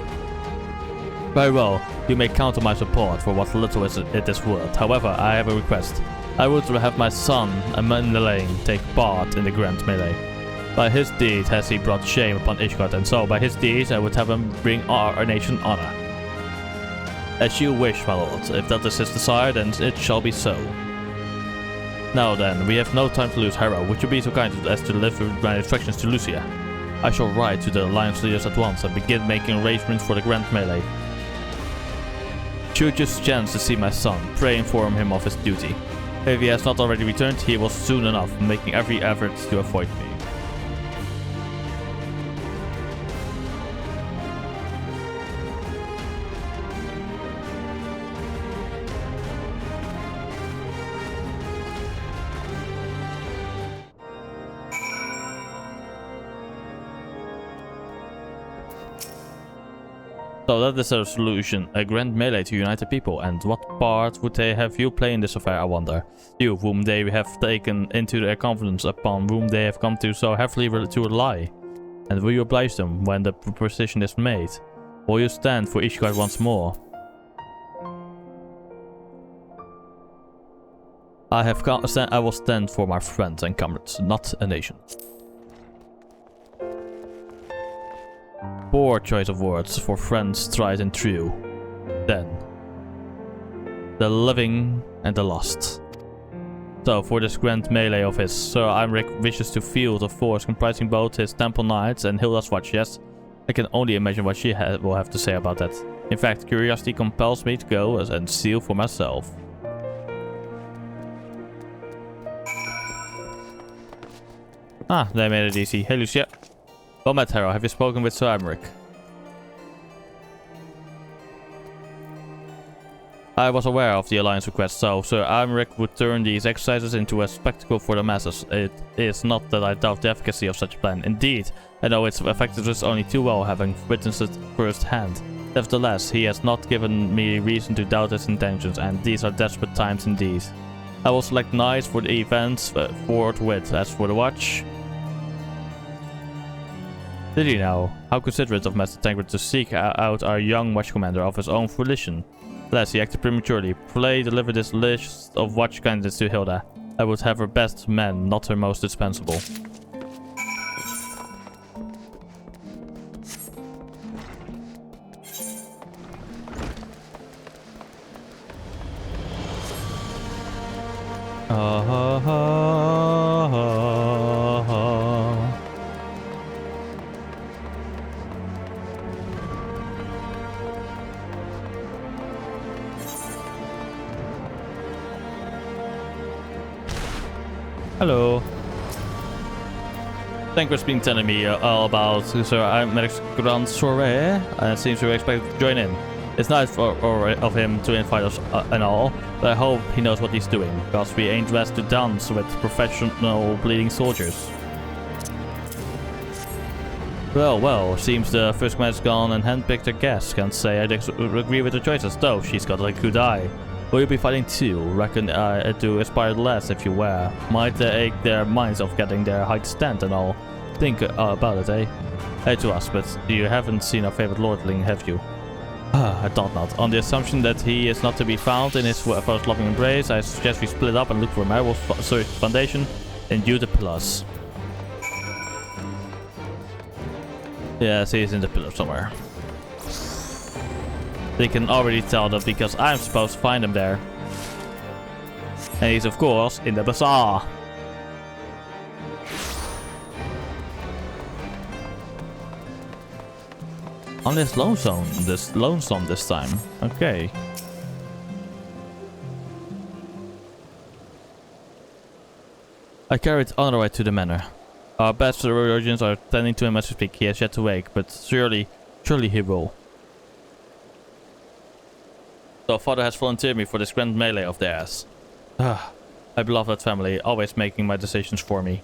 Very well, you may count on my support for what little is in this world. However, I have a request. I would have my son, Amandelaine, take part in the grand melee. By his deed has he brought shame upon Ishgard, and so by his deeds I would have him bring our nation honor. As you wish, my lord. If that is his desire, then it shall be so. Now then, we have no time to lose. Hera, would you be so kind as to deliver my instructions to Lucia? I shall write to the alliance leaders at once and begin making arrangements for the grand melee. Should just chance to see my son, pray inform him of his duty. If he has not already returned, he will soon enough, making every effort to avoid me. So that is a solution, a grand melee to unite the people, and what part would they have you play in this affair, I wonder? You, whom they have taken into their confidence, upon whom they have come to so heavily to rely. And will you oblige them when the proposition is made? Will you stand for Ishgard once more? I will stand for my friends and comrades, not a nation. Poor choice of words for friends tried and true. Then, the living and the lost. So, for this grand melee of his, Sir Imric wishes to field a force comprising both his Temple Knights and Hilda's Watch. Yes, I can only imagine what she will have to say about that. In fact, curiosity compels me to go and see for myself. Ah, they made it easy. Hey, Lucia. Well met, Hera. Have you spoken with Sir Imric? I was aware of the Alliance request, so Sir Imric would turn these exercises into a spectacle for the masses. It is not that I doubt the efficacy of such a plan. Indeed, I know its effectiveness only too well, having witnessed it firsthand. Nevertheless, he has not given me reason to doubt his intentions, and these are desperate times indeed. I will select knights for the events forthwith. As for the watch... Did he know? How considerate of Master Tancred to seek out our young watch commander of his own volition. Alas, he acted prematurely. Pray deliver this list of watch candidates to Hilda. I would have her best men, not her most dispensable. Hello. Tancred's been telling me all about Sir Imric's grand soiree, and seems to expect to join in. It's nice of him to invite us and all, but I hope he knows what he's doing, because we ain't dressed to dance with professional bleeding soldiers. Well, seems the first commander's gone and handpicked her guests. Can't say I agree with her choices, though she's got a good eye. Will you be fighting too? Reckon I do aspire less if you were. Might ache their minds of getting their height stand and all. Think about it, eh? Hey to us, but you haven't seen our favorite lordling, have you? I thought not. On the assumption that he is not to be found in his first loving embrace, I suggest we split up and look for a marble foundation and you the pillars. Yes, he's in the pillar somewhere. They can already tell that because I'm supposed to find him there. And he's of course in the bazaar. On this lonesome this time. Okay. I carried on the way to the manor. Our bachelor virgins are tending to him as we speak. He has yet to wake, but surely he will. So father has volunteered me for this grand melee of theirs. I love that family, always making my decisions for me.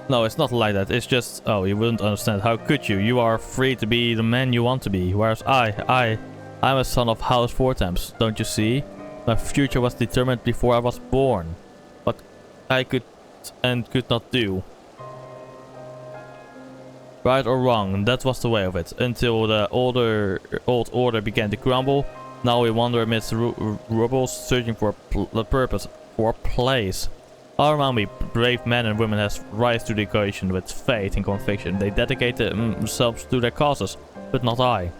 No, it's not like that. It's just, oh, you wouldn't understand. How could you? You are free to be the man you want to be. Whereas I'm a son of House Fortemps. Don't you see? My future was determined before I was born. What I could and could not do. Right or wrong, that was the way of it. Until the old order began to crumble. Now we wander amidst rubble, searching for a purpose, for a place. All around me, brave men and women has rise to the occasion with faith and conviction. They dedicate themselves to their causes, but not I.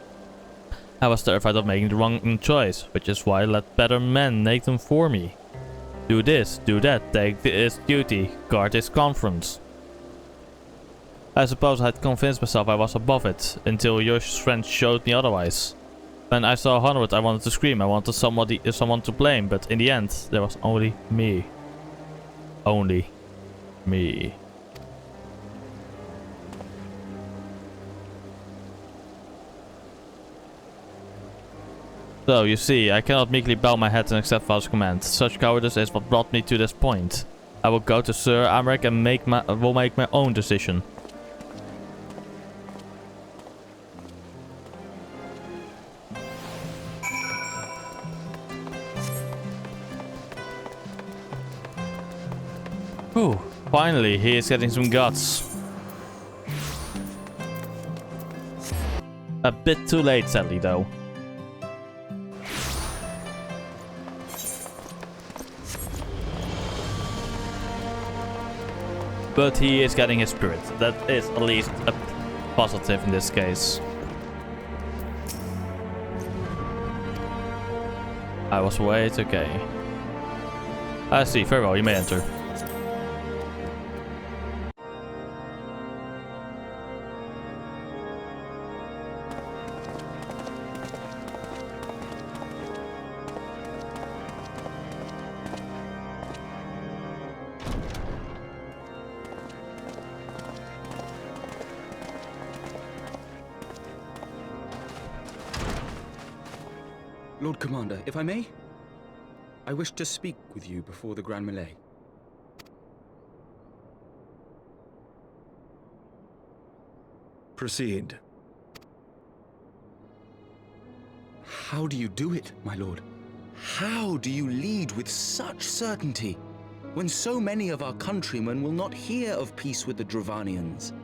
I was terrified of making the wrong choice, which is why I let better men make them for me. Do this, do that, take this duty, guard this conference. I suppose I had convinced myself I was above it, until your friends showed me otherwise. When I saw 100, I wanted to scream, I wanted someone to blame, but in the end, there was only me. Only me. So, you see, I cannot meekly bow my head and accept Father's command. Such cowardice is what brought me to this point. I will go to Sir Amric and will make my own decision. Ooh, finally, he is getting some guts. A bit too late, sadly, though. But he is getting his spirit. That is at least a positive in this case. I was wait, okay. I see, very well, you may enter. Lord Commander, if I may? I wish to speak with you before the Grand Melee. Proceed. How do you do it, my lord? How do you lead with such certainty, when so many of our countrymen will not hear of peace with the Dravanians?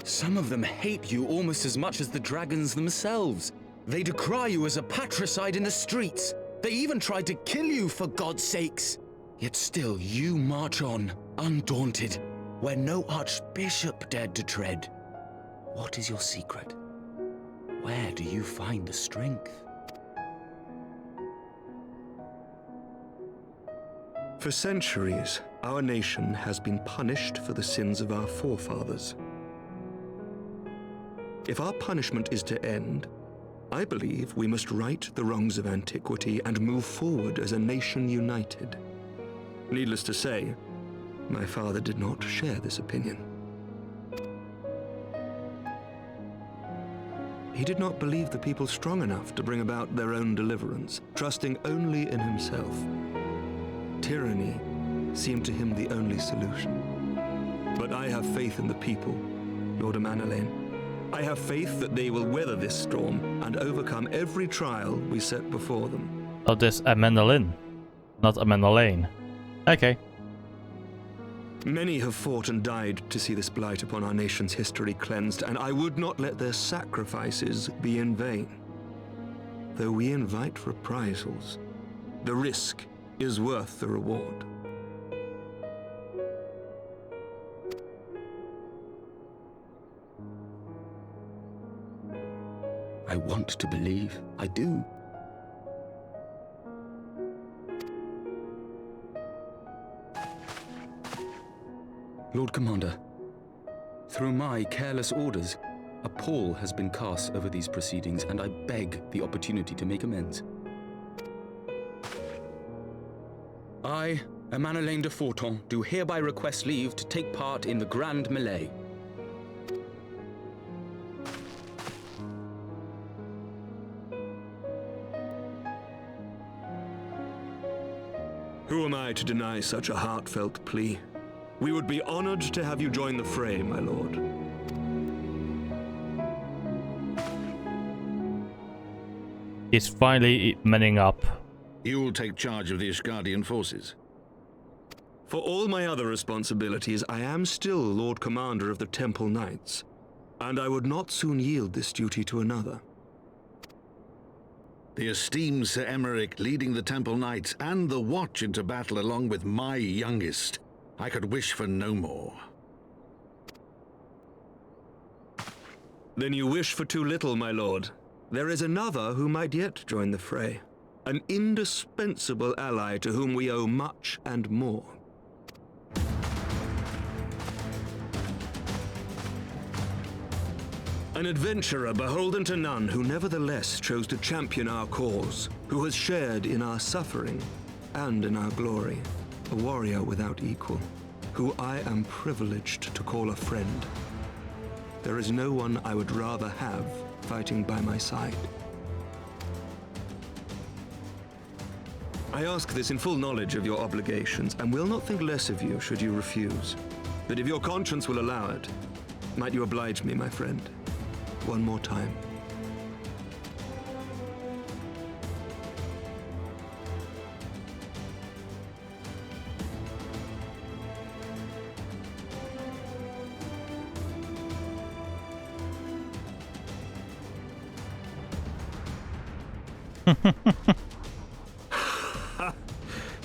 Some of them hate you almost as much as the dragons themselves. They decry you as a patricide in the streets. They even tried to kill you, for God's sakes. Yet still you march on, undaunted, where no archbishop dared to tread. What is your secret? Where do you find the strength? For centuries, our nation has been punished for the sins of our forefathers. If our punishment is to end, I believe we must right the wrongs of antiquity and move forward as a nation united. Needless to say, my father did not share this opinion. He did not believe the people strong enough to bring about their own deliverance, trusting only in himself. Tyranny seemed to him the only solution. But I have faith in the people, Lord Amanalain. I have faith that they will weather this storm and overcome every trial we set before them. Oh, this Amandalin, not Amandalain. Okay. Many have fought and died to see this blight upon our nation's history cleansed, and I would not let their sacrifices be in vain. Though we invite reprisals, the risk is worth the reward. want to believe. I do. Lord Commander, through my careless orders, a pall has been cast over these proceedings, and I beg the opportunity to make amends. I, Emanolaine de Forton, do hereby request leave to take part in the Grand Melee. Who am I to deny such a heartfelt plea? We would be honored to have you join the fray, my lord. He's finally manning up. You'll take charge of the Ishgardian forces. For all my other responsibilities, I am still Lord Commander of the Temple Knights, and I would not soon yield this duty to another. The esteemed Sir Emeric leading the Temple Knights and the Watch into battle along with my youngest. I could wish for no more. Then you wish for too little, my lord. There is another who might yet join the fray. An indispensable ally to whom we owe much and more. An adventurer beholden to none who nevertheless chose to champion our cause, who has shared in our suffering and in our glory. A warrior without equal, who I am privileged to call a friend. There is no one I would rather have fighting by my side. I ask this in full knowledge of your obligations, and will not think less of you should you refuse. But if your conscience will allow it, might you oblige me, my friend, one more time.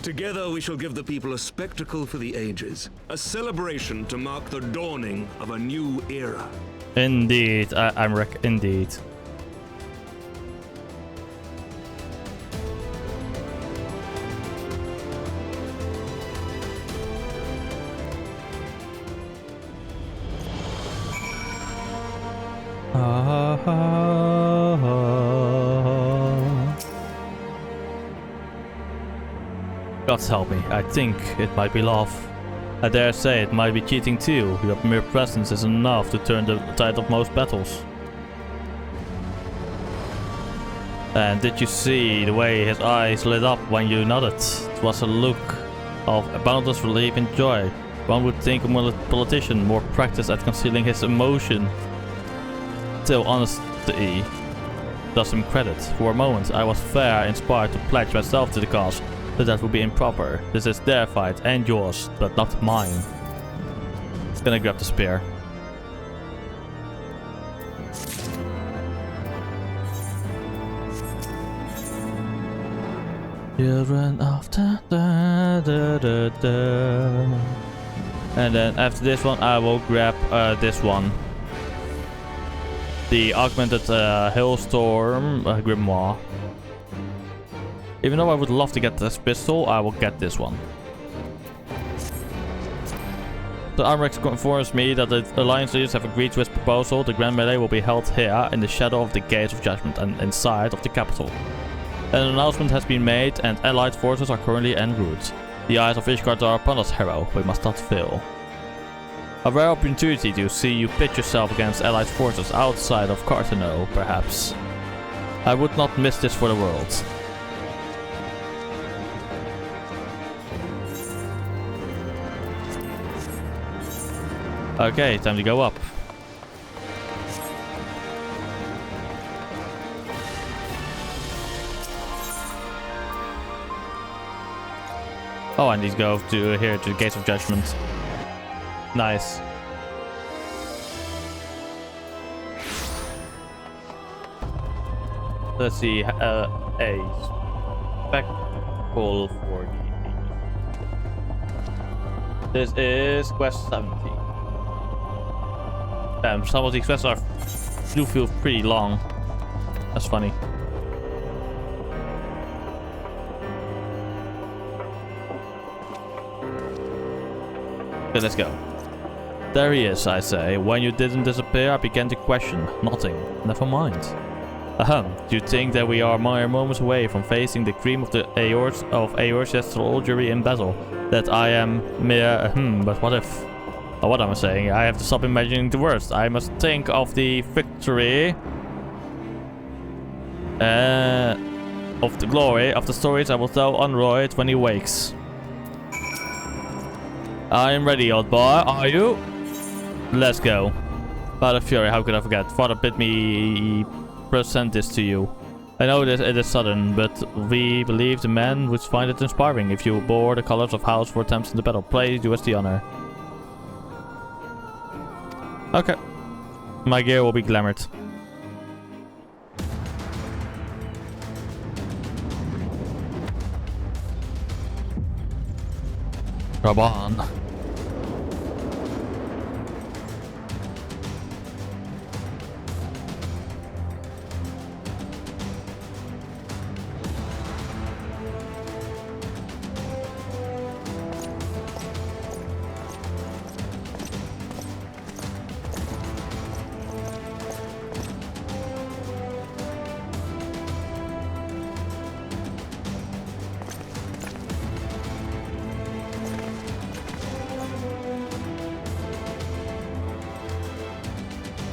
Together we shall give the people a spectacle for the ages, a celebration to mark the dawning of a new era. Indeed, indeed. Gods help me, I think it might be love. I dare say it might be cheating too. Your mere presence is enough to turn the tide of most battles. And did you see the way his eyes lit up when you nodded? It was a look of boundless relief and joy. One would think a politician more practiced at concealing his emotion. Still, honesty does him credit. For a moment I was fair inspired to pledge myself to the cause. But that would be improper. This is their fight and yours, but not mine. It's gonna grab the spear. Children of And then after this one, I will grab this one. The augmented hailstorm grimoire. Even though I would love to get this pistol, I will get this one. The Armrex informs me that the Alliance leaders have agreed to his proposal. The Grand Melee will be held here in the shadow of the Gates of Judgment and inside of the capital. An announcement has been made and allied forces are currently en route. The eyes of Ishgard are upon us, hero. We must not fail. A rare opportunity to see you pit yourself against allied forces outside of Cartheno, perhaps. I would not miss this for the world. Okay, time to go up. Oh, I need to go to here to the Gates of Judgment. Nice. Let's see, a spectacle for the This is quest 17. Some of these quests do feel pretty long. That's funny. Okay, let's go. There he is, I say. When you didn't disappear, I began to question. Nothing. Never mind. Ahem. Do you think that we are mere moments away from facing the cream of the Eorze's soldiery in battle? That I am mere but what if? What am I saying? I have to stop imagining the worst. I must think of the victory. Of the glory of the stories I will tell on Royd when he wakes. I am ready, old boy. Are you? Let's go. Father Fury, how could I forget? Father bid me present this to you. I know that it is sudden, but we believe the man would find it inspiring if you bore the colors of House for attempts in the battle. Please do us the honor. Okay. My gear will be glamored. Come on.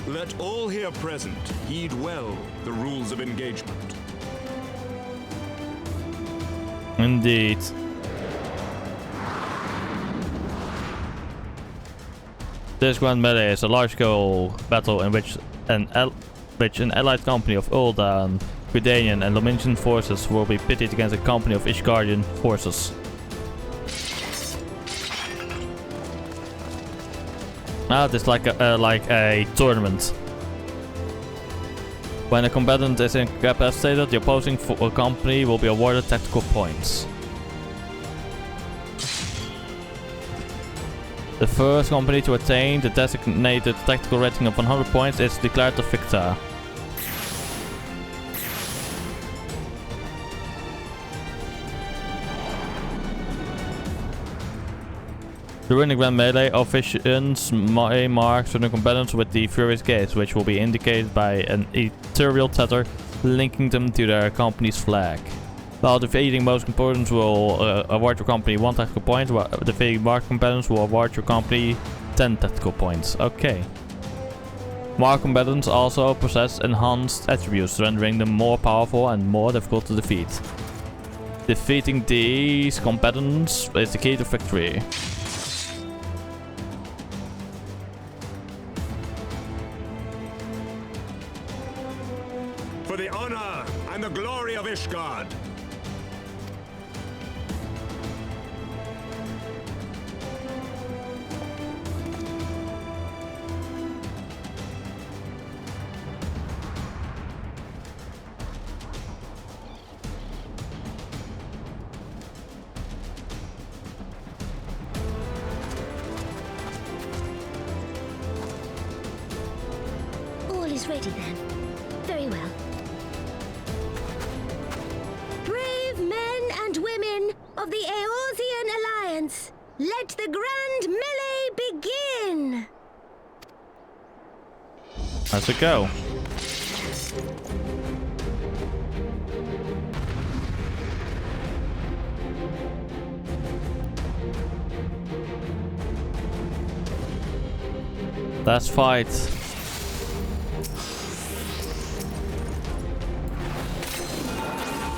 Let all here present heed well the rules of engagement. Indeed. This grand melee is a large-scale battle in which an allied company of Uldan, Gridanian and Lominsian forces will be pitted against a company of Ishgardian forces. It's like a tournament. When a combatant is incapacitated, the opposing company will be awarded tactical points. The first company to attain the designated tactical rating of 100 points is declared the victor. During the Grand Melee, officiants may mark certain combatants with the Furious Gaze, which will be indicated by an ethereal tether linking them to their company's flag. While defeating most combatants will award your company 1 tactical point, while defeating marked combatants will award your company 10 tactical points. Okay. Marked combatants also possess enhanced attributes, rendering them more powerful and more difficult to defeat. Defeating these combatants is the key to victory. For the honor and the glory of Ishgard. All is ready then. Very well. Brave men and women of the Eorzean Alliance, let the grand melee begin! Let's go. Let's fight.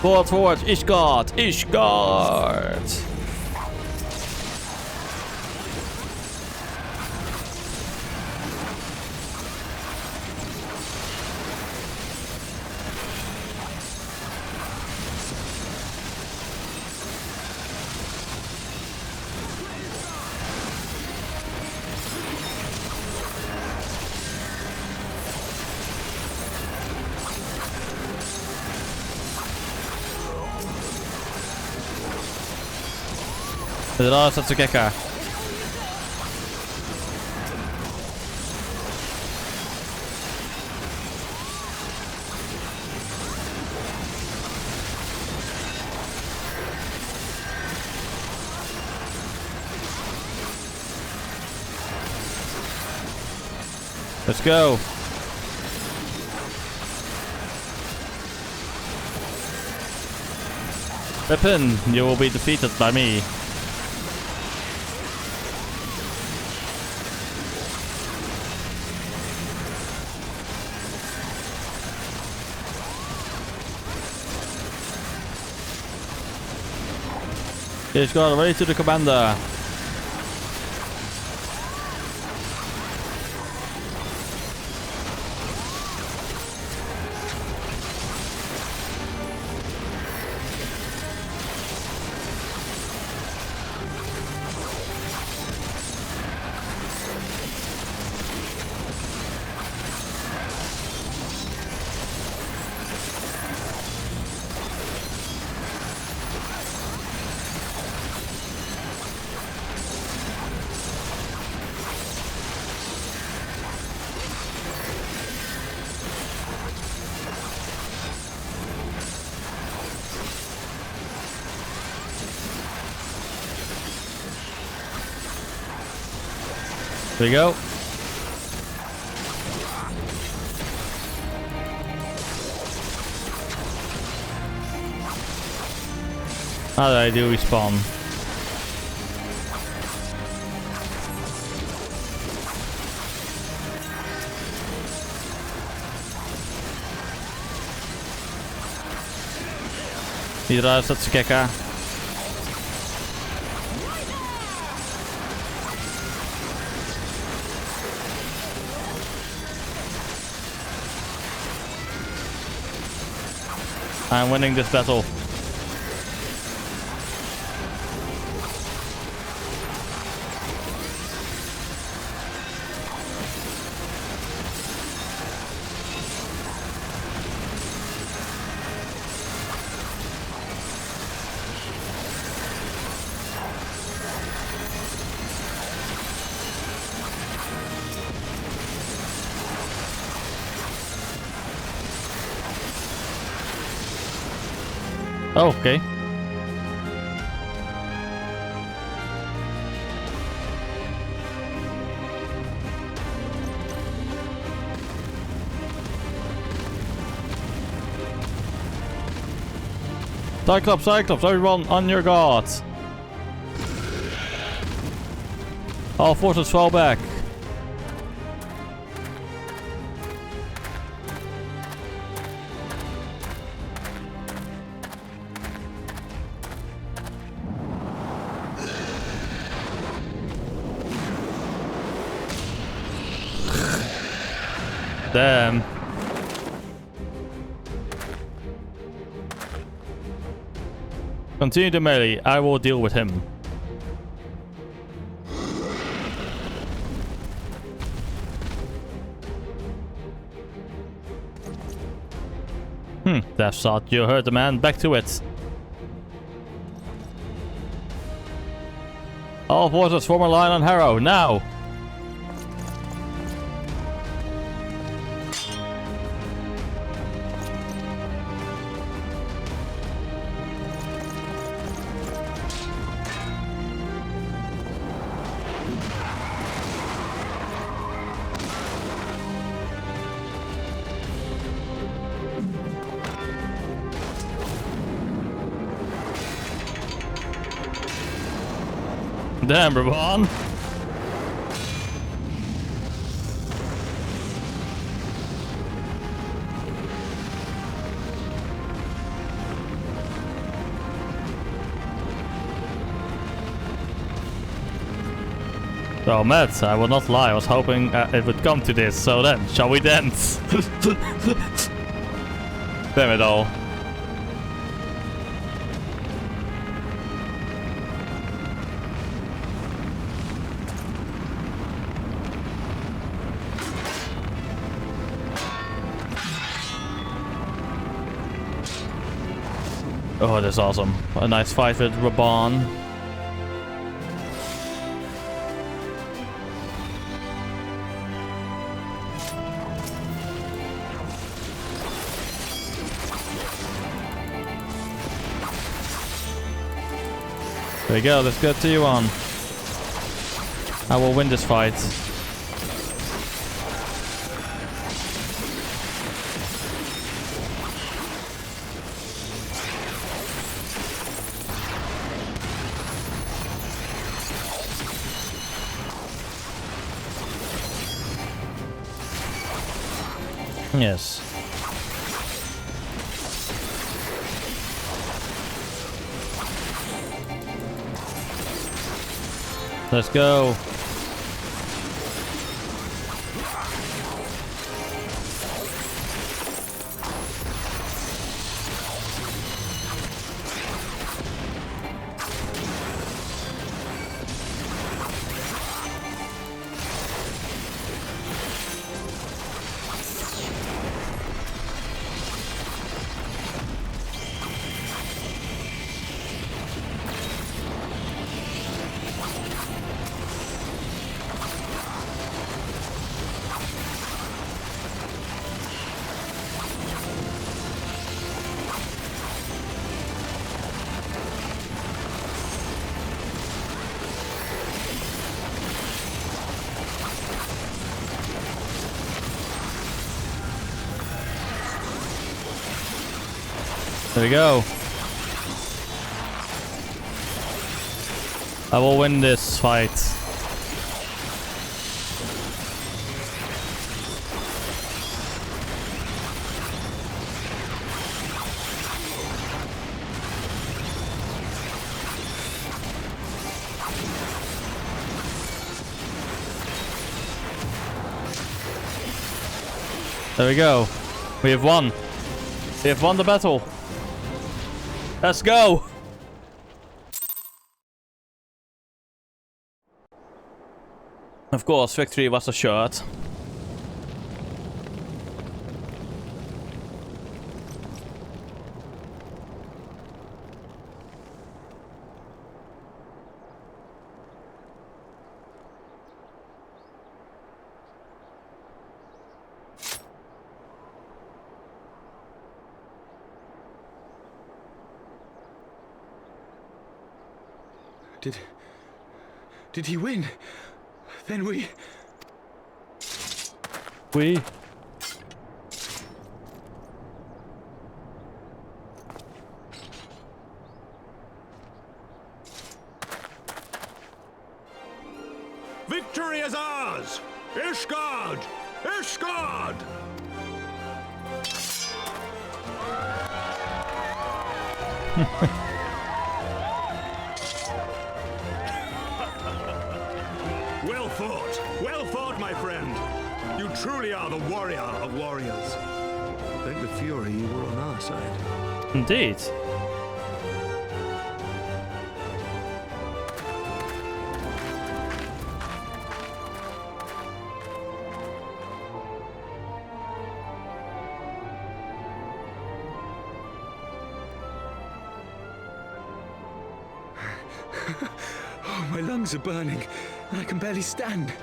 Forward, Ishgard! Ishgard! Zdra Satsugeka. Let's go. Pippin, you will be defeated by me. He's got ready to the commander. There we go. How do I do respawn? Hydra zat te kijken. I'm winning this battle. Oh, okay. Cyclops, everyone on your guard. All forces fall back. Damn. Continue the melee. I will deal with him. Death shot. You heard the man. Back to it. All forces form a line on Harrow. Now. Damn, Brabon. So, Matt, I will not lie, I was hoping it would come to this, so then, shall we dance? Damn it all. Oh, that's awesome. A nice fight with Raban. There you go, let's go to you on. I will win this fight. Yes. Let's go. There we go. I will win this fight. There we go. We have won. We have won the battle. Let's go! Of course, victory was assured. Did he win? Then we... Victory is ours! Ishgard! Ishgard! Well fought, my friend. You truly are the warrior of warriors. Thank the Fury you were on our side. Indeed. Oh, my lungs are burning, and I can barely stand.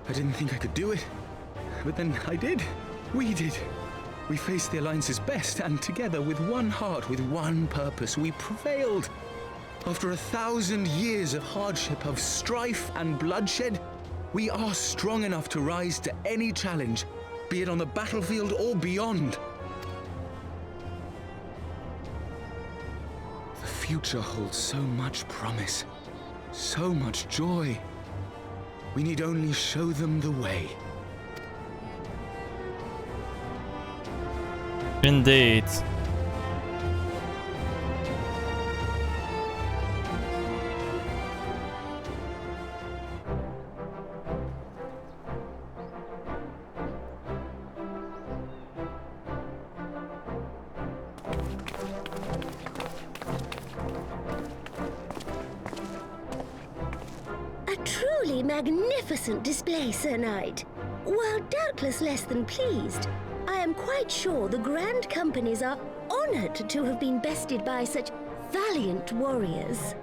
I didn't think I could do it, but then I did. We did. We faced the Alliance's best, and together, with one heart, with one purpose, we prevailed. After 1,000 years of hardship, of strife and bloodshed, we are strong enough to rise to any challenge, be it on the battlefield or beyond. The future holds so much promise, so much joy. We need only show them the way. Indeed. Magnificent display, Sir Knight. While doubtless less than pleased, I am quite sure the Grand Companies are honored to have been bested by such valiant warriors.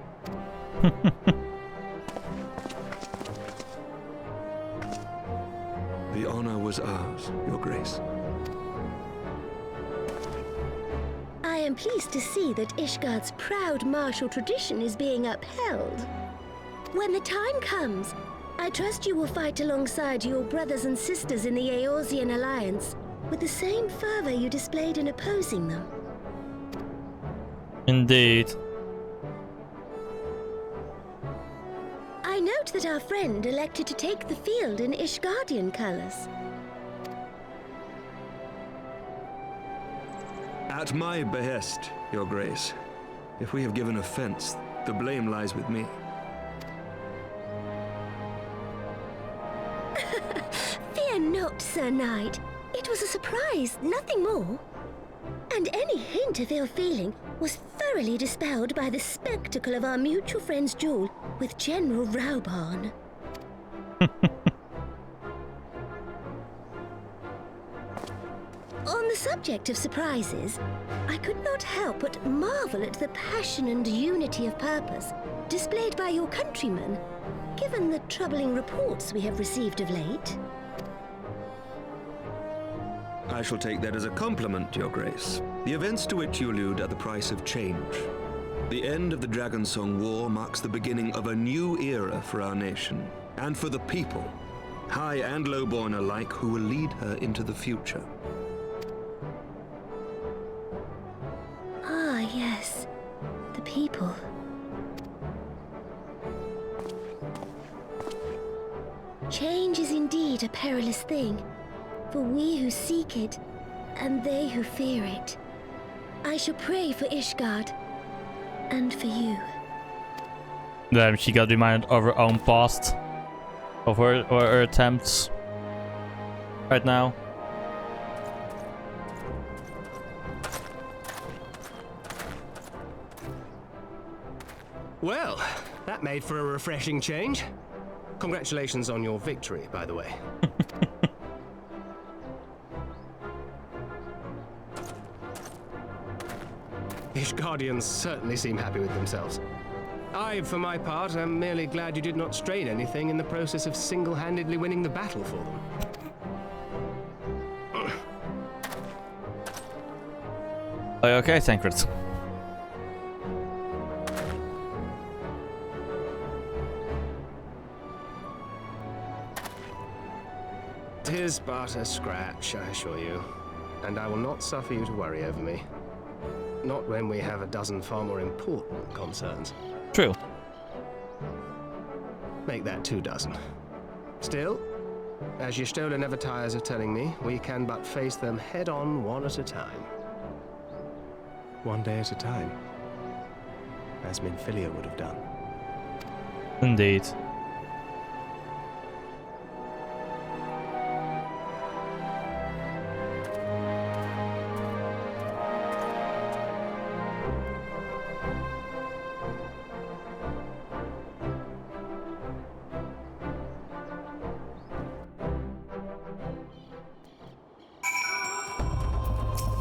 The honor was ours, Your Grace. I am pleased to see that Ishgard's proud martial tradition is being upheld. When the time comes, I trust you will fight alongside your brothers and sisters in the Eorzean Alliance with the same fervor you displayed in opposing them. Indeed. I know Note that our friend elected to take the field in Ishgardian colors. At my behest, Your Grace. If we have given offense, the blame lies with me. Fear not, Sir Knight. It was a surprise, nothing more. And any hint of ill feeling was thoroughly dispelled by the spectacle of our mutual friend's duel with General Rauban. On the subject of surprises, I could not help but marvel at the passion and unity of purpose displayed by your countrymen, given the troubling reports we have received of late. I shall take that as a compliment, Your Grace. The events to which you allude are the price of change. The end of the Dragonsong War marks the beginning of a new era for our nation, and for the people, high and lowborn alike, who will lead her into the future. Ah, yes. The people. Change is indeed a perilous thing, for we who seek it, and they who fear it. I shall pray for Ishgard, and for you. Damn, she got reminded of her own past. Of her attempts. Right now. Well, that made for a refreshing change. Congratulations on your victory, by the way. Ishgardians certainly seem happy with themselves. I, for my part, am merely glad you did not strain anything in the process of single-handedly winning the battle for them. Are you okay, Tancred? Tis but a scratch, I assure you, and I will not suffer you to worry over me. Not when we have a dozen far more important concerns. True. Make that 2 dozen. Still, as Y'shtola never tires of telling me, we can but face them head-on, one at a time. One day at a time. As Minfilia would have done. Indeed.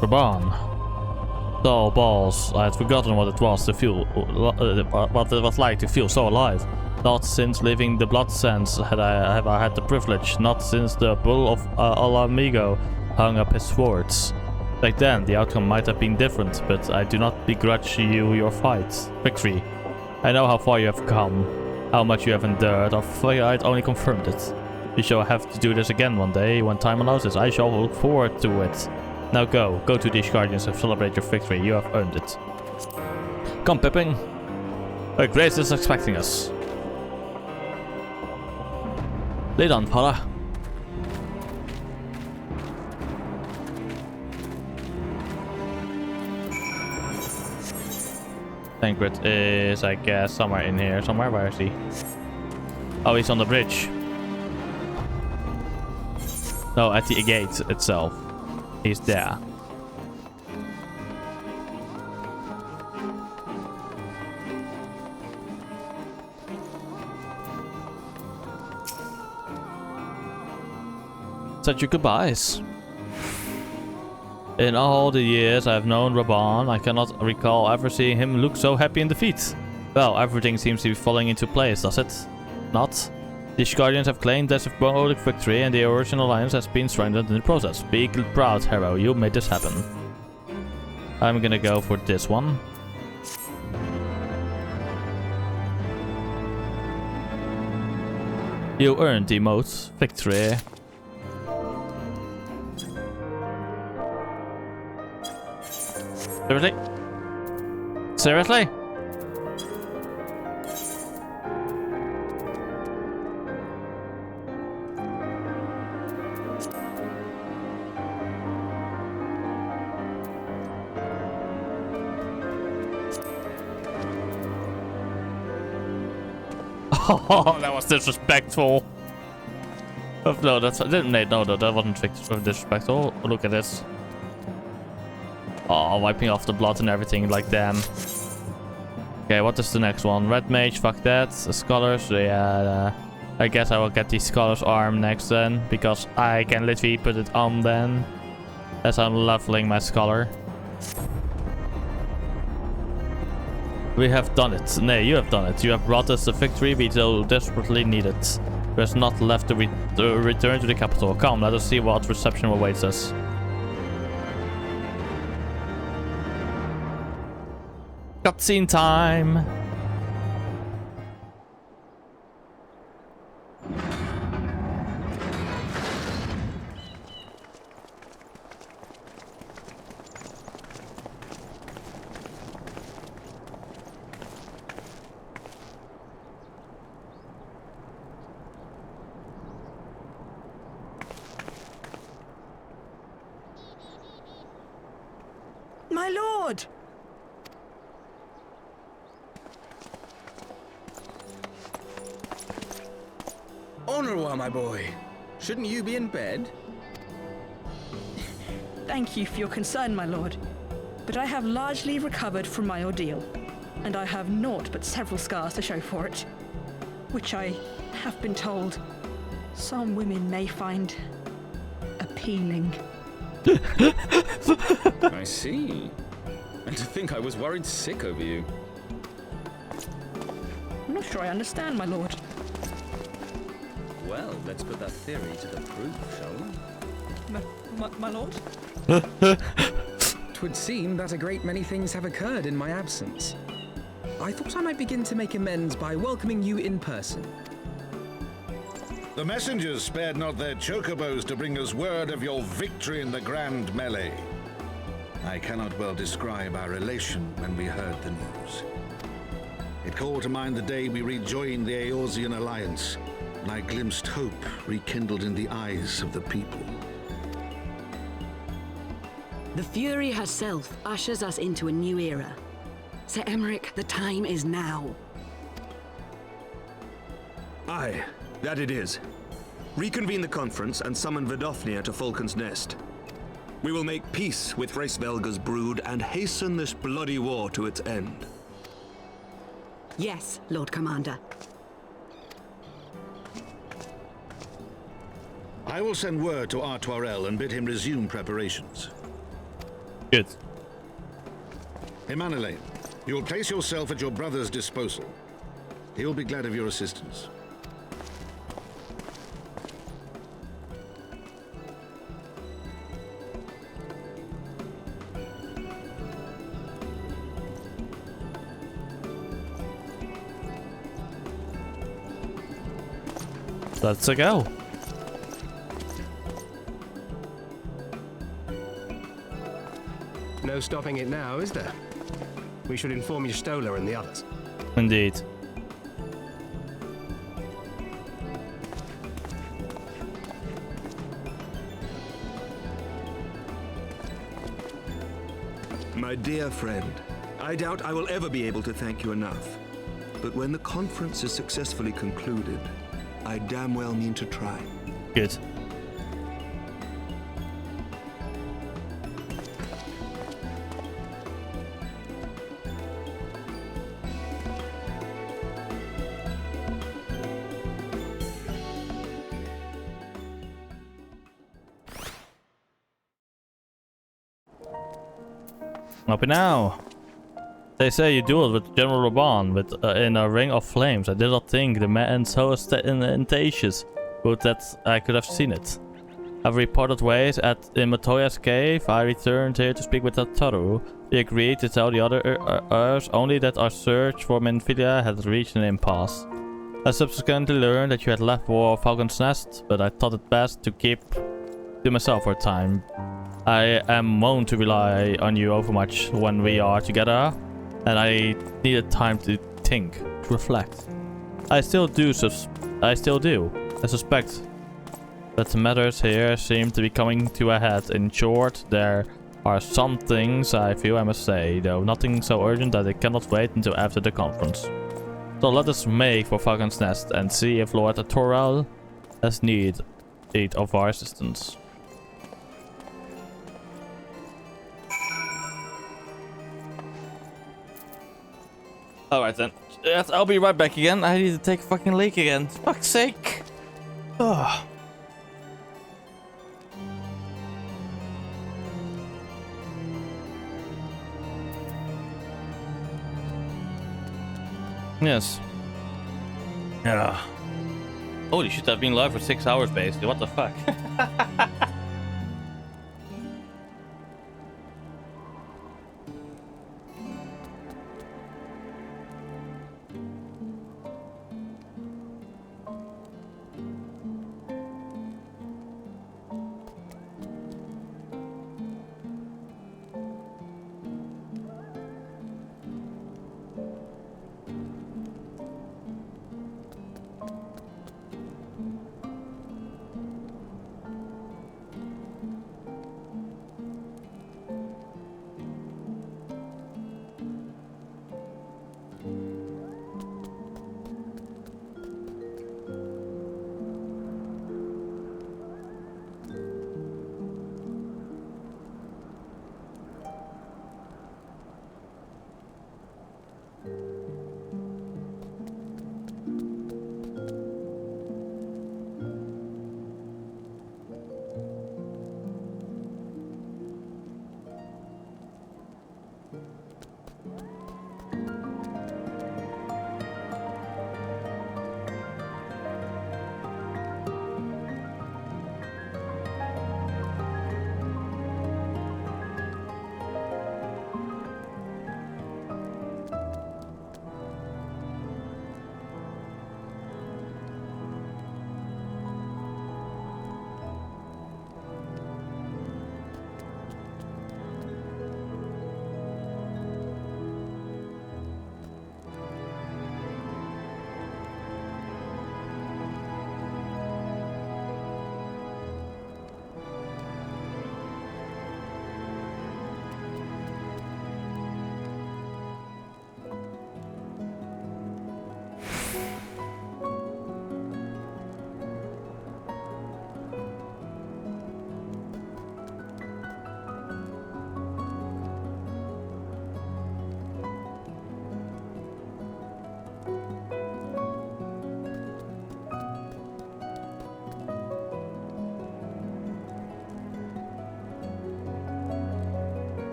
Raban. Oh balls, I had forgotten what it was to feel, what it was like to feel so alive. Not since leaving the Blood Sands have I had the privilege, not since the Bull of Alamigo hung up his swords. Back then, the outcome might have been different, but I do not begrudge you your victory. I know how far you have come, how much you have endured, or I'd only confirmed it. We shall have to do this again one day, when time allows us. I shall look forward to it. Now go to the Ishgardians and celebrate your victory. You have earned it. Come, Pippin. Her Grace is expecting us. Lead on, Pala. Tancred is, I guess, somewhere in here. Somewhere. Where is he? Oh, he's on the bridge. No, at the gate itself. He's there. Said your goodbyes. In all the years I've known Raban, I cannot recall ever seeing him look so happy in defeat. Well, everything seems to be falling into place, does it? Not? The Ishgardians have claimed their symbolic victory and the original alliance has been strengthened in the process. Be proud, hero, you made this happen. I'm gonna go for this one. You earned the most victory. Seriously? Seriously? Oh, that was disrespectful. Oh, no, that wasn't disrespectful. Oh, look at this. Oh, wiping off the blood and everything, like damn. Okay, what is the next one? Red mage, fuck that. Scholars, yeah. I guess I will get the scholar's arm next then, because I can literally put it on then, as I'm leveling my scholar. We have done it. Nay, you have done it. You have brought us the victory we so desperately needed. There's not left to return to the capital. Come, let us see what reception awaits us. Cutscene time! My lord! Honorwa, my boy. Shouldn't you be in bed? Thank you for your concern, my lord. But I have largely recovered from my ordeal, and I have naught but several scars to show for it, which I have been told some women may find appealing. I see. And to think I was worried sick over you. I'm not sure I understand, my lord. Well, let's put that theory to the proof, shall we? My lord? 'Twould seem that a great many things have occurred in my absence. I thought I might begin to make amends by welcoming you in person. The messengers spared not their chocobos to bring us word of your victory in the grand melee. I cannot well describe our elation when we heard the news. It called to mind the day we rejoined the Eorzean alliance, and I glimpsed hope rekindled in the eyes of the people. The Fury herself ushers us into a new era. Sir Emmerich, the time is now. Aye, that it is. Reconvene the conference and summon Vidofnir to Falcon's Nest. We will make peace with Hraesvelga's brood and hasten this bloody war to its end. Yes, Lord Commander. I will send word to Artoirel and bid him resume preparations. Good. Emanuele, you will place yourself at your brother's disposal. He will be glad of your assistance. Let's go. No stopping it now, is there? We should inform Stola and the others. Indeed. My dear friend, I doubt I will ever be able to thank you enough. But when the conference is successfully concluded, I damn well mean to try. Good. Up and now. They say you dueled with General Raban in a ring of flames. I did not think the man so ostentatious would that I could have seen it. I've reported ways in Matoya's cave. I returned here to speak with Tataru. He agreed to tell the others only that our search for Minfilia had reached an impasse. I subsequently learned that you had left for Falcon's Nest, but I thought it best to keep to myself for a time. I am wont to rely on you overmuch when we are together, and I needed time to think, to reflect. I still do. I suspect that the matters here seem to be coming to a head. In short, there are some things I feel I must say, though nothing so urgent that it cannot wait until after the conference. So let us make for Falcon's Nest and see if Lord Torel has need of our assistance. Alright then. Yes, I'll be right back again. I need to take a fucking leak again. Fuck's sake. Ugh. Yes. Yeah. Holy shit, I've been live for 6 hours basically. What the fuck?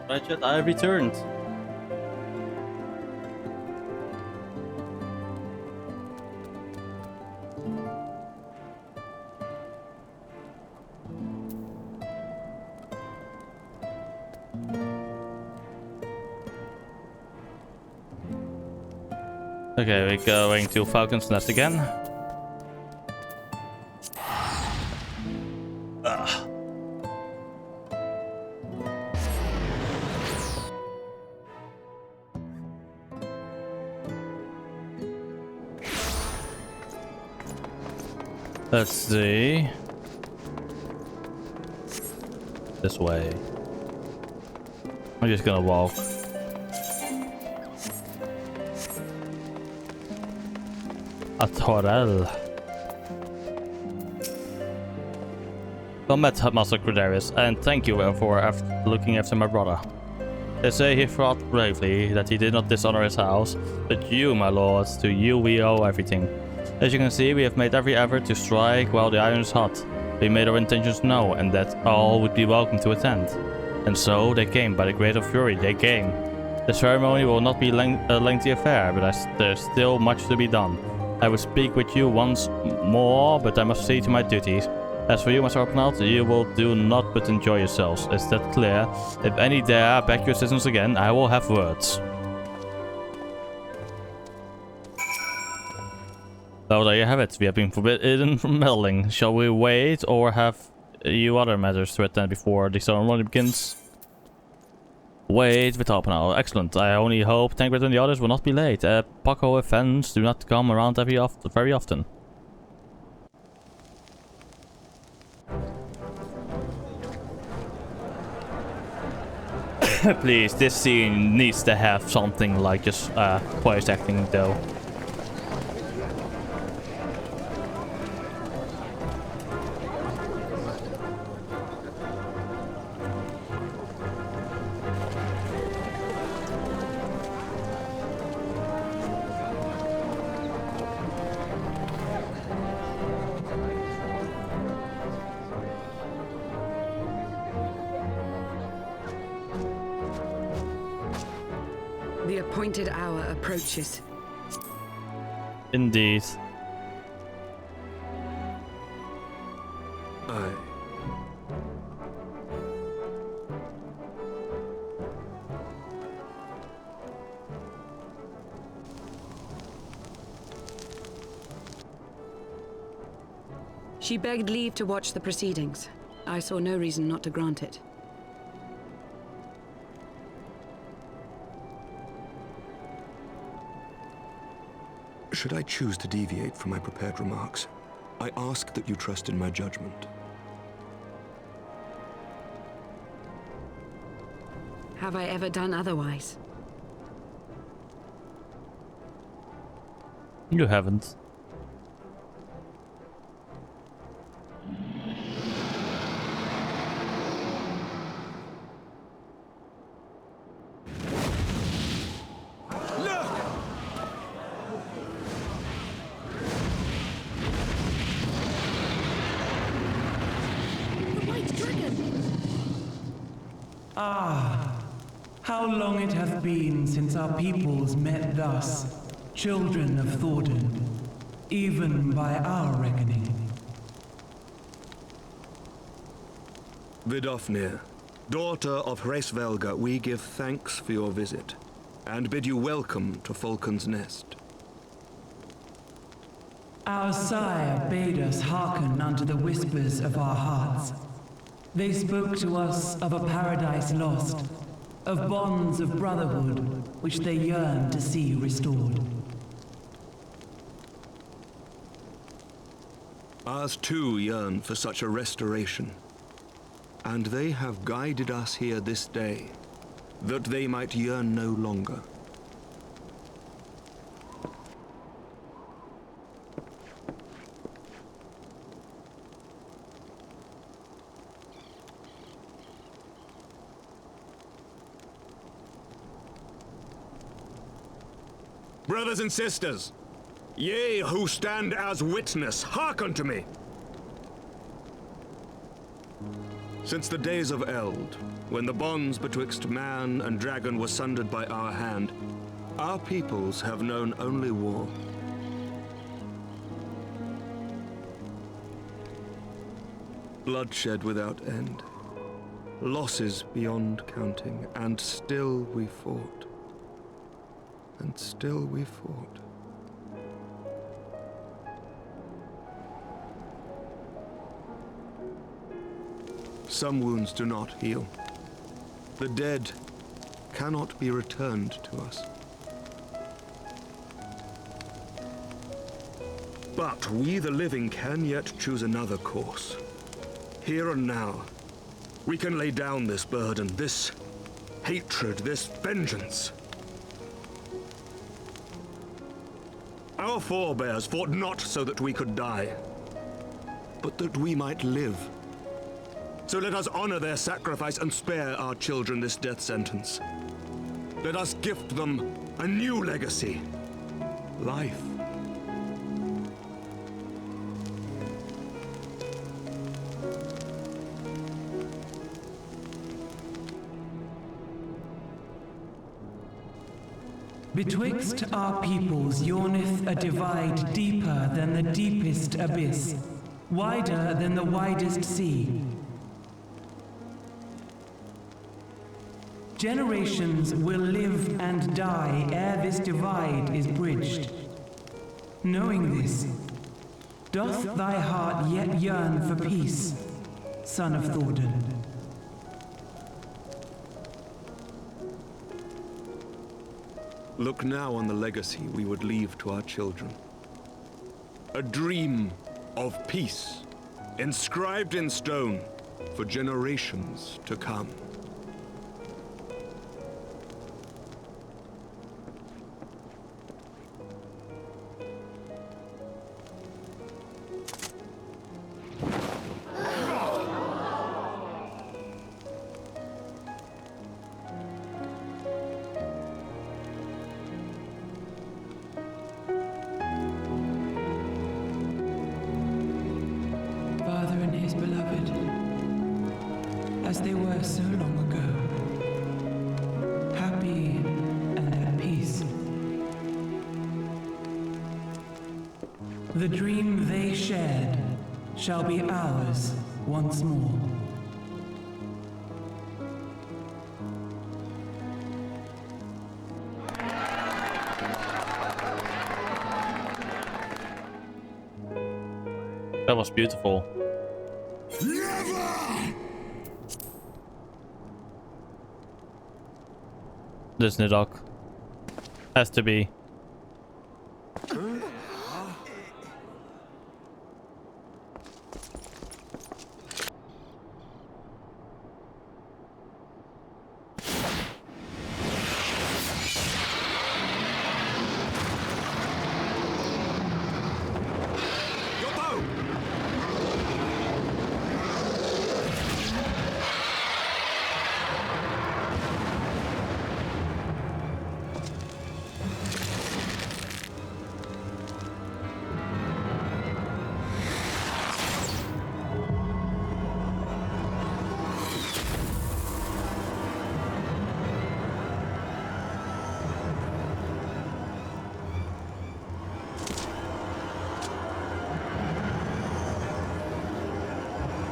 Right, chat, I have returned. Okay, we're going to Falcon's Nest again. Let's see. This way. I'm just gonna walk. A Torel. Well met, Master Credarius, and thank you for looking after my brother. They say he fought bravely, that he did not dishonor his house, but you, my lord, to you we owe everything. As you can see, we have made every effort to strike while the iron is hot. We made our intentions known, and that all would be welcome to attend. And so, they came, by the great of fury, they came. The ceremony will not be a lengthy affair, but there's still much to be done. I will speak with you once more, but I must see to my duties. As for you, Master Arpnaut, you will do naught but enjoy yourselves. Is that clear? If any dare beg your assistance again, I will have words. So there you have it. We have been forbidden from meddling. Shall we wait or have you other matters to attend before the ceremony begins? Wait with half an hour. Excellent. I only hope Tancred and the others will not be late. Paco events do not come around very often. Please, this scene needs to have something like just voice acting though. The appointed hour approaches. Indeed. Aye. She begged leave to watch the proceedings. I saw no reason not to grant it. Should I choose to deviate from my prepared remarks, I ask that you trust in my judgment. Have I ever done otherwise? You haven't. Ah, how long it hath been since our peoples met thus, children of Thordan, even by our reckoning. Vidofnir, daughter of Hraesvelga, we give thanks for your visit, and bid you welcome to Falcon's Nest. Our sire bade us hearken unto the whispers of our hearts. They spoke to us of a paradise lost, of bonds of brotherhood which they yearned to see restored. Ours too yearn for such a restoration, and they have guided us here this day, that they might yearn no longer. Brothers and sisters, ye who stand as witness, hearken to me. Since the days of Eld, when the bonds betwixt man and dragon were sundered by our hand, our peoples have known only war. Bloodshed without end, losses beyond counting, and still we fought. And still we fought. Some wounds do not heal. The dead cannot be returned to us. But we, the living, can yet choose another course. Here and now, we can lay down this burden, this hatred, this vengeance. Our forebears fought not so that we could die, but that we might live. So let us honor their sacrifice and spare our children this death sentence. Let us gift them a new legacy, life. Betwixt our peoples yawneth a divide deeper than the deepest abyss, wider than the widest sea. Generations will live and die ere this divide is bridged. Knowing this, doth thy heart yet yearn for peace, son of Thordan. Look now on the legacy we would leave to our children. A dream of peace, inscribed in stone for generations to come. As they were so long ago, happy and at peace. The dream they shared shall be ours once more. That was beautiful. This Nidhogg has to be.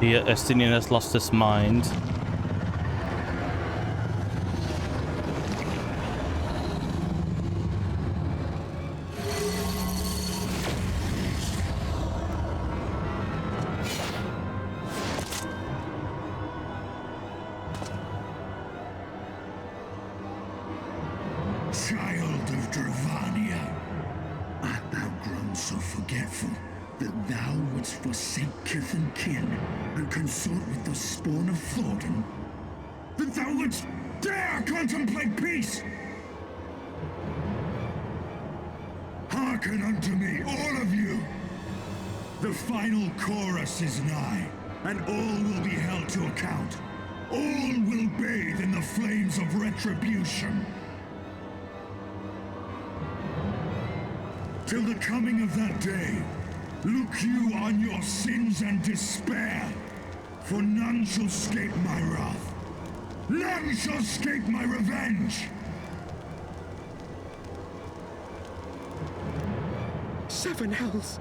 The Estinian has lost his mind. Child of Dravania, art thou grown so forgetful that thou wouldst forsake kith and kin and consort with the spawn of Thordan? That thou wouldst dare contemplate peace? Hearken unto me, all of you! The final chorus is nigh, and all will be held to account. All will bathe in the flames of retribution. Till the coming of that day, look you on your sins and despair, for none shall escape my wrath. None shall escape my revenge! 7 hells!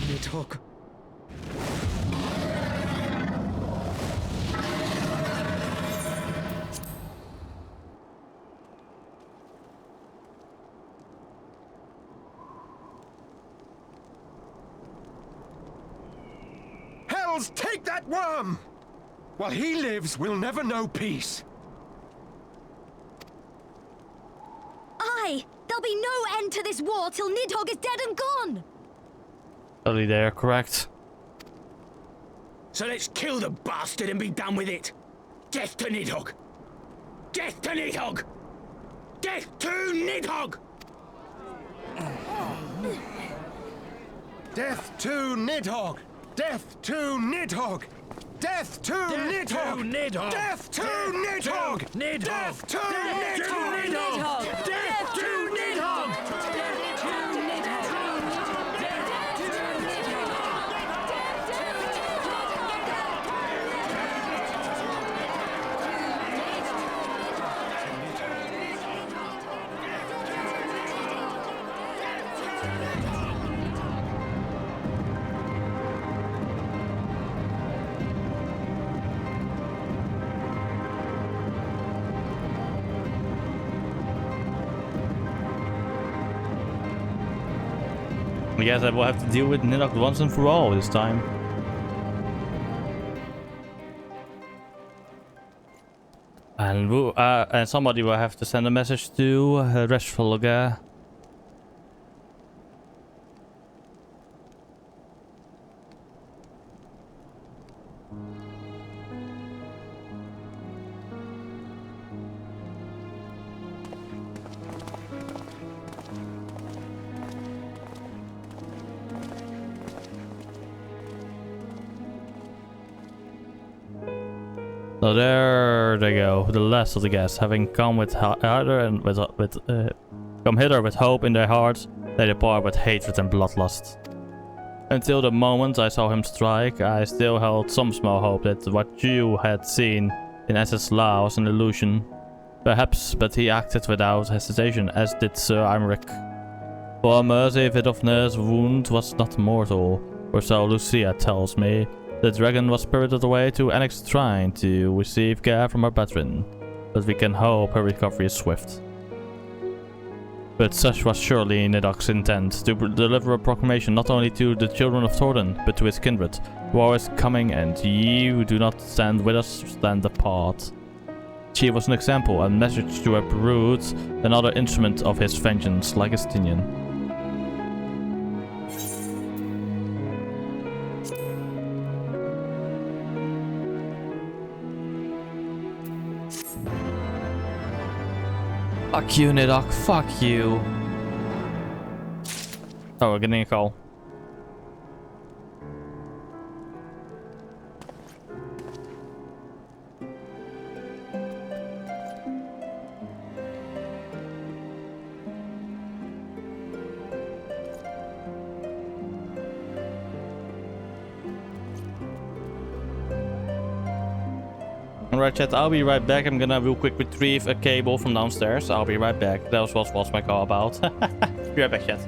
Nidhogg. Hells, take that worm! While he lives, we'll never know peace. Aye! There'll be no end to this war till Nidhogg is dead and gone! Totally there, correct. So let's kill the bastard and be done with it. Death to Nidhogg! Death to Nidhogg! Death to Nidhogg! Death to Nidhogg! Death to Nidhogg! Death to Nidhogg! Death to Nidhogg! Death to Nidhogg! Death to Nidhogg! guess I will have to deal with Nidhogg once and for all this time. And somebody will have to send a message to Restfulga. So there they go, the last of the guests, having come with hither and come hither with hope in their hearts, they depart with hatred and bloodlust. Until the moment I saw him strike, I still held some small hope that what you had seen in Essex Law was an illusion. Perhaps, but he acted without hesitation, as did Sir Aymeric. For a mercy, Vidofnir's wound was not mortal, or so Lucia tells me. The dragon was spirited away to Annex Shrine to receive care from her brethren, but we can hope her recovery is swift. But such was surely Nidhogg's intent, to deliver a proclamation not only to the children of Thordan, but to his kindred. War is coming, and ye who do not stand with us stand apart. She was an example, a message to her brood, another instrument of his vengeance, like Estinian. Fuck you, Nidhogg. Fuck you. Oh, we're getting a call. Alright chat, I'll be right back. I'm gonna real quick retrieve a cable from downstairs. I'll be right back. That was what my call about. Be right back chat.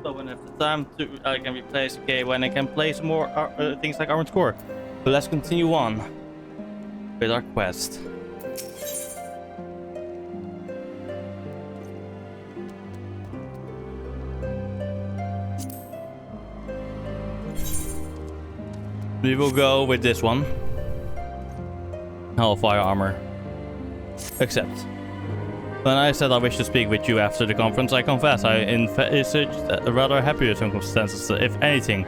So when I have the time to, I can replace when I can play some more things like Armored Core. But let's continue on with our quest. We will go with this one. Hellfire armor. Except, when I said I wish to speak with you after the conference, I confess I envisaged rather happier circumstances, if anything.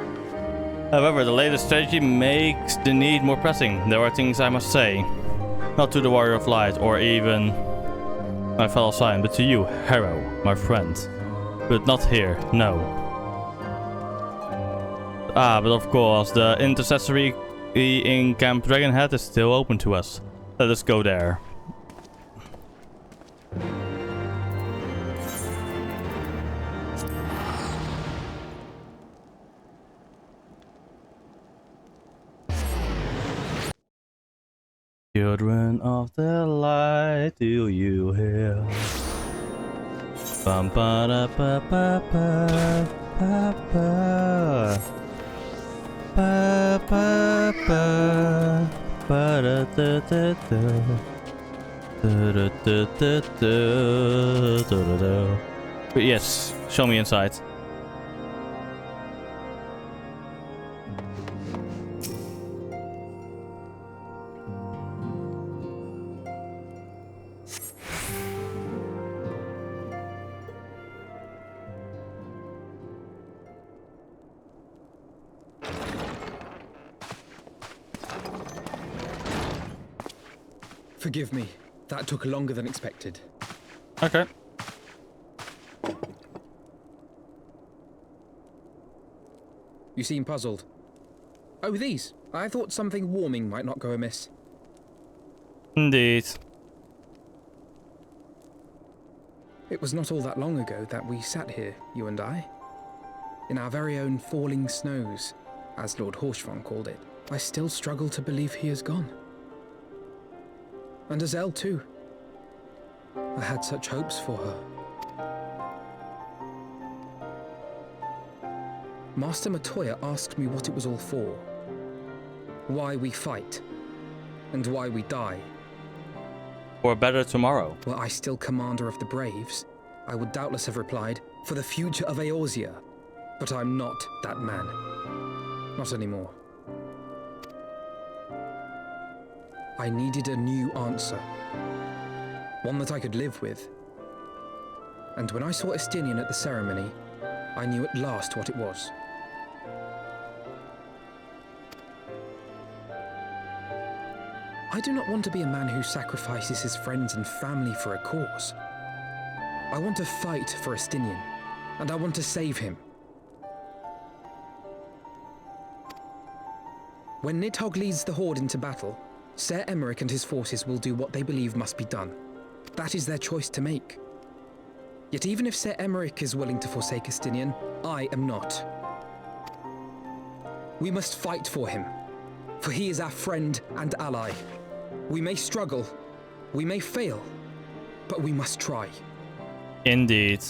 However, the latest strategy makes the need more pressing. There are things I must say. Not to the Warrior of Light, or even my fellow Scion, but to you, Harrow, my friend. But not here, no. Ah, but of course, the intercessory in Camp Dragonhead is still open to us. Let us go there. Children of the light, do you hear? Bum ba da ba ba ba ba ba ba ba ba ba da da da da da da da da. But yes, show me inside. Forgive me. That took longer than expected. Okay. You seem puzzled. Oh, these. I thought something warming might not go amiss. Indeed. It was not all that long ago that we sat here, you and I. In our very own falling snows, as Lord Horshfong called it. I still struggle to believe he is gone. And Azelle too. I had such hopes for her. Master Matoya asked me what it was all for. Why we fight. And why we die. For a better tomorrow. Were I still commander of the Braves, I would doubtless have replied, for the future of Eorzea. But I'm not that man. Not anymore. I needed a new answer. One that I could live with. And when I saw Estinian at the ceremony, I knew at last what it was. I do not want to be a man who sacrifices his friends and family for a cause. I want to fight for Estinian, and I want to save him. When Nidhogg leads the Horde into battle, Ser Emmerich and his forces will do what they believe must be done. That is their choice to make. Yet even if Ser Emmerich is willing to forsake Estinian, I am not. We must fight for him, for he is our friend and ally. We may struggle, we may fail, but we must try. Indeed.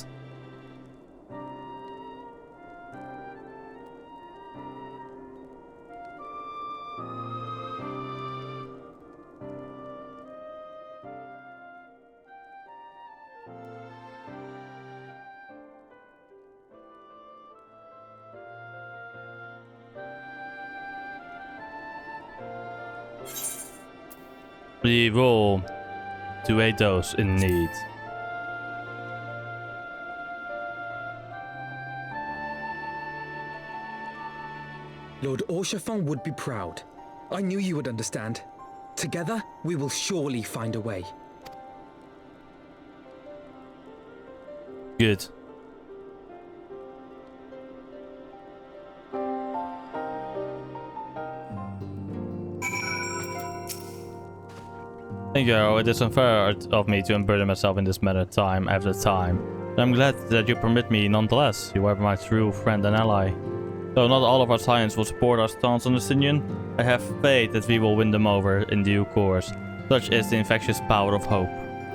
We roll to aid those in need. Lord Orshafon would be proud. I knew you would understand. Together, we will surely find a way. Good. Thank you, Arrow. It is unfair of me to unburden myself in this matter time after time. But I'm glad that you permit me nonetheless. You are my true friend and ally. Though not all of our science will support our stance on Estinian, I have faith that we will win them over in due course. Such is the infectious power of hope.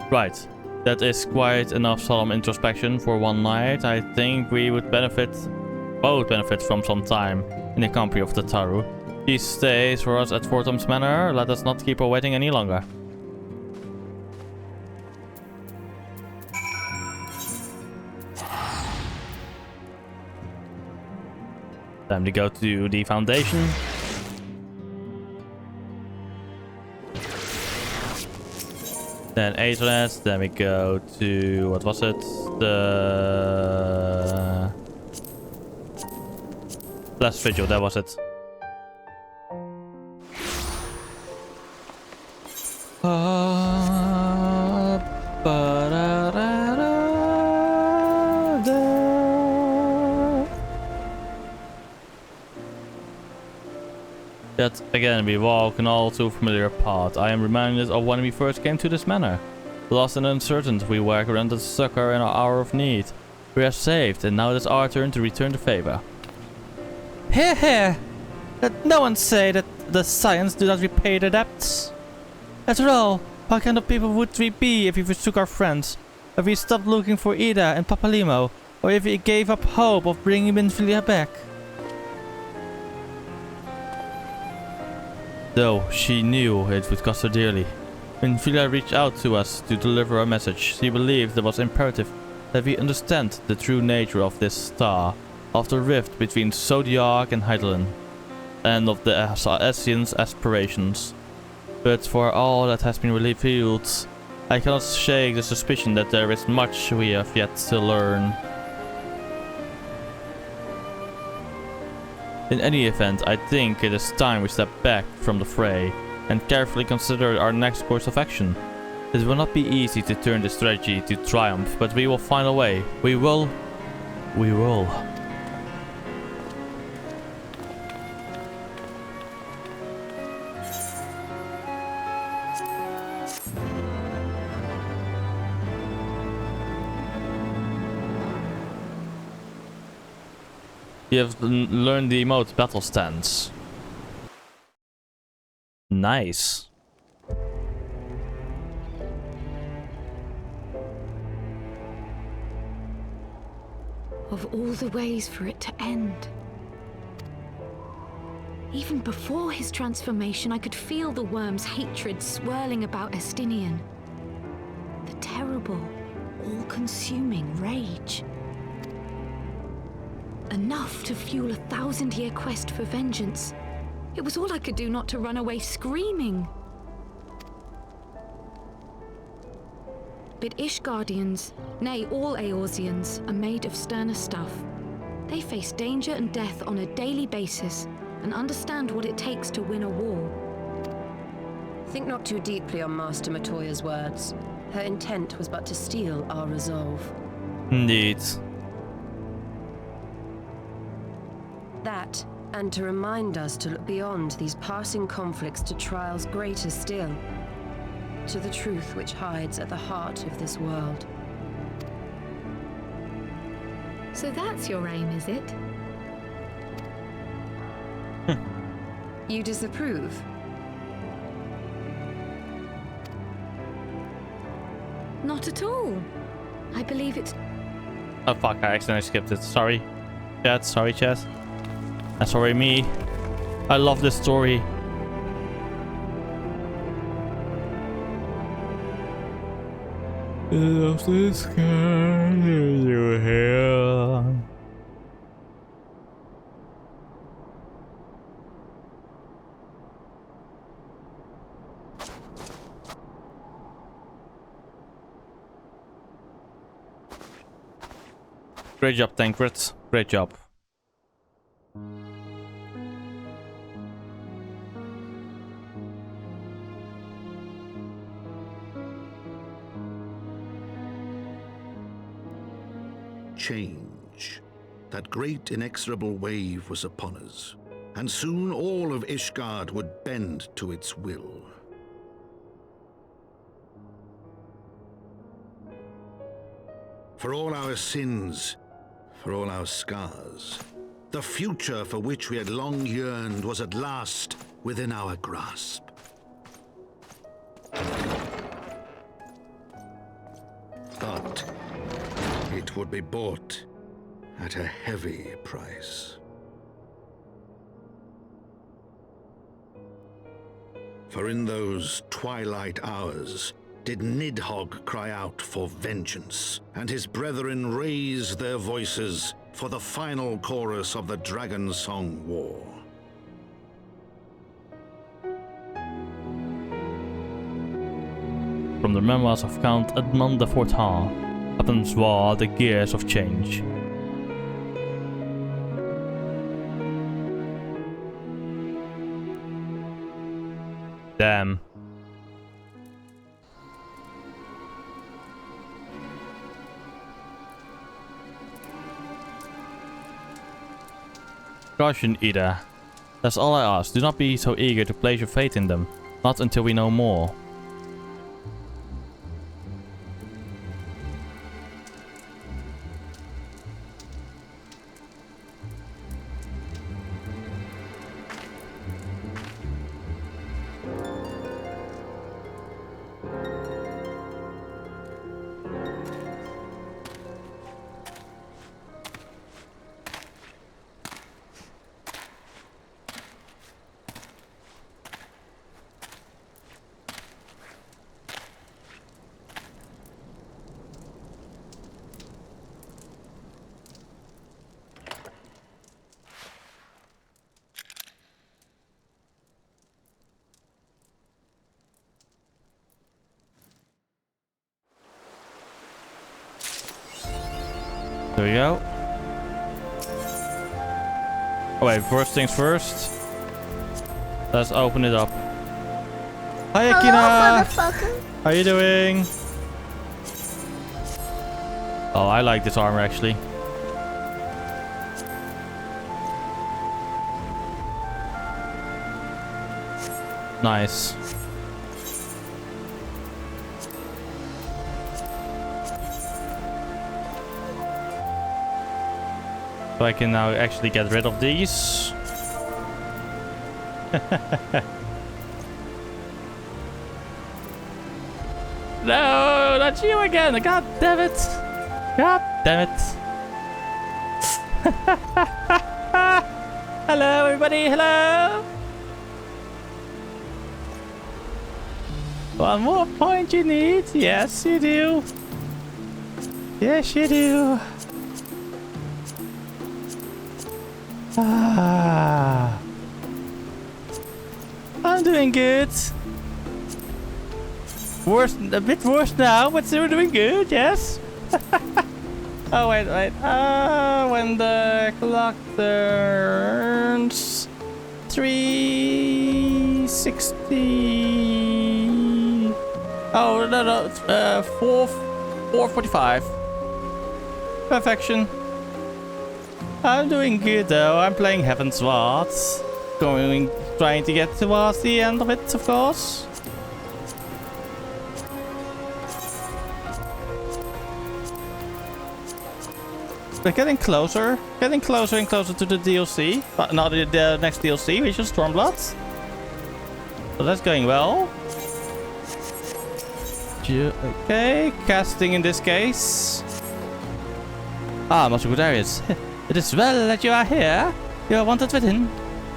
Right. That is quite enough solemn introspection for one night. I think we would both benefit from some time in the company of the Taru. He stays for us at Fortham's Manor. Let us not keep her waiting any longer. Time to go to the Foundation. Then Aethernet, then we go to, what was it? The Blessed Vigil, that was it. Yet again we walk an all too familiar path. I am reminded of when we first came to this manor. Lost and uncertain, we were granted succor in our hour of need. We are saved, and now it is our turn to return the favor. Hear, hear! Let no one say that the Scions do not repay their debts. After all, what kind of people would we be if we forsook our friends? If we stopped looking for Ida and Papalimo? Or if we gave up hope of bringing Minfilia back? Though she knew it would cost her dearly. When Minfilia reached out to us to deliver a message, she believed it was imperative that we understand the true nature of this star, of the rift between Zodiac and Hydaelyn, and of the Ascians' aspirations. But for all that has been revealed, I cannot shake the suspicion that there is much we have yet to learn. In any event, I think it is time we step back from the fray. and carefully consider our next course of action. It will not be easy to turn this strategy to triumph, but we will find a way. We will. We will. You have learned the emote battle stance. Nice. Of all the ways for it to end. Even before his transformation, I could feel the worm's hatred swirling about Estinian. The terrible, all-consuming rage. Enough to fuel a 1000-year quest for vengeance. It was all I could do not to run away screaming. But Ishgardians, nay, all Eorzeans, are made of sterner stuff. They face danger and death on a daily basis and understand what it takes to win a war. Think not too deeply on Master Matoya's words. Her intent was but to steal our resolve. Indeed. That, and to remind us to look beyond these passing conflicts to trials greater still. To the truth which hides at the heart of this world. So that's your aim, is it? You disapprove? Not at all. I believe it's... Oh fuck, I accidentally skipped it. Sorry. Chat, sorry chat. And sorry me. I love this story. I love this guy. You here? Great job, Tancred. Great job. Change. That great inexorable wave was upon us, and soon all of Ishgard would bend to its will. For all our sins, for all our scars, the future for which we had long yearned was at last within our grasp. But it would be bought at a heavy price. For in those twilight hours did Nidhogg cry out for vengeance, and his brethren raise their voices for the final chorus of the Dragon Song War. From the memoirs of Count Edmond de Fortin, Heavensward, the Gears of Change. Damn. Caution, Ida. That's all I ask. Do not be so eager to place your faith in them. Not until we know more. There we go. Oh wait, first things first. Let's open it up. Hi, Hello, Akina. motherfucker. How you doing? Oh, I like this armor actually. Nice. So I can now actually get rid of these. No, not you again. God damn it. God damn it. Hello, everybody. Hello. One more point you need. Yes, you do. Yes, you do. Ah. I'm doing good. Worse, a bit worse now, but still doing good, yes? Oh, wait. When the clock turns 360. Oh, no, 4:45. Perfection. I'm doing good though. I'm playing Heavensward. Trying to get towards the end of it, of course. We're getting closer and closer to the DLC, but not the next DLC, which is Stormblood. So that's going well. Okay, casting in this case. Ah, Master Gudarius. It is well that you are here. You are wanted within.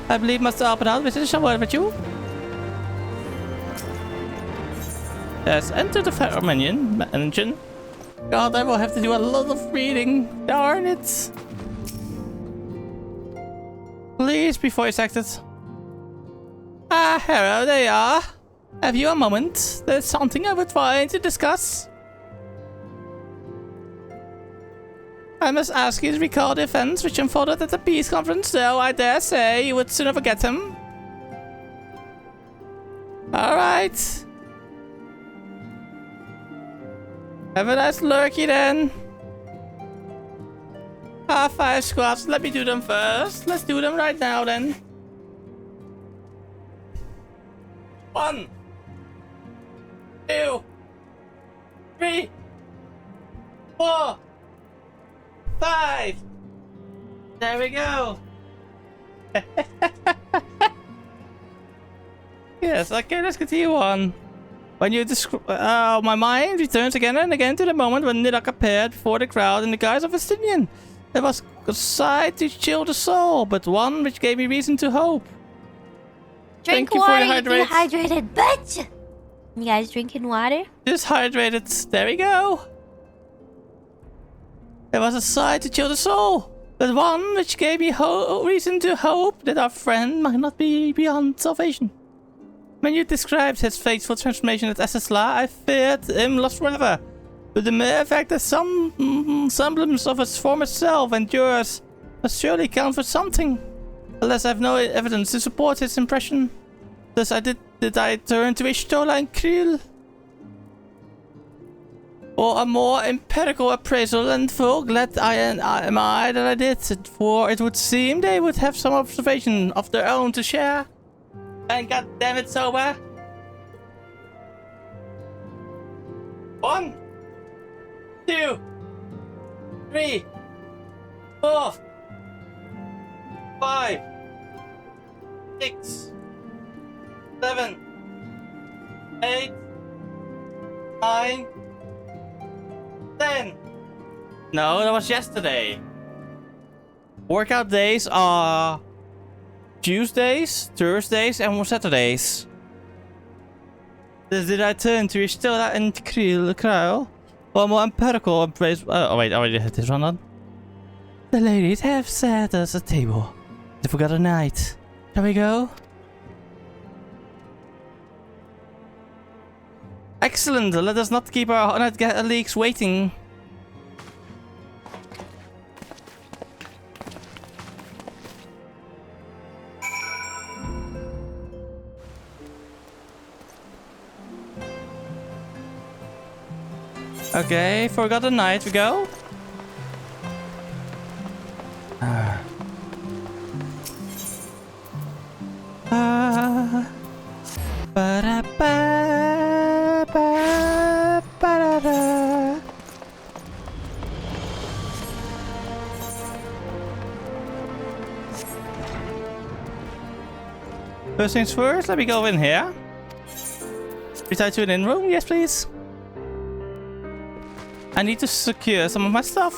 I believe Master Alpenhout wishes a word with you. Yes, enter the Pharaoh mansion. God, I will have to do a lot of reading. Darn it. Please, before you exit. Ah, hello, there you are. Have you a moment? There's something I would like to discuss. I must ask you to recall the events which unfolded at the peace conference, though I dare say you would sooner forget them. Alright. Have a nice lurky then. 5 squats. Let me do them first. Let's do them right now then. 1, 2, 3, 4, 5. There we go. Yes, okay, let's continue on. When you my mind returns again and again to the moment when Nidhogg appeared before the crowd in the guise of a Stinian. There was a sight to chill the soul, but one which gave me reason to hope. Drink water, you dehydrated bitch! You guys drinking water? Just hydrated. There we go. There was a sight to chill the soul, but one which gave me reason to hope that our friend might not be beyond salvation. When you described his fateful transformation at Essesla, I feared him lost forever. But the mere fact that some semblance of his former self endures must surely count for something. Alas, I have no evidence to support his impression. Thus did I turn to Ishtola and Kriel. For a more empirical appraisal, and full glad am I that I did, for it would seem they would have some observation of their own to share. And god damn it, sober. 1, 2, 3, 4, 5, 6, 7, 8, 9, 10. No, that was yesterday. Workout days are Tuesdays, Thursdays, and Saturdays. Did I turn to Istila and Kriel? Or more empirical appraisal? Oh wait, I already had this one on. The ladies have set us a table. They forgot a night. Shall we go? Excellent. Let us not keep our night leaks waiting. Okay, Forgotten Night, we go. First things first, let me go in here. Retire to an in room, yes please. I need to secure some of my stuff.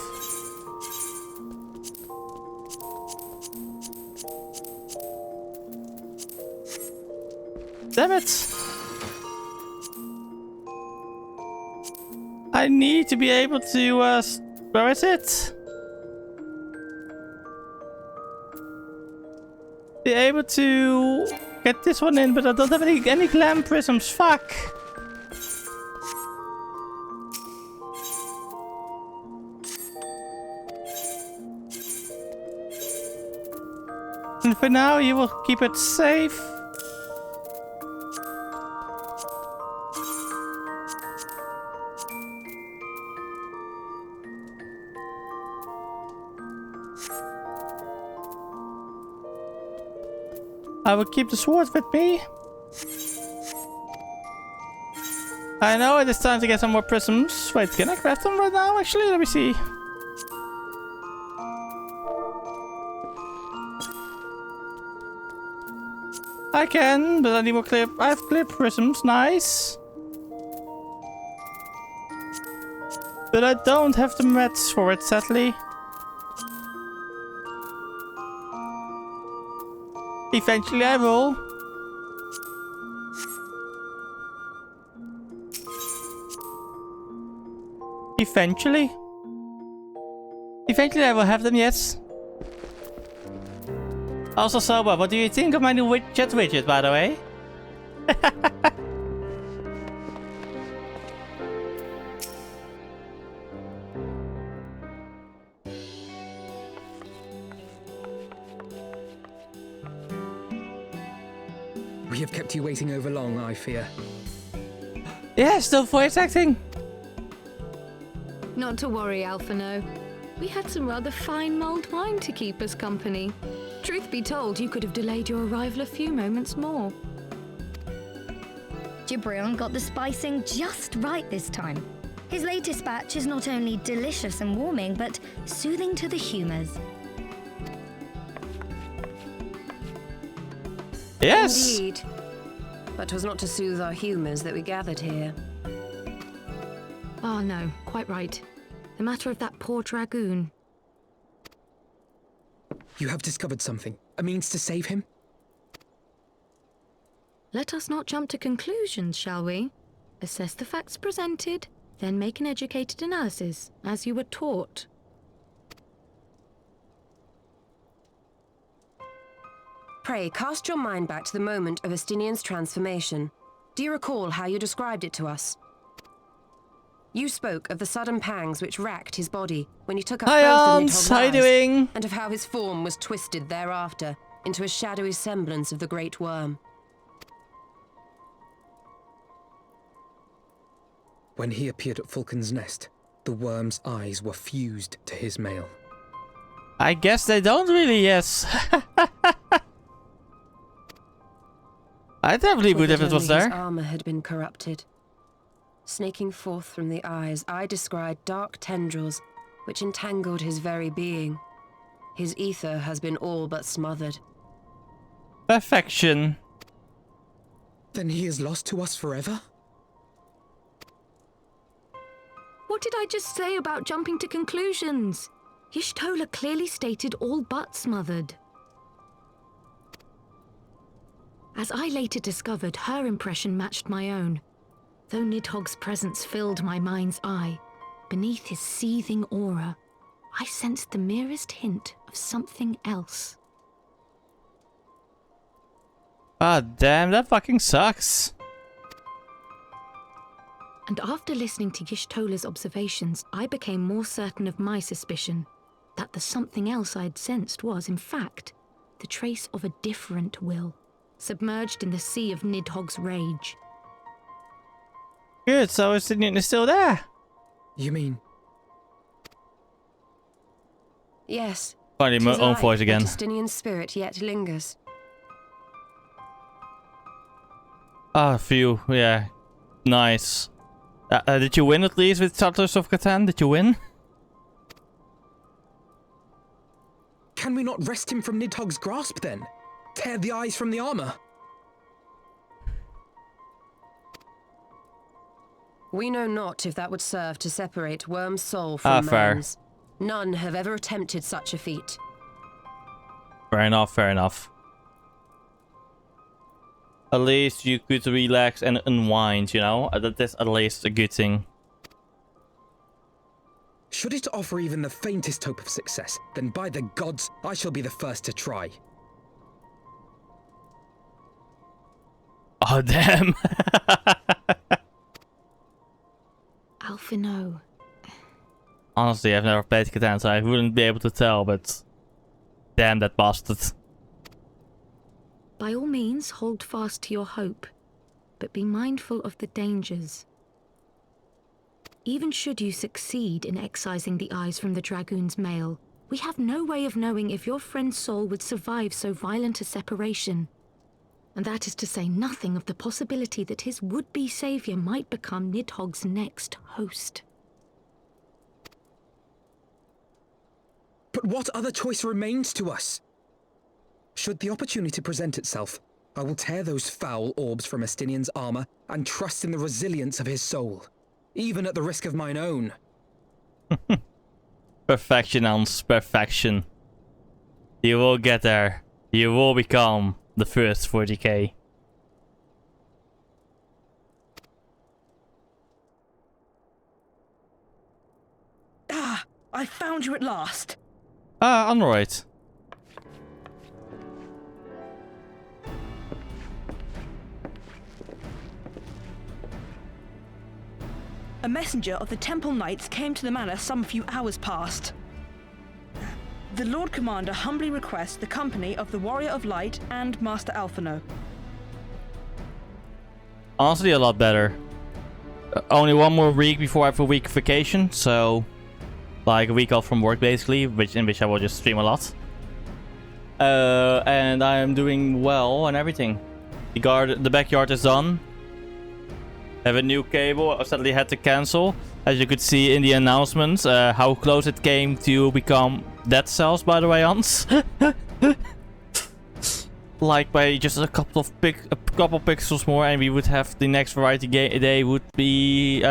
Damn it! I need to be able to, where is it? Be able to get this one in, but I don't have any glam prisms, fuck! And for now, you will keep it safe. I will keep the sword with me. I know it is time to get some more prisms. Wait, can I craft them right now? Actually, let me see. I can, but I need more clear. I have clear prisms, nice. But I don't have the mats for it, sadly. Eventually I will. Eventually. Eventually I will have them, yes. Also, Soba, what do you think of my new chat widget, by the way? We have kept you waiting over long, I fear. Yeah, still voice acting. Not to worry, Alphino. We had some rather fine mulled wine to keep us company. Truth be told, you could have delayed your arrival a few moments more. Gibrion got the spicing just right this time. His latest batch is not only delicious and warming, but soothing to the humours. Yes! Indeed. But 'twas not to soothe our humours that we gathered here. Ah, no, quite right. The matter of that poor dragoon. You have discovered something. A means to save him? Let us not jump to conclusions, shall we? Assess the facts presented, then make an educated analysis, as you were taught. Pray, cast your mind back to the moment of Estinian's transformation. Do you recall how you described it to us? You spoke of the sudden pangs which racked his body when he took up Hi, both of Hans. Nidhogg's How you eyes, doing? and of how his form was twisted thereafter into a shadowy semblance of the Great Worm. When he appeared at Falcon's Nest, the worm's eyes were fused to his mail. I guess they don't really, yes. I definitely would if it was there. His armor had been corrupted. Snaking forth from the eyes, I descried dark tendrils which entangled his very being. His ether has been all but smothered. Perfection. Then he is lost to us forever? What did I just say about jumping to conclusions? Y'shtola clearly stated all but smothered. As I later discovered, her impression matched my own. Though Nidhogg's presence filled my mind's eye, beneath his seething aura, I sensed the merest hint of something else. Ah, damn, that fucking sucks. And after listening to Y'shtola's observations, I became more certain of my suspicion that the something else I'd sensed was, in fact, the trace of a different will, submerged in the sea of Nidhogg's rage. Good, so Estinian is still there. You mean? Yes. Finding my 'Tis own I, voice again. The Justinian spirit yet lingers. Ah, phew. Yeah. Nice. Did you win at least with Settlers of Catan? Did you win? Can we not wrest him from Nidhogg's grasp then? Tear the eyes from the armor? We know not if that would serve to separate Worm's soul from fair. man's. None have ever attempted such a feat. Fair enough, fair enough. At least you could relax and unwind, you know? That is at least a good thing. Should it offer even the faintest hope of success, then by the gods, I shall be the first to try. Oh, damn. Alphino. Honestly, I've never played Catan, so I wouldn't be able to tell, but... Damn that bastard. By all means, hold fast to your hope, but be mindful of the dangers. Even should you succeed in excising the eyes from the Dragoon's mail, we have no way of knowing if your friend's soul would survive so violent a separation. And that is to say nothing of the possibility that his would-be savior might become Nidhogg's next host. But what other choice remains to us? Should the opportunity present itself, I will tear those foul orbs from Estinian's armor and trust in the resilience of his soul, even at the risk of mine own. Perfection, Hans. Perfection. You will get there. You will become the first 40k. Ah! I found you at last! Ah, Android. A messenger of the Temple Knights came to the manor some few hours past. The Lord Commander humbly requests the company of the Warrior of Light and Master Alphino. Honestly, a lot better. Only one more week before I have a week vacation, so... Like a week off from work, basically, in which I will just stream a lot. And I am doing well and everything. The backyard is done. Have a new cable. I sadly had to cancel. As you could see in the announcements, how close it came to become Dead Cells, by the way, Hans. Like by just a couple pixels more, and we would have the next variety day would be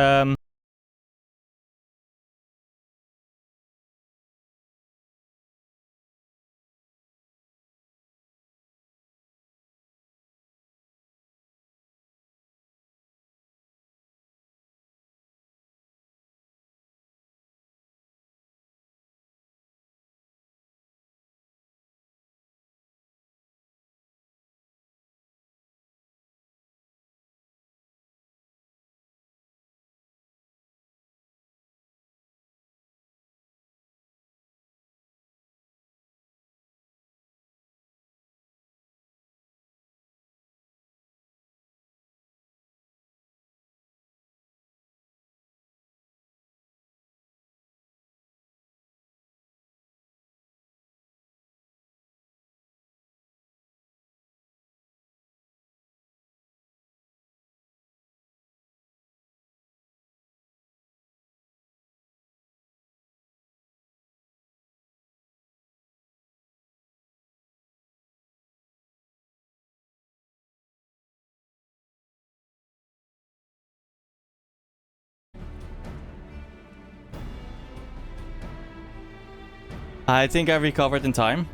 I think I recovered in time.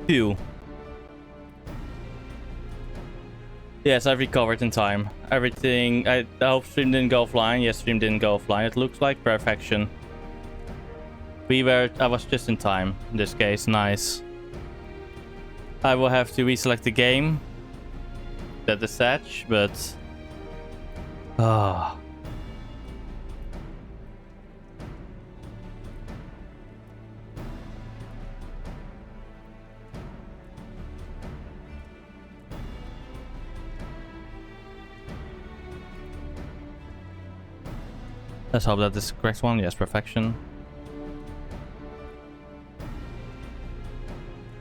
Phew. Yes, I recovered in time. Everything. I hope stream didn't go offline. Yes, stream didn't go offline. It looks like perfection. I was just in time in this case. Nice. I will have to reselect the game. Set the satch, but. Ah. Let's hope that this is the correct one. Yes, perfection.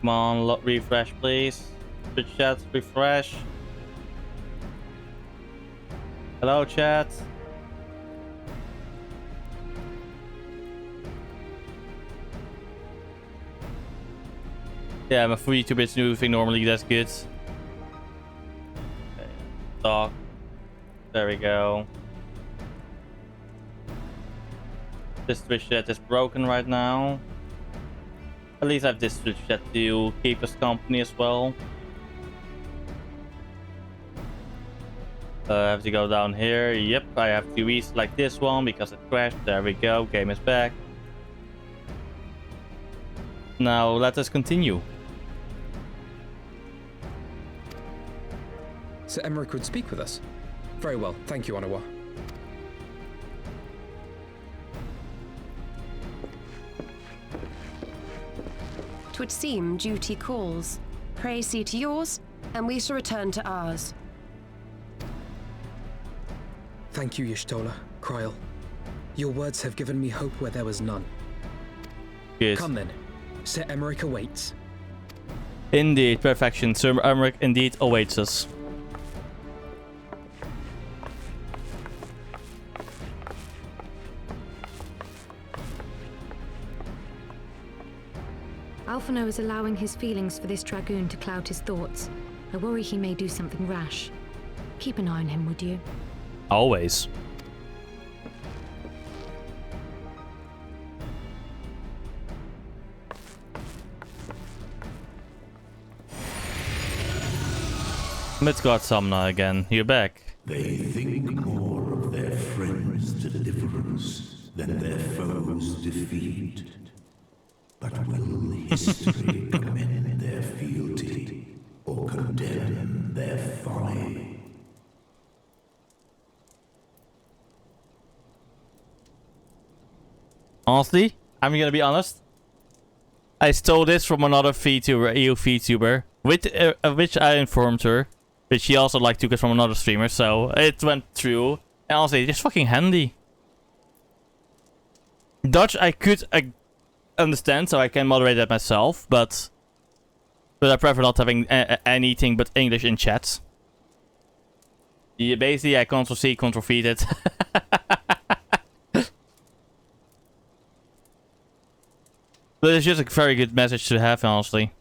Come on, refresh, please. Switch chat, refresh. Hello, chat. Yeah, my 42-bits moving normally, that's good. Okay, talk. There we go. This Twitch chat is broken right now. At least I have this Twitch chat to keep us company as well. I have to go down here. Yep, I have to reselect this one because it crashed. There we go, game is back. Now let us continue. Sir Emmerich would speak with us. Very well, thank you, Onawa. Twould seem duty calls. Pray see to yours, and we shall return to ours. Thank you, Y'shtola, Kryl. Your words have given me hope where there was none. Good. Come then. Sir Emmerich awaits. Indeed, perfection. Sir Emmerich indeed awaits us. Alphino is allowing his feelings for this dragoon to cloud his thoughts. I worry he may do something rash. Keep an eye on him, would you? Always. Midgard Sumner again. You're back. They think more of their friends' deliverance than their foes' defeat. But will history commend their fealty or condemn their folly? Honestly, I'm gonna be honest. I stole this from another VTuber, EU VTuber, with which I informed her, but she also took it from another streamer, so it went through. And honestly, it's just fucking handy. Dutch I could understand, so I can moderate that myself, but I prefer not having anything but English in chat. Yeah, basically, I Ctrl-C, Ctrl-V it. But it's just a very good message to have, honestly.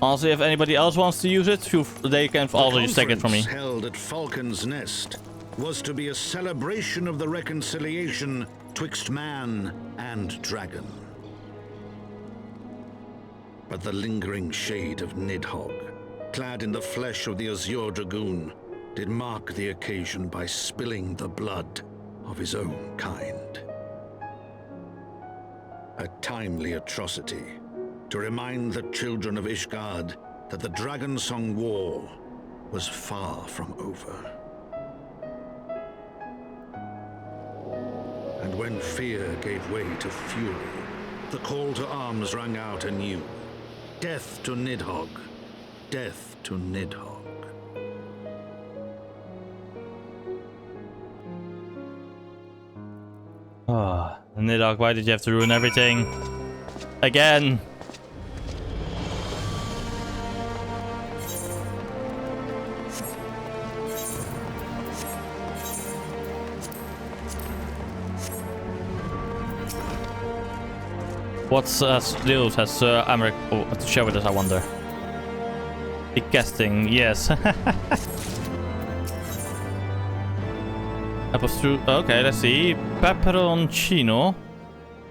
Also, if anybody else wants to use it, they can also just take it from me. The conference held at Falcon's Nest was to be a celebration of the reconciliation twixt man and dragon. But the lingering shade of Nidhogg, clad in the flesh of the Azure Dragoon, did mark the occasion by spilling the blood of his own kind. A timely atrocity to remind the children of Ishgard that the Dragonsong War was far from over. And when fear gave way to fury, the call to arms rang out anew. Death to Nidhogg! Death to Nidhogg! Oh, Nidhogg, why did you have to ruin everything? Again! What deals has Emmerich to share with us, I wonder? The casting, yes. Okay, let's see. Peperoncino,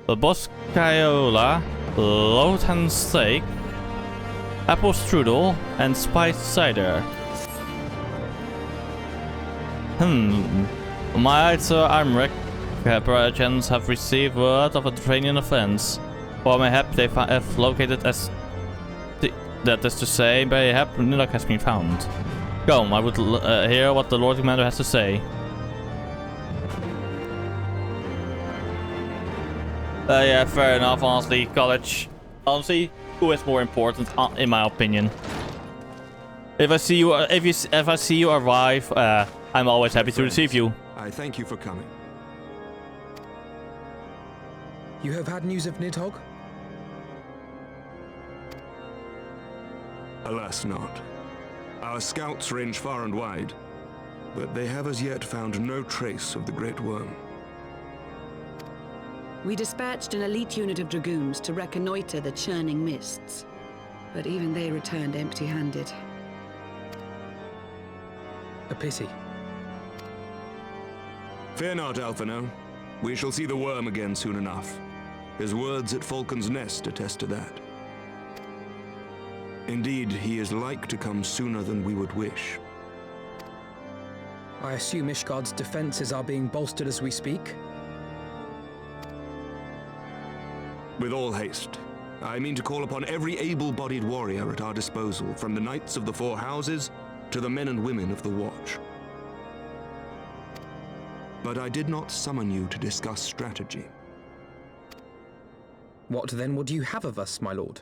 Boscaiola, Lotan steak, apple strudel, and spiced cider. My Sir Emmerich perchance have received word of a Dranian offense. Or mayhap they have located as... that is to say, mayhap Nidhogg has been found. Come, I would hear what the Lord Commander has to say. Yeah, fair enough, honestly. College. Honestly, who is more important, in my opinion? If I see you, if I see you arrive, I'm always happy to receive you. I thank you for coming. You have had news of Nidhogg? Alas not. Our scouts range far and wide, but they have as yet found no trace of the Great Worm. We dispatched an elite unit of dragoons to reconnoiter the churning mists, but even they returned empty-handed. A pity. Fear not, Alphino. We shall see the worm again soon enough. His words at Falcon's Nest attest to that. Indeed, he is like to come sooner than we would wish. I assume Ishgard's defenses are being bolstered as we speak? With all haste. I mean to call upon every able-bodied warrior at our disposal, from the Knights of the Four Houses to the men and women of the Watch. But I did not summon you to discuss strategy. What then would you have of us, my lord?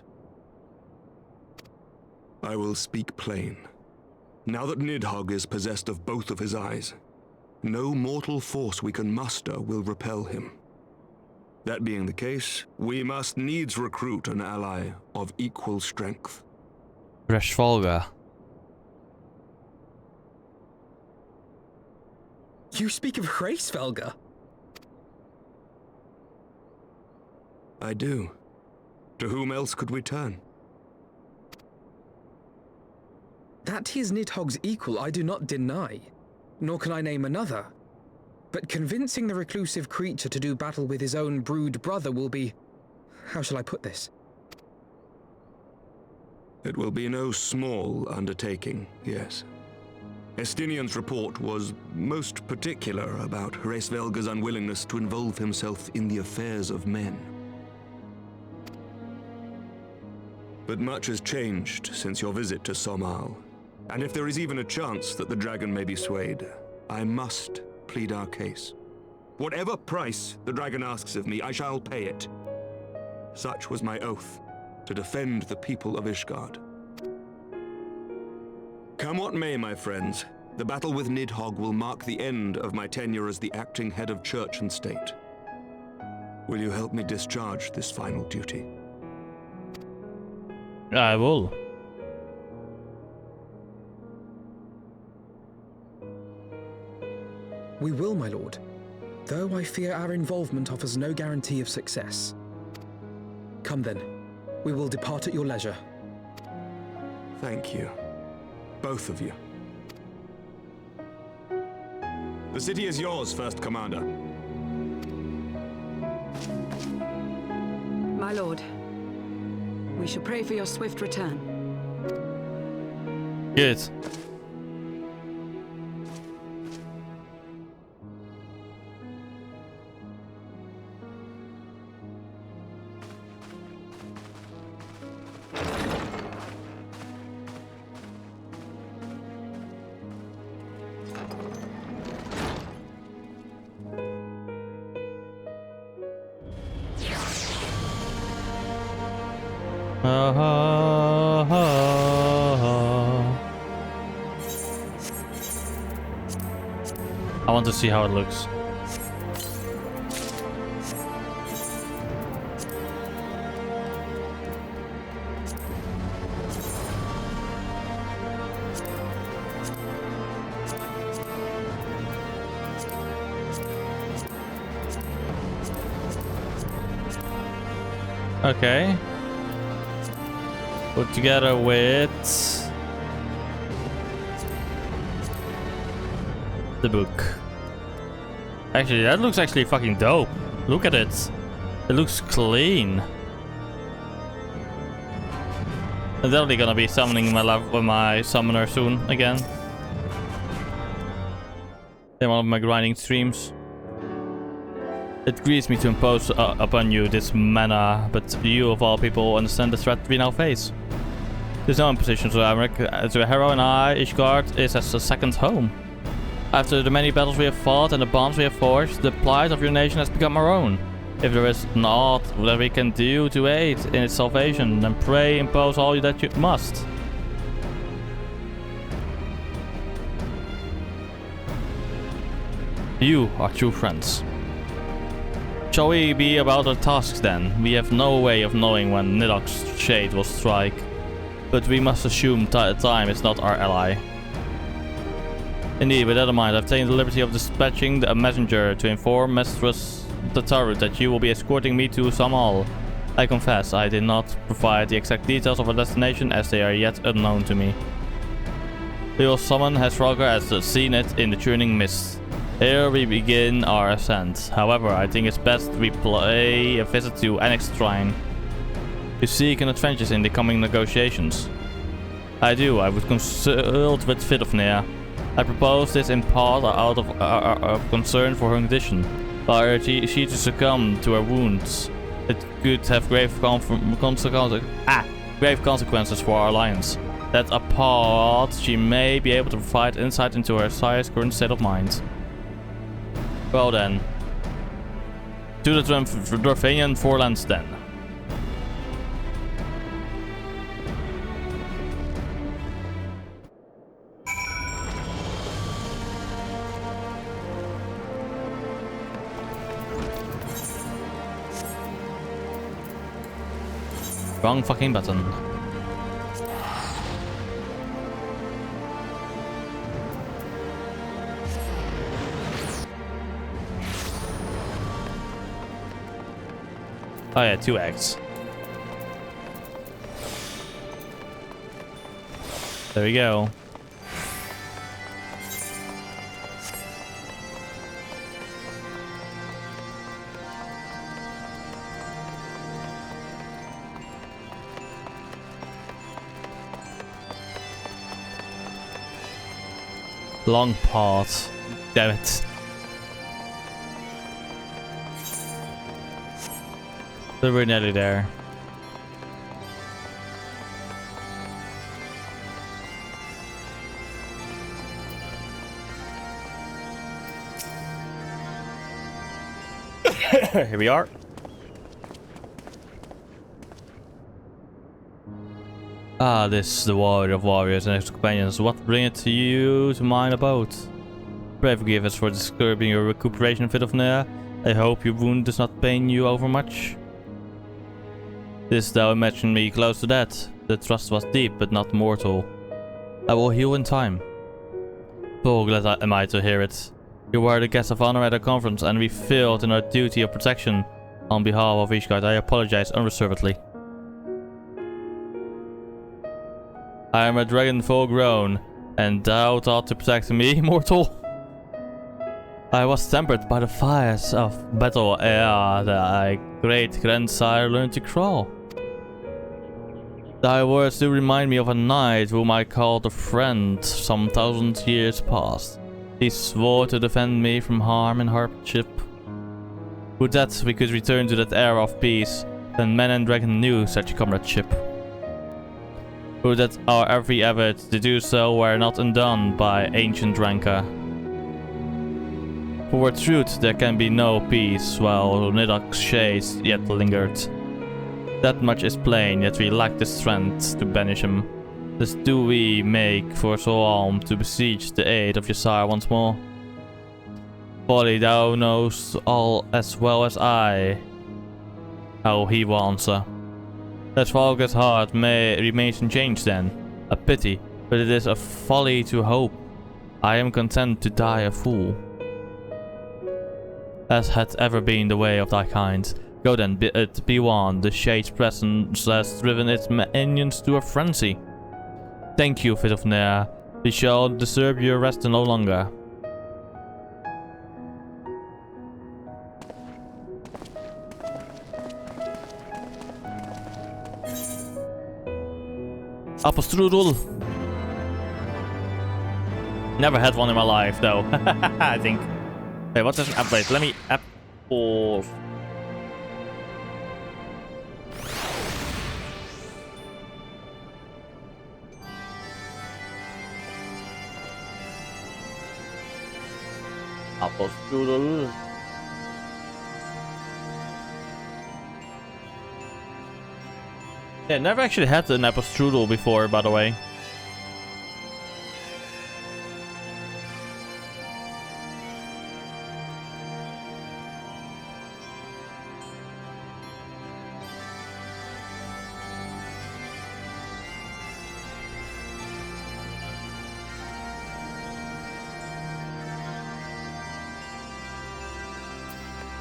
I will speak plain. Now that Nidhogg is possessed of both of his eyes, no mortal force we can muster will repel him. That being the case, we must needs recruit an ally of equal strength. Reshvolga. You speak of Hraesvelga? I do. To whom else could we turn? That he is Nidhogg's equal I do not deny, nor can I name another. But convincing the reclusive creature to do battle with his own brood brother will be... how shall I put this? It will be no small undertaking, yes. Estinian's report was most particular about Hraesvelga's unwillingness to involve himself in the affairs of men. But much has changed since your visit to Somal, and if there is even a chance that the dragon may be swayed, I must plead our case. Whatever price the dragon asks of me, I shall pay it. Such was my oath, to defend the people of Ishgard. Come what may, my friends, the battle with Nidhogg will mark the end of my tenure as the acting head of church and state. Will you help me discharge this final duty? I will. We will, my lord, though I fear our involvement offers no guarantee of success. Come then, we will depart at your leisure. Thank you. Both of you. The city is yours, First Commander. My lord, we shall pray for your swift return. Good. I want to see how it looks. Okay. Put together with the book. Actually, that looks actually fucking dope. Look at it. It looks clean. I'm definitely gonna be summoning my summoner soon again. In one of my grinding streams. It grieves me to impose upon you this manner, but you of all people understand the threat we now face. There's no imposition to Emmerich. To Harrow and I, Ishgard is as a second home. After the many battles we have fought and the bonds we have forged, the plight of your nation has become our own. If there is naught that we can do to aid in its salvation, then pray impose all that you must. You are true friends. Shall we be about our tasks then? We have no way of knowing when Nidhogg's shade will strike, but we must assume time is not our ally. Indeed, with that in mind, I've taken the liberty of dispatching a messenger to inform Mistress Tataru that you will be escorting me to Samal. I confess, I did not provide the exact details of our destination as they are yet unknown to me. We will summon Hesrogger as seen it in the churning mist. Here we begin our ascent. However, I think it's best we pay a visit to Annex Shrine to seek an advantage in the coming negotiations. I would consult with Vidofnir. I propose this in part out of concern for her condition. Were she to succumb to her wounds, it could have grave consequences for our alliance. That apart, she may be able to provide insight into her sire's current state of mind. Well then, to the Dwarvanian Forelands then. Wrong fucking button. Oh yeah, 2 eggs. There we go. Long part. Damn it. So we're nearly there. Here we are. Ah, this is the warrior of warriors and his companions. What bringeth you to mine abode? Pray forgive us for disturbing your recuperation, Vidofnir. I hope your wound does not pain you overmuch. Didst thou imagine me close to death? The thrust was deep, but not mortal. I will heal in time. Oh, glad am I to hear it. You were the guest of honor at our conference, and we failed in our duty of protection. On behalf of Ishgard, I apologize unreservedly. I am a dragon full grown, and thou thought to protect me, mortal? I was tempered by the fires of battle ere thy great grandsire learned to crawl. Thy words do remind me of a knight whom I called a friend some 1,000 years past. He swore to defend me from harm and hardship. Would that we could return to that era of peace, when men and dragon knew such comradeship. Would that our every effort to do so were not undone by ancient rancor. For with truth there can be no peace, while Nidhogg's shades yet lingered. That much is plain, yet we lack the strength to banish him. Thus do we make for Solheim to besiege the aid of your sire once more. Folly, thou knowest all as well as I how he will answer. That Valga's heart remains unchanged then. A pity, but it is a folly to hope. I am content to die a fool. As had ever been the way of thy kind. Go then, be warned, the Shade's presence has driven its minions to a frenzy. Thank you, Vidofnir. We shall disturb your rest no longer. Apple strudel. Never had one in my life, though. I think. Wait, what is an upgrade? Let me apple. Apple strudel. Yeah, never actually had an apple strudel before, by the way.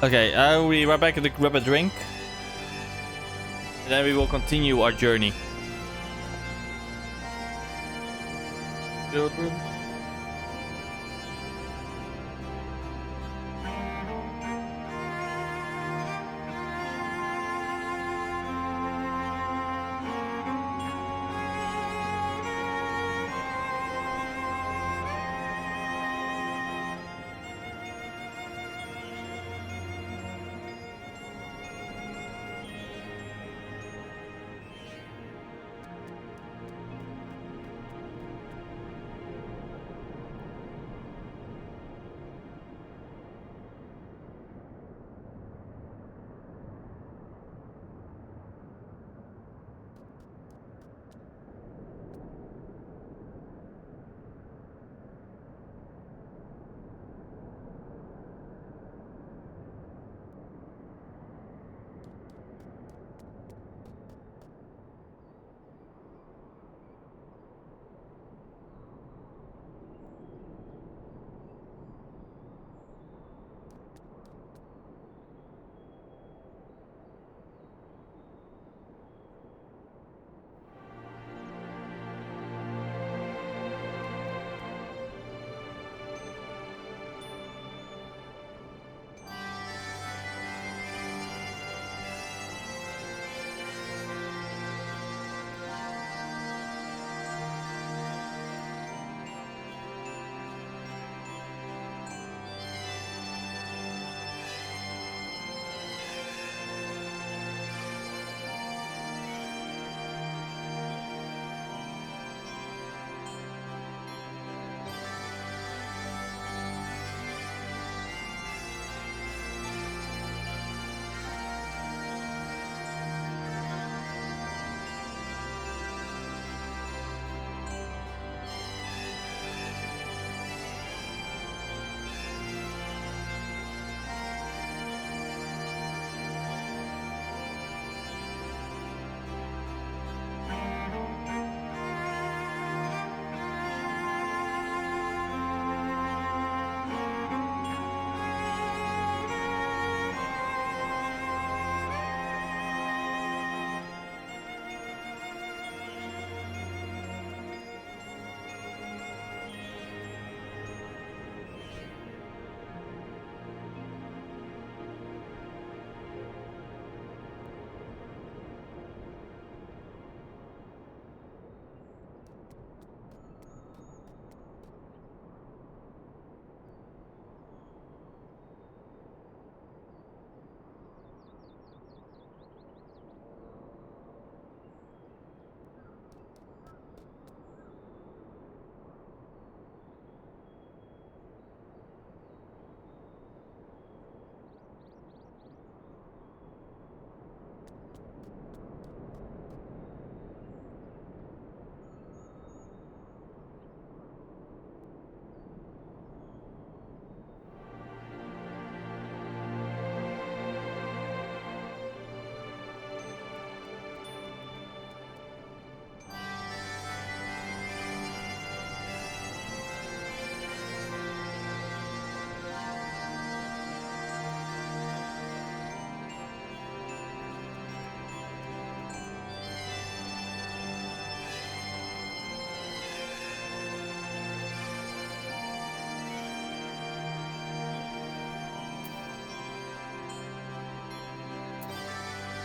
Okay, I'll be right back to grab a drink. And then we will continue our journey.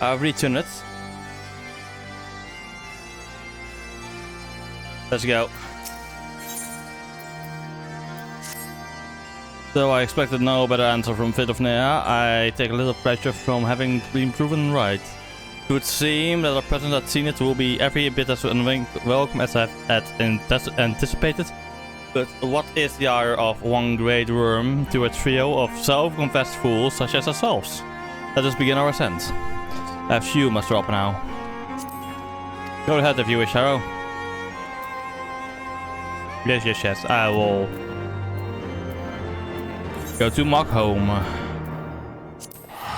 I've returned it. Let's go. So I expected no better answer from Vidofnea. I take a little pleasure from having been proven right. It would seem that our presence at Zenith will be every bit as welcome as I had anticipated. But what is the ire of one great worm to a trio of self-confessed fools such as ourselves? Let us begin our ascent. I have you must drop now. Go ahead if you wish, Harrow. Yes. I will go to Mog home.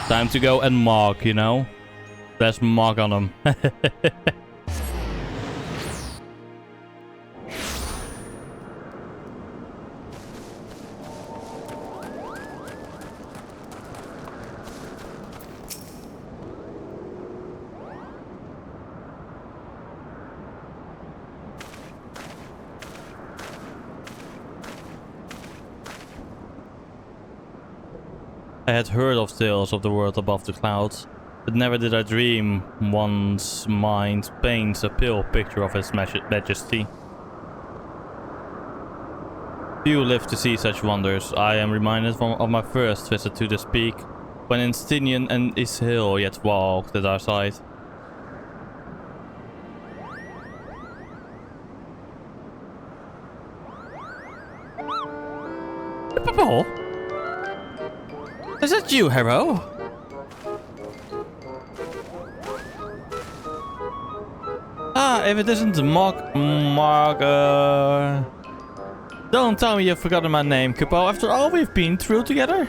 Time to go and Mog, you know? Let's Mog on him. I had heard of tales of the world above the clouds, but never did I dream one's mind paints a pale picture of His Majesty. Few live to see such wonders. I am reminded of my first visit to this peak, when Instinian and Ishil yet walked at our side. Is that you, Harrow? Ah, if it isn't Mog, don't tell me you've forgotten my name, Kupo, after all we've been through together.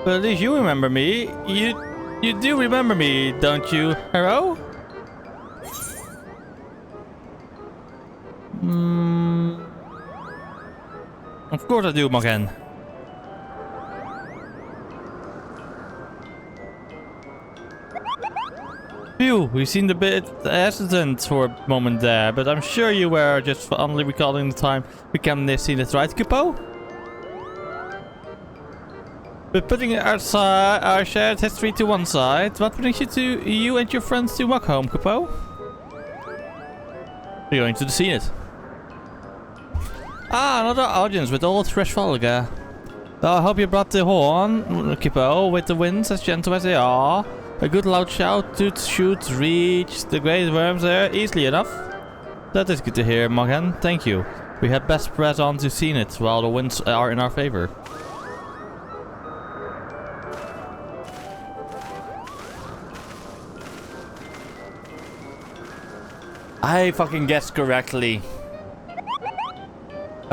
But at least you remember me. You do remember me, don't you, Harrow? Of course I do, Morgan. Phew, we seemed a bit hesitant for a moment there, but I'm sure you were just fondly recalling the time we came near seen it, right, Kupo? But putting our shared history to one side, what brings you and your friends to Mog home, Kupo? We're going to see it. Ah, another audience with old Thresholga. I hope you brought the horn, Kupo, with the winds as gentle as they are. A good loud shout to shoot reach the great worms there easily enough. That is good to hear, Morgan. Thank you. We had best press on to see it while the winds are in our favor. I fucking guessed correctly.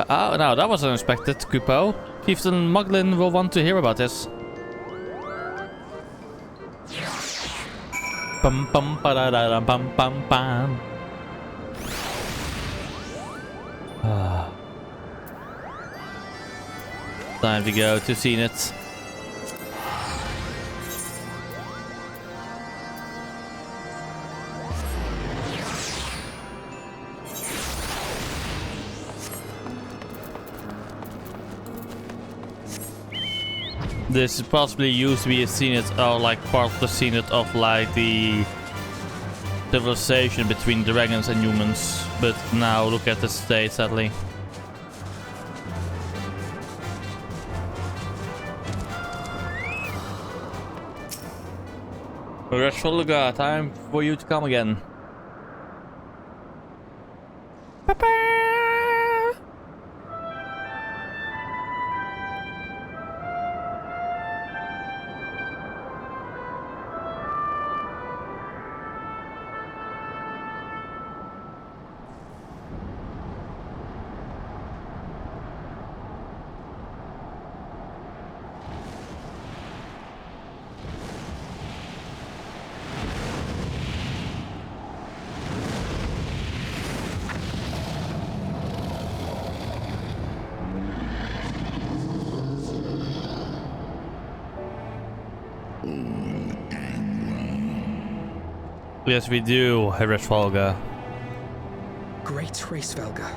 Oh, no, that was unexpected, Kupo. Chieftain Muglin will want to hear about this. Bum bum ba da da bum bum bum. Time to go to Zenith. This possibly used to be a Zenith, or like part of the Zenith of like the civilization between dragons and humans, but now look at the state, sadly. Rashfulga, time for you to come again. Yes, we do, Rashfulga. Great Rashfulga.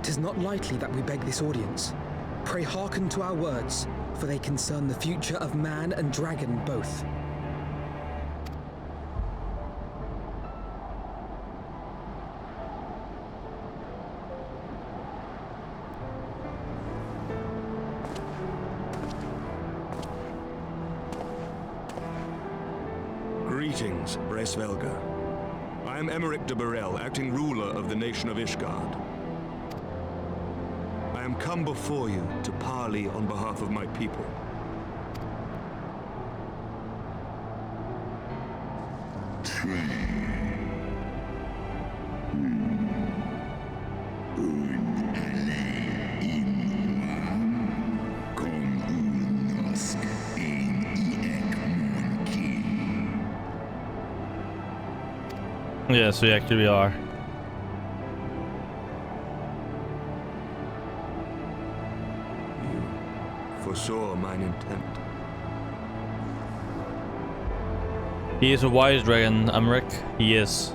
'Tis not lightly that we beg this audience. Pray hearken to our words, for they concern the future of man and dragon both. Greetings, Rashfulga. I am Emmerich de Burrell, acting ruler of the nation of Ishgard. I am come before you to parley on behalf of my people. Yes, we actually are. You foresaw mine intent. He is a wise dragon, Amrik. He is.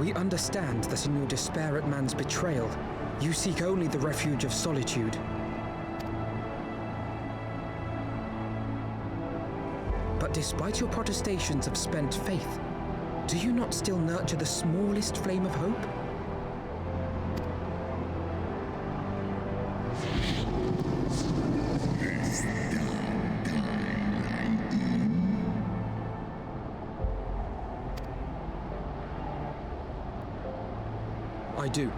We understand that in your despair at man's betrayal, you seek only the refuge of solitude. But despite your protestations of spent faith, do you not still nurture the smallest flame of hope? I do.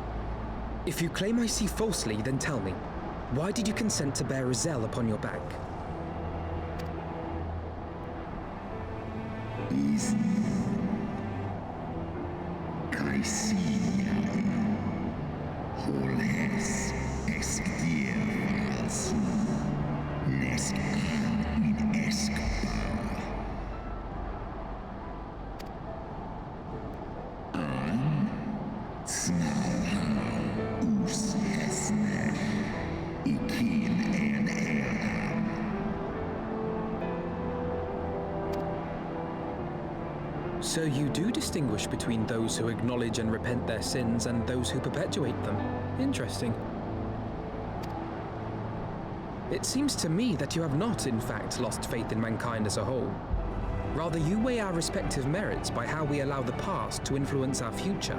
If you claim I see falsely, then tell me, why did you consent to bear a Zell upon your back? So you do distinguish between those who acknowledge and repent their sins and those who perpetuate them. Interesting. It seems to me that you have not, in fact, lost faith in mankind as a whole. Rather, you weigh our respective merits by how we allow the past to influence our future.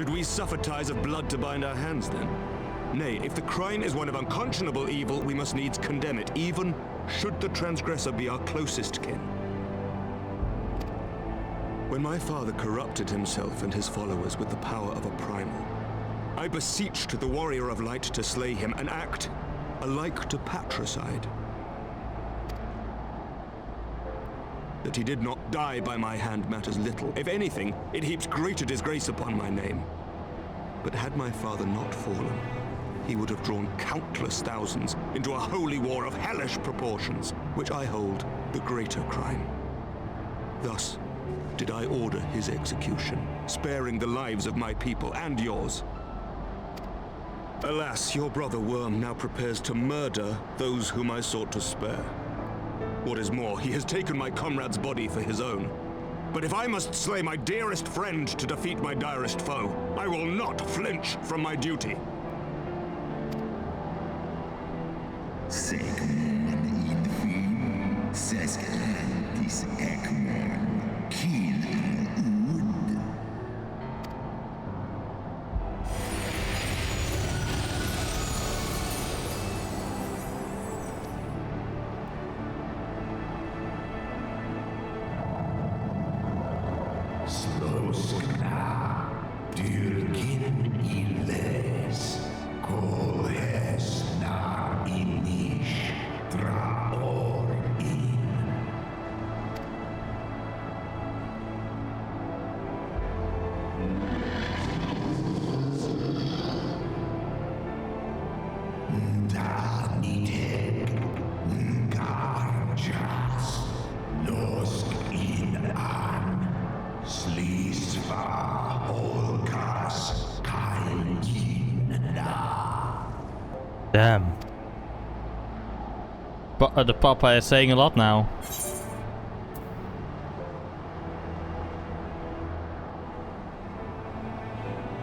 Should we suffer ties of blood to bind our hands, then? Nay, if the crime is one of unconscionable evil, we must needs condemn it, even should the transgressor be our closest kin. When my father corrupted himself and his followers with the power of a primal, I beseeched the warrior of light to slay him, an act alike to patricide. That he did not die by my hand matters little. If anything, it heaps greater disgrace upon my name. But had my father not fallen, he would have drawn countless thousands into a holy war of hellish proportions, which I hold the greater crime. Thus did I order his execution, sparing the lives of my people and yours. Alas, your brother Worm now prepares to murder those whom I sought to spare. What is more, he has taken my comrade's body for his own. But if I must slay my dearest friend to defeat my direst foe, I will not flinch from my duty. Segmon Sloskna, dyrkin iles, kol hesna inish, draor in. Danitek, Ngarjas, Losk in an, Slisva Holkas, Kaljina. Damn. The Papa is saying a lot now.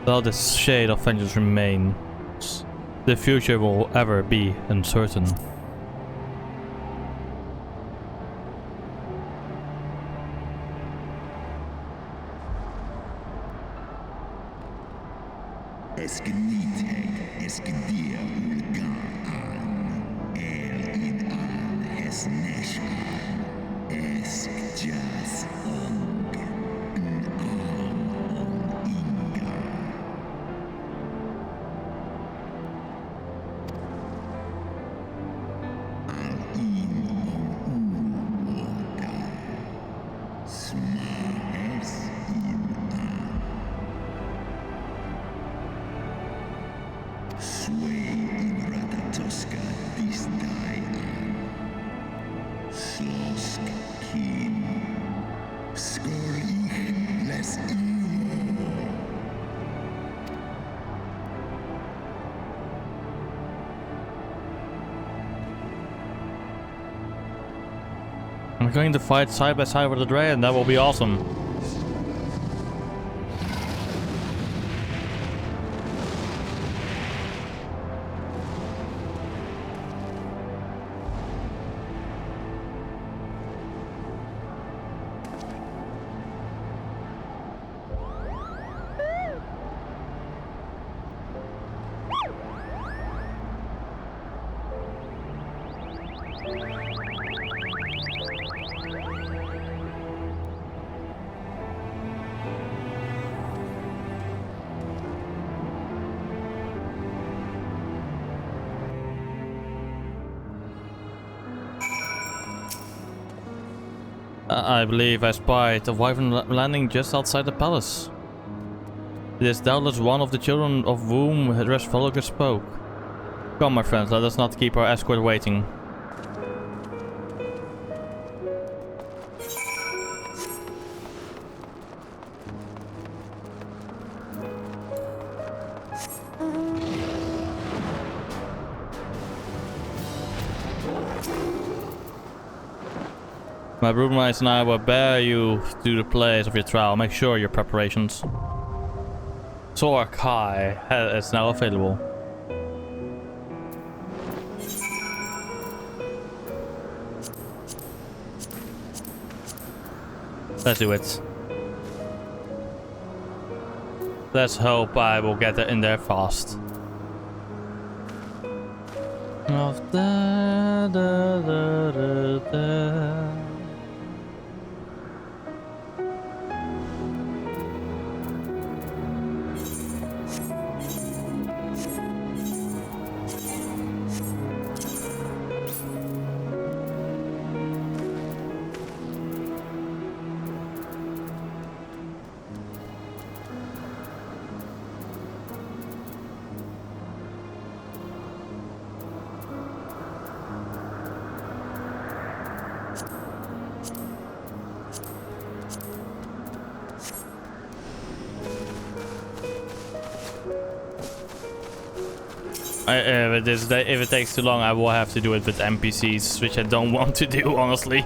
While this shade of vengeance remains, the future will ever be uncertain. Eskenitek, eskedia ulga an, in an, esneshkan, eskjas ong, on inga. I'm going to fight side by side with the dragon, that will be awesome. I believe I spied a wyvern landing just outside the palace. It is doubtless one of the children of whom Resvolger spoke. Come, my friends, let us not keep our escort waiting. My broodmice and I will bear you to the place of your trial. Make sure your preparations. Sword Kai is now available. Let's do it. Let's hope I will get in there fast. Of da, da, da, da, da. If it takes too long, I will have to do it with NPCs, which I don't want to do, honestly.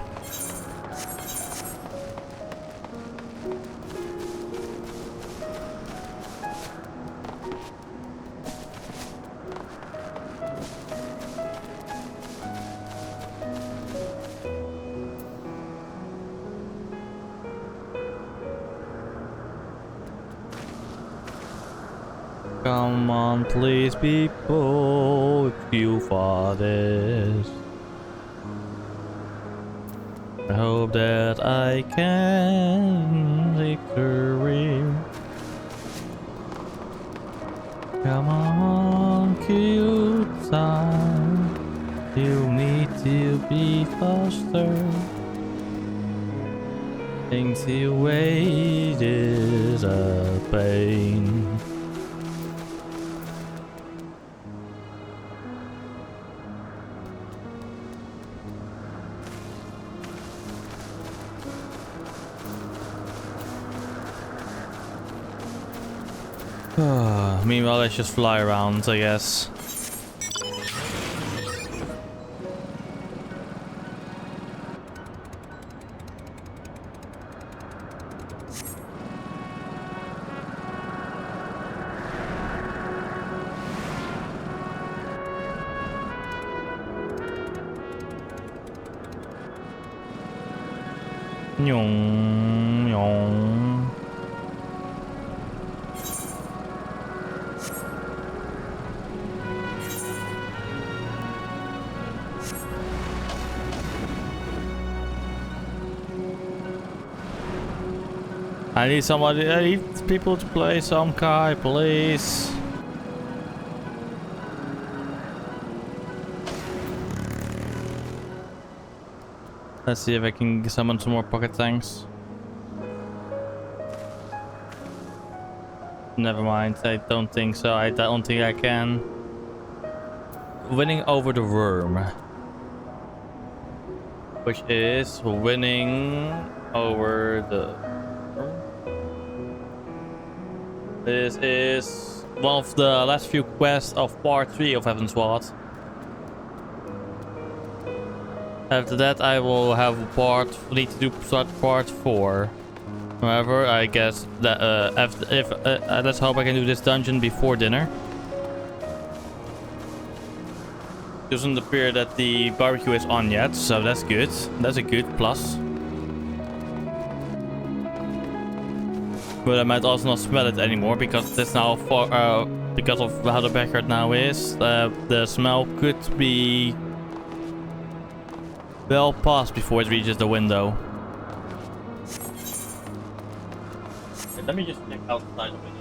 Come on, please, people, if you for this. I hope that I can victory. Come on, cute time. You need to be faster. Things you wait is a pain. Meanwhile, let's just fly around, I guess. Nhung, nhung. I need people to play some Kai, please. Let's see if I can summon some more pocket tanks. Never mind, I don't think so. I don't think I can. Winning over the worm. Which is winning over the... This is one of the last few quests of part 3 of Heavensward. After that I will have need to start part 4. However, I guess that let's hope I can do this dungeon before dinner. It doesn't appear that the barbecue is on yet, so that's good. That's a good plus. But I might also not smell it anymore because it's now because of how the backyard now is. The smell could be well past before it reaches the window. Let me just check outside the window.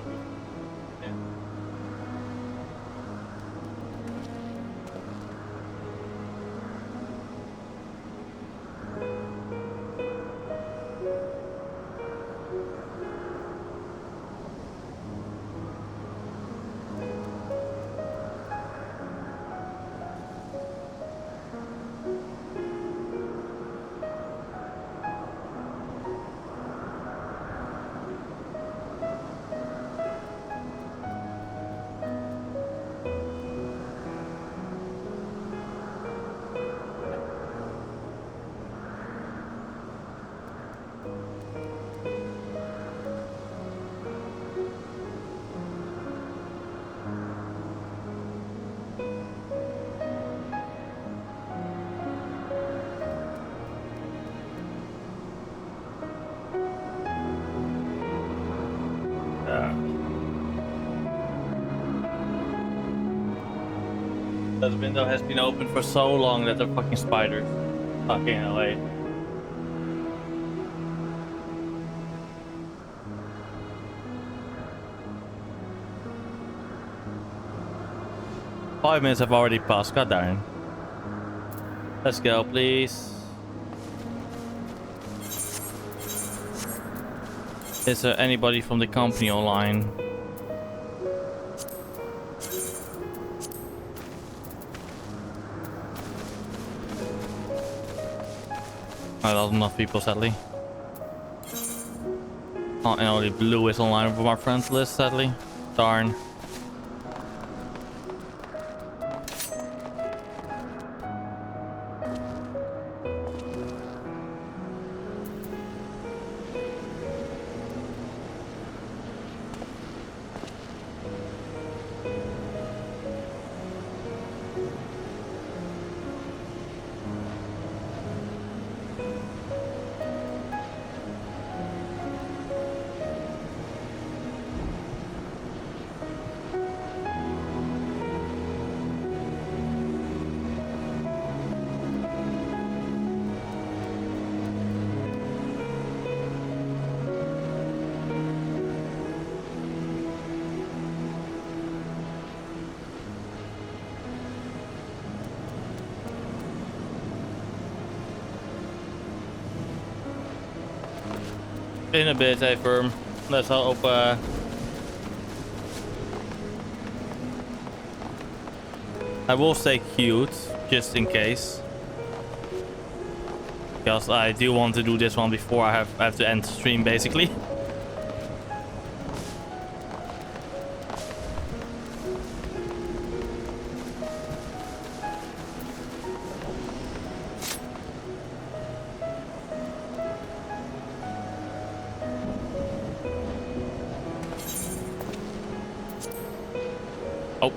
That window has been open for so long that they're fucking spiders. Fucking LA. Five minutes have already passed, god darn. Let's go, please. Is there anybody from the company online? Not enough people, sadly. Oh, and only Blue is online from our friends list, sadly. Darn. In a bit, hey firm. Let's hope. I will stay cute, just in case. Because I do want to do this one before I have to end stream, basically. Oh.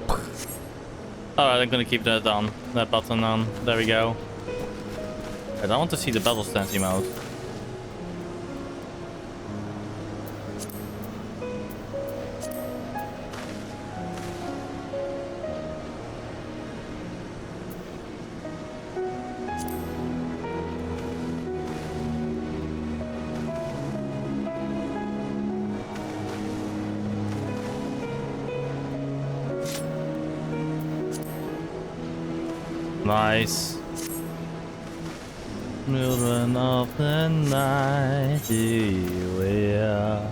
Alright, I'm gonna keep that on. That button on. There we go. I don't want to see the battle stance emote. Nice. Children of the night, here we are.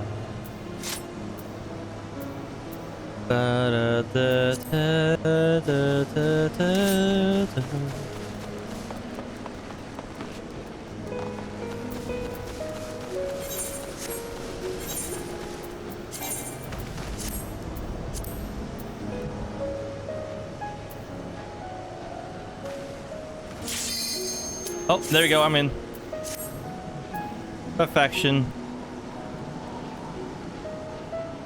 Oh, there we go, I'm in. Perfection.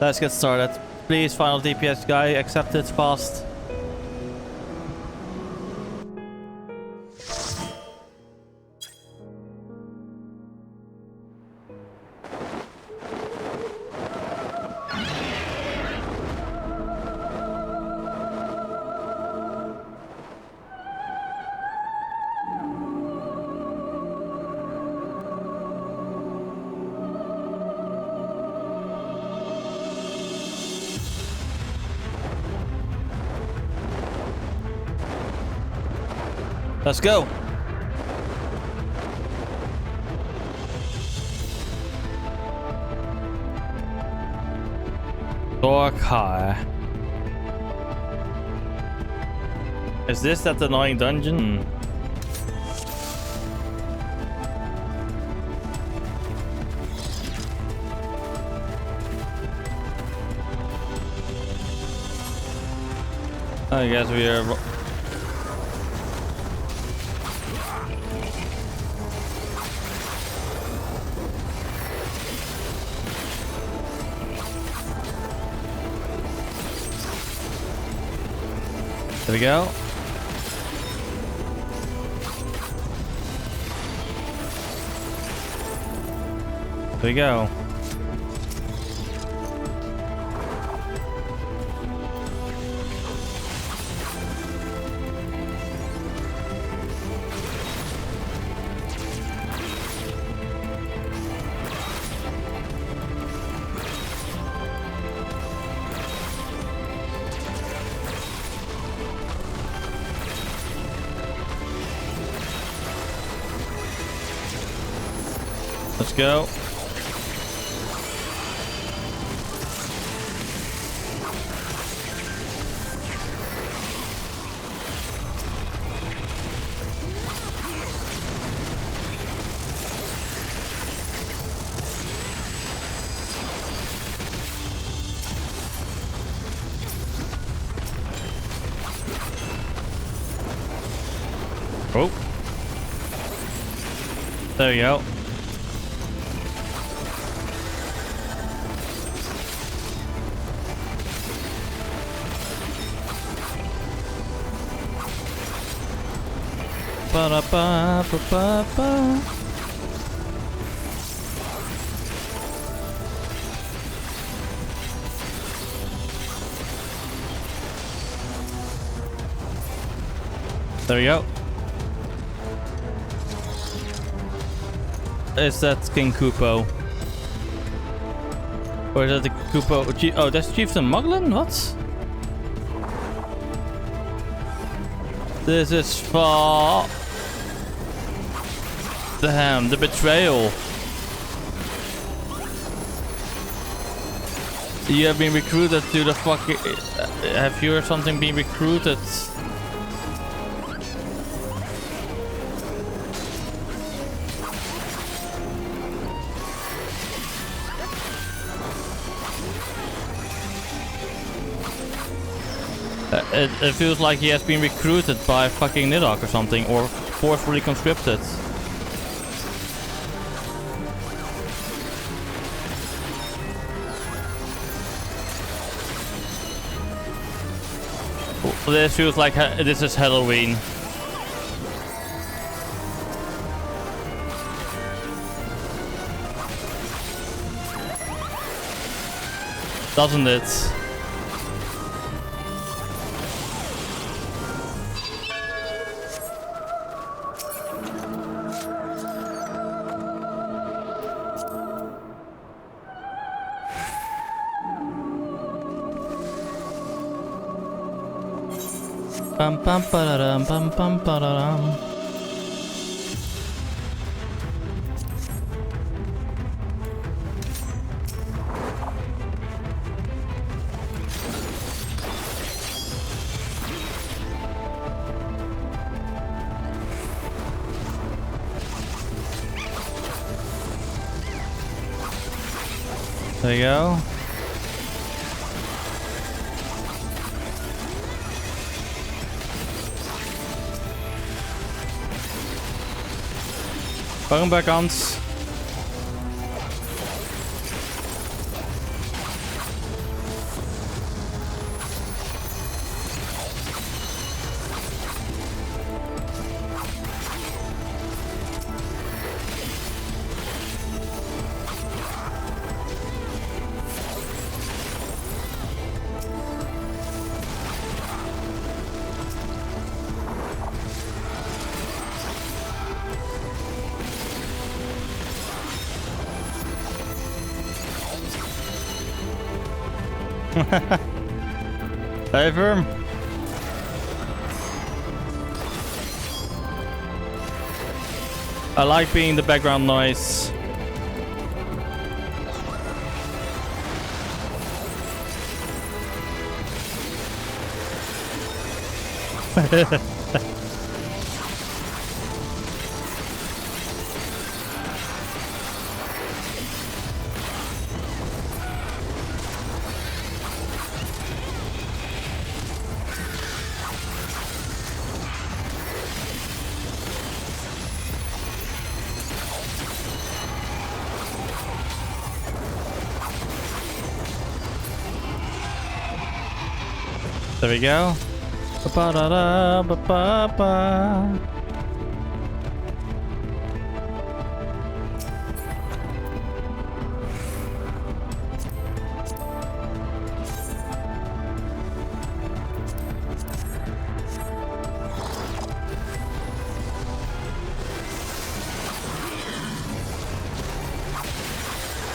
Let's get started. Please, final DPS guy, accept it fast. Let's go. Dorkai. Is this that annoying dungeon? I guess we are. There we go. There we go. Let's go. Oh. There we go. Ba-da-ba-ba-ba-ba. There we go. Is that King Kupo? Or is that the Kupo? Oh, that's Chieftain Muglin? What? This is for... Damn, the betrayal. You have been recruited to the fucking... have you or something been recruited? It feels like he has been recruited by fucking Nidhogg or something, or forcefully conscripted. This feels like this is Halloween. Doesn't it? Pam pam pararam pam pam pararam. There you go. Waarom bij kans? Hey, Verm. I like being the background noise. There we go. Ba-ba-da-da-ba-ba-ba.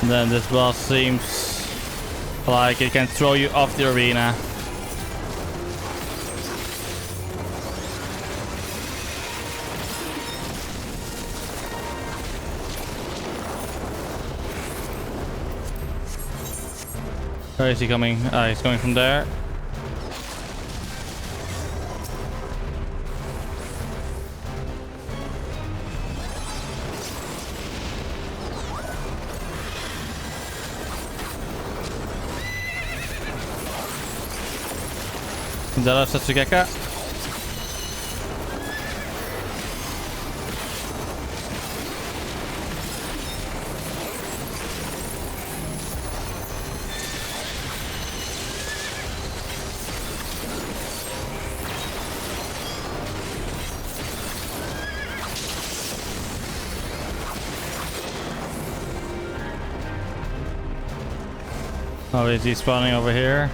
And then this boss seems like it can throw you off the arena. Where is he coming? He's going from there. Zaraz Satsugeka. Oh, is he spawning over here?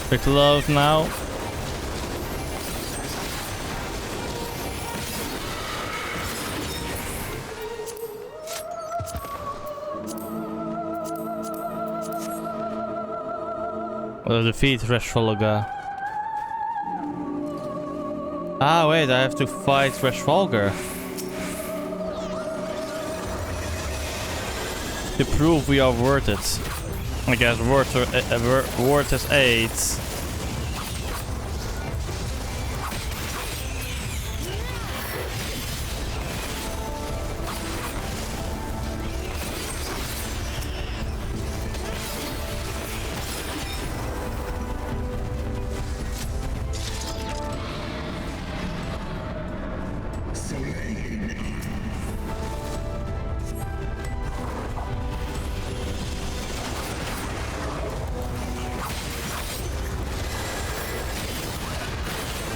Pick the lows now. Defeat Reshfolga. Ah, wait, I have to fight Reshfolger. To prove we are worth it. I guess worth is 8.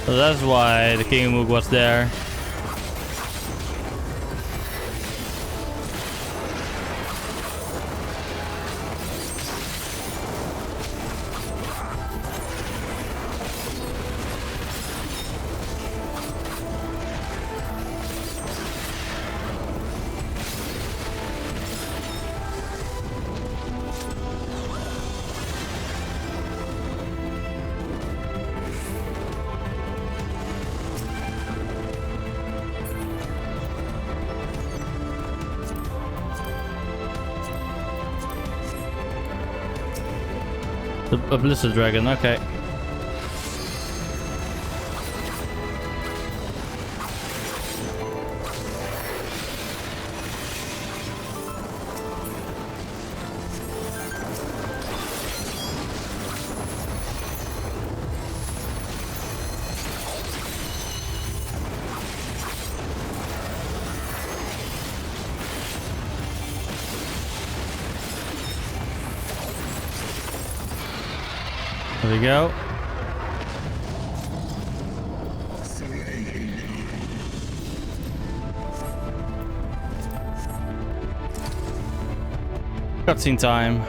So that's why the King Moog was there. A Blizzard Dragon, okay. There we go. Cutscene time.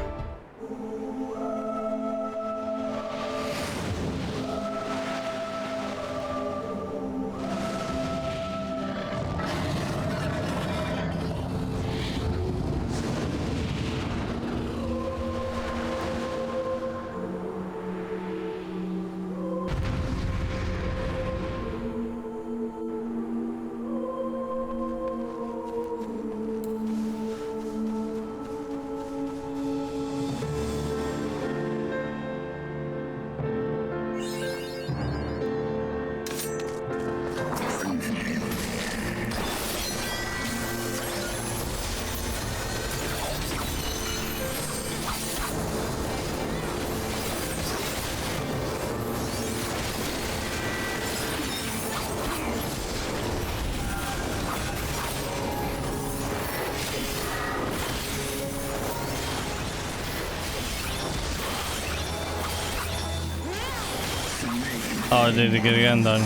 Oh, I did it again then.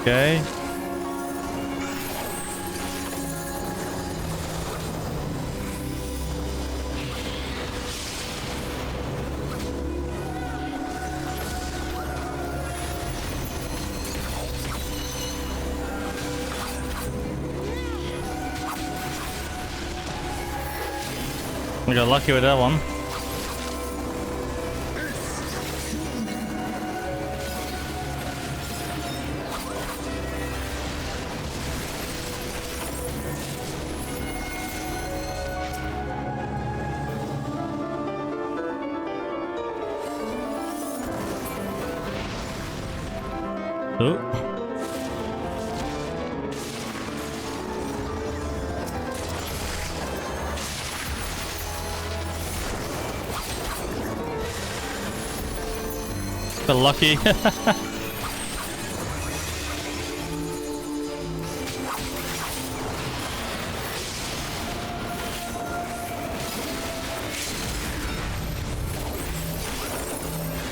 Okay. We got lucky with that one. Oh. Feel lucky.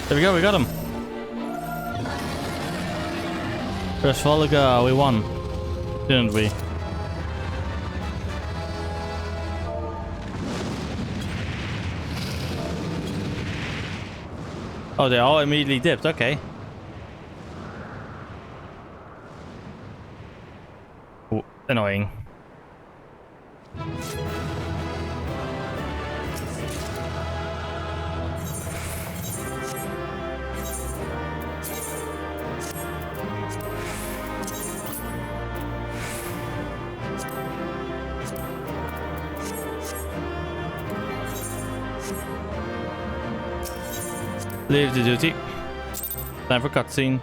There we go, we got him. First Volga, we won. Didn't we? Oh, they all immediately dipped, okay. Ooh, annoying. Leave the duty. Time for cutscene.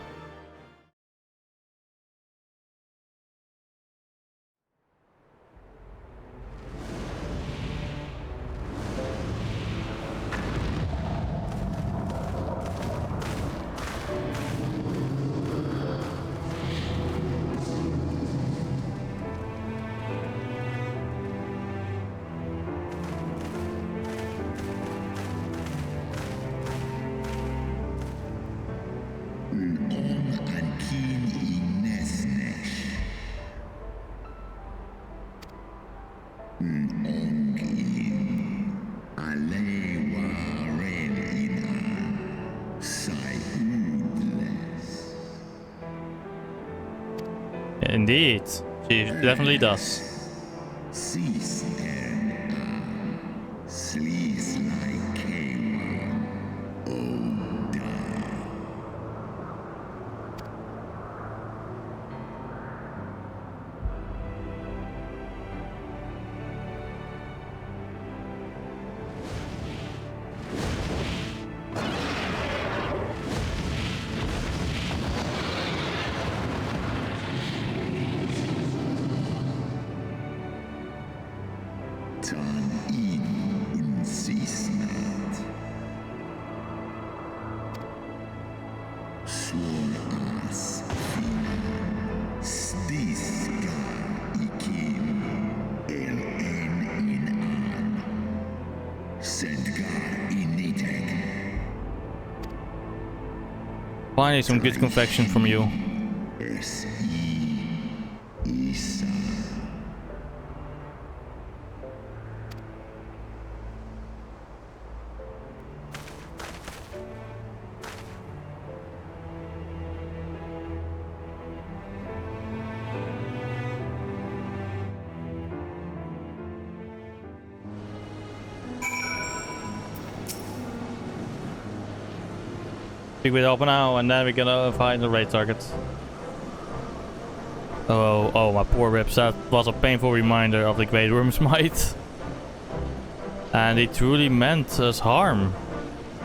Indeed, she definitely does. Finally, some good confection from you. Big bit open now, and then we're gonna find the raid targets. Oh, my poor ribs. That was a painful reminder of the Great Worm's might. And he truly meant us harm.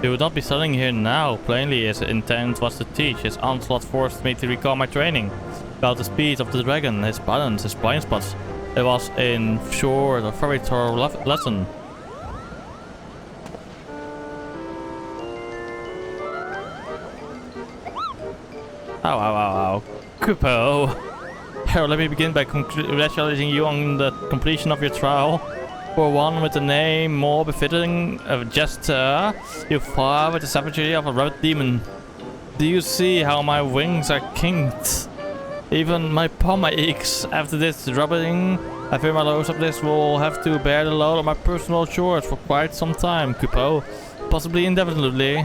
He would not be selling here now. Plainly, his intent was to teach. His onslaught forced me to recall my training. About the speed of the dragon, his balance, his blind spots. It was, in short, a very thorough lesson. Ow. Kupo. Here, let me begin by congratulating you on the completion of your trial. For one with a name more befitting of jester, you fought with the savagery of a rabbit demon. Do you see how my wings are kinked? Even my palm aches. After this drubbing, I fear my lower subjects will have to bear the load of my personal chores for quite some time, Kupo. Possibly indefinitely.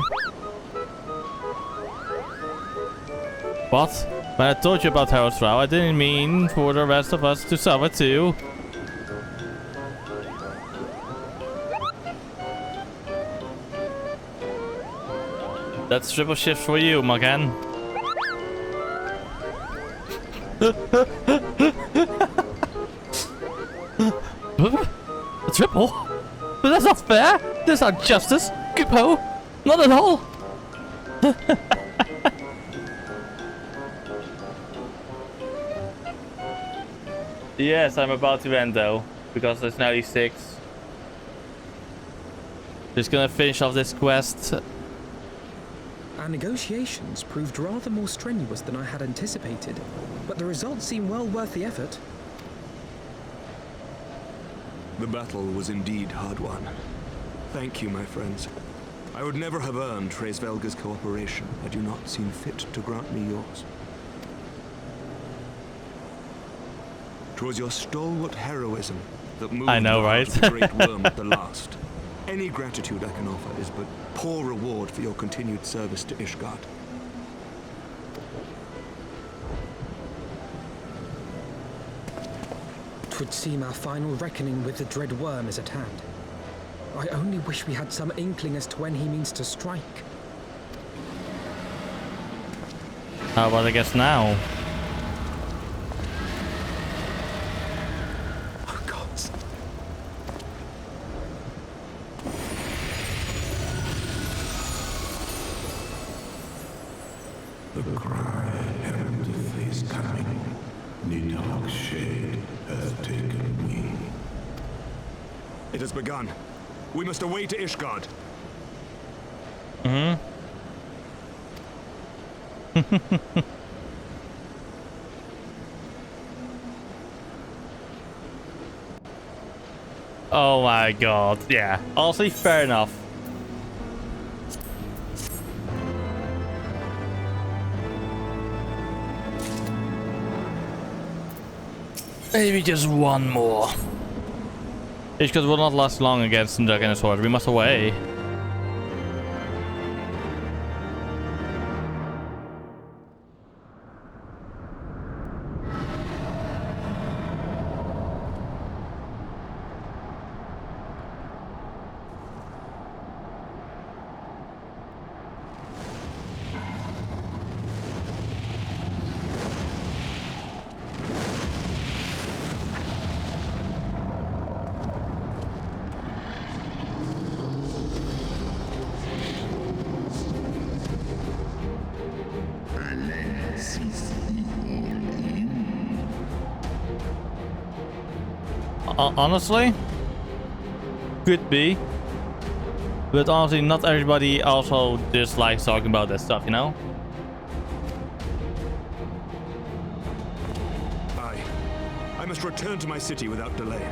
What? When I told you about Harold's trial, I didn't mean for the rest of us to suffer too. That's triple shift for you, Morgan. A triple? But that's not fair! That's not justice! Kupo! Not at all! Yes, I'm about to end though, because it's nearly 6. Just gonna finish off this quest. Our negotiations proved rather more strenuous than I had anticipated, but the results seem well worth the effort. The battle was indeed hard won. Thank you, my friends. I would never have earned Hraesvelga's cooperation had you not seen fit to grant me yours. 'Twas your stalwart heroism that moved I know, the heart right? of the great worm at the last. Any gratitude I can offer is but poor reward for your continued service to Ishgard. Twould seem our final reckoning with the dread worm is at hand. I only wish we had some inkling as to when he means to strike. How about I guess now? Oh, gods. The cry herald is coming. Nidhog's shade has taken me. It has begun. We must away to Ishgard. Oh my god, yeah. Honestly, fair enough. Maybe just one more. Ishgard will not last long against the Dragon Sword. We must away. Honestly, could be, but honestly, not everybody also just likes talking about that stuff, you know? I must return to my city without delay.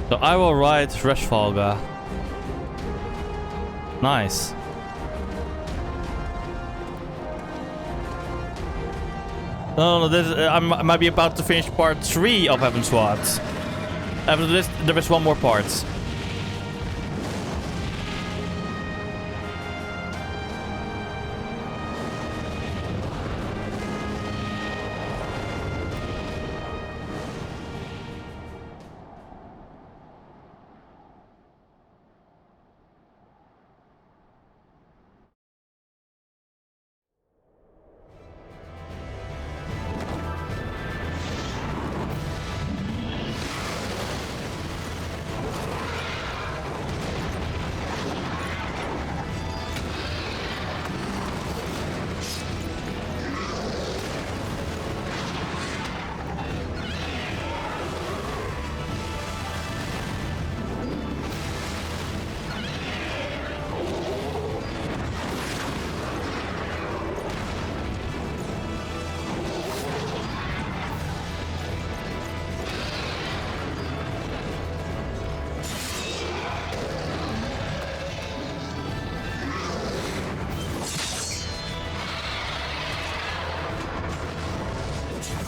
So I will ride Hraesvelga. Nice. No, this I might be about to finish part 3 of Heavensward. After this, there is one more part.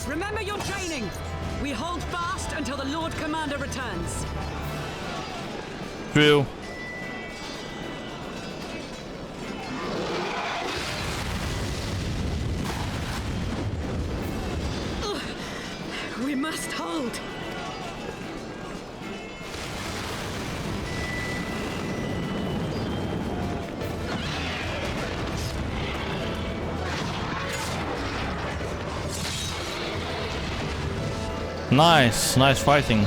Remember your training! We hold fast until the Lord Commander returns. True. We must hold. Nice, nice fighting.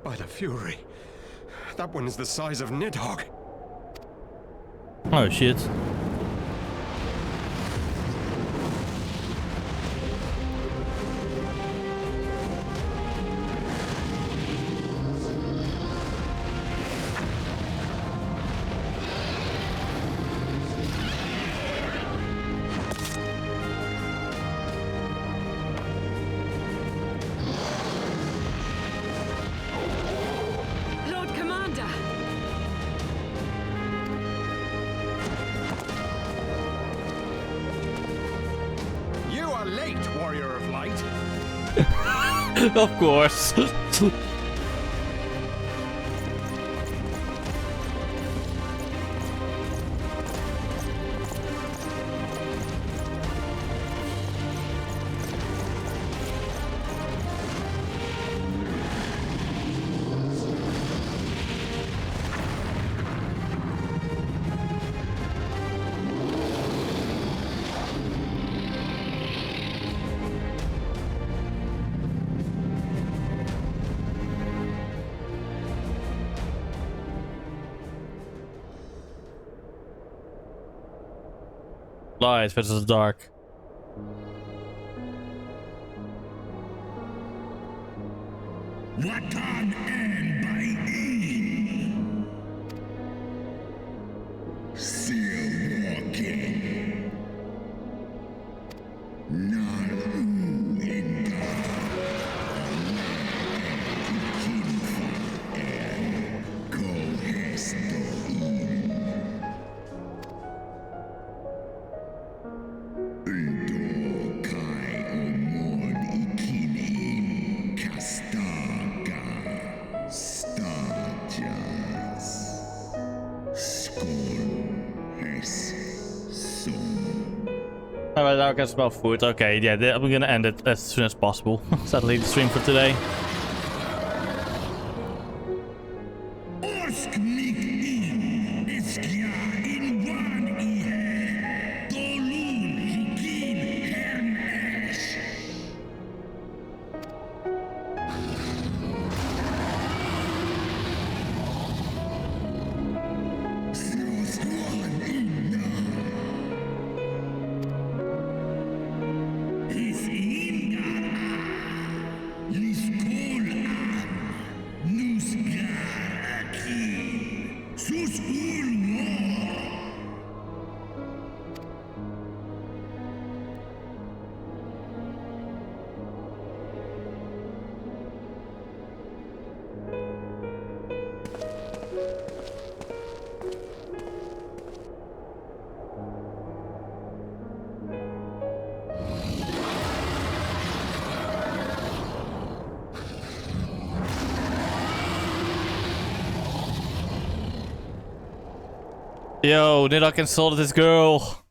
By the Fury. That one is the size of Nidhogg. Oh shit. Lord Commander! You are late, Warrior of Light. Of course. Light versus dark. Watan and by E. Still walking. Naru Inga. Kinfa and Kohesto In. Undo Kai Omod Ikinin Kastaga Stajas Skol Hes Som. Alright, now I can smell food. Okay, yeah, I'm gonna end it as soon as possible. Sadly, the stream for today. Orsk Mik In Iskya In Wan Ihe Dolun Hikin Hernesh. Sroswan Inna. Is Inga Liskol An Nusgar Akin Sus Ulwa. Yo, Nidhogg insulted this girl.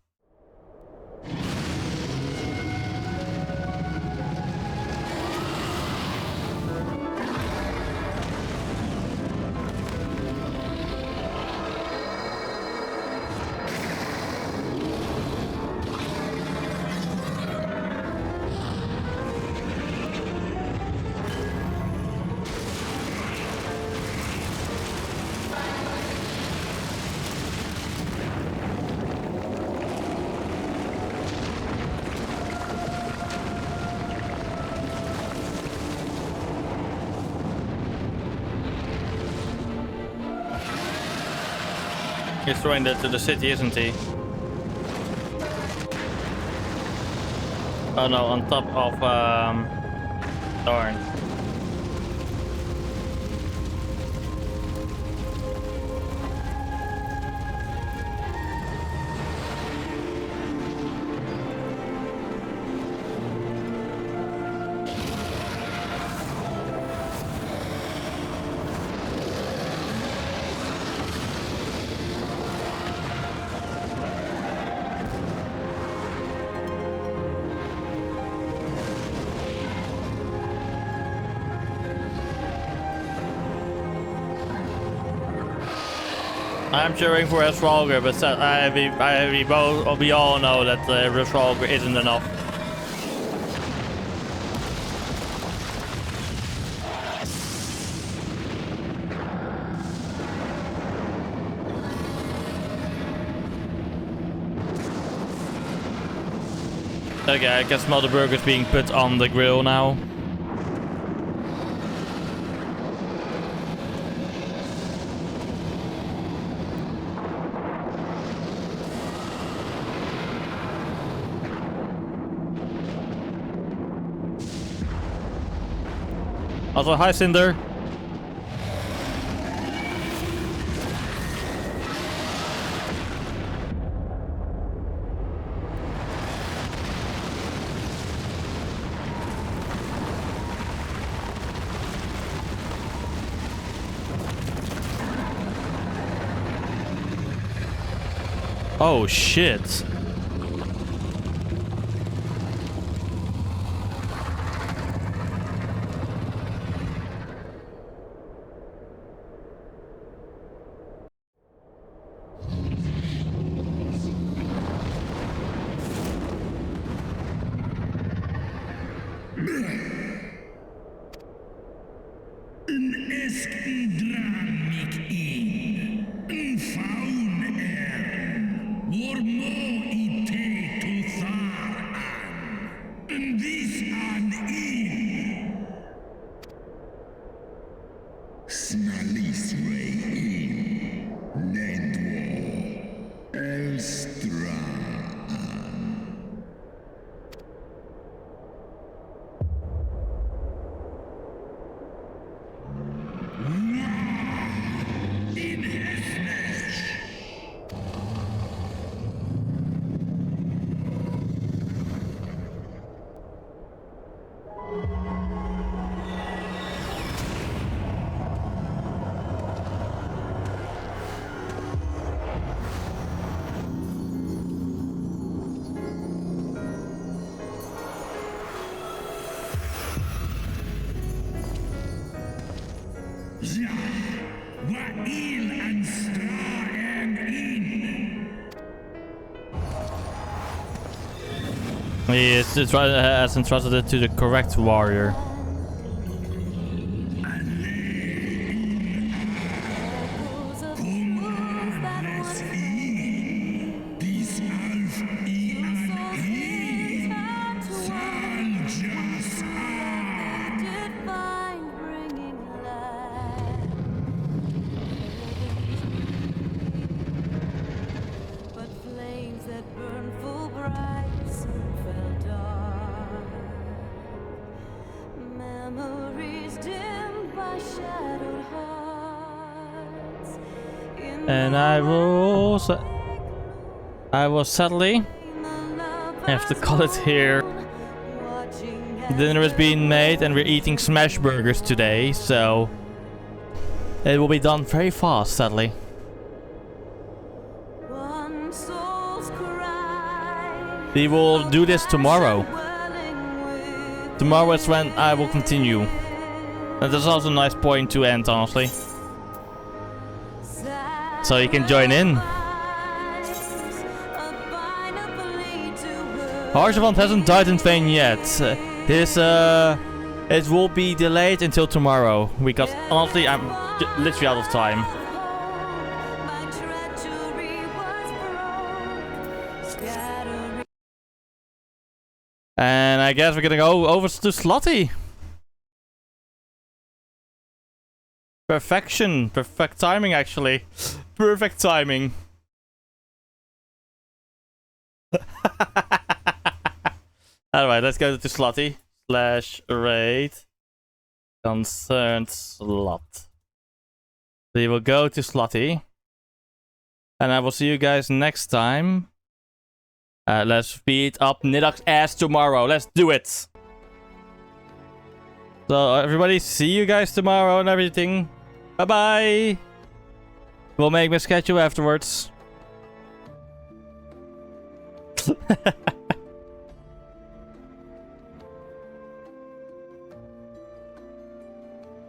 He's throwing that to the city, isn't he? Oh no, on top of Thorn. I'm cheering for Esralger, but we all know that Esralger isn't enough. Okay, I can smell the burgers being put on the grill now. Also, hi Cinder. Oh shit. He has entrusted it to the correct warrior. And I will sadly have to call it here. Dinner is being made and we're eating smash burgers today, so it will be done very fast, sadly. We will do this tomorrow. Tomorrow is when I will continue. And that's also a nice point to end, honestly. So you can join in. Harshavant hasn't died in vain yet. It will be delayed until tomorrow because honestly I'm literally out of time. And I guess we're gonna go over to Slotty. Perfection. Perfect timing, actually. Perfect timing. Alright, let's go to Slotty. /raid. Concerned slot. We will go to Slotty. And I will see you guys next time. Let's beat up Nidhogg's ass tomorrow. Let's do it. So everybody, see you guys tomorrow and everything. Bye bye. We'll make my schedule afterwards.